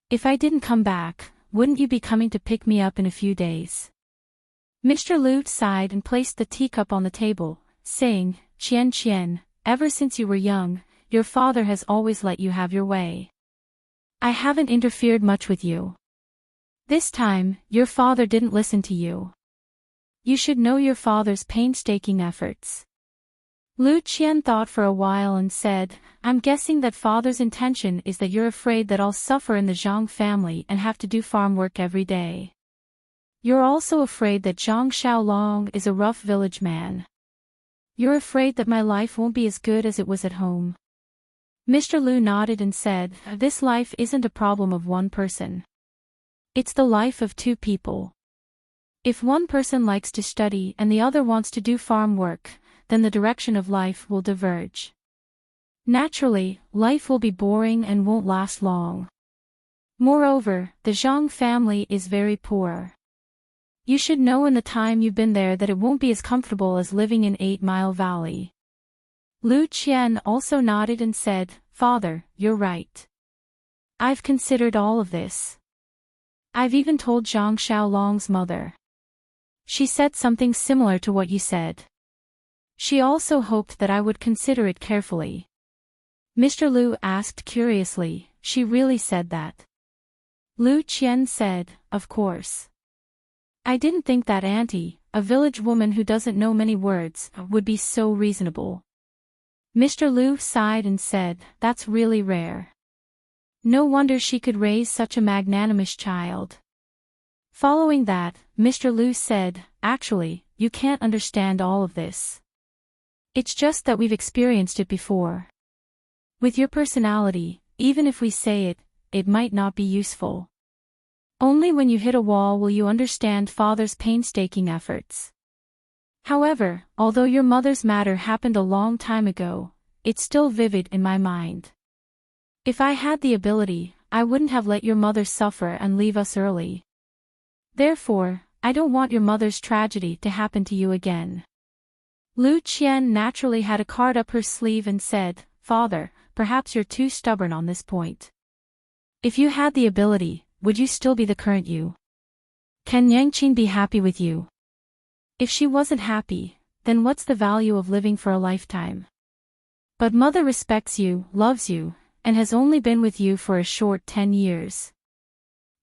If I didn't come back, wouldn't you be coming to pick me up in a few days? Mr. Lu sighed and placed the teacup on the table, saying, Qian, ever since you were young, your father has always let you have your way. I haven't interfered much with you. This time, your father didn't listen to you. You should know your father's painstaking efforts. Lu Qian thought for a while and said, I'm guessing that father's intention is that you're afraid that I'll suffer in the Zhang family and have to do farm work every day. You're also afraid that Zhang Xiaolong is a rough village man. You're afraid that my life won't be as good as it was at home. Mr. Lu nodded and said, This life isn't a problem of one person. It's the life of two people. If one person likes to study and the other wants to do farm work, then the direction of life will diverge. Naturally, life will be boring and won't last long. Moreover, the Zhang family is very poor. You should know in the time you've been there that it won't be as comfortable as living in 8 Mile Valley. Lu Qian also nodded and said, Father, you're right. I've considered all of this. I've even told Zhang Xiaolong's mother. She said something similar to what you said. She also hoped that I would consider it carefully. Mr. Lu asked curiously, She really said that? Lu Qian said, Of course. I didn't think that auntie, a village woman who doesn't know many words, would be so reasonable. Mr. Lu sighed and said, that's really rare. No wonder she could raise such a magnanimous child. Following that, Mr. Lu said, actually, you can't understand all of this. It's just that we've experienced it before. With your personality, even if we say it, it might not be useful. Only when you hit a wall will you understand Father's painstaking efforts. However, although your mother's matter happened a long time ago, it's still vivid in my mind. If I had the ability, I wouldn't have let your mother suffer and leave us early. Therefore, I don't want your mother's tragedy to happen to you again. Lu Qian naturally had a card up her sleeve and said, Father, perhaps you're too stubborn on this point. If you had the ability, would you still be the current you? Can Yangqin be happy with you? If she wasn't happy, then what's the value of living for a lifetime? But mother respects you, loves you, and has only been with you for a short 10 years.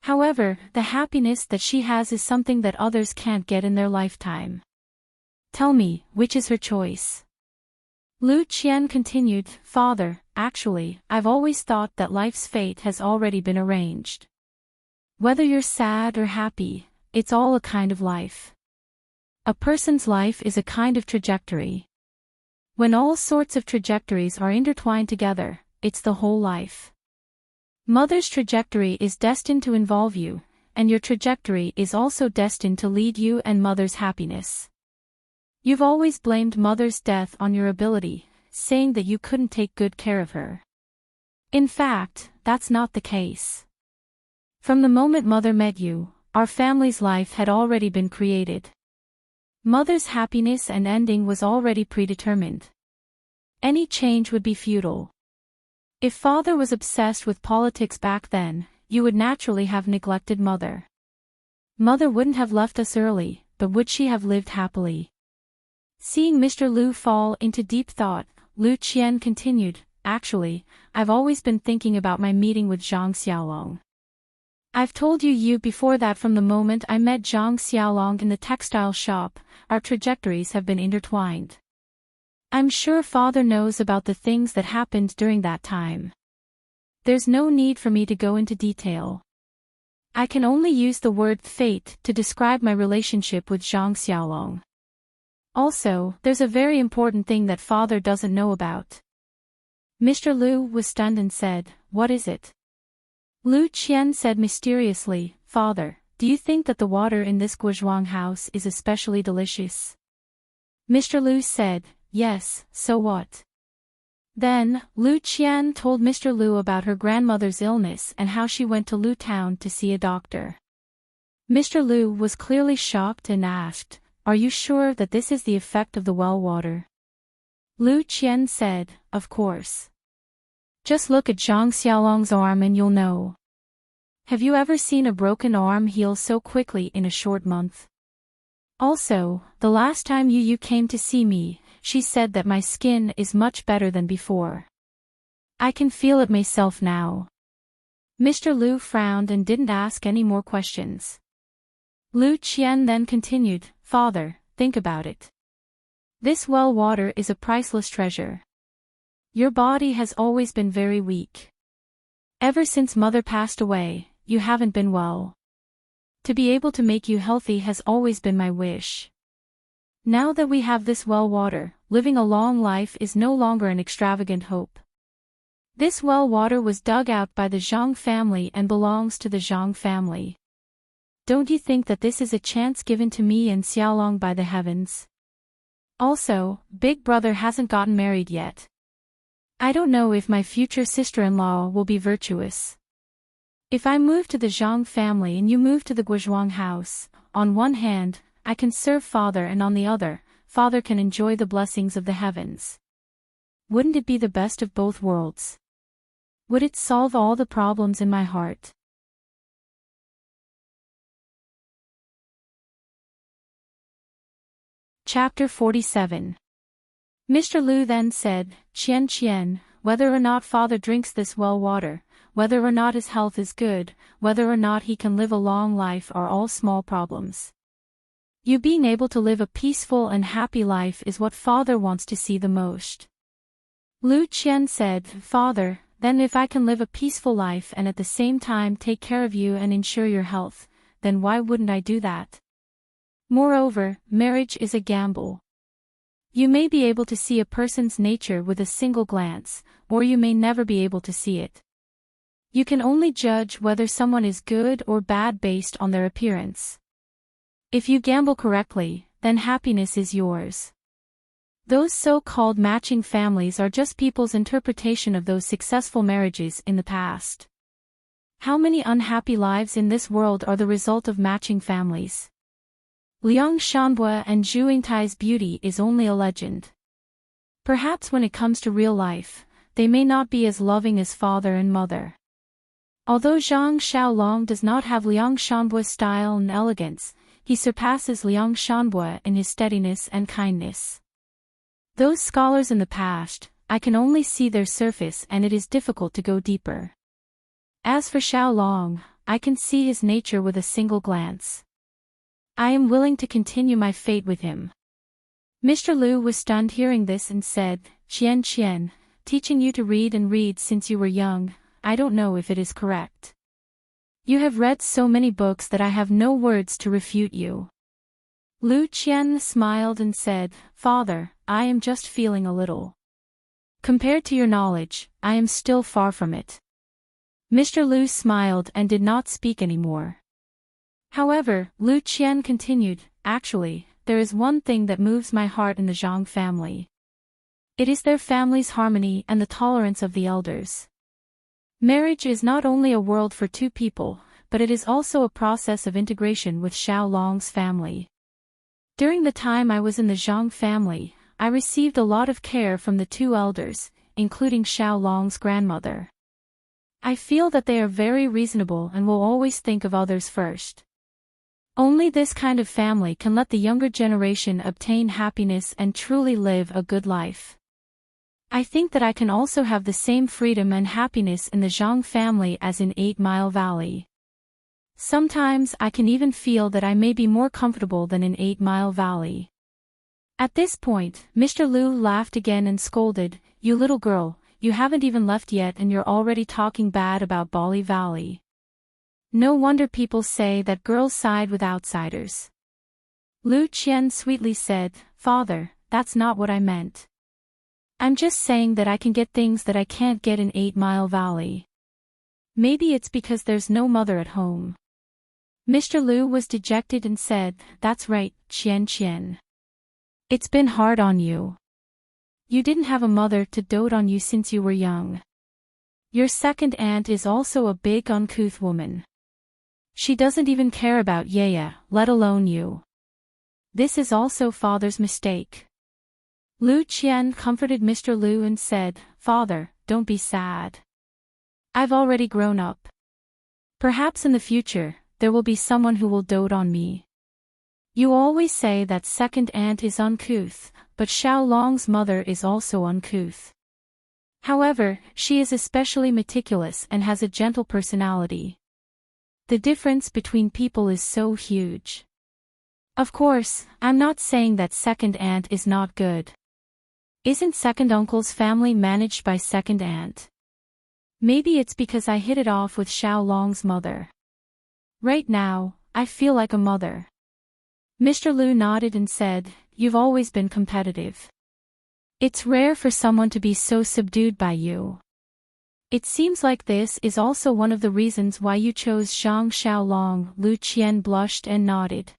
However, the happiness that she has is something that others can't get in their lifetime. Tell me, which is her choice? Lu Qian continued, Father, actually, I've always thought that life's fate has already been arranged. Whether you're sad or happy, it's all a kind of life. A person's life is a kind of trajectory. When all sorts of trajectories are intertwined together, it's the whole life. Mother's trajectory is destined to involve you, and your trajectory is also destined to lead you and mother's happiness. You've always blamed mother's death on your ability, saying that you couldn't take good care of her. In fact, that's not the case. From the moment mother met you, our family's life had already been created. Mother's happiness and ending was already predetermined. Any change would be futile. If father was obsessed with politics back then, you would naturally have neglected mother. Mother wouldn't have left us early, but would she have lived happily? Seeing Mr. Lu fall into deep thought, Lu Qian continued, Actually, I've always been thinking about my meeting with Zhang Xiaolong. I've told you before that from the moment I met Zhang Xiaolong in the textile shop, our trajectories have been intertwined. I'm sure father knows about the things that happened during that time. There's no need for me to go into detail. I can only use the word fate to describe my relationship with Zhang Xiaolong. Also, there's a very important thing that father doesn't know about. Mr. Lu was stunned and said, What is it? Lu Qian said mysteriously, Father, do you think that the water in this Guozhuang house is especially delicious? Mr. Lu said, Yes, so what? Then, Lu Qian told Mr. Lu about her grandmother's illness and how she went to Lu Town to see a doctor. Mr. Lu was clearly shocked and asked, Are you sure that this is the effect of the well water? Lu Qian said, Of course. Just look at Zhang Xiaolong's arm and you'll know. Have you ever seen a broken arm heal so quickly in a short month? Also, the last time you came to see me, she said that my skin is much better than before. I can feel it myself now. Mr. Lu frowned and didn't ask any more questions. Lu Qian then continued, Father, think about it. This well water is a priceless treasure. Your body has always been very weak. Ever since mother passed away, you haven't been well. To be able to make you healthy has always been my wish. Now that we have this well water, living a long life is no longer an extravagant hope. This well water was dug out by the Zhang family and belongs to the Zhang family. Don't you think that this is a chance given to me and Xiaolong by the heavens? Also, Big Brother hasn't gotten married yet. I don't know if my future sister-in-law will be virtuous. If I move to the Zhang family and you move to the Guozhuang house, on one hand, I can serve father and on the other, father can enjoy the blessings of the heavens. Wouldn't it be the best of both worlds? Would it solve all the problems in my heart? Chapter 47. Mr. Lu then said, Qian, whether or not father drinks this well water, whether or not his health is good, whether or not he can live a long life are all small problems. You being able to live a peaceful and happy life is what father wants to see the most. Lu Qian said, Father, then if I can live a peaceful life and at the same time take care of you and ensure your health, then why wouldn't I do that? Moreover, marriage is a gamble. You may be able to see a person's nature with a single glance, or you may never be able to see it. You can only judge whether someone is good or bad based on their appearance. If you gamble correctly, then happiness is yours. Those so-called matching families are just people's interpretation of those successful marriages in the past. How many unhappy lives in this world are the result of matching families? Liang Shanbue and Zhu Yingtai's beauty is only a legend. Perhaps when it comes to real life, they may not be as loving as father and mother. Although Zhang Xiaolong does not have Liang Shanbue's style and elegance, he surpasses Liang Shanbue in his steadiness and kindness. Those scholars in the past, I can only see their surface and it is difficult to go deeper. As for Xiaolong, I can see his nature with a single glance. I am willing to continue my fate with him. Mr. Lu was stunned hearing this and said, Qian, teaching you to read and read since you were young, I don't know if it is correct. You have read so many books that I have no words to refute you. Lu Qian smiled and said, Father, I am just feeling a little. Compared to your knowledge, I am still far from it. Mr. Lu smiled and did not speak anymore. However, Lu Qian continued, Actually, there is one thing that moves my heart in the Zhang family. It is their family's harmony and the tolerance of the elders. Marriage is not only a world for two people, but it is also a process of integration with Xiaolong's family. During the time I was in the Zhang family, I received a lot of care from the two elders, including Xiaolong's grandmother. I feel that they are very reasonable and will always think of others first. Only this kind of family can let the younger generation obtain happiness and truly live a good life. I think that I can also have the same freedom and happiness in the Zhang family as in 8 Mile Valley. Sometimes I can even feel that I may be more comfortable than in 8 Mile Valley. At this point, Mr. Lu laughed again and scolded, You little girl, you haven't even left yet and you're already talking bad about Bali Valley. No wonder people say that girls side with outsiders. Lu Qian sweetly said, Father, that's not what I meant. I'm just saying that I can get things that I can't get in 8 Mile Valley. Maybe it's because there's no mother at home. Mr. Lu was dejected and said, That's right, Qian. It's been hard on you. You didn't have a mother to dote on you since you were young. Your second aunt is also a big uncouth woman. She doesn't even care about Yaya, let alone you. This is also father's mistake. Lu Qian comforted Mr. Lu and said, Father, don't be sad. I've already grown up. Perhaps in the future, there will be someone who will dote on me. You always say that second aunt is uncouth, but Xiaolong's mother is also uncouth. However, she is especially meticulous and has a gentle personality. The difference between people is so huge. Of course, I'm not saying that second aunt is not good. Isn't second uncle's family managed by second aunt? Maybe it's because I hit it off with Xiaolong's mother. Right now, I feel like a mother. Mr. Lu nodded and said, You've always been competitive. It's rare for someone to be so subdued by you. It seems like this is also one of the reasons why you chose Zhang Xiaolong. Lu Qian blushed and nodded.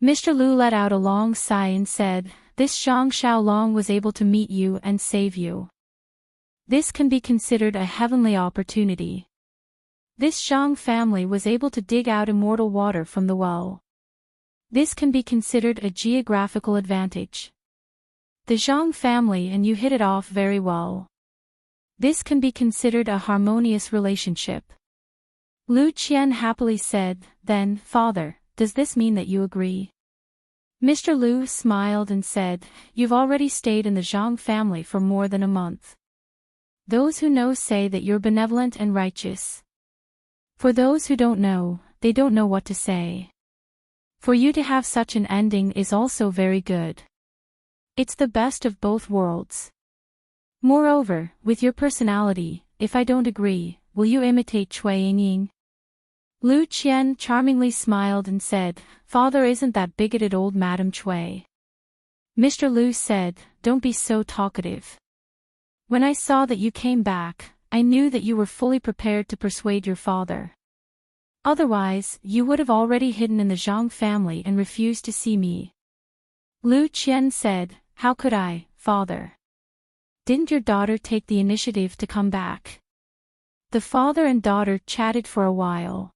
Mr. Lu let out a long sigh and said, This Zhang Xiaolong was able to meet you and save you. This can be considered a heavenly opportunity. This Zhang family was able to dig out immortal water from the well. This can be considered a geographical advantage. The Zhang family and you hit it off very well. This can be considered a harmonious relationship. Lu Qian happily said, Then, Father, does this mean that you agree? Mr. Lu smiled and said, You've already stayed in the Zhang family for more than a month. Those who know say that you're benevolent and righteous. For those who don't know, they don't know what to say. For you to have such an ending is also very good. It's the best of both worlds. Moreover, with your personality, if I don't agree, will you imitate Cui Yingying? Lu Qian charmingly smiled and said, Father, isn't that bigoted old Madame Cui? Mr. Lu said, don't be so talkative. When I saw that you came back, I knew that you were fully prepared to persuade your father. Otherwise, you would have already hidden in the Zhang family and refused to see me. Lu Qian said, how could I, father? Didn't your daughter take the initiative to come back? The father and daughter chatted for a while.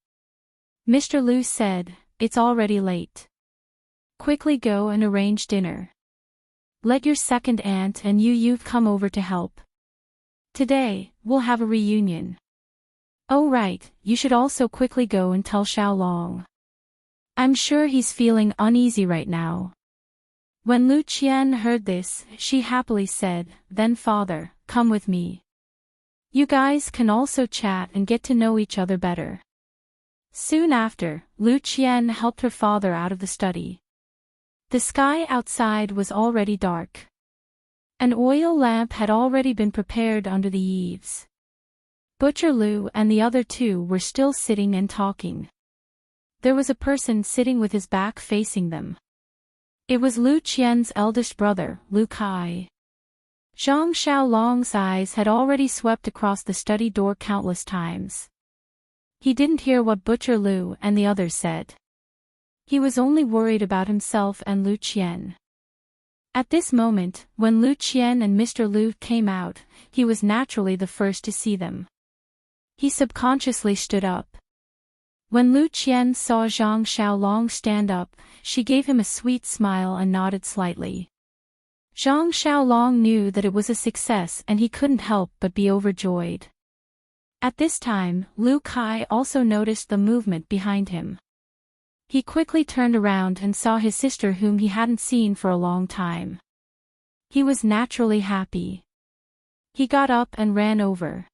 Mr. Lu said, it's already late. Quickly go and arrange dinner. Let your second aunt and you've come over to help. Today, we'll have a reunion. Oh right, you should also quickly go and tell Xiaolong. I'm sure he's feeling uneasy right now. When Lu Qian heard this, she happily said, then father, come with me. You guys can also chat and get to know each other better. Soon after, Lu Qian helped her father out of the study. The sky outside was already dark. An oil lamp had already been prepared under the eaves. Butcher Lu and the other two were still sitting and talking. There was a person sitting with his back facing them. It was Lu Qian's eldest brother, Lu Kai. Zhang Xiaolong's eyes had already swept across the study door countless times. He didn't hear what Butcher Lu and the others said. He was only worried about himself and Lu Qian. At this moment, when Lu Qian and Mr. Lu came out, he was naturally the first to see them. He subconsciously stood up. When Lu Qian saw Zhang Xiaolong stand up, she gave him a sweet smile and nodded slightly. Zhang Xiaolong knew that it was a success and he couldn't help but be overjoyed. At this time, Lu Kai also noticed the movement behind him. He quickly turned around and saw his sister whom he hadn't seen for a long time. He was naturally happy. He got up and ran over.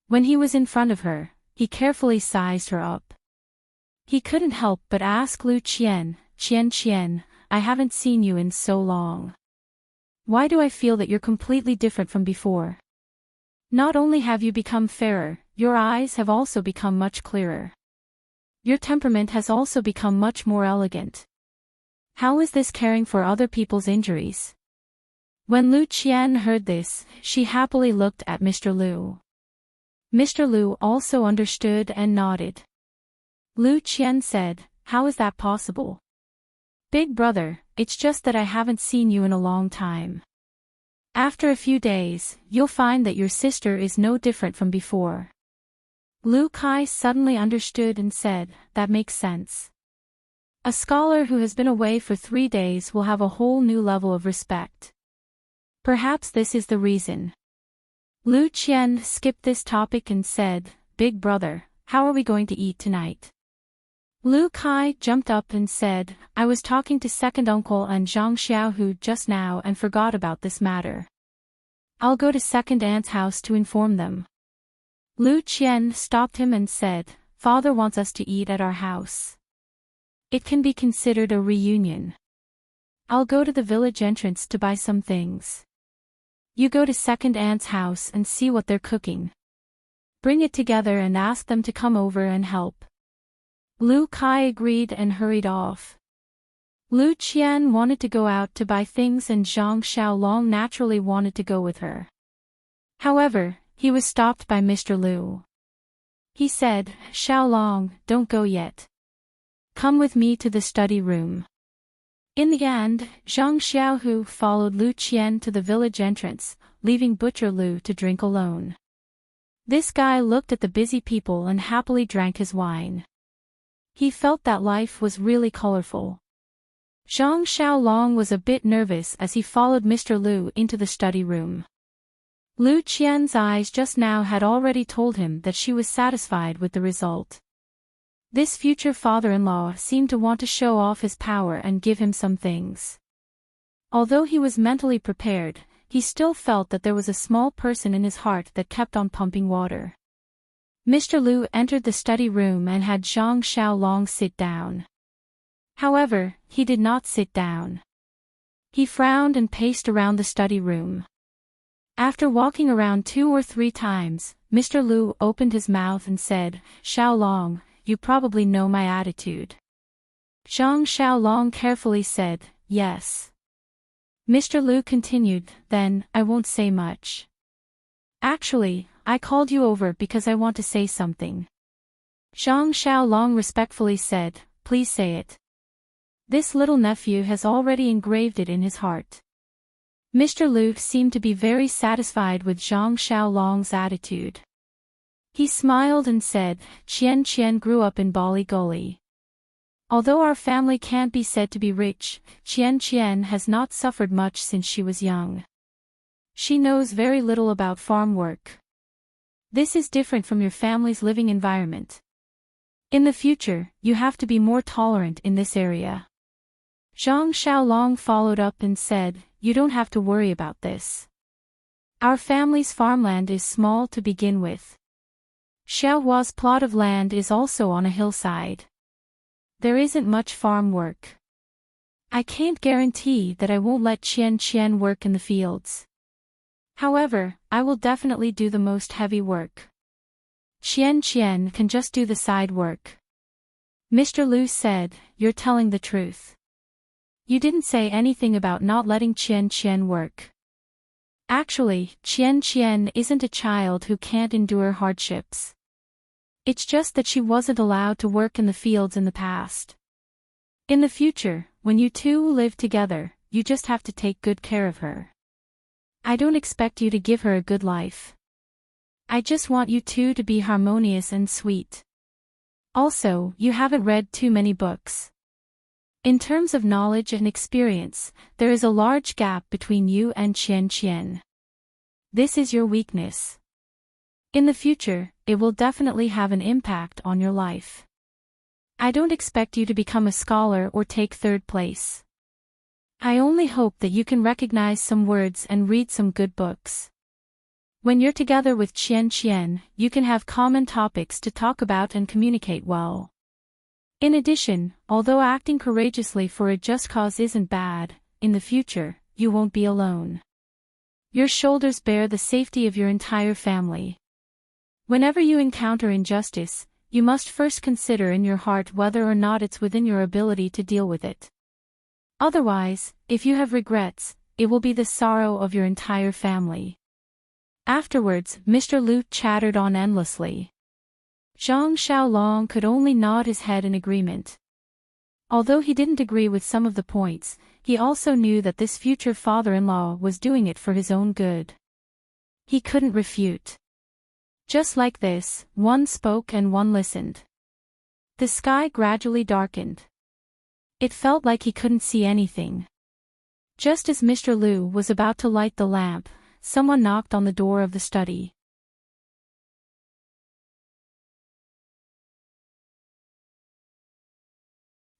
When he was in front of her, he carefully sized her up. He couldn't help but ask Lu Qian, Qian, I haven't seen you in so long. Why do I feel that you're completely different from before? Not only have you become fairer, your eyes have also become much clearer. Your temperament has also become much more elegant. How is this caring for other people's injuries? When Lu Qian heard this, she happily looked at Mr. Lu. Mr. Lu also understood and nodded. Lu Qian said, how is that possible? Big brother, it's just that I haven't seen you in a long time. After a few days, you'll find that your sister is no different from before. Lu Kai suddenly understood and said, that makes sense. A scholar who has been away for 3 days will have a whole new level of respect. Perhaps this is the reason. Lu Qian skipped this topic and said, Big brother, how are we going to eat tonight? Lu Kai jumped up and said, I was talking to second uncle and Zhang Xiaohu just now and forgot about this matter. I'll go to second aunt's house to inform them. Lu Qian stopped him and said, Father wants us to eat at our house. It can be considered a reunion. I'll go to the village entrance to buy some things. You go to second aunt's house and see what they're cooking. Bring it together and ask them to come over and help. Lu Kai agreed and hurried off. Lu Qian wanted to go out to buy things and Zhang Xiaolong naturally wanted to go with her. However, he was stopped by Mr. Lu. He said, Xiaolong, don't go yet. Come with me to the study room. In the end, Zhang Xiaohu followed Lu Qian to the village entrance, leaving Butcher Lu to drink alone. This guy looked at the busy people and happily drank his wine. He felt that life was really colorful. Zhang Xiaolong was a bit nervous as he followed Mr. Lu into the study room. Lu Qian's eyes just now had already told him that she was satisfied with the result. This future father-in-law seemed to want to show off his power and give him some things. Although he was mentally prepared, he still felt that there was a small person in his heart that kept on pumping water. Mr. Lu entered the study room and had Zhang Xiaolong sit down. However, he did not sit down. He frowned and paced around the study room. After walking around 2 or 3 times, Mr. Lu opened his mouth and said, "Xiaolong, you probably know my attitude." Zhang Xiaolong carefully said, "Yes." Mr. Lu continued, "Then, I won't say much. Actually, I called you over because I want to say something." Zhang Xiaolong respectfully said, "Please say it." This little nephew has already engraved it in his heart. Mr. Lu seemed to be very satisfied with Zhang Xiaolong's attitude. He smiled and said, Qian grew up in Bali Gully. Although our family can't be said to be rich, Qian has not suffered much since she was young. She knows very little about farm work. This is different from your family's living environment. In the future, you have to be more tolerant in this area. Zhang Xiaolong followed up and said, "You don't have to worry about this. Our family's farmland is small to begin with. Xiaohua's plot of land is also on a hillside. There isn't much farm work. I can't guarantee that I won't let Qian work in the fields. However, I will definitely do the most heavy work. Qian can just do the side work." Mr. Lu said, "You're telling the truth. You didn't say anything about not letting Qian work. Actually, Qian isn't a child who can't endure hardships. It's just that she wasn't allowed to work in the fields in the past. In the future, when you two live together, you just have to take good care of her. I don't expect you to give her a good life. I just want you two to be harmonious and sweet. Also, you haven't read too many books. In terms of knowledge and experience, there is a large gap between you and Qian. This is your weakness. In the future, it will definitely have an impact on your life. I don't expect you to become a scholar or take 3rd place. I only hope that you can recognize some words and read some good books. When you're together with Qian, you can have common topics to talk about and communicate well. In addition, although acting courageously for a just cause isn't bad, in the future, you won't be alone. Your shoulders bear the safety of your entire family. Whenever you encounter injustice, you must first consider in your heart whether or not it's within your ability to deal with it. Otherwise, if you have regrets, it will be the sorrow of your entire family." Afterwards, Mr. Lu chattered on endlessly. Zhang Xiaolong could only nod his head in agreement. Although he didn't agree with some of the points, he also knew that this future father-in-law was doing it for his own good. He couldn't refute. Just like this, one spoke and one listened. The sky gradually darkened. It felt like he couldn't see anything. Just as Mr. Lu was about to light the lamp, someone knocked on the door of the study.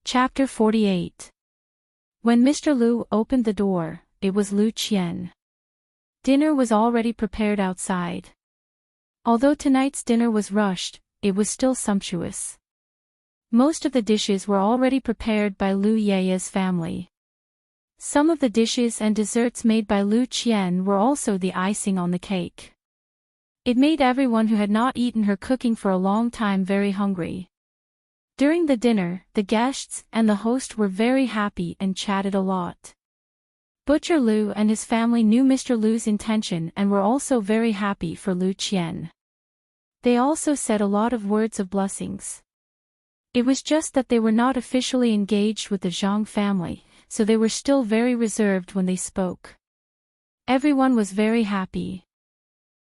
Chapter 48. When Mr. Lu opened the door, it was Lu Qian. Dinner was already prepared outside. Although tonight's dinner was rushed, it was still sumptuous. Most of the dishes were already prepared by Lu Yeye's family. Some of the dishes and desserts made by Lu Qian were also the icing on the cake. It made everyone who had not eaten her cooking for a long time very hungry. During the dinner, the guests and the host were very happy and chatted a lot. Butcher Lu and his family knew Mr. Lu's intention and were also very happy for Lu Qian. They also said a lot of words of blessings. It was just that they were not officially engaged with the Zhang family, so they were still very reserved when they spoke. Everyone was very happy.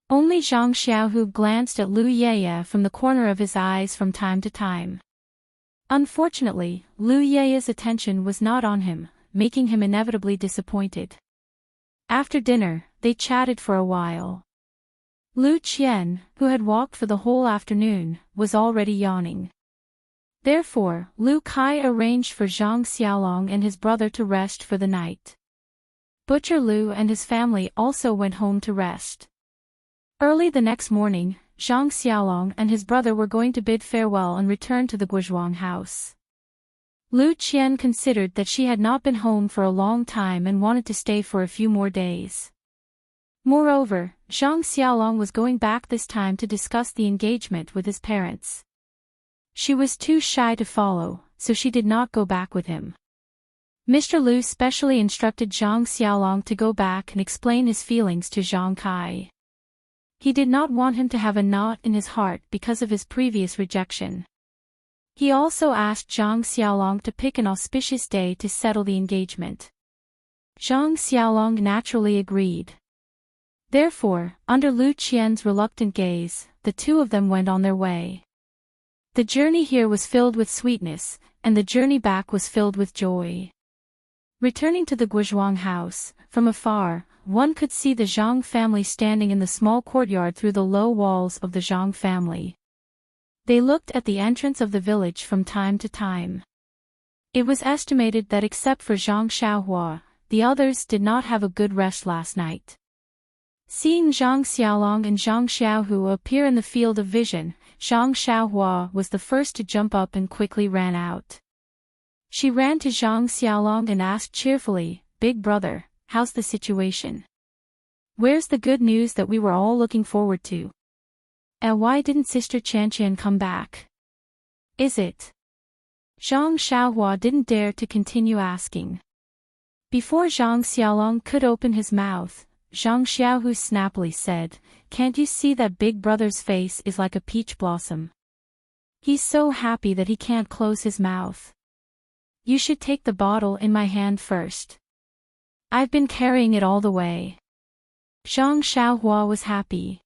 Only Zhang Xiaohu glanced at Lu Yeye from the corner of his eyes from time to time. Unfortunately, Lu Yeye's attention was not on him, making him inevitably disappointed. After dinner, they chatted for a while. Lu Qian, who had walked for the whole afternoon, was already yawning. Therefore, Lu Kai arranged for Zhang Xiaolong and his brother to rest for the night. Butcher Lu and his family also went home to rest. Early the next morning, Zhang Xiaolong and his brother were going to bid farewell and return to the Guozhuang house. Lu Qian considered that she had not been home for a long time and wanted to stay for a few more days. Moreover, Zhang Xiaolong was going back this time to discuss the engagement with his parents. She was too shy to follow, so she did not go back with him. Mr. Lu specially instructed Zhang Xiaolong to go back and explain his feelings to Zhang Kai. He did not want him to have a knot in his heart because of his previous rejection. He also asked Zhang Xiaolong to pick an auspicious day to settle the engagement. Zhang Xiaolong naturally agreed. Therefore, under Lu Qian's reluctant gaze, the two of them went on their way. The journey here was filled with sweetness, and the journey back was filled with joy. Returning to the Guizhuang house, from afar, one could see the Zhang family standing in the small courtyard through the low walls of the Zhang family. They looked at the entrance of the village from time to time. It was estimated that except for Zhang Xiaohua, the others did not have a good rest last night. Seeing Zhang Xiaolong and Zhang Xiaohu appear in the field of vision, Zhang Xiaohua was the first to jump up and quickly ran out. She ran to Zhang Xiaolong and asked cheerfully, "Big brother, how's the situation? Where's the good news that we were all looking forward to? And why didn't Sister Qianqian come back? Is it?" Zhang Xiaohua didn't dare to continue asking. Before Zhang Xiaolong could open his mouth, Zhang Xiaohu snappily said, "Can't you see that big brother's face is like a peach blossom? He's so happy that he can't close his mouth. You should take the bottle in my hand first. I've been carrying it all the way." Zhang Xiaohua was happy.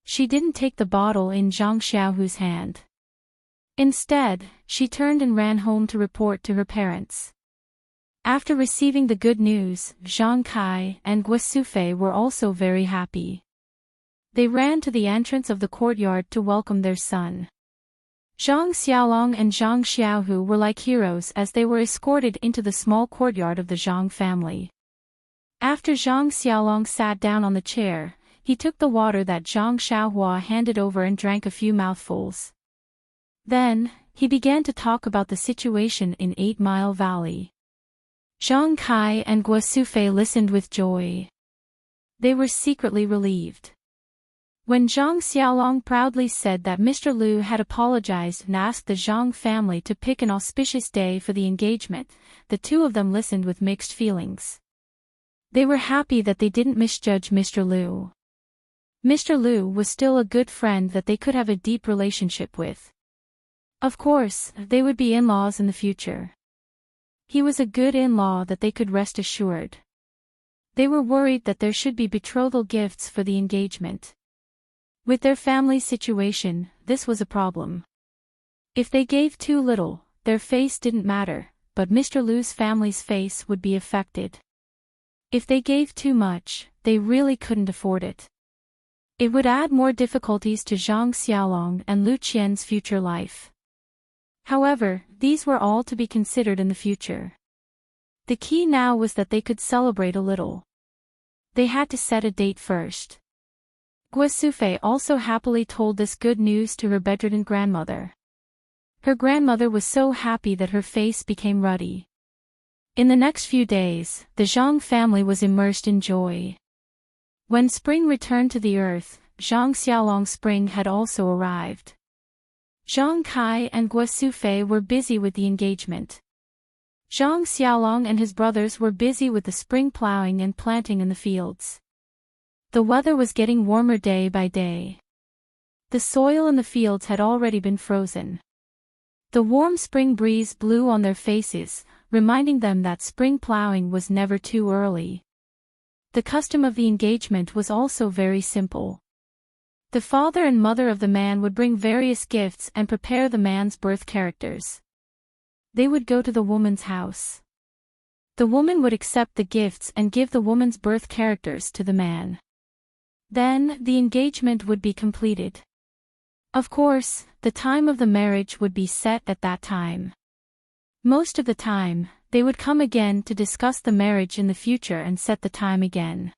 She didn't take the bottle in Zhang Xiaohu's hand. Instead, she turned and ran home to report to her parents. After receiving the good news, Zhang Kai and Guosufei were also very happy. They ran to the entrance of the courtyard to welcome their son. Zhang Xiaolong and Zhang Xiaohu were like heroes as they were escorted into the small courtyard of the Zhang family. After Zhang Xiaolong sat down on the chair, he took the water that Zhang Xiaohua handed over and drank a few mouthfuls. Then, he began to talk about the situation in 8 Mile Valley. Zhang Kai and Guosufei listened with joy. They were secretly relieved. When Zhang Xiaolong proudly said that Mr. Lu had apologized and asked the Zhang family to pick an auspicious day for the engagement, the two of them listened with mixed feelings. They were happy that they didn't misjudge Mr. Lu. Mr. Lu was still a good friend that they could have a deep relationship with. Of course, they would be in-laws in the future. He was a good in-law that they could rest assured. They were worried that there should be betrothal gifts for the engagement. With their family situation, this was a problem. If they gave too little, their face didn't matter, but Mr. Lu's family's face would be affected. If they gave too much, they really couldn't afford it. It would add more difficulties to Zhang Xiaolong and Lu Qian's future life. However, these were all to be considered in the future. The key now was that they could celebrate a little. They had to set a date first. Guosufei also happily told this good news to her bedridden grandmother. Her grandmother was so happy that her face became ruddy. In the next few days, the Zhang family was immersed in joy. When spring returned to the earth, Zhang Xiaolong's spring had also arrived. Zhang Kai and Guosufei were busy with the engagement. Zhang Xiaolong and his brothers were busy with the spring plowing and planting in the fields. The weather was getting warmer day by day. The soil in the fields had already been frozen. The warm spring breeze blew on their faces, reminding them that spring plowing was never too early. The custom of the engagement was also very simple. The father and mother of the man would bring various gifts and prepare the man's birth characters. They would go to the woman's house. The woman would accept the gifts and give the woman's birth characters to the man. Then, the engagement would be completed. Of course, the time of the marriage would be set at that time. Most of the time, they would come again to discuss the marriage in the future and set the time again.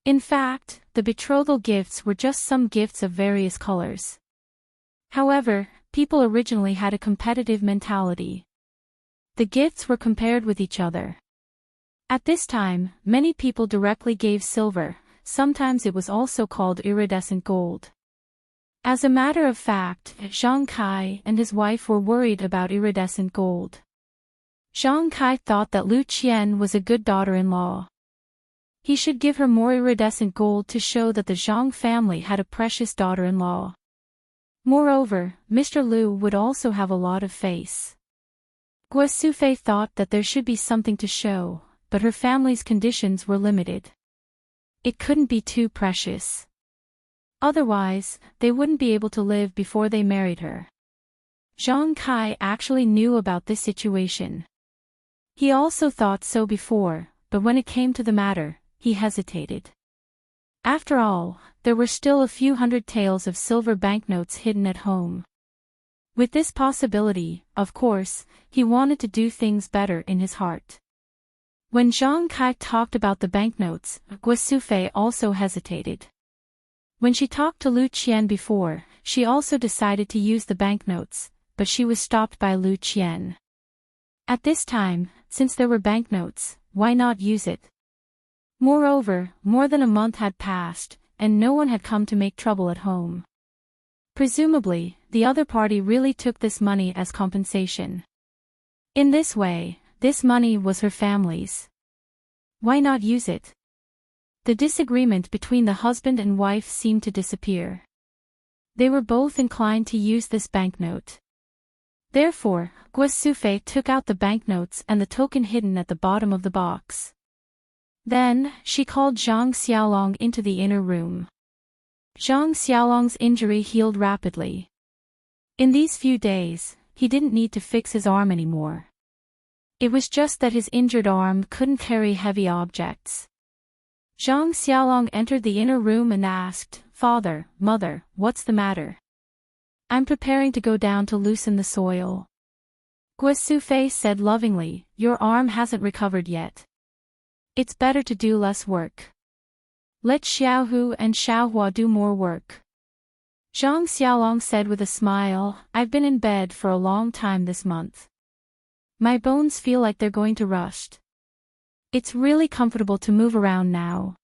In fact, the betrothal gifts were just some gifts of various colors. However, people originally had a competitive mentality. The gifts were compared with each other. At this time, many people directly gave silver, sometimes it was also called iridescent gold. As a matter of fact, Zhang Kai and his wife were worried about iridescent gold. Zhang Kai thought that Lu Qian was a good daughter-in-law. He should give her more iridescent gold to show that the Zhang family had a precious daughter-in-law. Moreover, Mr. Lu would also have a lot of face. Guo Sufei thought that there should be something to show, but her family's conditions were limited. It couldn't be too precious. Otherwise, they wouldn't be able to live before they married her. Zhang Kai actually knew about this situation. He also thought so before, but when it came to the matter, he hesitated. After all, there were still a few hundred taels of silver banknotes hidden at home. With this possibility, of course, he wanted to do things better in his heart. When Zhang Kai talked about the banknotes, Guo Sufei also hesitated. When she talked to Lu Qian before, she also decided to use the banknotes, but she was stopped by Lu Qian. At this time, since there were banknotes, why not use it? Moreover, more than a month had passed, and no one had come to make trouble at home. Presumably, the other party really took this money as compensation. In this way, this money was her family's. Why not use it? The disagreement between the husband and wife seemed to disappear. They were both inclined to use this banknote. Therefore, Guo Sufei took out the banknotes and the token hidden at the bottom of the box. Then, she called Zhang Xiaolong into the inner room. Zhang Xiaolong's injury healed rapidly. In these few days, he didn't need to fix his arm anymore. It was just that his injured arm couldn't carry heavy objects. Zhang Xiaolong entered the inner room and asked, "Father, Mother, what's the matter?" "I'm preparing to go down to loosen the soil." Guo Sufei said lovingly, "Your arm hasn't recovered yet. It's better to do less work. Let Xiaohu and Xiaohua do more work." Zhang Xiaolong said with a smile, "I've been in bed for a long time this month. My bones feel like they're going to rust. It's really comfortable to move around now.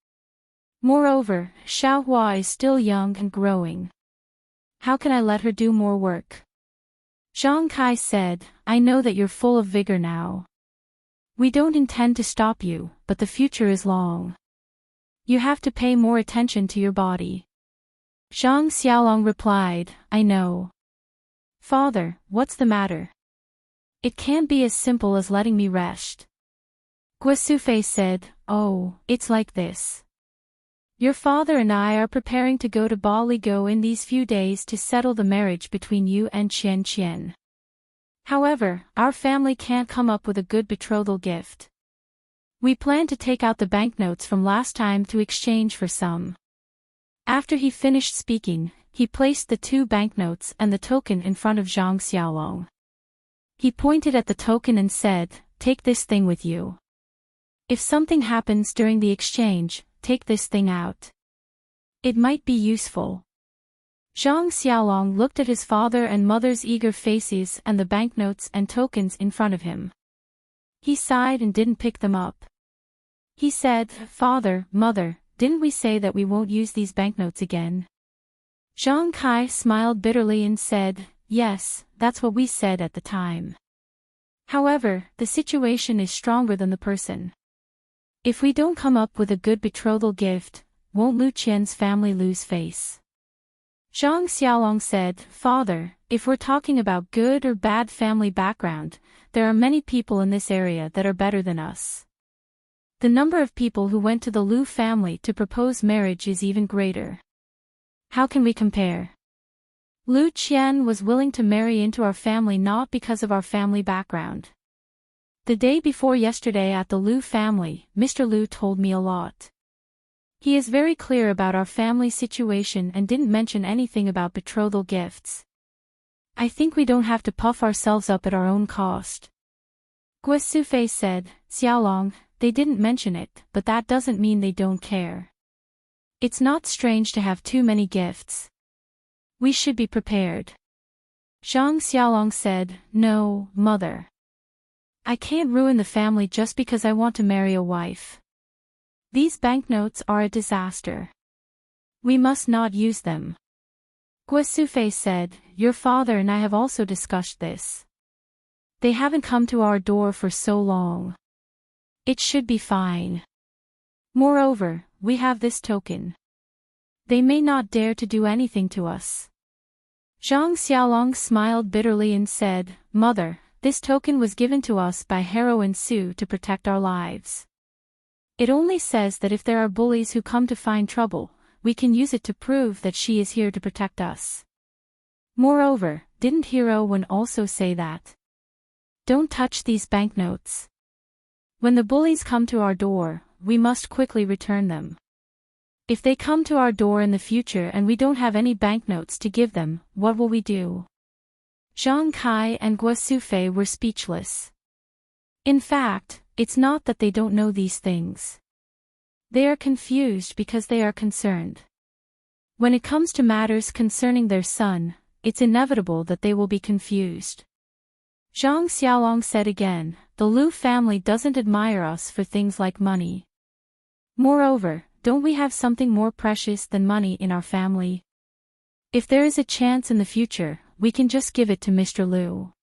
Moreover, Xiaohua is still young and growing. How can I let her do more work?" Zhang Kai said, "I know that you're full of vigor now. We don't intend to stop you, but the future is long. You have to pay more attention to your body." Zhang Xiaolong replied, "I know. Father, what's the matter? It can't be as simple as letting me rest." Guo Sufei said, "Oh, it's like this. Your father and I are preparing to go to Baligo in these few days to settle the marriage between you and Qian Qian. However, our family can't come up with a good betrothal gift. We plan to take out the banknotes from last time to exchange for some." After he finished speaking, he placed the two banknotes and the token in front of Zhang Xiaolong. He pointed at the token and said, "Take this thing with you. If something happens during the exchange, take this thing out. It might be useful." Zhang Xiaolong looked at his father and mother's eager faces and the banknotes and tokens in front of him. He sighed and didn't pick them up. He said, "Father, Mother, didn't we say that we won't use these banknotes again?" Zhang Kai smiled bitterly and said, "Yes, that's what we said at the time. However, the situation is stronger than the person. If we don't come up with a good betrothal gift, won't Lu Qian's family lose face?" Zhang Xiaolong said, "Father, if we're talking about good or bad family background, there are many people in this area that are better than us. The number of people who went to the Lu family to propose marriage is even greater. How can we compare? Lu Qian was willing to marry into our family not because of our family background. The day before yesterday at the Lu family, Mr. Lu told me a lot. He is very clear about our family situation and didn't mention anything about betrothal gifts. I think we don't have to puff ourselves up at our own cost." Guo Sufei said, "Xiaolong, they didn't mention it, but that doesn't mean they don't care. It's not strange to have too many gifts. We should be prepared." Zhang Xiaolong said, "No, Mother. I can't ruin the family just because I want to marry a wife. These banknotes are a disaster. We must not use them. Guasufei said, your father and I have also discussed this. They haven't come to our door for so long. It should be fine. Moreover, we have this token. They may not dare to do anything to us. Zhang Xiaolong smiled bitterly and said, Mother, this token was given to us by heroine Su to protect our lives. It only says that if there are bullies who come to find trouble, we can use it to prove that she is here to protect us. Moreover, didn't heroine also say that? Don't touch these banknotes. When the bullies come to our door, we must quickly return them. If they come to our door in the future and we don't have any banknotes to give them, what will we do? Zhang Kai and Guasufei were speechless. In fact, it's not that they don't know these things. They are confused because they are concerned. When it comes to matters concerning their son, it's inevitable that they will be confused. Zhang Xiaolong said again, the Lu family doesn't admire us for things like money. Moreover, don't we have something more precious than money in our family? If there is a chance in the future, we can just give it to Mr. Lu.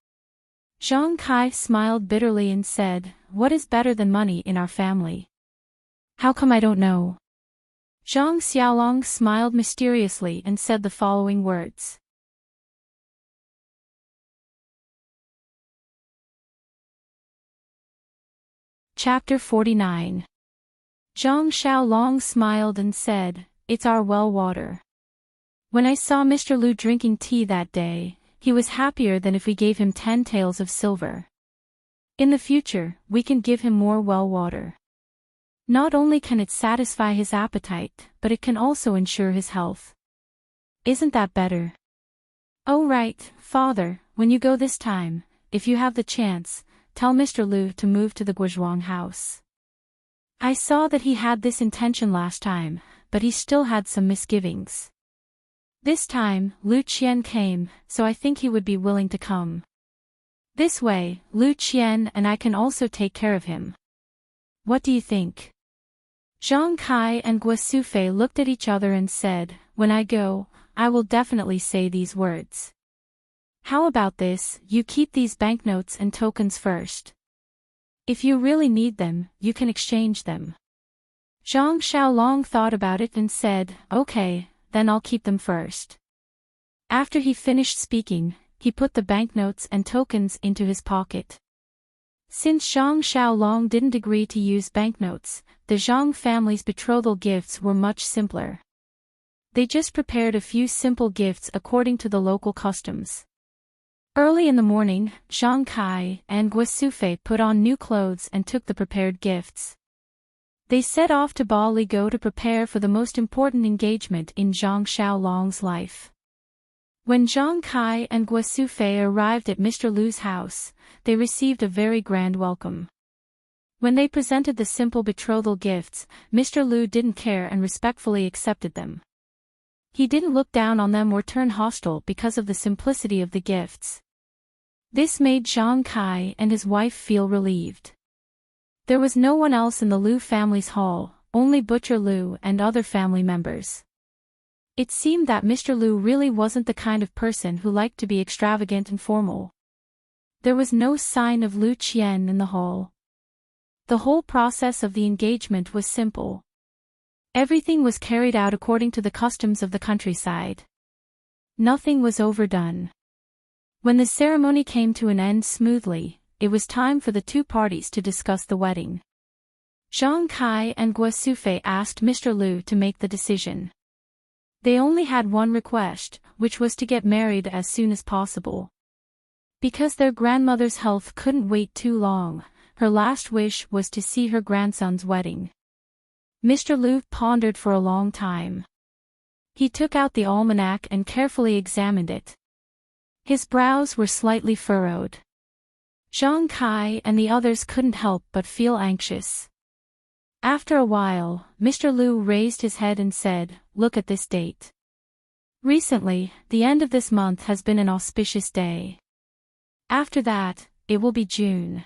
Zhang Kai smiled bitterly and said, what is better than money in our family? How come I don't know? Zhang Xiaolong smiled mysteriously and said the following words. Chapter 49. Zhang Xiaolong smiled and said, it's our well water. When I saw Mr. Lu drinking tea that day, he was happier than if we gave him 10 taels of silver. In the future, we can give him more well water. Not only can it satisfy his appetite, but it can also ensure his health. Isn't that better? Oh right, Father, when you go this time, if you have the chance, tell Mr. Lu to move to the Guozhuang house. I saw that he had this intention last time, but he still had some misgivings. This time, Lu Qian came, so I think he would be willing to come. This way, Lu Qian and I can also take care of him. What do you think? Zhang Kai and Guasufei looked at each other and said, when I go, I will definitely say these words. How about this, you keep these banknotes and tokens first. If you really need them, you can exchange them. Zhang Xiaolong thought about it and said, okay, then I'll keep them first. After he finished speaking, he put the banknotes and tokens into his pocket. Since Zhang Xiaolong didn't agree to use banknotes, the Zhang family's betrothal gifts were much simpler. They just prepared a few simple gifts according to the local customs. Early in the morning, Zhang Kai and Guasufei put on new clothes and took the prepared gifts. They set off to Baligo to prepare for the most important engagement in Zhang Xiaolong's life. When Zhang Kai and Guasufei arrived at Mr. Lu's house, they received a very grand welcome. When they presented the simple betrothal gifts, Mr. Lu didn't care and respectfully accepted them. He didn't look down on them or turn hostile because of the simplicity of the gifts. This made Zhang Kai and his wife feel relieved. There was no one else in the Lu family's hall, only Butcher Lu and other family members. It seemed that Mr. Lu really wasn't the kind of person who liked to be extravagant and formal. There was no sign of Lu Qian in the hall. The whole process of the engagement was simple. Everything was carried out according to the customs of the countryside. Nothing was overdone. When the ceremony came to an end smoothly, it was time for the two parties to discuss the wedding. Zhang Kai and Guasufei asked Mr. Lu to make the decision. They only had one request, which was to get married as soon as possible. Because their grandmother's health couldn't wait too long, her last wish was to see her grandson's wedding. Mr. Lu pondered for a long time. He took out the almanac and carefully examined it. His brows were slightly furrowed. Zhang Kai and the others couldn't help but feel anxious. After a while, Mr. Lu raised his head and said, "Look at this date. Recently, the end of this month has been an auspicious day. After that, it will be June.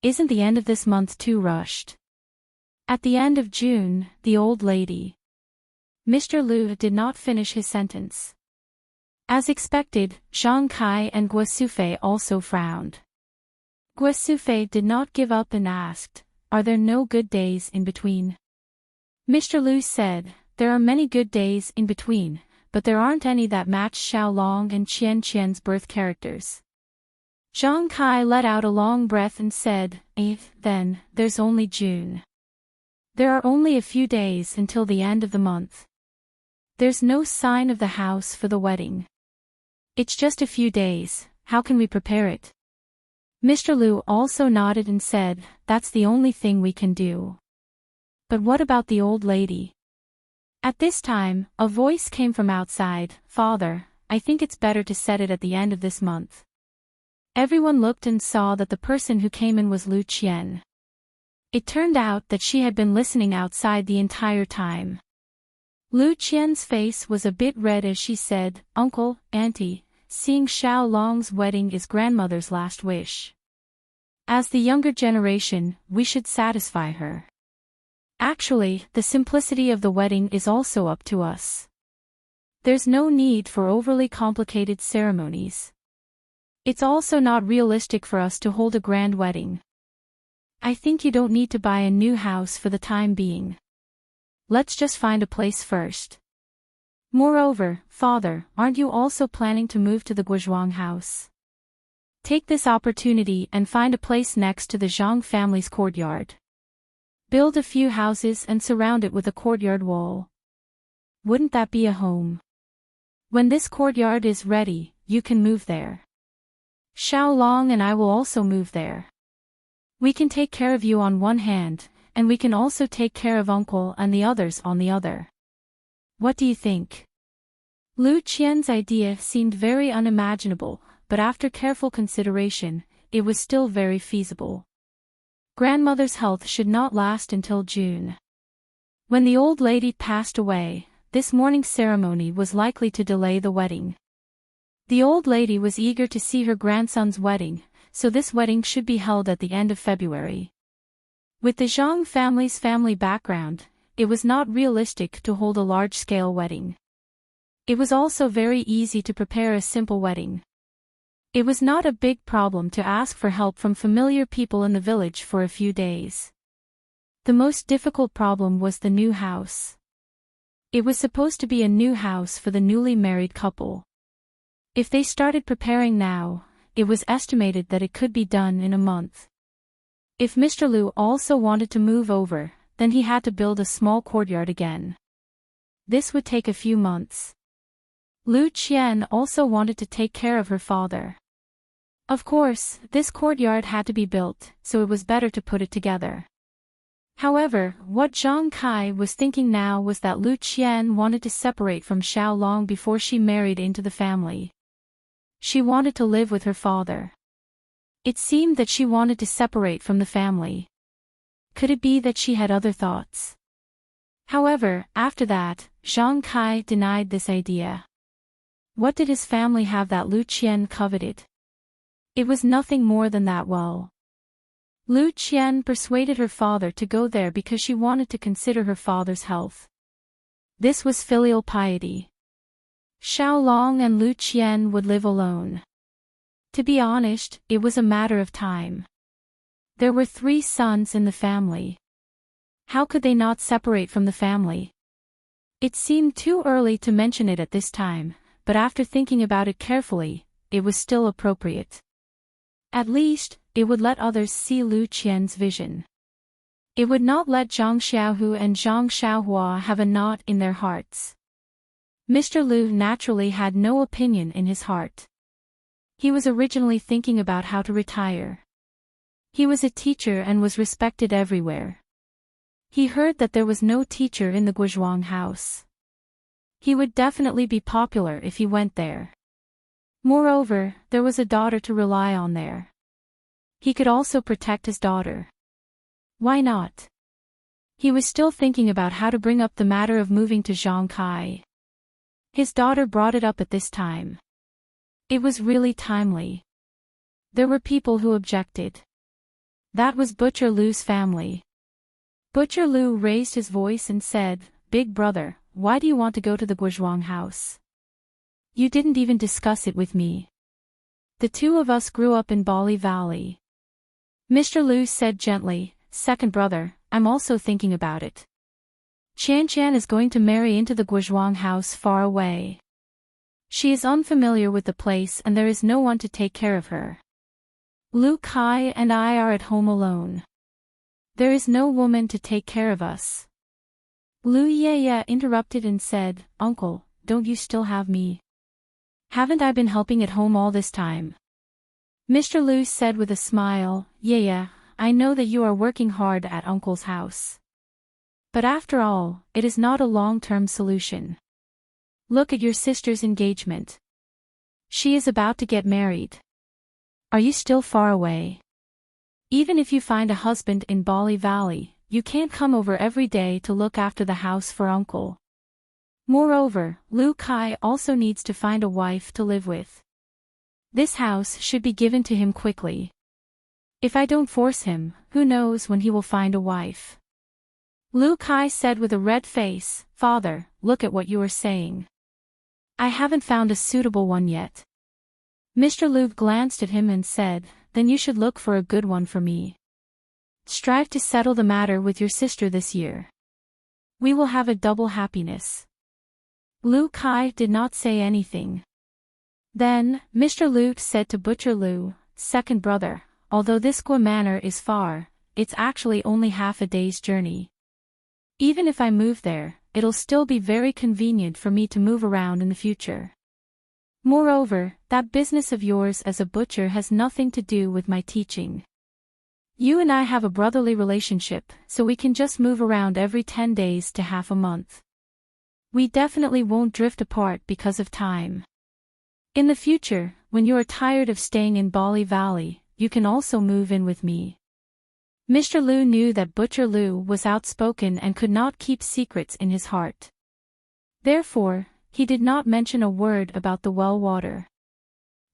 Isn't the end of this month too rushed? At the end of June, the old lady. Mr. Liu did not finish his sentence. As expected, Zhang Kai and Guo Sufei also frowned. Guo Sufei did not give up and asked, "Are there no good days in between?" Mr. Liu said, "There are many good days in between, but there aren't any that match Xiaolong and Qian Qian's birth characters." Zhang Kai let out a long breath and said, Then, there's only June. There are only a few days until the end of the month. There's no sign of the house for the wedding. It's just a few days, how can we prepare it?" Mr. Liu also nodded and said, "That's the only thing we can do." "But what about the old lady?" At this time, a voice came from outside, "Father, I think it's better to set it at the end of this month." Everyone looked and saw that the person who came in was Lu Qian. It turned out that she had been listening outside the entire time. Lu Qian's face was a bit red as she said, "Uncle, Auntie, seeing Xiaolong's wedding is grandmother's last wish. As the younger generation, we should satisfy her. Actually, the simplicity of the wedding is also up to us. There's no need for overly complicated ceremonies. It's also not realistic for us to hold a grand wedding. I think you don't need to buy a new house for the time being. Let's just find a place first. Moreover, Father, aren't you also planning to move to the Guozhuang house? Take this opportunity and find a place next to the Zhang family's courtyard. Build a few houses and surround it with a courtyard wall. Wouldn't that be a home? When this courtyard is ready, you can move there. Xiaolong and I will also move there. We can take care of you on one hand, and we can also take care of Uncle and the others on the other. What do you think?" Lu Qian's idea seemed very unimaginable, but after careful consideration, it was still very feasible. Grandmother's health should not last until June. When the old lady passed away, this morning's ceremony was likely to delay the wedding. The old lady was eager to see her grandson's wedding, so this wedding should be held at the end of February. With the Zhang family's family background, it was not realistic to hold a large-scale wedding. It was also very easy to prepare a simple wedding. It was not a big problem to ask for help from familiar people in the village for a few days. The most difficult problem was the new house. It was supposed to be a new house for the newly married couple. If they started preparing now, it was estimated that it could be done in a month. If Mr. Liu also wanted to move over, then he had to build a small courtyard again. This would take a few months. Lu Qian also wanted to take care of her father. Of course, this courtyard had to be built, so it was better to put it together. However, what Zhang Kai was thinking now was that Lu Qian wanted to separate from Xiaolong before she married into the family. She wanted to live with her father. It seemed that she wanted to separate from the family. Could it be that she had other thoughts? However, after that, Zhang Kai denied this idea. What did his family have that Lu Qian coveted? It was nothing more than that. Well, Lu Qian persuaded her father to go there because she wanted to consider her father's health. This was filial piety. Xiaolong and Lu Qian would live alone. To be honest, it was a matter of time. There were 3 sons in the family. How could they not separate from the family? It seemed too early to mention it at this time, but after thinking about it carefully, it was still appropriate. At least, it would let others see Lu Qian's vision. It would not let Zhang Xiaohu and Zhang Xiaohua have a knot in their hearts. Mr. Liu naturally had no opinion in his heart. He was originally thinking about how to retire. He was a teacher and was respected everywhere. He heard that there was no teacher in the Guozhuang house. He would definitely be popular if he went there. Moreover, there was a daughter to rely on there. He could also protect his daughter. Why not? He was still thinking about how to bring up the matter of moving to Zhang Kai. His daughter brought it up at this time. It was really timely. There were people who objected. That was Butcher Lu's family. Butcher Lu raised his voice and said, "Big brother, why do you want to go to the Guozhuang house? You didn't even discuss it with me. The two of us grew up in Bali Valley." Mr. Lu said gently, "Second brother, I'm also thinking about it. Qian is going to marry into the Guozhuang house far away. She is unfamiliar with the place and there is no one to take care of her. Lu Kai and I are at home alone. There is no woman to take care of us." Lu Yeye interrupted and said, "Uncle, don't you still have me? Haven't I been helping at home all this time?" Mr. Lu said with a smile, "Yeye, I know that you are working hard at Uncle's house. But after all, it is not a long-term solution. Look at your sister's engagement. She is about to get married. Are you still far away? Even if you find a husband in Bali Valley, you can't come over every day to look after the house for Uncle. Moreover, Lu Kai also needs to find a wife to live with. This house should be given to him quickly. If I don't force him, who knows when he will find a wife." Lu Kai said with a red face, "Father, look at what you are saying. I haven't found a suitable one yet." Mr. Lu glanced at him and said, "Then you should look for a good one for me. Strive to settle the matter with your sister this year. We will have a double happiness." Lu Kai did not say anything. Then, Mr. Lu said to Butcher Lu, "Second brother, although this Guo manor is far, it's actually only half a day's journey. Even if I move there, it'll still be very convenient for me to move around in the future. Moreover, that business of yours as a butcher has nothing to do with my teaching. You and I have a brotherly relationship, so we can just move around every 10 days to half a month. We definitely won't drift apart because of time. In the future, when you are tired of staying in Bali Valley, you can also move in with me." Mr. Lu knew that Butcher Lu was outspoken and could not keep secrets in his heart. Therefore, he did not mention a word about the well water.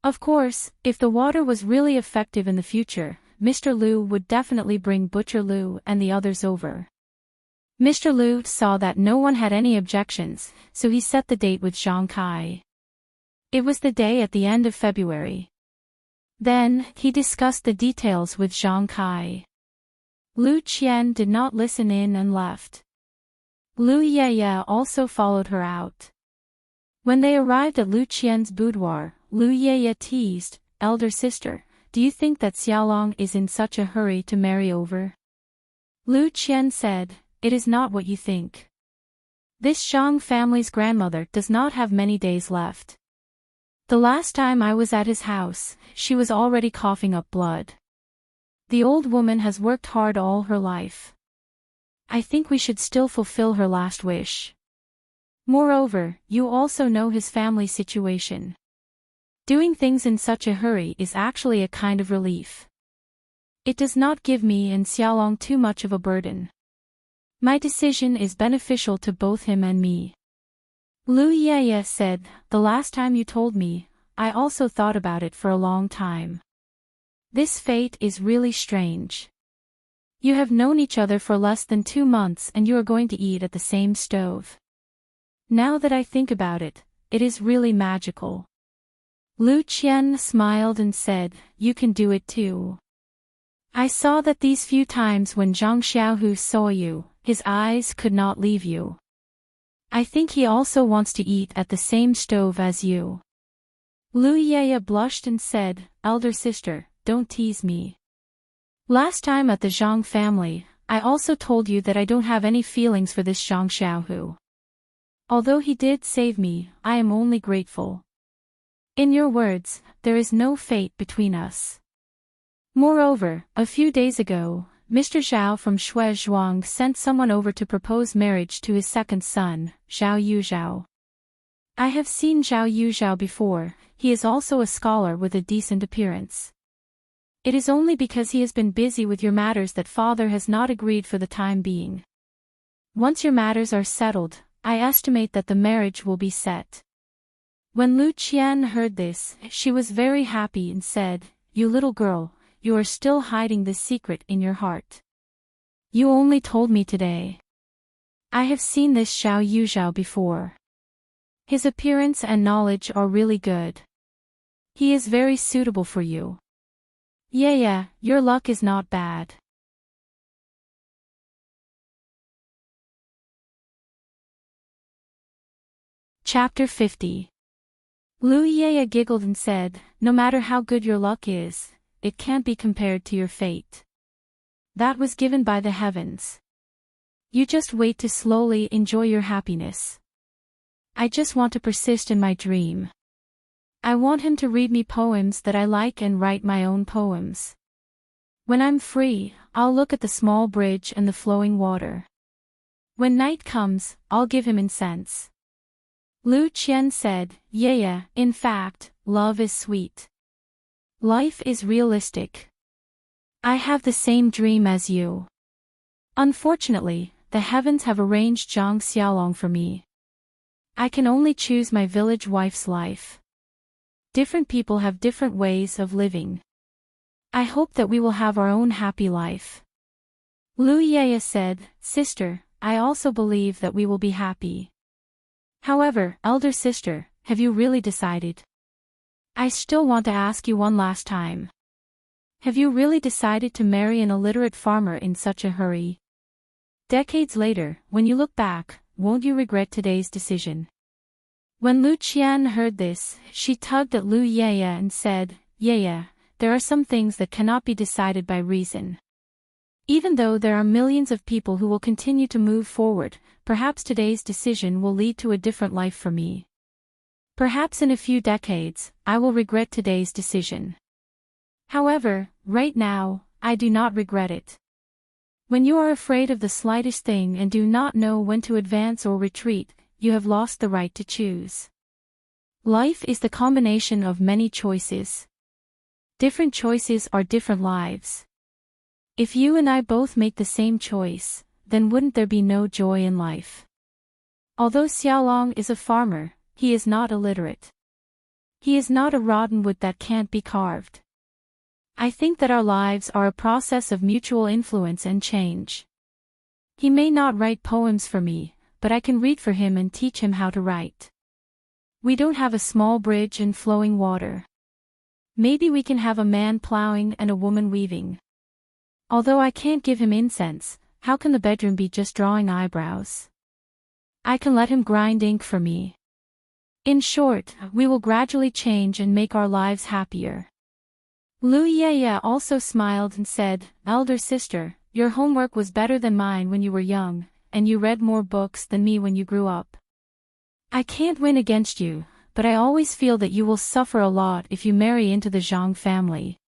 Of course, if the water was really effective in the future, Mr. Lu would definitely bring Butcher Lu and the others over. Mr. Lu saw that no one had any objections, so he set the date with Zhang Kai. It was the day at the end of February. Then, he discussed the details with Zhang Kai. Lu Qian did not listen in and left. Lu Yeye also followed her out. When they arrived at Lu Qian's boudoir, Lu Yeye teased, "Elder sister, do you think that Xiaolong is in such a hurry to marry over?" Lu Qian said, "It is not what you think. This Zhang family's grandmother does not have many days left. The last time I was at his house, she was already coughing up blood. The old woman has worked hard all her life. I think we should still fulfill her last wish. Moreover, you also know his family situation. Doing things in such a hurry is actually a kind of relief. It does not give me and Xiaolong too much of a burden. My decision is beneficial to both him and me." Lu Yeye said, "The last time you told me, I also thought about it for a long time. This fate is really strange. You have known each other for less than 2 months and you are going to eat at the same stove. Now that I think about it, it is really magical." Lu Qian smiled and said, "You can do it too. I saw that these few times when Zhang Xiaohu saw you, his eyes could not leave you. I think he also wants to eat at the same stove as you." Lu Yeye blushed and said, "Elder sister, don't tease me. Last time at the Zhang family, I also told you that I don't have any feelings for this Zhang Xiaohu. Although he did save me, I am only grateful. In your words, there is no fate between us. Moreover, a few days ago, Mr. Zhao from Shuezhuang sent someone over to propose marriage to his second son, Zhao Yuzhao. I have seen Zhao Yuzhao before, he is also a scholar with a decent appearance. It is only because he has been busy with your matters that father has not agreed for the time being. Once your matters are settled, I estimate that the marriage will be set." When Lu Qian heard this, she was very happy and said, "You little girl, you are still hiding this secret in your heart. You only told me today. I have seen this Xiao Yuzhao before. His appearance and knowledge are really good. He is very suitable for you. Yeah, your luck is not bad. Chapter 50. Lu Yaya giggled and said, "No matter how good your luck is, it can't be compared to your fate. That was given by the heavens. You just wait to slowly enjoy your happiness. I just want to persist in my dream. I want him to read me poems that I like and write my own poems. When I'm free, I'll look at the small bridge and the flowing water. When night comes, I'll give him incense." Lu Qian said, "Yeah, in fact, love is sweet. Life is realistic. I have the same dream as you. Unfortunately, the heavens have arranged Zhang Xiaolong for me. I can only choose my village wife's life. Different people have different ways of living. I hope that we will have our own happy life." Lu Yaya said, "Sister, I also believe that we will be happy. However, elder sister, have you really decided? I still want to ask you one last time. Have you really decided to marry an illiterate farmer in such a hurry? Decades later, when you look back, won't you regret today's decision?" When Lu Qian heard this, she tugged at Lu Yaya and said, "Yeah, there are some things that cannot be decided by reason. Even though there are millions of people who will continue to move forward, perhaps today's decision will lead to a different life for me. Perhaps in a few decades, I will regret today's decision. However, right now, I do not regret it. When you are afraid of the slightest thing and do not know when to advance or retreat, you have lost the right to choose. Life is the combination of many choices. Different choices are different lives. If you and I both make the same choice, then wouldn't there be no joy in life? Although Xiaolong is a farmer, he is not illiterate. He is not a rotten wood that can't be carved. I think that our lives are a process of mutual influence and change. He may not write poems for me, but I can read for him and teach him how to write. We don't have a small bridge and flowing water. Maybe we can have a man plowing and a woman weaving. Although I can't give him incense, how can the bedroom be just drawing eyebrows? I can let him grind ink for me. In short, we will gradually change and make our lives happier." Lu Yaya also smiled and said, "Elder sister, your homework was better than mine when you were young, and you read more books than me when you grew up. I can't win against you, but I always feel that you will suffer a lot if you marry into the Zhang family.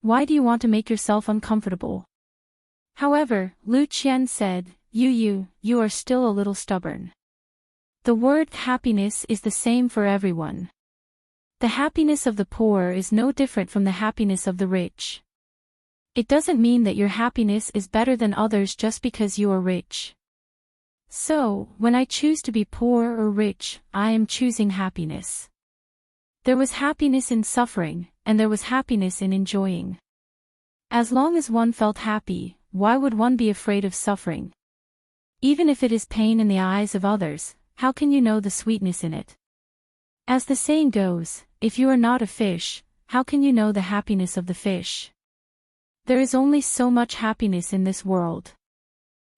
Why do you want to make yourself uncomfortable?" However, Lu Qian said, You are still a little stubborn. The word happiness is the same for everyone. The happiness of the poor is no different from the happiness of the rich. It doesn't mean that your happiness is better than others just because you are rich. So, when I choose to be poor or rich, I am choosing happiness. There was happiness in suffering, and there was happiness in enjoying. As long as one felt happy, why would one be afraid of suffering? Even if it is pain in the eyes of others, how can you know the sweetness in it? As the saying goes, if you are not a fish, how can you know the happiness of the fish? There is only so much happiness in this world.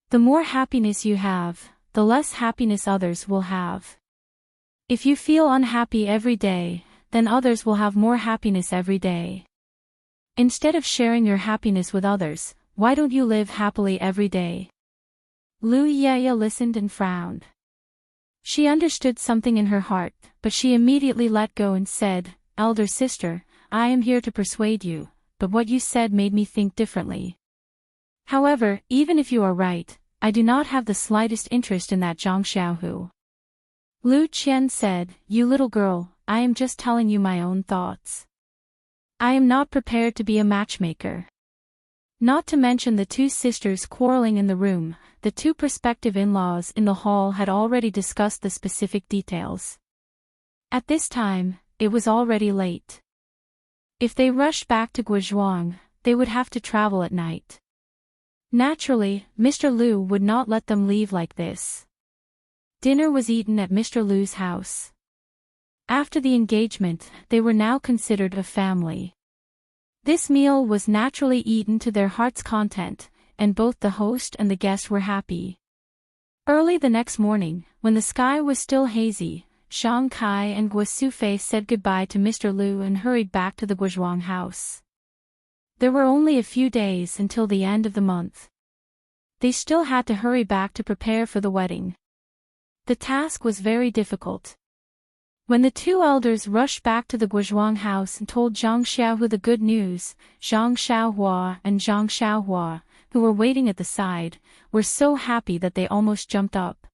The more happiness you have, the less happiness others will have. If you feel unhappy every day, then others will have more happiness every day. Instead of sharing your happiness with others, why don't you live happily every day?" Lu Yaya listened and frowned. She understood something in her heart, but she immediately let go and said, "Elder sister, I am here to persuade you, but what you said made me think differently. However, even if you are right, I do not have the slightest interest in that Zhang Xiaohu." Lu Qian said, "You little girl, I am just telling you my own thoughts. I am not prepared to be a matchmaker." Not to mention the two sisters quarreling in the room, the two prospective in-laws in the hall had already discussed the specific details. At this time, it was already late. If they rushed back to Guozhuang, they would have to travel at night. Naturally, Mr. Liu would not let them leave like this. Dinner was eaten at Mr. Liu's house. After the engagement, they were now considered a family. This meal was naturally eaten to their heart's content, and both the host and the guest were happy. Early the next morning, when the sky was still hazy, Zhang Kai and Guo Sufei said goodbye to Mr. Liu and hurried back to the Guozhuang house. There were only a few days until the end of the month. They still had to hurry back to prepare for the wedding. The task was very difficult. When the two elders rushed back to the Guozhuang house and told Zhang Xiaohu the good news, Zhang Xiaohua and Zhang Xiaohua, who were waiting at the side, were so happy that they almost jumped up.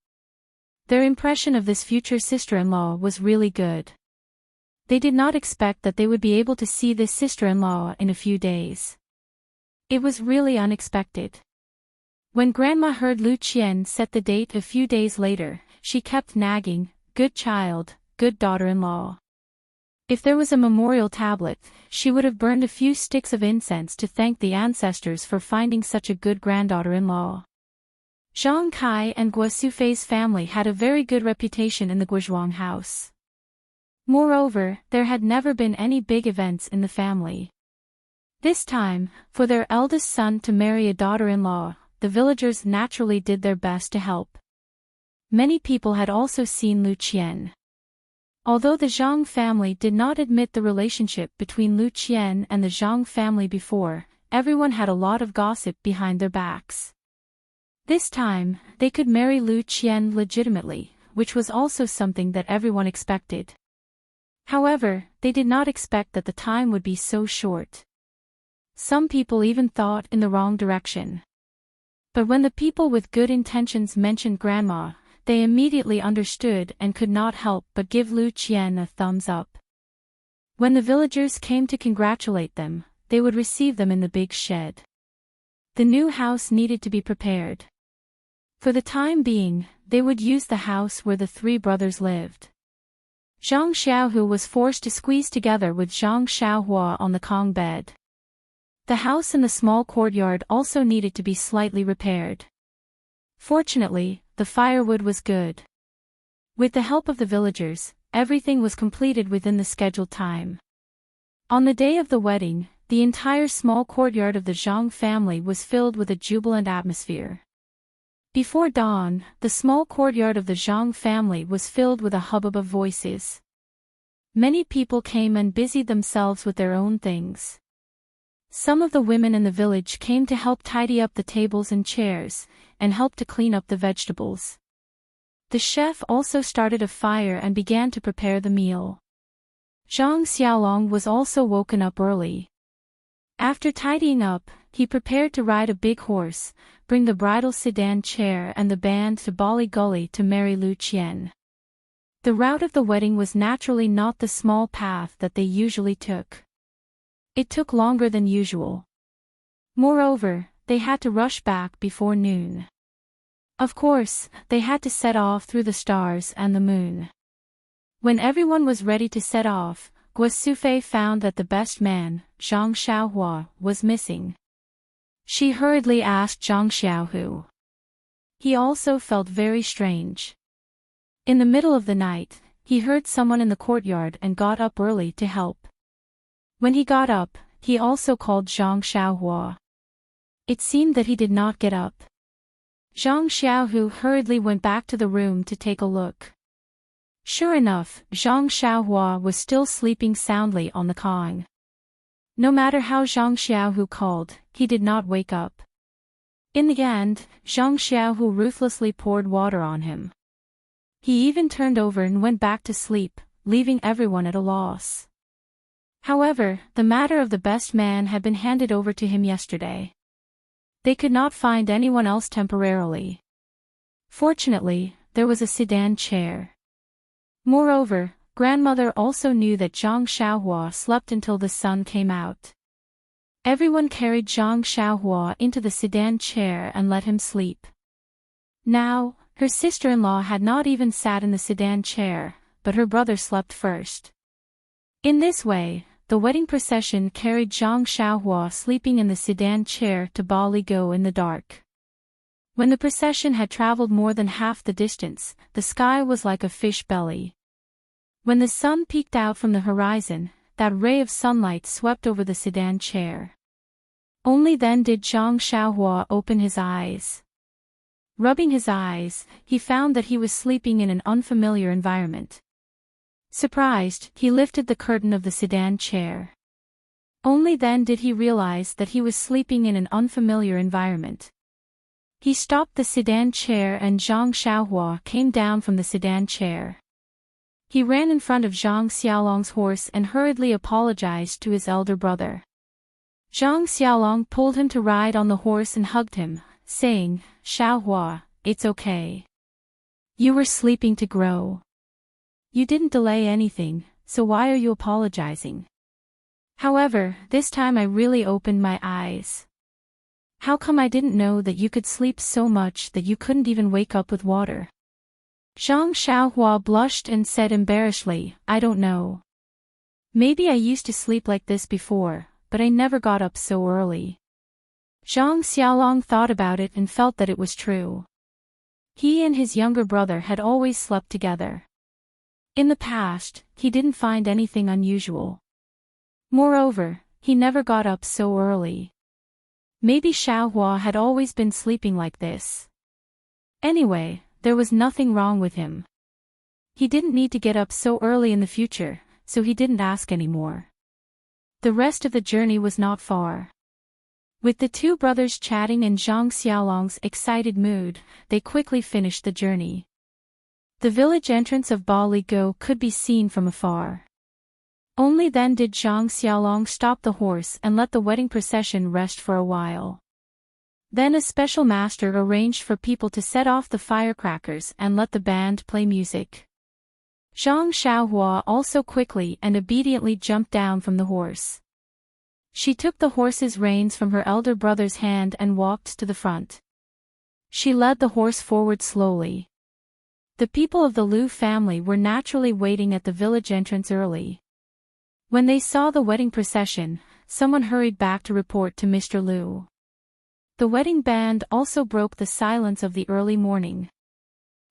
Their impression of this future sister-in-law was really good. They did not expect that they would be able to see this sister-in-law in a few days. It was really unexpected. When Grandma heard Lu Qian set the date a few days later, she kept nagging, "Good child, good daughter-in-law." If there was a memorial tablet, she would have burned a few sticks of incense to thank the ancestors for finding such a good granddaughter-in-law. Zhang Kai and Guo Sufei's family had a very good reputation in the Guozhuang house. Moreover, there had never been any big events in the family. This time, for their eldest son to marry a daughter-in-law, the villagers naturally did their best to help. Many people had also seen Lu Qian. Although the Zhang family did not admit the relationship between Lu Qian and the Zhang family before, everyone had a lot of gossip behind their backs. This time, they could marry Lu Qian legitimately, which was also something that everyone expected. However, they did not expect that the time would be so short. Some people even thought in the wrong direction. But when the people with good intentions mentioned Grandma, they immediately understood and could not help but give Lu Qian a thumbs up. When the villagers came to congratulate them, they would receive them in the big shed. The new house needed to be prepared. For the time being, they would use the house where the three brothers lived. Zhang Xiaohu was forced to squeeze together with Zhang Xiaohua on the Kong bed. The house in the small courtyard also needed to be slightly repaired. Fortunately, the firewood was good. With the help of the villagers, everything was completed within the scheduled time. On the day of the wedding, the entire small courtyard of the Zhang family was filled with a jubilant atmosphere. Before dawn, the small courtyard of the Zhang family was filled with a hubbub of voices. Many people came and busied themselves with their own things. Some of the women in the village came to help tidy up the tables and chairs, and help to clean up the vegetables. The chef also started a fire and began to prepare the meal. Zhang Xiaolong was also woken up early. After tidying up, he prepared to ride a big horse, bring the bridal sedan chair and the band to Bali Gully to marry Lu Qian. The route of the wedding was naturally not the small path that they usually took. It took longer than usual. Moreover, they had to rush back before noon. Of course, they had to set off through the stars and the moon. When everyone was ready to set off, Guo Sufei found that the best man, Zhang Xiaohua, was missing. She hurriedly asked Zhang Xiaohu. He also felt very strange. In the middle of the night, he heard someone in the courtyard and got up early to help. When he got up, he also called Zhang Xiaohua. It seemed that he did not get up. Zhang Xiaohu hurriedly went back to the room to take a look. Sure enough, Zhang Xiaohua was still sleeping soundly on the Kong. No matter how Zhang Xiaohu called, he did not wake up. In the end, Zhang Xiaohu ruthlessly poured water on him. He even turned over and went back to sleep, leaving everyone at a loss. However, the matter of the best man had been handed over to him yesterday. They could not find anyone else temporarily. Fortunately, there was a sedan chair. Moreover, grandmother also knew that Zhang Xiaohua slept until the sun came out. Everyone carried Zhang Xiaohua into the sedan chair and let him sleep. Now, her sister-in-law had not even sat in the sedan chair, but her brother slept first. In this way, the wedding procession carried Zhang Xiaohua sleeping in the sedan chair to Ba Li Go in the dark. When the procession had traveled more than half the distance, the sky was like a fish belly. When the sun peeked out from the horizon, that ray of sunlight swept over the sedan chair. Only then did Zhang Xiaohua open his eyes. Rubbing his eyes, he found that he was sleeping in an unfamiliar environment. Surprised, he lifted the curtain of the sedan chair. Only then did he realize that he was sleeping in an unfamiliar environment. He stopped the sedan chair and Zhang Xiaohua came down from the sedan chair. He ran in front of Zhang Xiaolong's horse and hurriedly apologized to his elder brother. Zhang Xiaolong pulled him to ride on the horse and hugged him, saying, "Xiaohua, it's okay. You were sleeping to grow. You didn't delay anything, so why are you apologizing? However, this time I really opened my eyes. How come I didn't know that you could sleep so much that you couldn't even wake up with water?" Zhang Xiaohua blushed and said embarrassedly, "I don't know. Maybe I used to sleep like this before, but I never got up so early." Zhang Xiaolong thought about it and felt that it was true. He and his younger brother had always slept together. In the past, he didn't find anything unusual. Moreover, he never got up so early. Maybe Xiaohua had always been sleeping like this. Anyway, there was nothing wrong with him. He didn't need to get up so early in the future, so he didn't ask anymore. The rest of the journey was not far. With the two brothers chatting in Zhang Xiaolong's excited mood, they quickly finished the journey. The village entrance of Ba Li Go could be seen from afar. Only then did Zhang Xiaolong stop the horse and let the wedding procession rest for a while. Then a special master arranged for people to set off the firecrackers and let the band play music. Zhang Xiaohua also quickly and obediently jumped down from the horse. She took the horse's reins from her elder brother's hand and walked to the front. She led the horse forward slowly. The people of the Liu family were naturally waiting at the village entrance early. When they saw the wedding procession, someone hurried back to report to Mr. Liu. The wedding band also broke the silence of the early morning.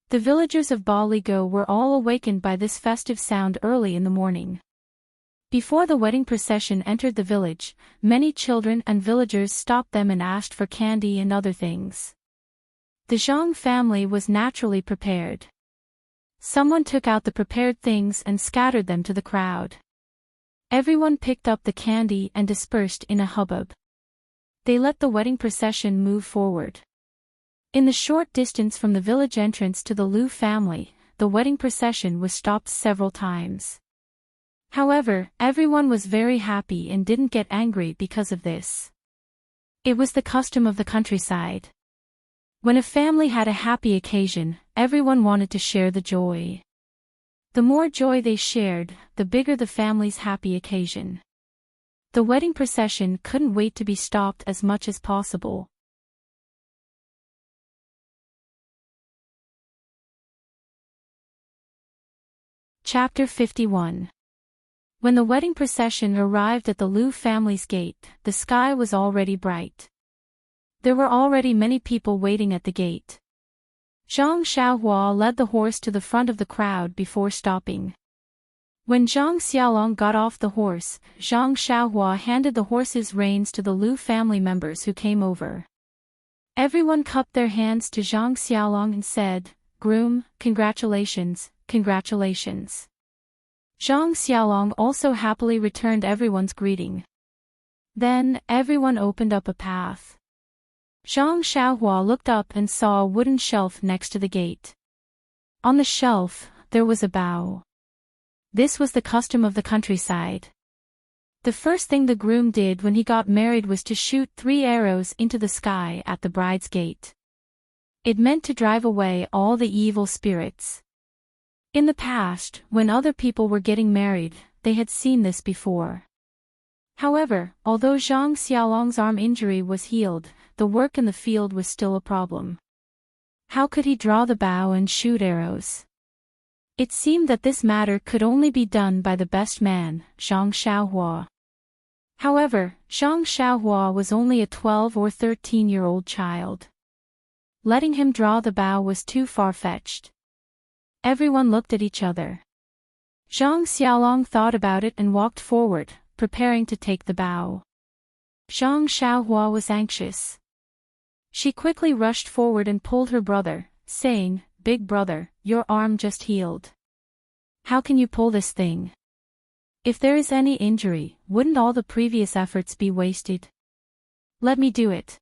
The villagers of Ba Li Go were all awakened by this festive sound early in the morning. Before the wedding procession entered the village, many children and villagers stopped them and asked for candy and other things. The Zhang family was naturally prepared. Someone took out the prepared things and scattered them to the crowd. Everyone picked up the candy and dispersed in a hubbub. They let the wedding procession move forward. In the short distance from the village entrance to the Liu family, the wedding procession was stopped several times. However, everyone was very happy and didn't get angry because of this. It was the custom of the countryside. When a family had a happy occasion, everyone wanted to share the joy. The more joy they shared, the bigger the family's happy occasion. The wedding procession couldn't wait to be stopped as much as possible. Chapter 51. When the wedding procession arrived at the Liu family's gate, the sky was already bright. There were already many people waiting at the gate. Zhang Xiaohua led the horse to the front of the crowd before stopping. When Zhang Xiaolong got off the horse, Zhang Xiaohua handed the horse's reins to the Liu family members who came over. Everyone cupped their hands to Zhang Xiaolong and said, "Groom, congratulations, congratulations." Zhang Xiaolong also happily returned everyone's greeting. Then, everyone opened up a path. Zhang Xiaohua looked up and saw a wooden shelf next to the gate. On the shelf, there was a bow. This was the custom of the countryside. The first thing the groom did when he got married was to shoot 3 arrows into the sky at the bride's gate. It meant to drive away all the evil spirits. In the past, when other people were getting married, they had seen this before. However, although Zhang Xiaolong's arm injury was healed, the work in the field was still a problem. How could he draw the bow and shoot arrows? It seemed that this matter could only be done by the best man, Zhang Xiaohua. However, Zhang Xiaohua was only a 12 or 13-year-old child. Letting him draw the bow was too far-fetched. Everyone looked at each other. Zhang Xiaolong thought about it and walked forward, preparing to take the bow. Zhang Xiaohua was anxious. She quickly rushed forward and pulled her brother, saying, "Big brother, your arm just healed. How can you pull this thing? If there is any injury, wouldn't all the previous efforts be wasted? Let me do it."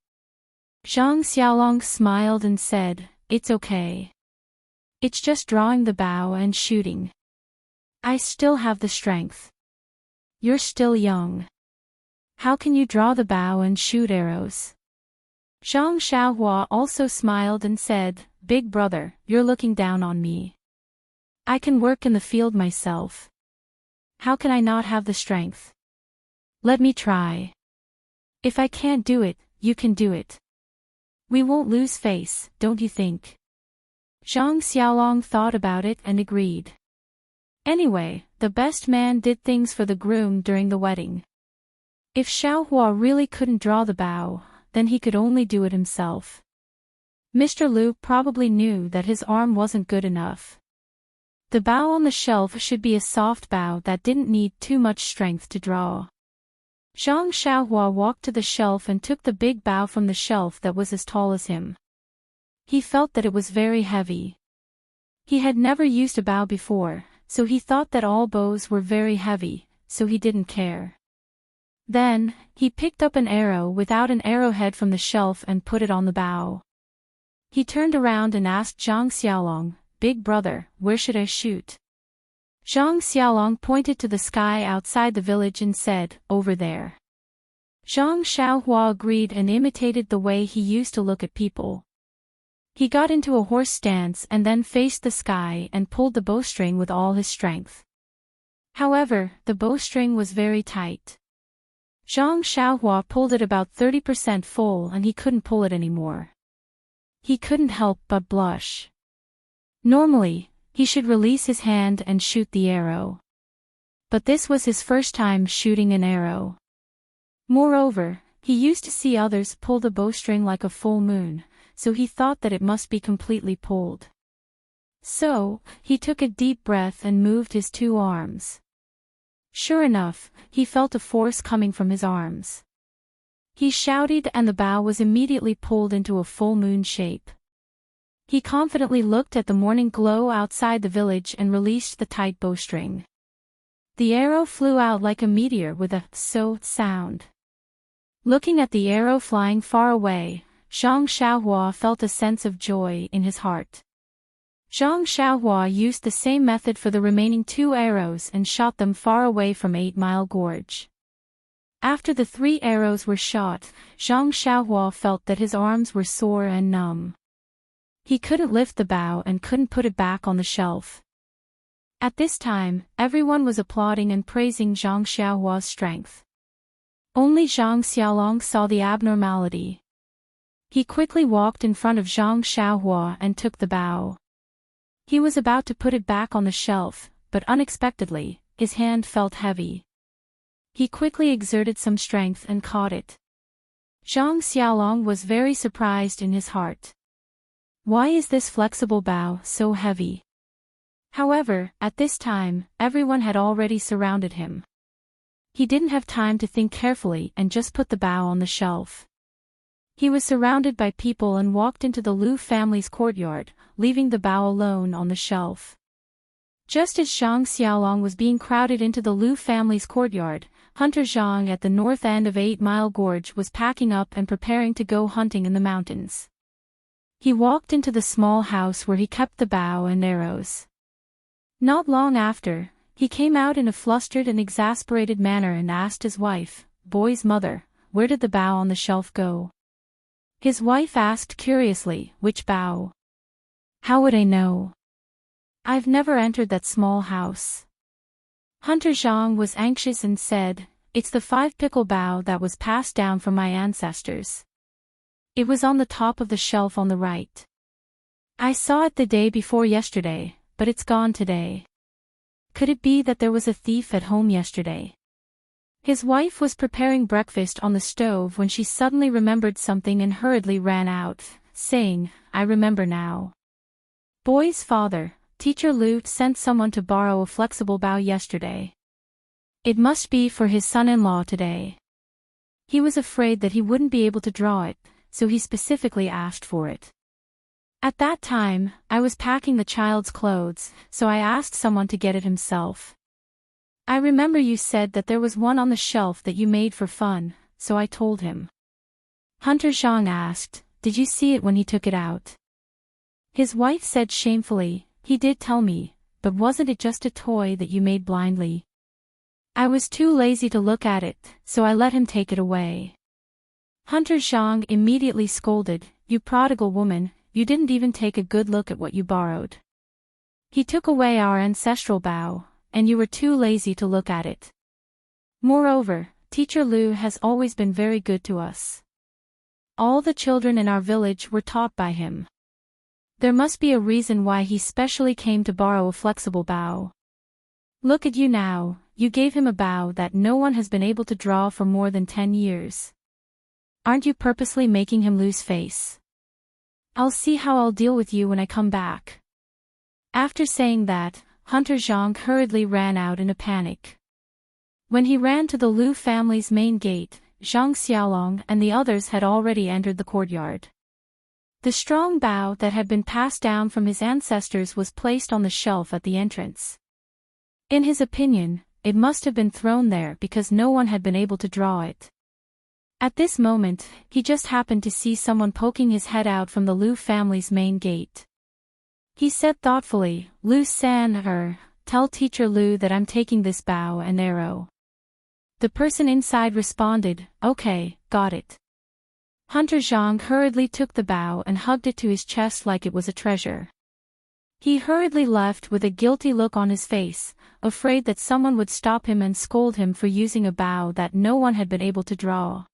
Zhang Xiaolong smiled and said, "It's okay. It's just drawing the bow and shooting. I still have the strength. You're still young. How can you draw the bow and shoot arrows?" Zhang Xiaohua also smiled and said, "Big brother, you're looking down on me. I can work in the field myself. How can I not have the strength? Let me try. If I can't do it, you can do it. We won't lose face, don't you think?" Zhang Xiaolong thought about it and agreed. Anyway, the best man did things for the groom during the wedding. If Xiaohua really couldn't draw the bow, then he could only do it himself. Mr. Liu probably knew that his arm wasn't good enough. The bow on the shelf should be a soft bow that didn't need too much strength to draw. Zhang Xiaohua walked to the shelf and took the big bow from the shelf that was as tall as him. He felt that it was very heavy. He had never used a bow before, so he thought that all bows were very heavy, so he didn't care. Then, he picked up an arrow without an arrowhead from the shelf and put it on the bow. He turned around and asked Zhang Xiaolong, "Big brother, where should I shoot?" Zhang Xiaolong pointed to the sky outside the village and said, "Over there." Zhang Xiaohua agreed and imitated the way he used to look at people. He got into a horse stance and then faced the sky and pulled the bowstring with all his strength. However, the bowstring was very tight. Zhang Xiaohua pulled it about 30% full and he couldn't pull it anymore. He couldn't help but blush. Normally, he should release his hand and shoot the arrow. But this was his first time shooting an arrow. Moreover, he used to see others pull the bowstring like a full moon, so he thought that it must be completely pulled. So, he took a deep breath and moved his two arms. Sure enough, he felt a force coming from his arms. He shouted and the bow was immediately pulled into a full moon shape. He confidently looked at the morning glow outside the village and released the tight bowstring. The arrow flew out like a meteor with a "so" sound. Looking at the arrow flying far away, Zhang Xiaohua felt a sense of joy in his heart. Zhang Xiaohua used the same method for the remaining 2 arrows and shot them far away from 8 Mile Gorge. After the 3 arrows were shot, Zhang Xiaohua felt that his arms were sore and numb. He couldn't lift the bow and couldn't put it back on the shelf. At this time, everyone was applauding and praising Zhang Xiaohua's strength. Only Zhang Xiaolong saw the abnormality. He quickly walked in front of Zhang Xiaohua and took the bow. He was about to put it back on the shelf, but unexpectedly, his hand felt heavy. He quickly exerted some strength and caught it. Zhang Xiaolong was very surprised in his heart. Why is this flexible bow so heavy? However, at this time, everyone had already surrounded him. He didn't have time to think carefully and just put the bow on the shelf. He was surrounded by people and walked into the Liu family's courtyard, leaving the bow alone on the shelf. Just as Zhang Xiaolong was being crowded into the Liu family's courtyard, Hunter Zhang at the north end of 8 Mile Gorge was packing up and preparing to go hunting in the mountains. He walked into the small house where he kept the bow and arrows. Not long after, he came out in a flustered and exasperated manner and asked his wife, "Boy's mother, where did the bow on the shelf go?" His wife asked curiously, "Which bow? How would I know? I've never entered that small house." Hunter Zhang was anxious and said, "It's the 5-pickle bow that was passed down from my ancestors. It was on the top of the shelf on the right. I saw it the day before yesterday, but it's gone today. Could it be that there was a thief at home yesterday? His wife was preparing breakfast on the stove when she suddenly remembered something and hurriedly ran out, saying, "I remember now. Boy's father, Teacher Lu, sent someone to borrow a flexible bow yesterday. It must be for his son-in-law today. He was afraid that he wouldn't be able to draw it, so he specifically asked for it. At that time, I was packing the child's clothes, so I asked someone to get it himself. I remember you said that there was one on the shelf that you made for fun, so I told him." Hunter Zhang asked, "Did you see it when he took it out?" His wife said shamefully, "He did tell me, but wasn't it just a toy that you made blindly? I was too lazy to look at it, so I let him take it away." Hunter Zhang immediately scolded, "You prodigal woman, you didn't even take a good look at what you borrowed. He took away our ancestral bow, and you were too lazy to look at it. Moreover, Teacher Lu has always been very good to us. All the children in our village were taught by him. There must be a reason why he specially came to borrow a flexible bow. Look at you now, you gave him a bow that no one has been able to draw for more than 10 years. Aren't you purposely making him lose face? I'll see how I'll deal with you when I come back." After saying that, Hunter Zhang hurriedly ran out in a panic. When he ran to the Lu family's main gate, Zhang Xiaolong and the others had already entered the courtyard. The strong bow that had been passed down from his ancestors was placed on the shelf at the entrance. In his opinion, it must have been thrown there because no one had been able to draw it. At this moment, he just happened to see someone poking his head out from the Lu family's main gate. He said thoughtfully, "Lu-san, tell Teacher Lu that I'm taking this bow and arrow." The person inside responded, "Okay, got it." Hunter Zhang hurriedly took the bow and hugged it to his chest like it was a treasure. He hurriedly left with a guilty look on his face, afraid that someone would stop him and scold him for using a bow that no one had been able to draw.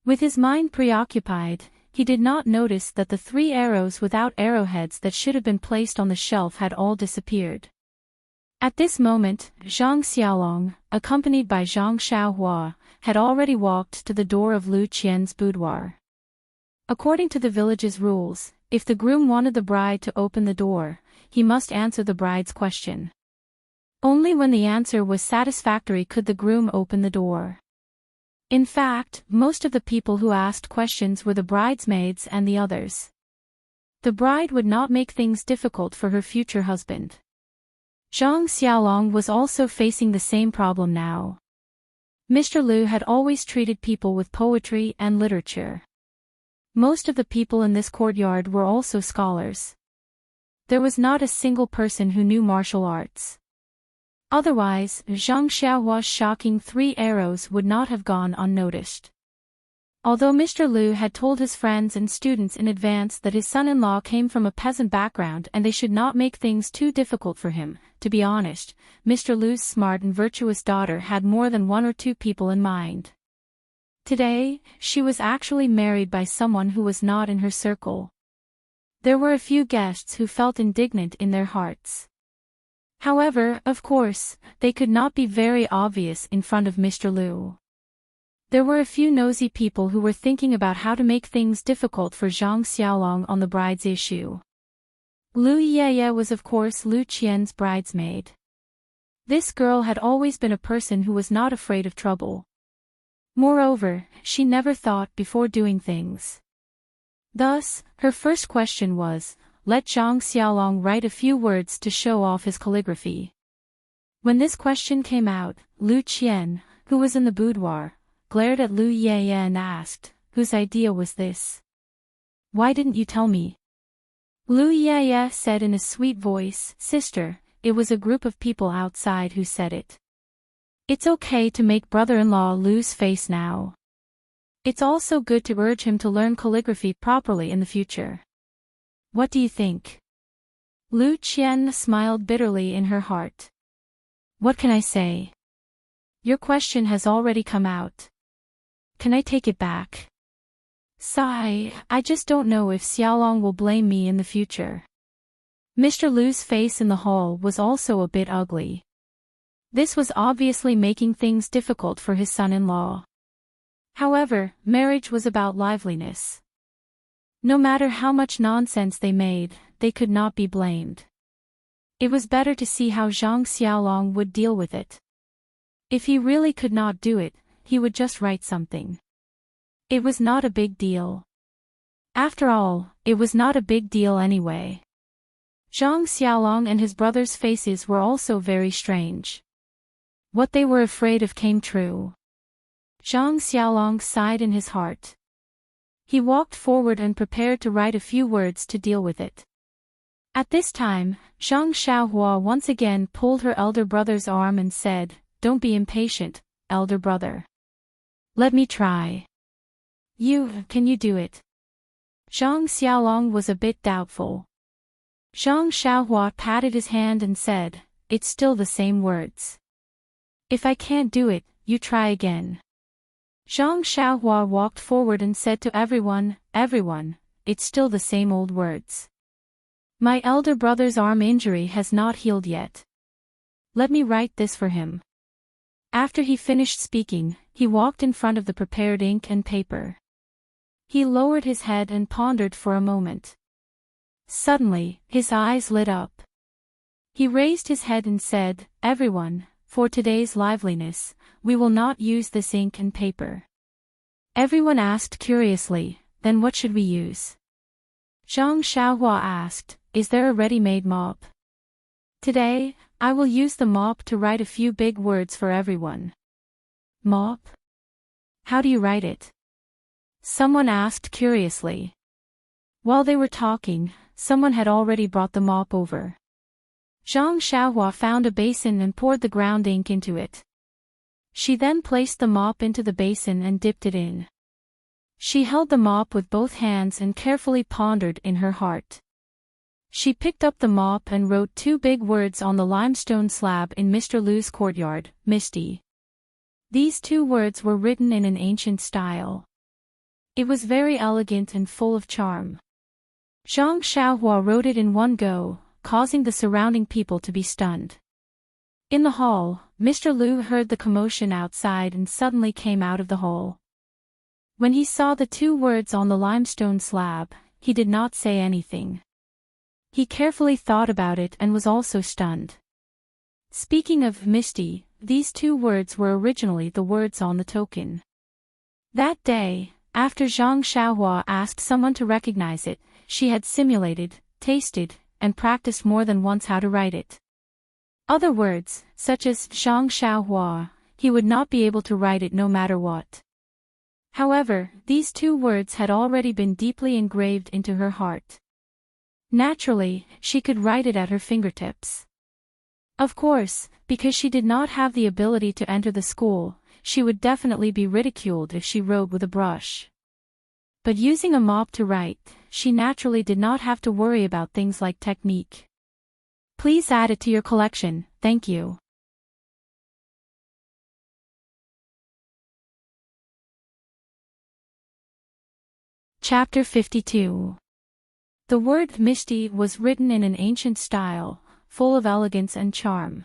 With his mind preoccupied, he did not notice that the 3 arrows without arrowheads that should have been placed on the shelf had all disappeared. At this moment, Zhang Xiaolong, accompanied by Zhang Xiaohua, had already walked to the door of Lu Qian's boudoir. According to the village's rules, if the groom wanted the bride to open the door, he must answer the bride's question. Only when the answer was satisfactory could the groom open the door. In fact, most of the people who asked questions were the bridesmaids and the others. The bride would not make things difficult for her future husband. Zhang Xiaolong was also facing the same problem now. Mr. Lu had always treated people with poetry and literature. Most of the people in this courtyard were also scholars. There was not a single person who knew martial arts. Otherwise, Zhang Xiaohua's shocking 3 arrows would not have gone unnoticed. Although Mr. Lu had told his friends and students in advance that his son-in-law came from a peasant background and they should not make things too difficult for him, to be honest, Mr. Lu's smart and virtuous daughter had more than 1 or 2 people in mind. Today, she was actually married by someone who was not in her circle. There were a few guests who felt indignant in their hearts. However, of course, they could not be very obvious in front of Mr. Lu. There were a few nosy people who were thinking about how to make things difficult for Zhang Xiaolong on the bride's issue. Lu Yeye was of course Lu Qian's bridesmaid. This girl had always been a person who was not afraid of trouble. Moreover, she never thought before doing things. Thus, her first question was, let Zhang Xiaolong write a few words to show off his calligraphy. When this question came out, Lu Qian, who was in the boudoir, glared at Lu Yeye and asked, "Whose idea was this? Why didn't you tell me?" Lu Yeye said in a sweet voice, "Sister, it was a group of people outside who said it. It's okay to make brother-in-law lose face now. It's also good to urge him to learn calligraphy properly in the future. What do you think?" Lu Qian smiled bitterly in her heart. "What can I say? Your question has already come out. Can I take it back? Sigh, I just don't know if Xiaolong will blame me in the future." Mr. Lu's face in the hall was also a bit ugly. This was obviously making things difficult for his son-in-law. However, marriage was about liveliness. No matter how much nonsense they made, they could not be blamed. It was better to see how Zhang Xiaolong would deal with it. If he really could not do it, he would just write something. It was not a big deal. After all, it was not a big deal anyway. Zhang Xiaolong and his brother's faces were also very strange. What they were afraid of came true. Zhang Xiaolong sighed in his heart. He walked forward and prepared to write a few words to deal with it. At this time, Zhang Xiaohua once again pulled her elder brother's arm and said, "Don't be impatient, elder brother. Let me try." Can you do it?" Zhang Xiaolong was a bit doubtful. Zhang Xiaohua patted his hand and said, "It's still the same words. If I can't do it, you try again." Zhang Xiaohua walked forward and said to everyone, "It's still the same old words. My elder brother's arm injury has not healed yet. Let me write this for him." After he finished speaking, he walked in front of the prepared ink and paper. He lowered his head and pondered for a moment. Suddenly, his eyes lit up. He raised his head and said, "Everyone, for today's liveliness, we will not use this ink and paper." Everyone asked curiously, "Then what should we use?" Zhang Xiaohua asked, "Is there a ready-made mop?" "Today, I will use the mop to write a few big words for everyone." "Mop? How do you write it?" someone asked curiously. While they were talking, someone had already brought the mop over. Zhang Xiaohua found a basin and poured the ground ink into it. She then placed the mop into the basin and dipped it in. She held the mop with both hands and carefully pondered in her heart. She picked up the mop and wrote 2 big words on the limestone slab in Mr. Lu's courtyard, "Misty." These 2 words were written in an ancient style. It was very elegant and full of charm. Zhang Xiaohua wrote it in one go, causing the surrounding people to be stunned. In the hall, Mr. Lu heard the commotion outside and suddenly came out of the hall. When he saw the 2 words on the limestone slab, he did not say anything. He carefully thought about it and was also stunned. Speaking of Misty, these 2 words were originally the words on the token. That day, after Zhang Xiaohua asked someone to recognize it, she had simulated, tasted, and practiced more than once how to write it. Other words, such as Zhang Xiaohua, he would not be able to write it no matter what. However, these 2 words had already been deeply engraved into her heart. Naturally, she could write it at her fingertips. Of course, because she did not have the ability to enter the school, she would definitely be ridiculed if she wrote with a brush. But using a mop to write, she naturally did not have to worry about things like technique. Please add it to your collection, thank you. Chapter 52. The word Misty was written in an ancient style, full of elegance and charm.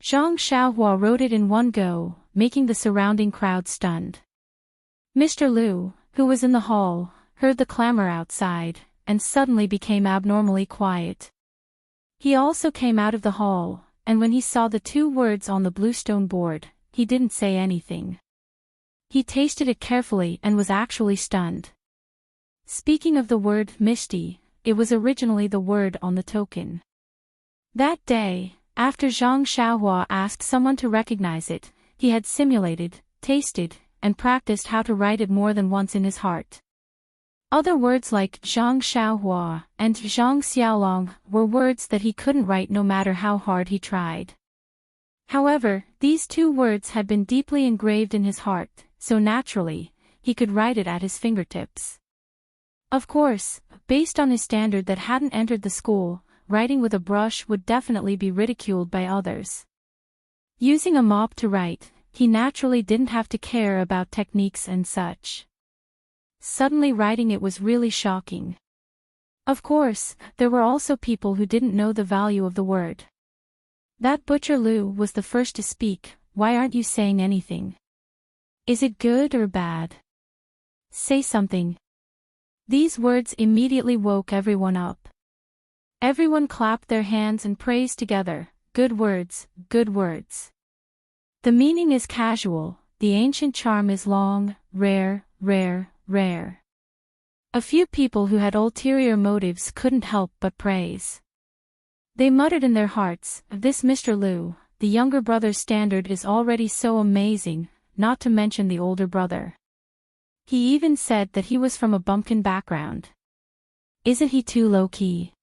Zhang Xiaohua wrote it in one go, making the surrounding crowd stunned. Mr. Lu, who was in the hall, heard the clamor outside, and suddenly became abnormally quiet. He also came out of the hall, and when he saw the 2 words on the bluestone board, he didn't say anything. He tasted it carefully and was actually stunned. Speaking of the word Misty, it was originally the word on the token. That day, after Zhang Xiaohua asked someone to recognize it, he had simulated, tasted, and practiced how to write it more than once in his heart. Other words like Zhang Xiaohua and Zhang Xiaolong were words that he couldn't write no matter how hard he tried. However, these 2 words had been deeply engraved in his heart, so naturally, he could write it at his fingertips. Of course, based on his standard that hadn't entered the school, writing with a brush would definitely be ridiculed by others. Using a mop to write, he naturally didn't have to care about techniques and such. Suddenly writing it was really shocking. Of course, there were also people who didn't know the value of the word. That butcher Lu was the first to speak. Why aren't you saying anything? Is it good or bad? Say something. These words immediately woke everyone up. Everyone clapped their hands and praised together. Good words, good words. The meaning is casual, the ancient charm is long, rare, rare, rare. A few people who had ulterior motives couldn't help but praise. They muttered in their hearts, this Mr. Lu, the younger brother's standard is already so amazing, not to mention the older brother. He even said that he was from a bumpkin background. Isn't he too low-key?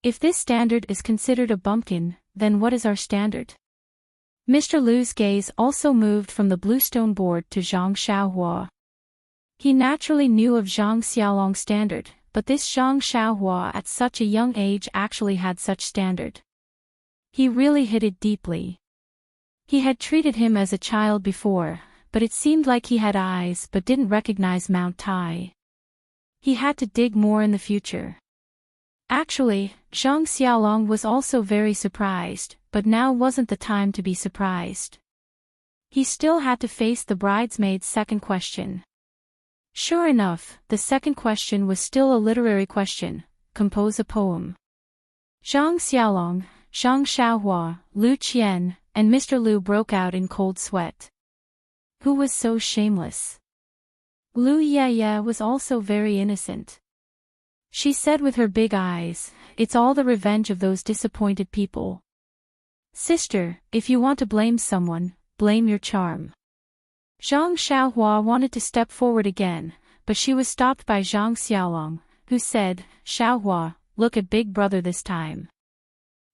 If this standard is considered a bumpkin, then what is our standard? Mr. Lu's gaze also moved from the bluestone board to Zhang Xiaohua. He naturally knew of Zhang Xiaolong's standard, but this Zhang Xiaohua at such a young age actually had such standard. He really hit it deeply. He had treated him as a child before, but it seemed like he had eyes but didn't recognize Mount Tai. He had to dig more in the future. Actually, Zhang Xiaolong was also very surprised, but now wasn't the time to be surprised. He still had to face the bridesmaid's second question. Sure enough, the second question was still a literary question: compose a poem. Zhang Xiaolong, Zhang Xiaohua, Lu Qian, and Mr. Lu broke out in cold sweat. Who was so shameless? Lu Yeye was also very innocent. She said with her big eyes, it's all the revenge of those disappointed people. Sister, if you want to blame someone, blame your charm. Zhang Xiaohua wanted to step forward again, but she was stopped by Zhang Xiaolong, who said, Xiaohua, look at Big Brother this time.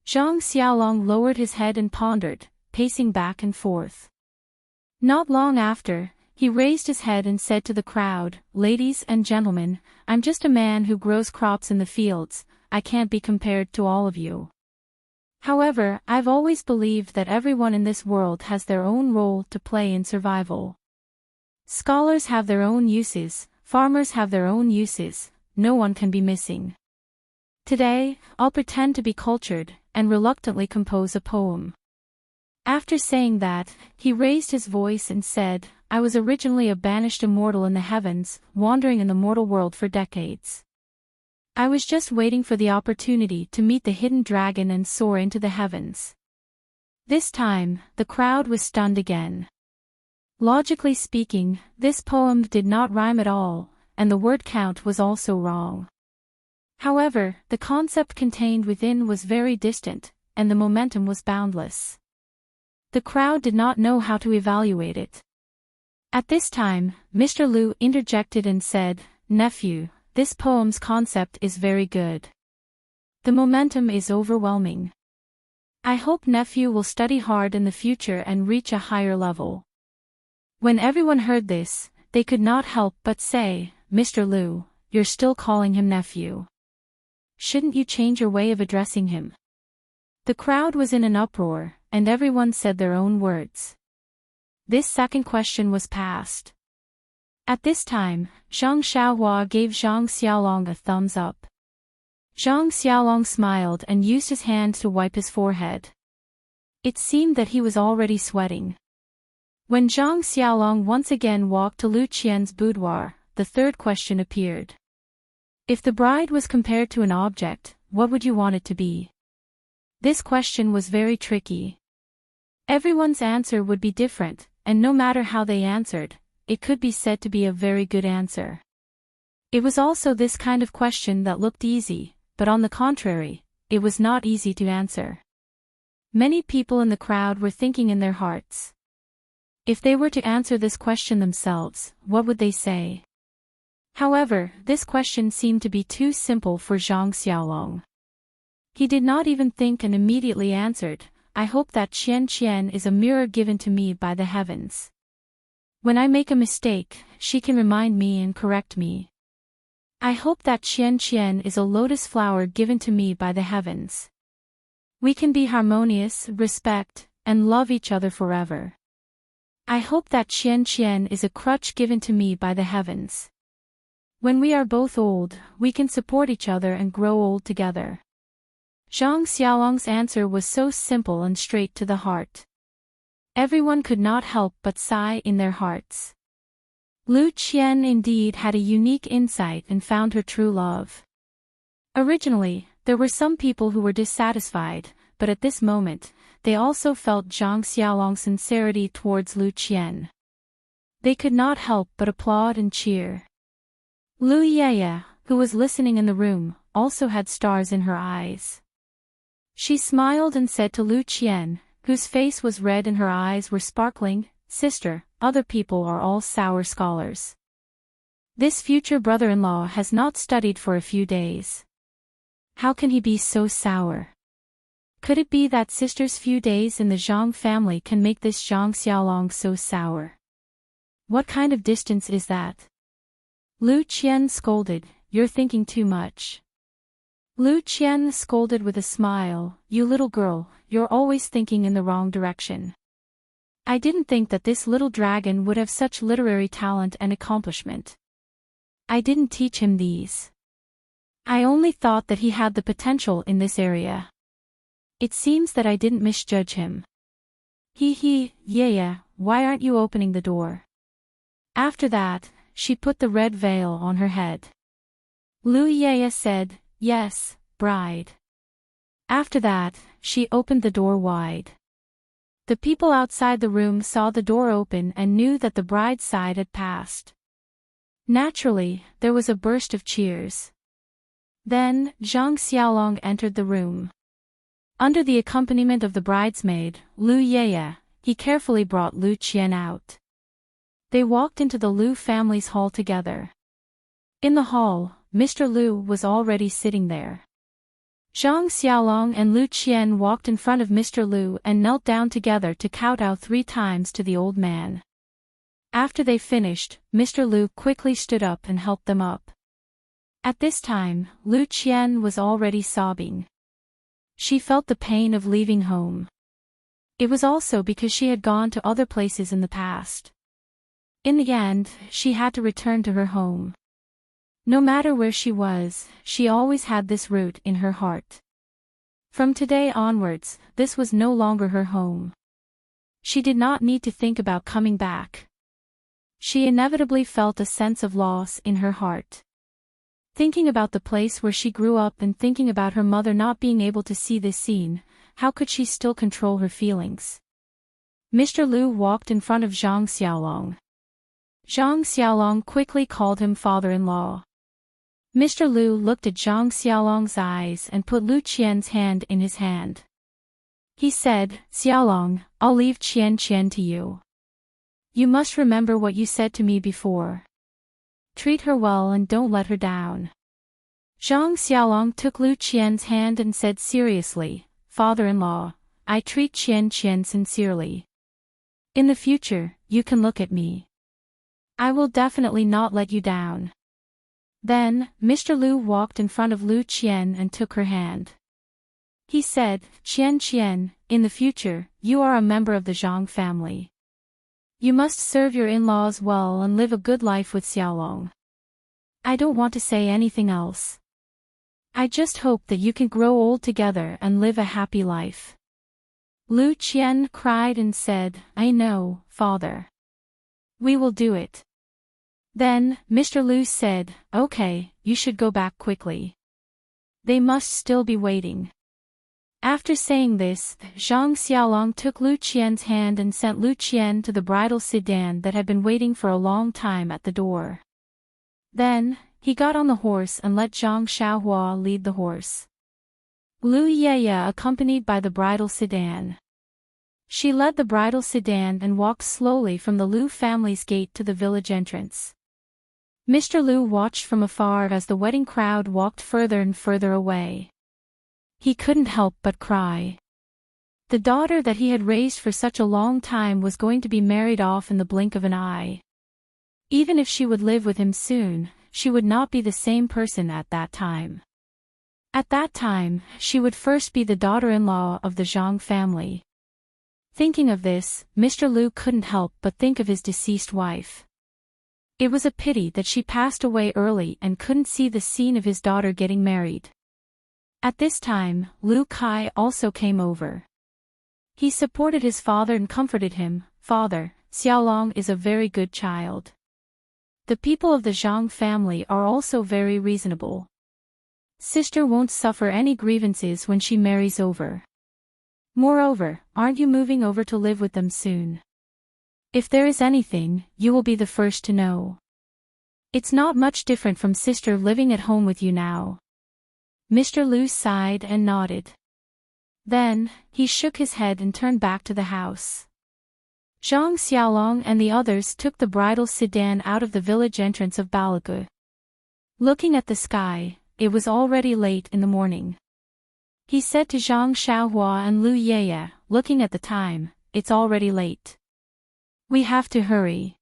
Zhang Xiaolong lowered his head and pondered, pacing back and forth. Not long after, he raised his head and said to the crowd, ladies and gentlemen, I'm just a man who grows crops in the fields, I can't be compared to all of you. However, I've always believed that everyone in this world has their own role to play in survival. Scholars have their own uses, farmers have their own uses, no one can be missing. Today, I'll pretend to be cultured, and reluctantly compose a poem. After saying that, he raised his voice and said, I was originally a banished immortal in the heavens, wandering in the mortal world for decades. I was just waiting for the opportunity to meet the hidden dragon and soar into the heavens. This time, the crowd was stunned again. Logically speaking, this poem did not rhyme at all, and the word count was also wrong. However, the concept contained within was very distant, and the momentum was boundless. The crowd did not know how to evaluate it. At this time, Mr. Lu interjected and said, Nephew, this poem's concept is very good. The momentum is overwhelming. I hope nephew will study hard in the future and reach a higher level. When everyone heard this, they could not help but say, Mr. Lu, you're still calling him nephew. Shouldn't you change your way of addressing him? The crowd was in an uproar, and everyone said their own words. This second question was passed. At this time, Zhang Xiaohua gave Zhang Xiaolong a thumbs up. Zhang Xiaolong smiled and used his hand to wipe his forehead. It seemed that he was already sweating. When Zhang Xiaolong once again walked to Lu Qian's boudoir, the third question appeared. If the bride was compared to an object, what would you want it to be? This question was very tricky. Everyone's answer would be different, and no matter how they answered, it could be said to be a very good answer. It was also this kind of question that looked easy, but on the contrary, it was not easy to answer. Many people in the crowd were thinking in their hearts. If they were to answer this question themselves, what would they say? However, this question seemed to be too simple for Zhang Xiaolong. He did not even think and immediately answered, I hope that Qian is a mirror given to me by the heavens. When I make a mistake, she can remind me and correct me. I hope that Qian is a lotus flower given to me by the heavens. We can be harmonious, respect, and love each other forever. I hope that Qian is a crutch given to me by the heavens. When we are both old, we can support each other and grow old together. Zhang Xiaolong's answer was so simple and straight to the heart. Everyone could not help but sigh in their hearts. Lu Qian indeed had a unique insight and found her true love. Originally, there were some people who were dissatisfied, but at this moment, they also felt Zhang Xiaolong's sincerity towards Lu Qian. They could not help but applaud and cheer. Lu Yeye, who was listening in the room, also had stars in her eyes. She smiled and said to Lu Qian, whose face was red and her eyes were sparkling, "Sister, other people are all sour scholars. This future brother-in-law has not studied for a few days. How can he be so sour? Could it be that sister's few days in the Zhang family can make this Zhang Xiaolong so sour? What kind of distance is that?" Lu Qian scolded, "You're thinking too much." Lu Qian scolded with a smile, "You little girl, you're always thinking in the wrong direction. I didn't think that this little dragon would have such literary talent and accomplishment. I didn't teach him these. I only thought that he had the potential in this area. It seems that I didn't misjudge him. Yeah, why aren't you opening the door?" After that, she put the red veil on her head. Lu Yeye said, "Yes, bride." After that, she opened the door wide. The people outside the room saw the door open and knew that the bride's side had passed. Naturally, there was a burst of cheers. Then, Zhang Xiaolong entered the room. Under the accompaniment of the bridesmaid, Lu Yeye, he carefully brought Lu Qian out. They walked into the Lu family's hall together. In the hall, Mr. Lu was already sitting there. Zhang Xiaolong and Lu Qian walked in front of Mr. Lu and knelt down together to kowtow 3 times to the old man. After they finished, Mr. Lu quickly stood up and helped them up. At this time, Lu Qian was already sobbing. She felt the pain of leaving home. It was also because she had gone to other places in the past. In the end, she had to return to her home. No matter where she was, she always had this root in her heart. From today onwards, this was no longer her home. She did not need to think about coming back. She inevitably felt a sense of loss in her heart. Thinking about the place where she grew up and thinking about her mother not being able to see this scene, how could she still control her feelings? Mr. Lu walked in front of Zhang Xiaolong. Zhang Xiaolong quickly called him father-in-law. Mr. Lu looked at Zhang Xiaolong's eyes and put Lu Qian's hand in his hand. He said, "Xiaolong, I'll leave Qian to you. You must remember what you said to me before. Treat her well and don't let her down." Zhang Xiaolong took Lu Qian's hand and said seriously, "Father-in-law, I treat Qian sincerely. In the future, you can look at me. I will definitely not let you down." Then, Mr. Lu walked in front of Lu Qian and took her hand. He said, Qian, in the future, you are a member of the Zhang family. You must serve your in-laws well and live a good life with Xiaolong. I don't want to say anything else. I just hope that you can grow old together and live a happy life." Lu Qian cried and said, "I know, father. We will do it." Then, Mr. Lu said, "Okay, you should go back quickly. They must still be waiting." After saying this, Zhang Xiaolong took Lu Qian's hand and sent Lu Qian to the bridal sedan that had been waiting for a long time at the door. Then, he got on the horse and let Zhang Xiaohua lead the horse. Lu Yeye accompanied by the bridal sedan. She led the bridal sedan and walked slowly from the Lu family's gate to the village entrance. Mr. Lu watched from afar as the wedding crowd walked further and further away. He couldn't help but cry. The daughter that he had raised for such a long time was going to be married off in the blink of an eye. Even if she would live with him soon, she would not be the same person at that time. At that time, she would first be the daughter-in-law of the Zhang family. Thinking of this, Mr. Lu couldn't help but think of his deceased wife. It was a pity that she passed away early and couldn't see the scene of his daughter getting married. At this time, Lu Kai also came over. He supported his father and comforted him. "Father, Xiaolong is a very good child. The people of the Zhang family are also very reasonable. Sister won't suffer any grievances when she marries over. Moreover, aren't you moving over to live with them soon? If there is anything, you will be the first to know. It's not much different from sister living at home with you now." Mr. Lu sighed and nodded. Then, he shook his head and turned back to the house. Zhang Xiaolong and the others took the bridal sedan out of the village entrance of Balagu. Looking at the sky, it was already late in the morning. He said to Zhang Xiaohua and Lu Yeye, looking at the time, "It's already late. We have to hurry.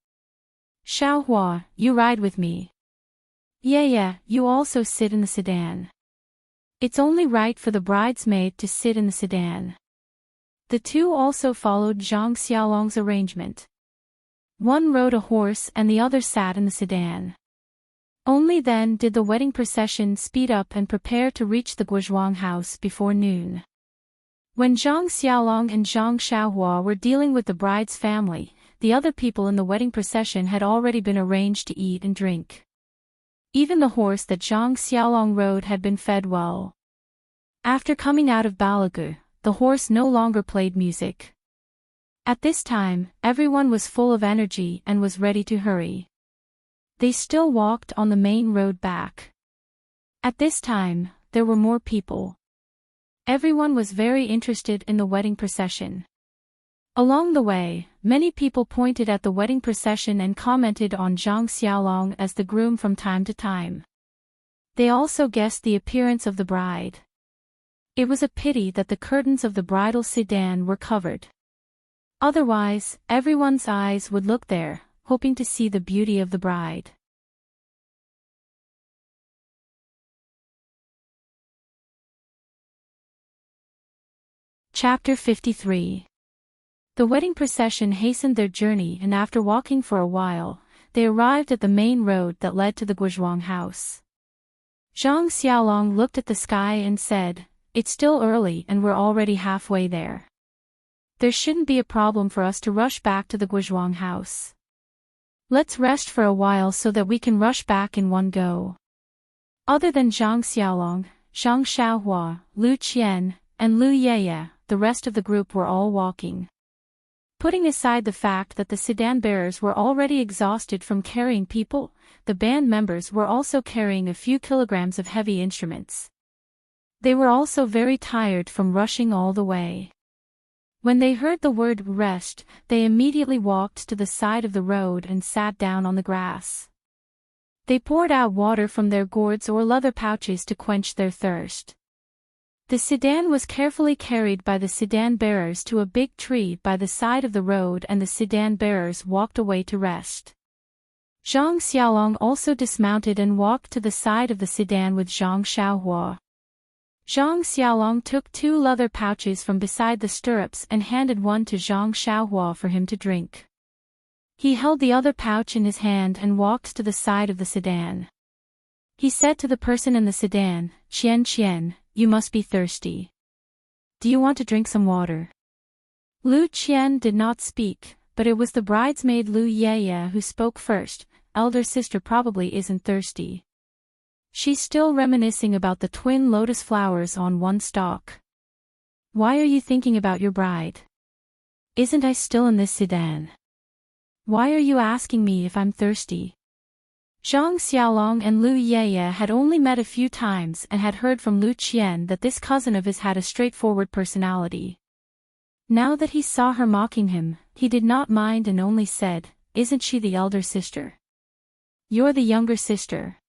Xiaohua, you ride with me. Yeye, you also sit in the sedan. It's only right for the bridesmaid to sit in the sedan." The two also followed Zhang Xiaolong's arrangement. One rode a horse and the other sat in the sedan. Only then did the wedding procession speed up and prepare to reach the Guozhuang house before noon. When Zhang Xiaolong and Zhang Xiaohua were dealing with the bride's family, the other people in the wedding procession had already been arranged to eat and drink. Even the horse that Zhang Xiaolong rode had been fed well. After coming out of Balagu, the horse no longer played music. At this time, everyone was full of energy and was ready to hurry. They still walked on the main road back. At this time, there were more people. Everyone was very interested in the wedding procession. Along the way, many people pointed at the wedding procession and commented on Zhang Xiaolong as the groom from time to time. They also guessed the appearance of the bride. It was a pity that the curtains of the bridal sedan were covered. Otherwise, everyone's eyes would look there, hoping to see the beauty of the bride. Chapter 53. The wedding procession hastened their journey, and after walking for a while, they arrived at the main road that led to the Guozhuang house. Zhang Xiaolong looked at the sky and said, "It's still early and we're already halfway there. There shouldn't be a problem for us to rush back to the Guozhuang house. Let's rest for a while so that we can rush back in one go." Other than Zhang Xiaolong, Zhang Xiaohua, Lu Qian, and Lu Yeye, the rest of the group were all walking. Putting aside the fact that the sedan bearers were already exhausted from carrying people, the band members were also carrying a few kilograms of heavy instruments. They were also very tired from rushing all the way. When they heard the word rest, they immediately walked to the side of the road and sat down on the grass. They poured out water from their gourds or leather pouches to quench their thirst. The sedan was carefully carried by the sedan bearers to a big tree by the side of the road, and the sedan bearers walked away to rest. Zhang Xiaolong also dismounted and walked to the side of the sedan with Zhang Xiaohua. Zhang Xiaolong took 2 leather pouches from beside the stirrups and handed one to Zhang Xiaohua for him to drink. He held the other pouch in his hand and walked to the side of the sedan. He said to the person in the sedan, Qian, you must be thirsty. Do you want to drink some water?" Lu Qian did not speak, but it was the bridesmaid Lu Yeye who spoke first. "Elder sister probably isn't thirsty. She's still reminiscing about the twin lotus flowers on one stalk. Why are you thinking about your bride? Isn't I still in this sedan? Why are you asking me if I'm thirsty?" Zhang Xiaolong and Lu Yeye had only met a few times and had heard from Lu Qian that this cousin of his had a straightforward personality. Now that he saw her mocking him, he did not mind and only said, "Isn't she the elder sister? You're the younger sister.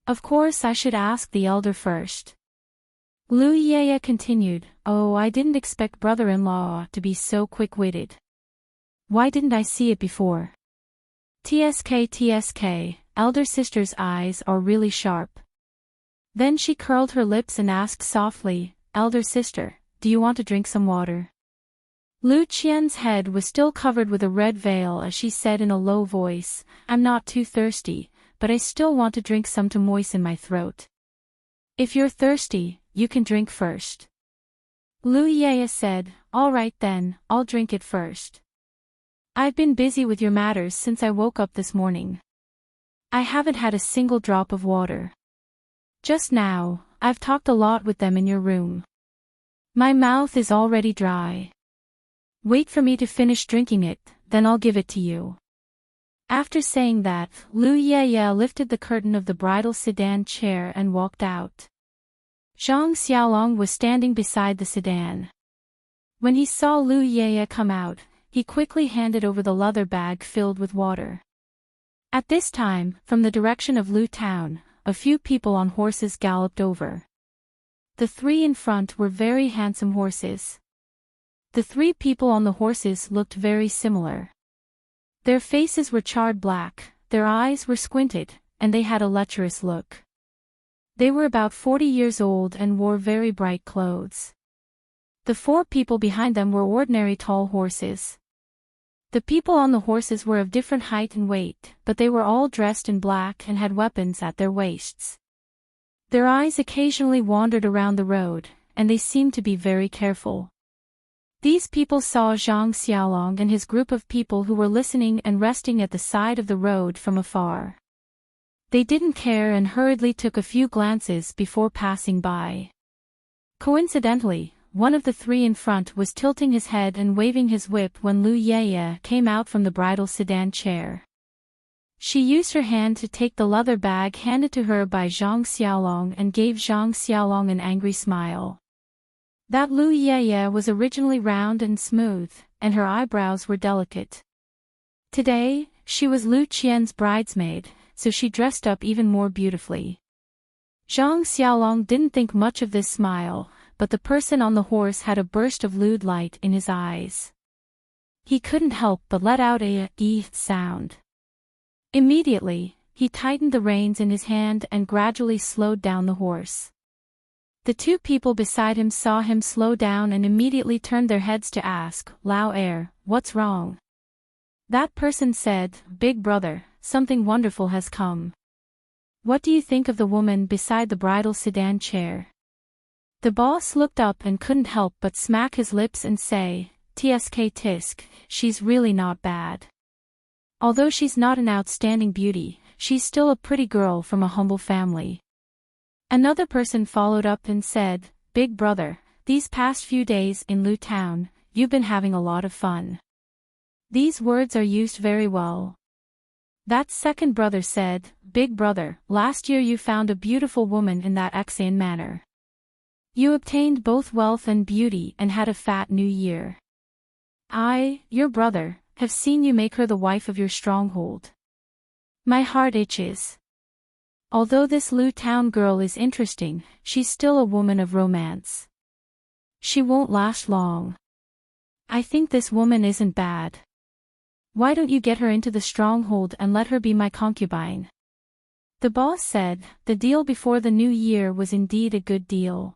Of course I should ask the elder first." Lu Yeye continued, "Oh, I didn't expect brother-in-law to be so quick-witted. Why didn't I see it before? TSK, elder sister's eyes are really sharp." Then she curled her lips and asked softly, "Elder sister, do you want to drink some water?" Lu Qian's head was still covered with a red veil as she said in a low voice, "I'm not too thirsty, but I still want to drink some to moisten my throat." "If you're thirsty, you can drink first." Lu Yaya said, "All right then, I'll drink it first. I've been busy with your matters since I woke up this morning. I haven't had a single drop of water. Just now, I've talked a lot with them in your room. My mouth is already dry. Wait for me to finish drinking it, then I'll give it to you." After saying that, Lu Yaya lifted the curtain of the bridal sedan chair and walked out. Zhang Xiaolong was standing beside the sedan. When he saw Lu Yaya come out, he quickly handed over the leather bag filled with water. At this time, from the direction of Lu Town, a few people on horses galloped over. The three in front were very handsome horses. The three people on the horses looked very similar. Their faces were charred black, their eyes were squinted, and they had a lecherous look. They were about 40 years old and wore very bright clothes. The four people behind them were ordinary tall horses. The people on the horses were of different height and weight, but they were all dressed in black and had weapons at their waists. Their eyes occasionally wandered around the road, and they seemed to be very careful. These people saw Zhang Xiaolong and his group of people who were listening and resting at the side of the road from afar. They didn't care and hurriedly took a few glances before passing by. Coincidentally, one of the three in front was tilting his head and waving his whip when Lu Yaya came out from the bridal sedan chair. She used her hand to take the leather bag handed to her by Zhang Xiaolong and gave Zhang Xiaolong an angry smile. That Lu Yaya was originally round and smooth, and her eyebrows were delicate. Today, she was Lu Qian's bridesmaid, so she dressed up even more beautifully. Zhang Xiaolong didn't think much of this smile, but the person on the horse had a burst of lewd light in his eyes. He couldn't help but let out a sound. Immediately, he tightened the reins in his hand and gradually slowed down the horse. The two people beside him saw him slow down and immediately turned their heads to ask, "Lao Er, what's wrong?" That person said, "Big brother, something wonderful has come." "What do you think of the woman beside the bridal sedan chair?" The boss looked up and couldn't help but smack his lips and say, "Tsk tisk, she's really not bad. Although she's not an outstanding beauty, she's still a pretty girl from a humble family." Another person followed up and said, "Big brother, these past few days in Lu Town, you've been having a lot of fun. These words are used very well." That second brother said, "Big brother, last year you found a beautiful woman in that Exan manor. You obtained both wealth and beauty and had a fat new year. I, your brother, have seen you make her the wife of your stronghold. My heart itches. Although this Lu Town girl is interesting, she's still a woman of romance. She won't last long. I think this woman isn't bad. Why don't you get her into the stronghold and let her be my concubine?" The boss said, "The deal before the new year was indeed a good deal.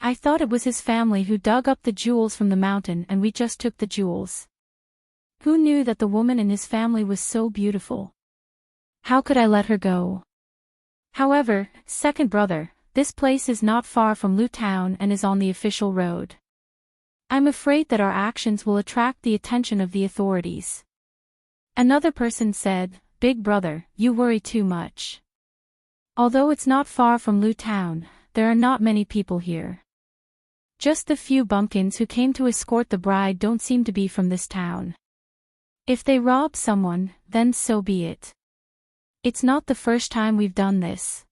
I thought it was his family who dug up the jewels from the mountain and we just took the jewels. Who knew that the woman in his family was so beautiful? How could I let her go? However, second brother, this place is not far from Lu Town and is on the official road. I'm afraid that our actions will attract the attention of the authorities." Another person said, "Big brother, you worry too much. Although it's not far from Lu Town, there are not many people here. Just the few bumpkins who came to escort the bride don't seem to be from this town. If they rob someone, then so be it. It's not the first time we've done this.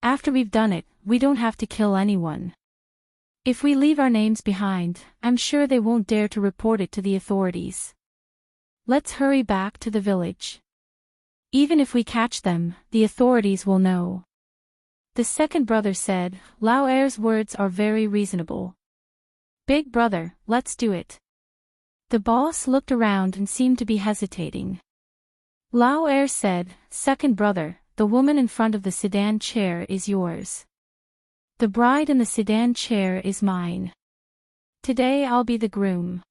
After we've done it, we don't have to kill anyone. If we leave our names behind, I'm sure they won't dare to report it to the authorities. Let's hurry back to the village. Even if we catch them, the authorities will know." The second brother said, "Lao Er's words are very reasonable. Big brother, let's do it." The boss looked around and seemed to be hesitating. Lao Er said, "Second brother, the woman in front of the sedan chair is yours. The bride in the sedan chair is mine. Today I'll be the groom.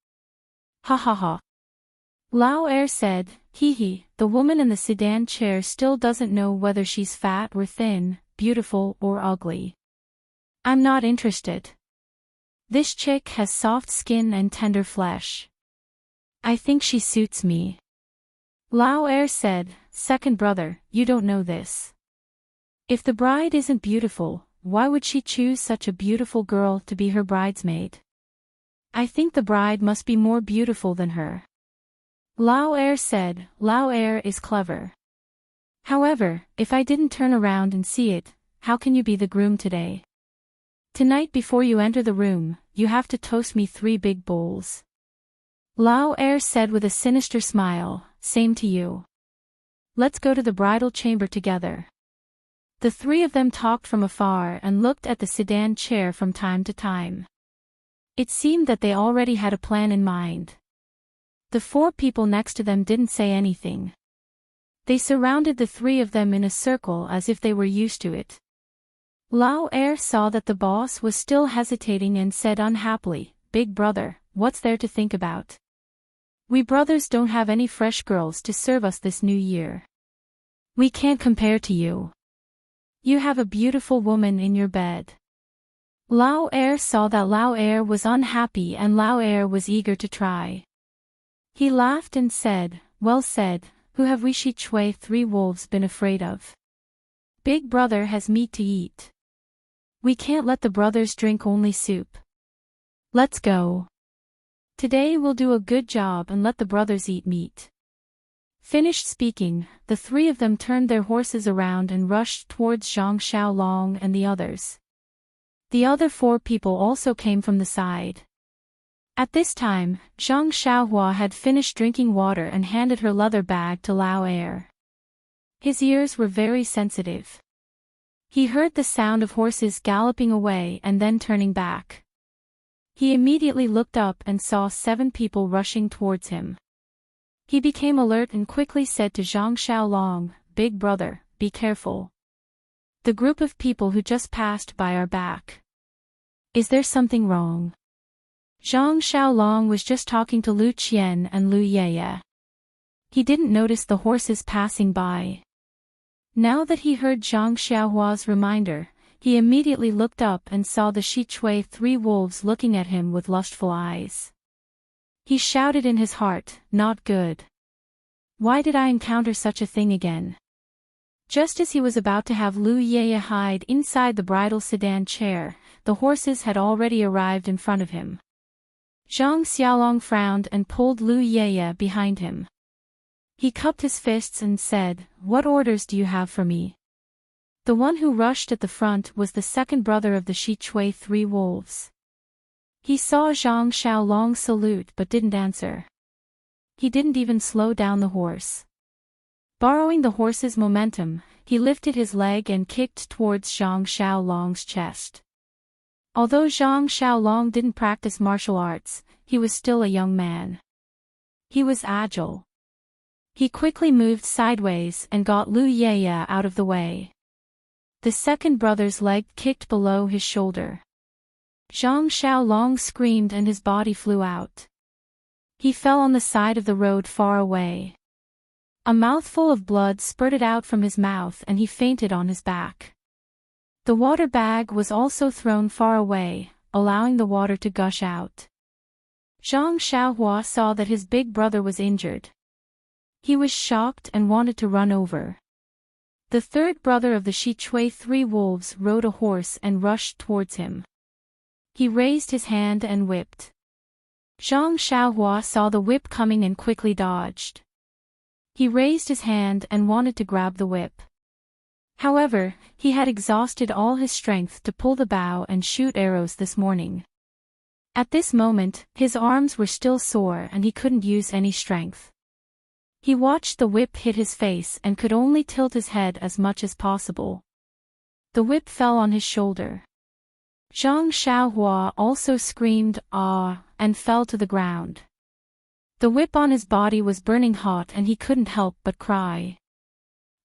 Ha ha ha. Lao Er said, hee hee, the woman in the sedan chair still doesn't know whether she's fat or thin, beautiful or ugly. I'm not interested. This chick has soft skin and tender flesh. I think she suits me. Lao Er said, second brother, you don't know this. If the bride isn't beautiful, why would she choose such a beautiful girl to be her bridesmaid? I think the bride must be more beautiful than her. Lao Er said, Lao Er is clever. However, if I didn't turn around and see it, how can you be the groom today? Tonight before you enter the room, you have to toast me 3 big bowls. Lao Er said with a sinister smile, same to you. Let's go to the bridal chamber together. The 3 of them talked from afar and looked at the sedan chair from time to time. It seemed that they already had a plan in mind. The 4 people next to them didn't say anything. They surrounded the 3 of them in a circle as if they were used to it. Lao Er saw that the boss was still hesitating and said unhappily, Big brother, what's there to think about? We brothers don't have any fresh girls to serve us this new year. We can't compare to you. You have a beautiful woman in your bed. Lao Er saw that Lao Er was unhappy and Lao Er was eager to try. He laughed and said, well said, who have we she chui 3 wolves been afraid of? Big brother has meat to eat. We can't let the brothers drink only soup. Let's go. Today we'll do a good job and let the brothers eat meat. Finished speaking, the 3 of them turned their horses around and rushed towards Zhang Xiaolong and the others. The other 4 people also came from the side. At this time, Zhang Xiaohua had finished drinking water and handed her leather bag to Lao Er. His ears were very sensitive. He heard the sound of horses galloping away and then turning back. He immediately looked up and saw 7 people rushing towards him. He became alert and quickly said to Zhang Xiaolong, Big brother, be careful. The group of people who just passed by are back. Is there something wrong? Zhang Xiaolong was just talking to Lu Qian and Lu Yeye. He didn't notice the horses passing by. Now that he heard Zhang Xiaohua's reminder, he immediately looked up and saw the Shichui 3 wolves looking at him with lustful eyes. He shouted in his heart, not good. Why did I encounter such a thing again? Just as he was about to have Lu Yeye hide inside the bridal sedan chair, the horses had already arrived in front of him. Zhang Xiaolong frowned and pulled Lu Yeye behind him. He cupped his fists and said, What orders do you have for me? The one who rushed at the front was the second brother of the Shichui 3 wolves. He saw Zhang Xiaolong salute but didn't answer. He didn't even slow down the horse. Borrowing the horse's momentum, he lifted his leg and kicked towards Zhang Xiaolong's chest. Although Zhang Xiaolong didn't practice martial arts, he was still a young man. He was agile. He quickly moved sideways and got Lu Yeye out of the way. The second brother's leg kicked below his shoulder. Zhang Xiaolong screamed and his body flew out. He fell on the side of the road far away. A mouthful of blood spurted out from his mouth and he fainted on his back. The water bag was also thrown far away, allowing the water to gush out. Zhang Xiaohua saw that his big brother was injured. He was shocked and wanted to run over. The third brother of the Shichui 3 wolves rode a horse and rushed towards him. He raised his hand and whipped. Zhang Xiaohua saw the whip coming and quickly dodged. He raised his hand and wanted to grab the whip. However, he had exhausted all his strength to pull the bow and shoot arrows this morning. At this moment, his arms were still sore and he couldn't use any strength. He watched the whip hit his face and could only tilt his head as much as possible. The whip fell on his shoulder. Zhang Xiaohua also screamed, "Ah!" and fell to the ground. The whip on his body was burning hot and he couldn't help but cry.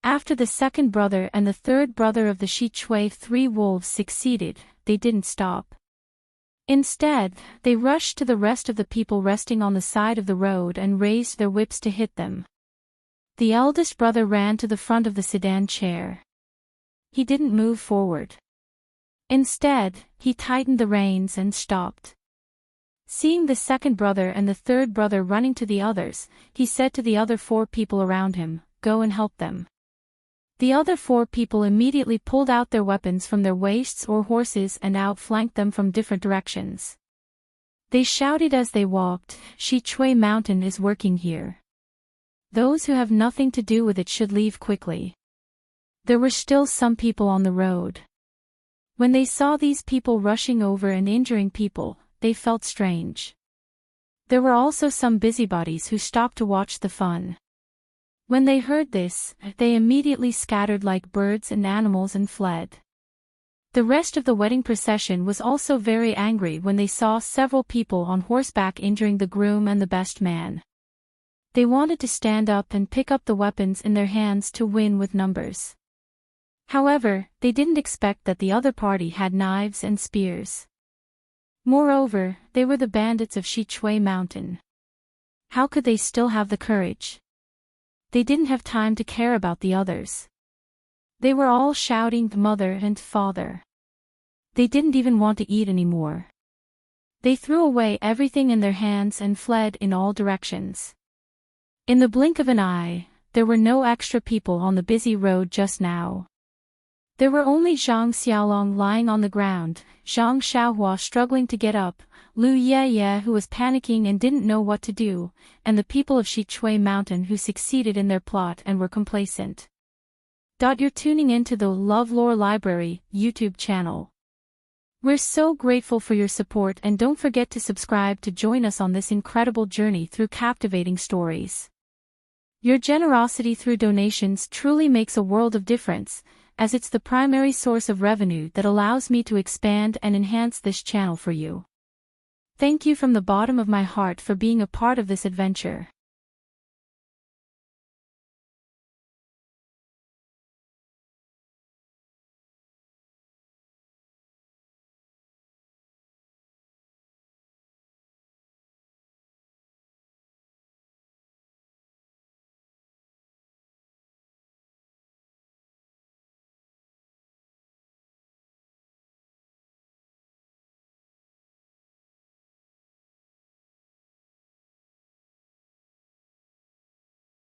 After the second brother and the third brother of the Shichui 3 wolves succeeded, they didn't stop. Instead, they rushed to the rest of the people resting on the side of the road and raised their whips to hit them. The eldest brother ran to the front of the sedan chair. He didn't move forward. Instead, he tightened the reins and stopped. Seeing the second brother and the third brother running to the others, he said to the other 4 people around him, "Go and help them." The other 4 people immediately pulled out their weapons from their waists or horses and outflanked them from different directions. They shouted as they walked, "Shui Mountain is working here. Those who have nothing to do with it should leave quickly." There were still some people on the road. When they saw these people rushing over and injuring people, they felt strange. There were also some busybodies who stopped to watch the fun. When they heard this, they immediately scattered like birds and animals and fled. The rest of the wedding procession was also very angry when they saw several people on horseback injuring the groom and the best man. They wanted to stand up and pick up the weapons in their hands to win with numbers. However, they didn't expect that the other party had knives and spears. Moreover, they were the bandits of Shui Mountain. How could they still have the courage? They didn't have time to care about the others. They were all shouting "Mother" and "Father." They didn't even want to eat anymore. They threw away everything in their hands and fled in all directions. In the blink of an eye, there were no extra people on the busy road just now. There were only Zhang Xiaolong lying on the ground, Zhang Xiaohua struggling to get up, Lu Ye who was panicking and didn't know what to do, and the people of Shui Mountain who succeeded in their plot and were complacent. You're tuning into the LoveLore Library YouTube channel. We're so grateful for your support, and don't forget to subscribe to join us on this incredible journey through captivating stories. Your generosity through donations truly makes a world of difference, as it's the primary source of revenue that allows me to expand and enhance this channel for you. Thank you from the bottom of my heart for being a part of this adventure.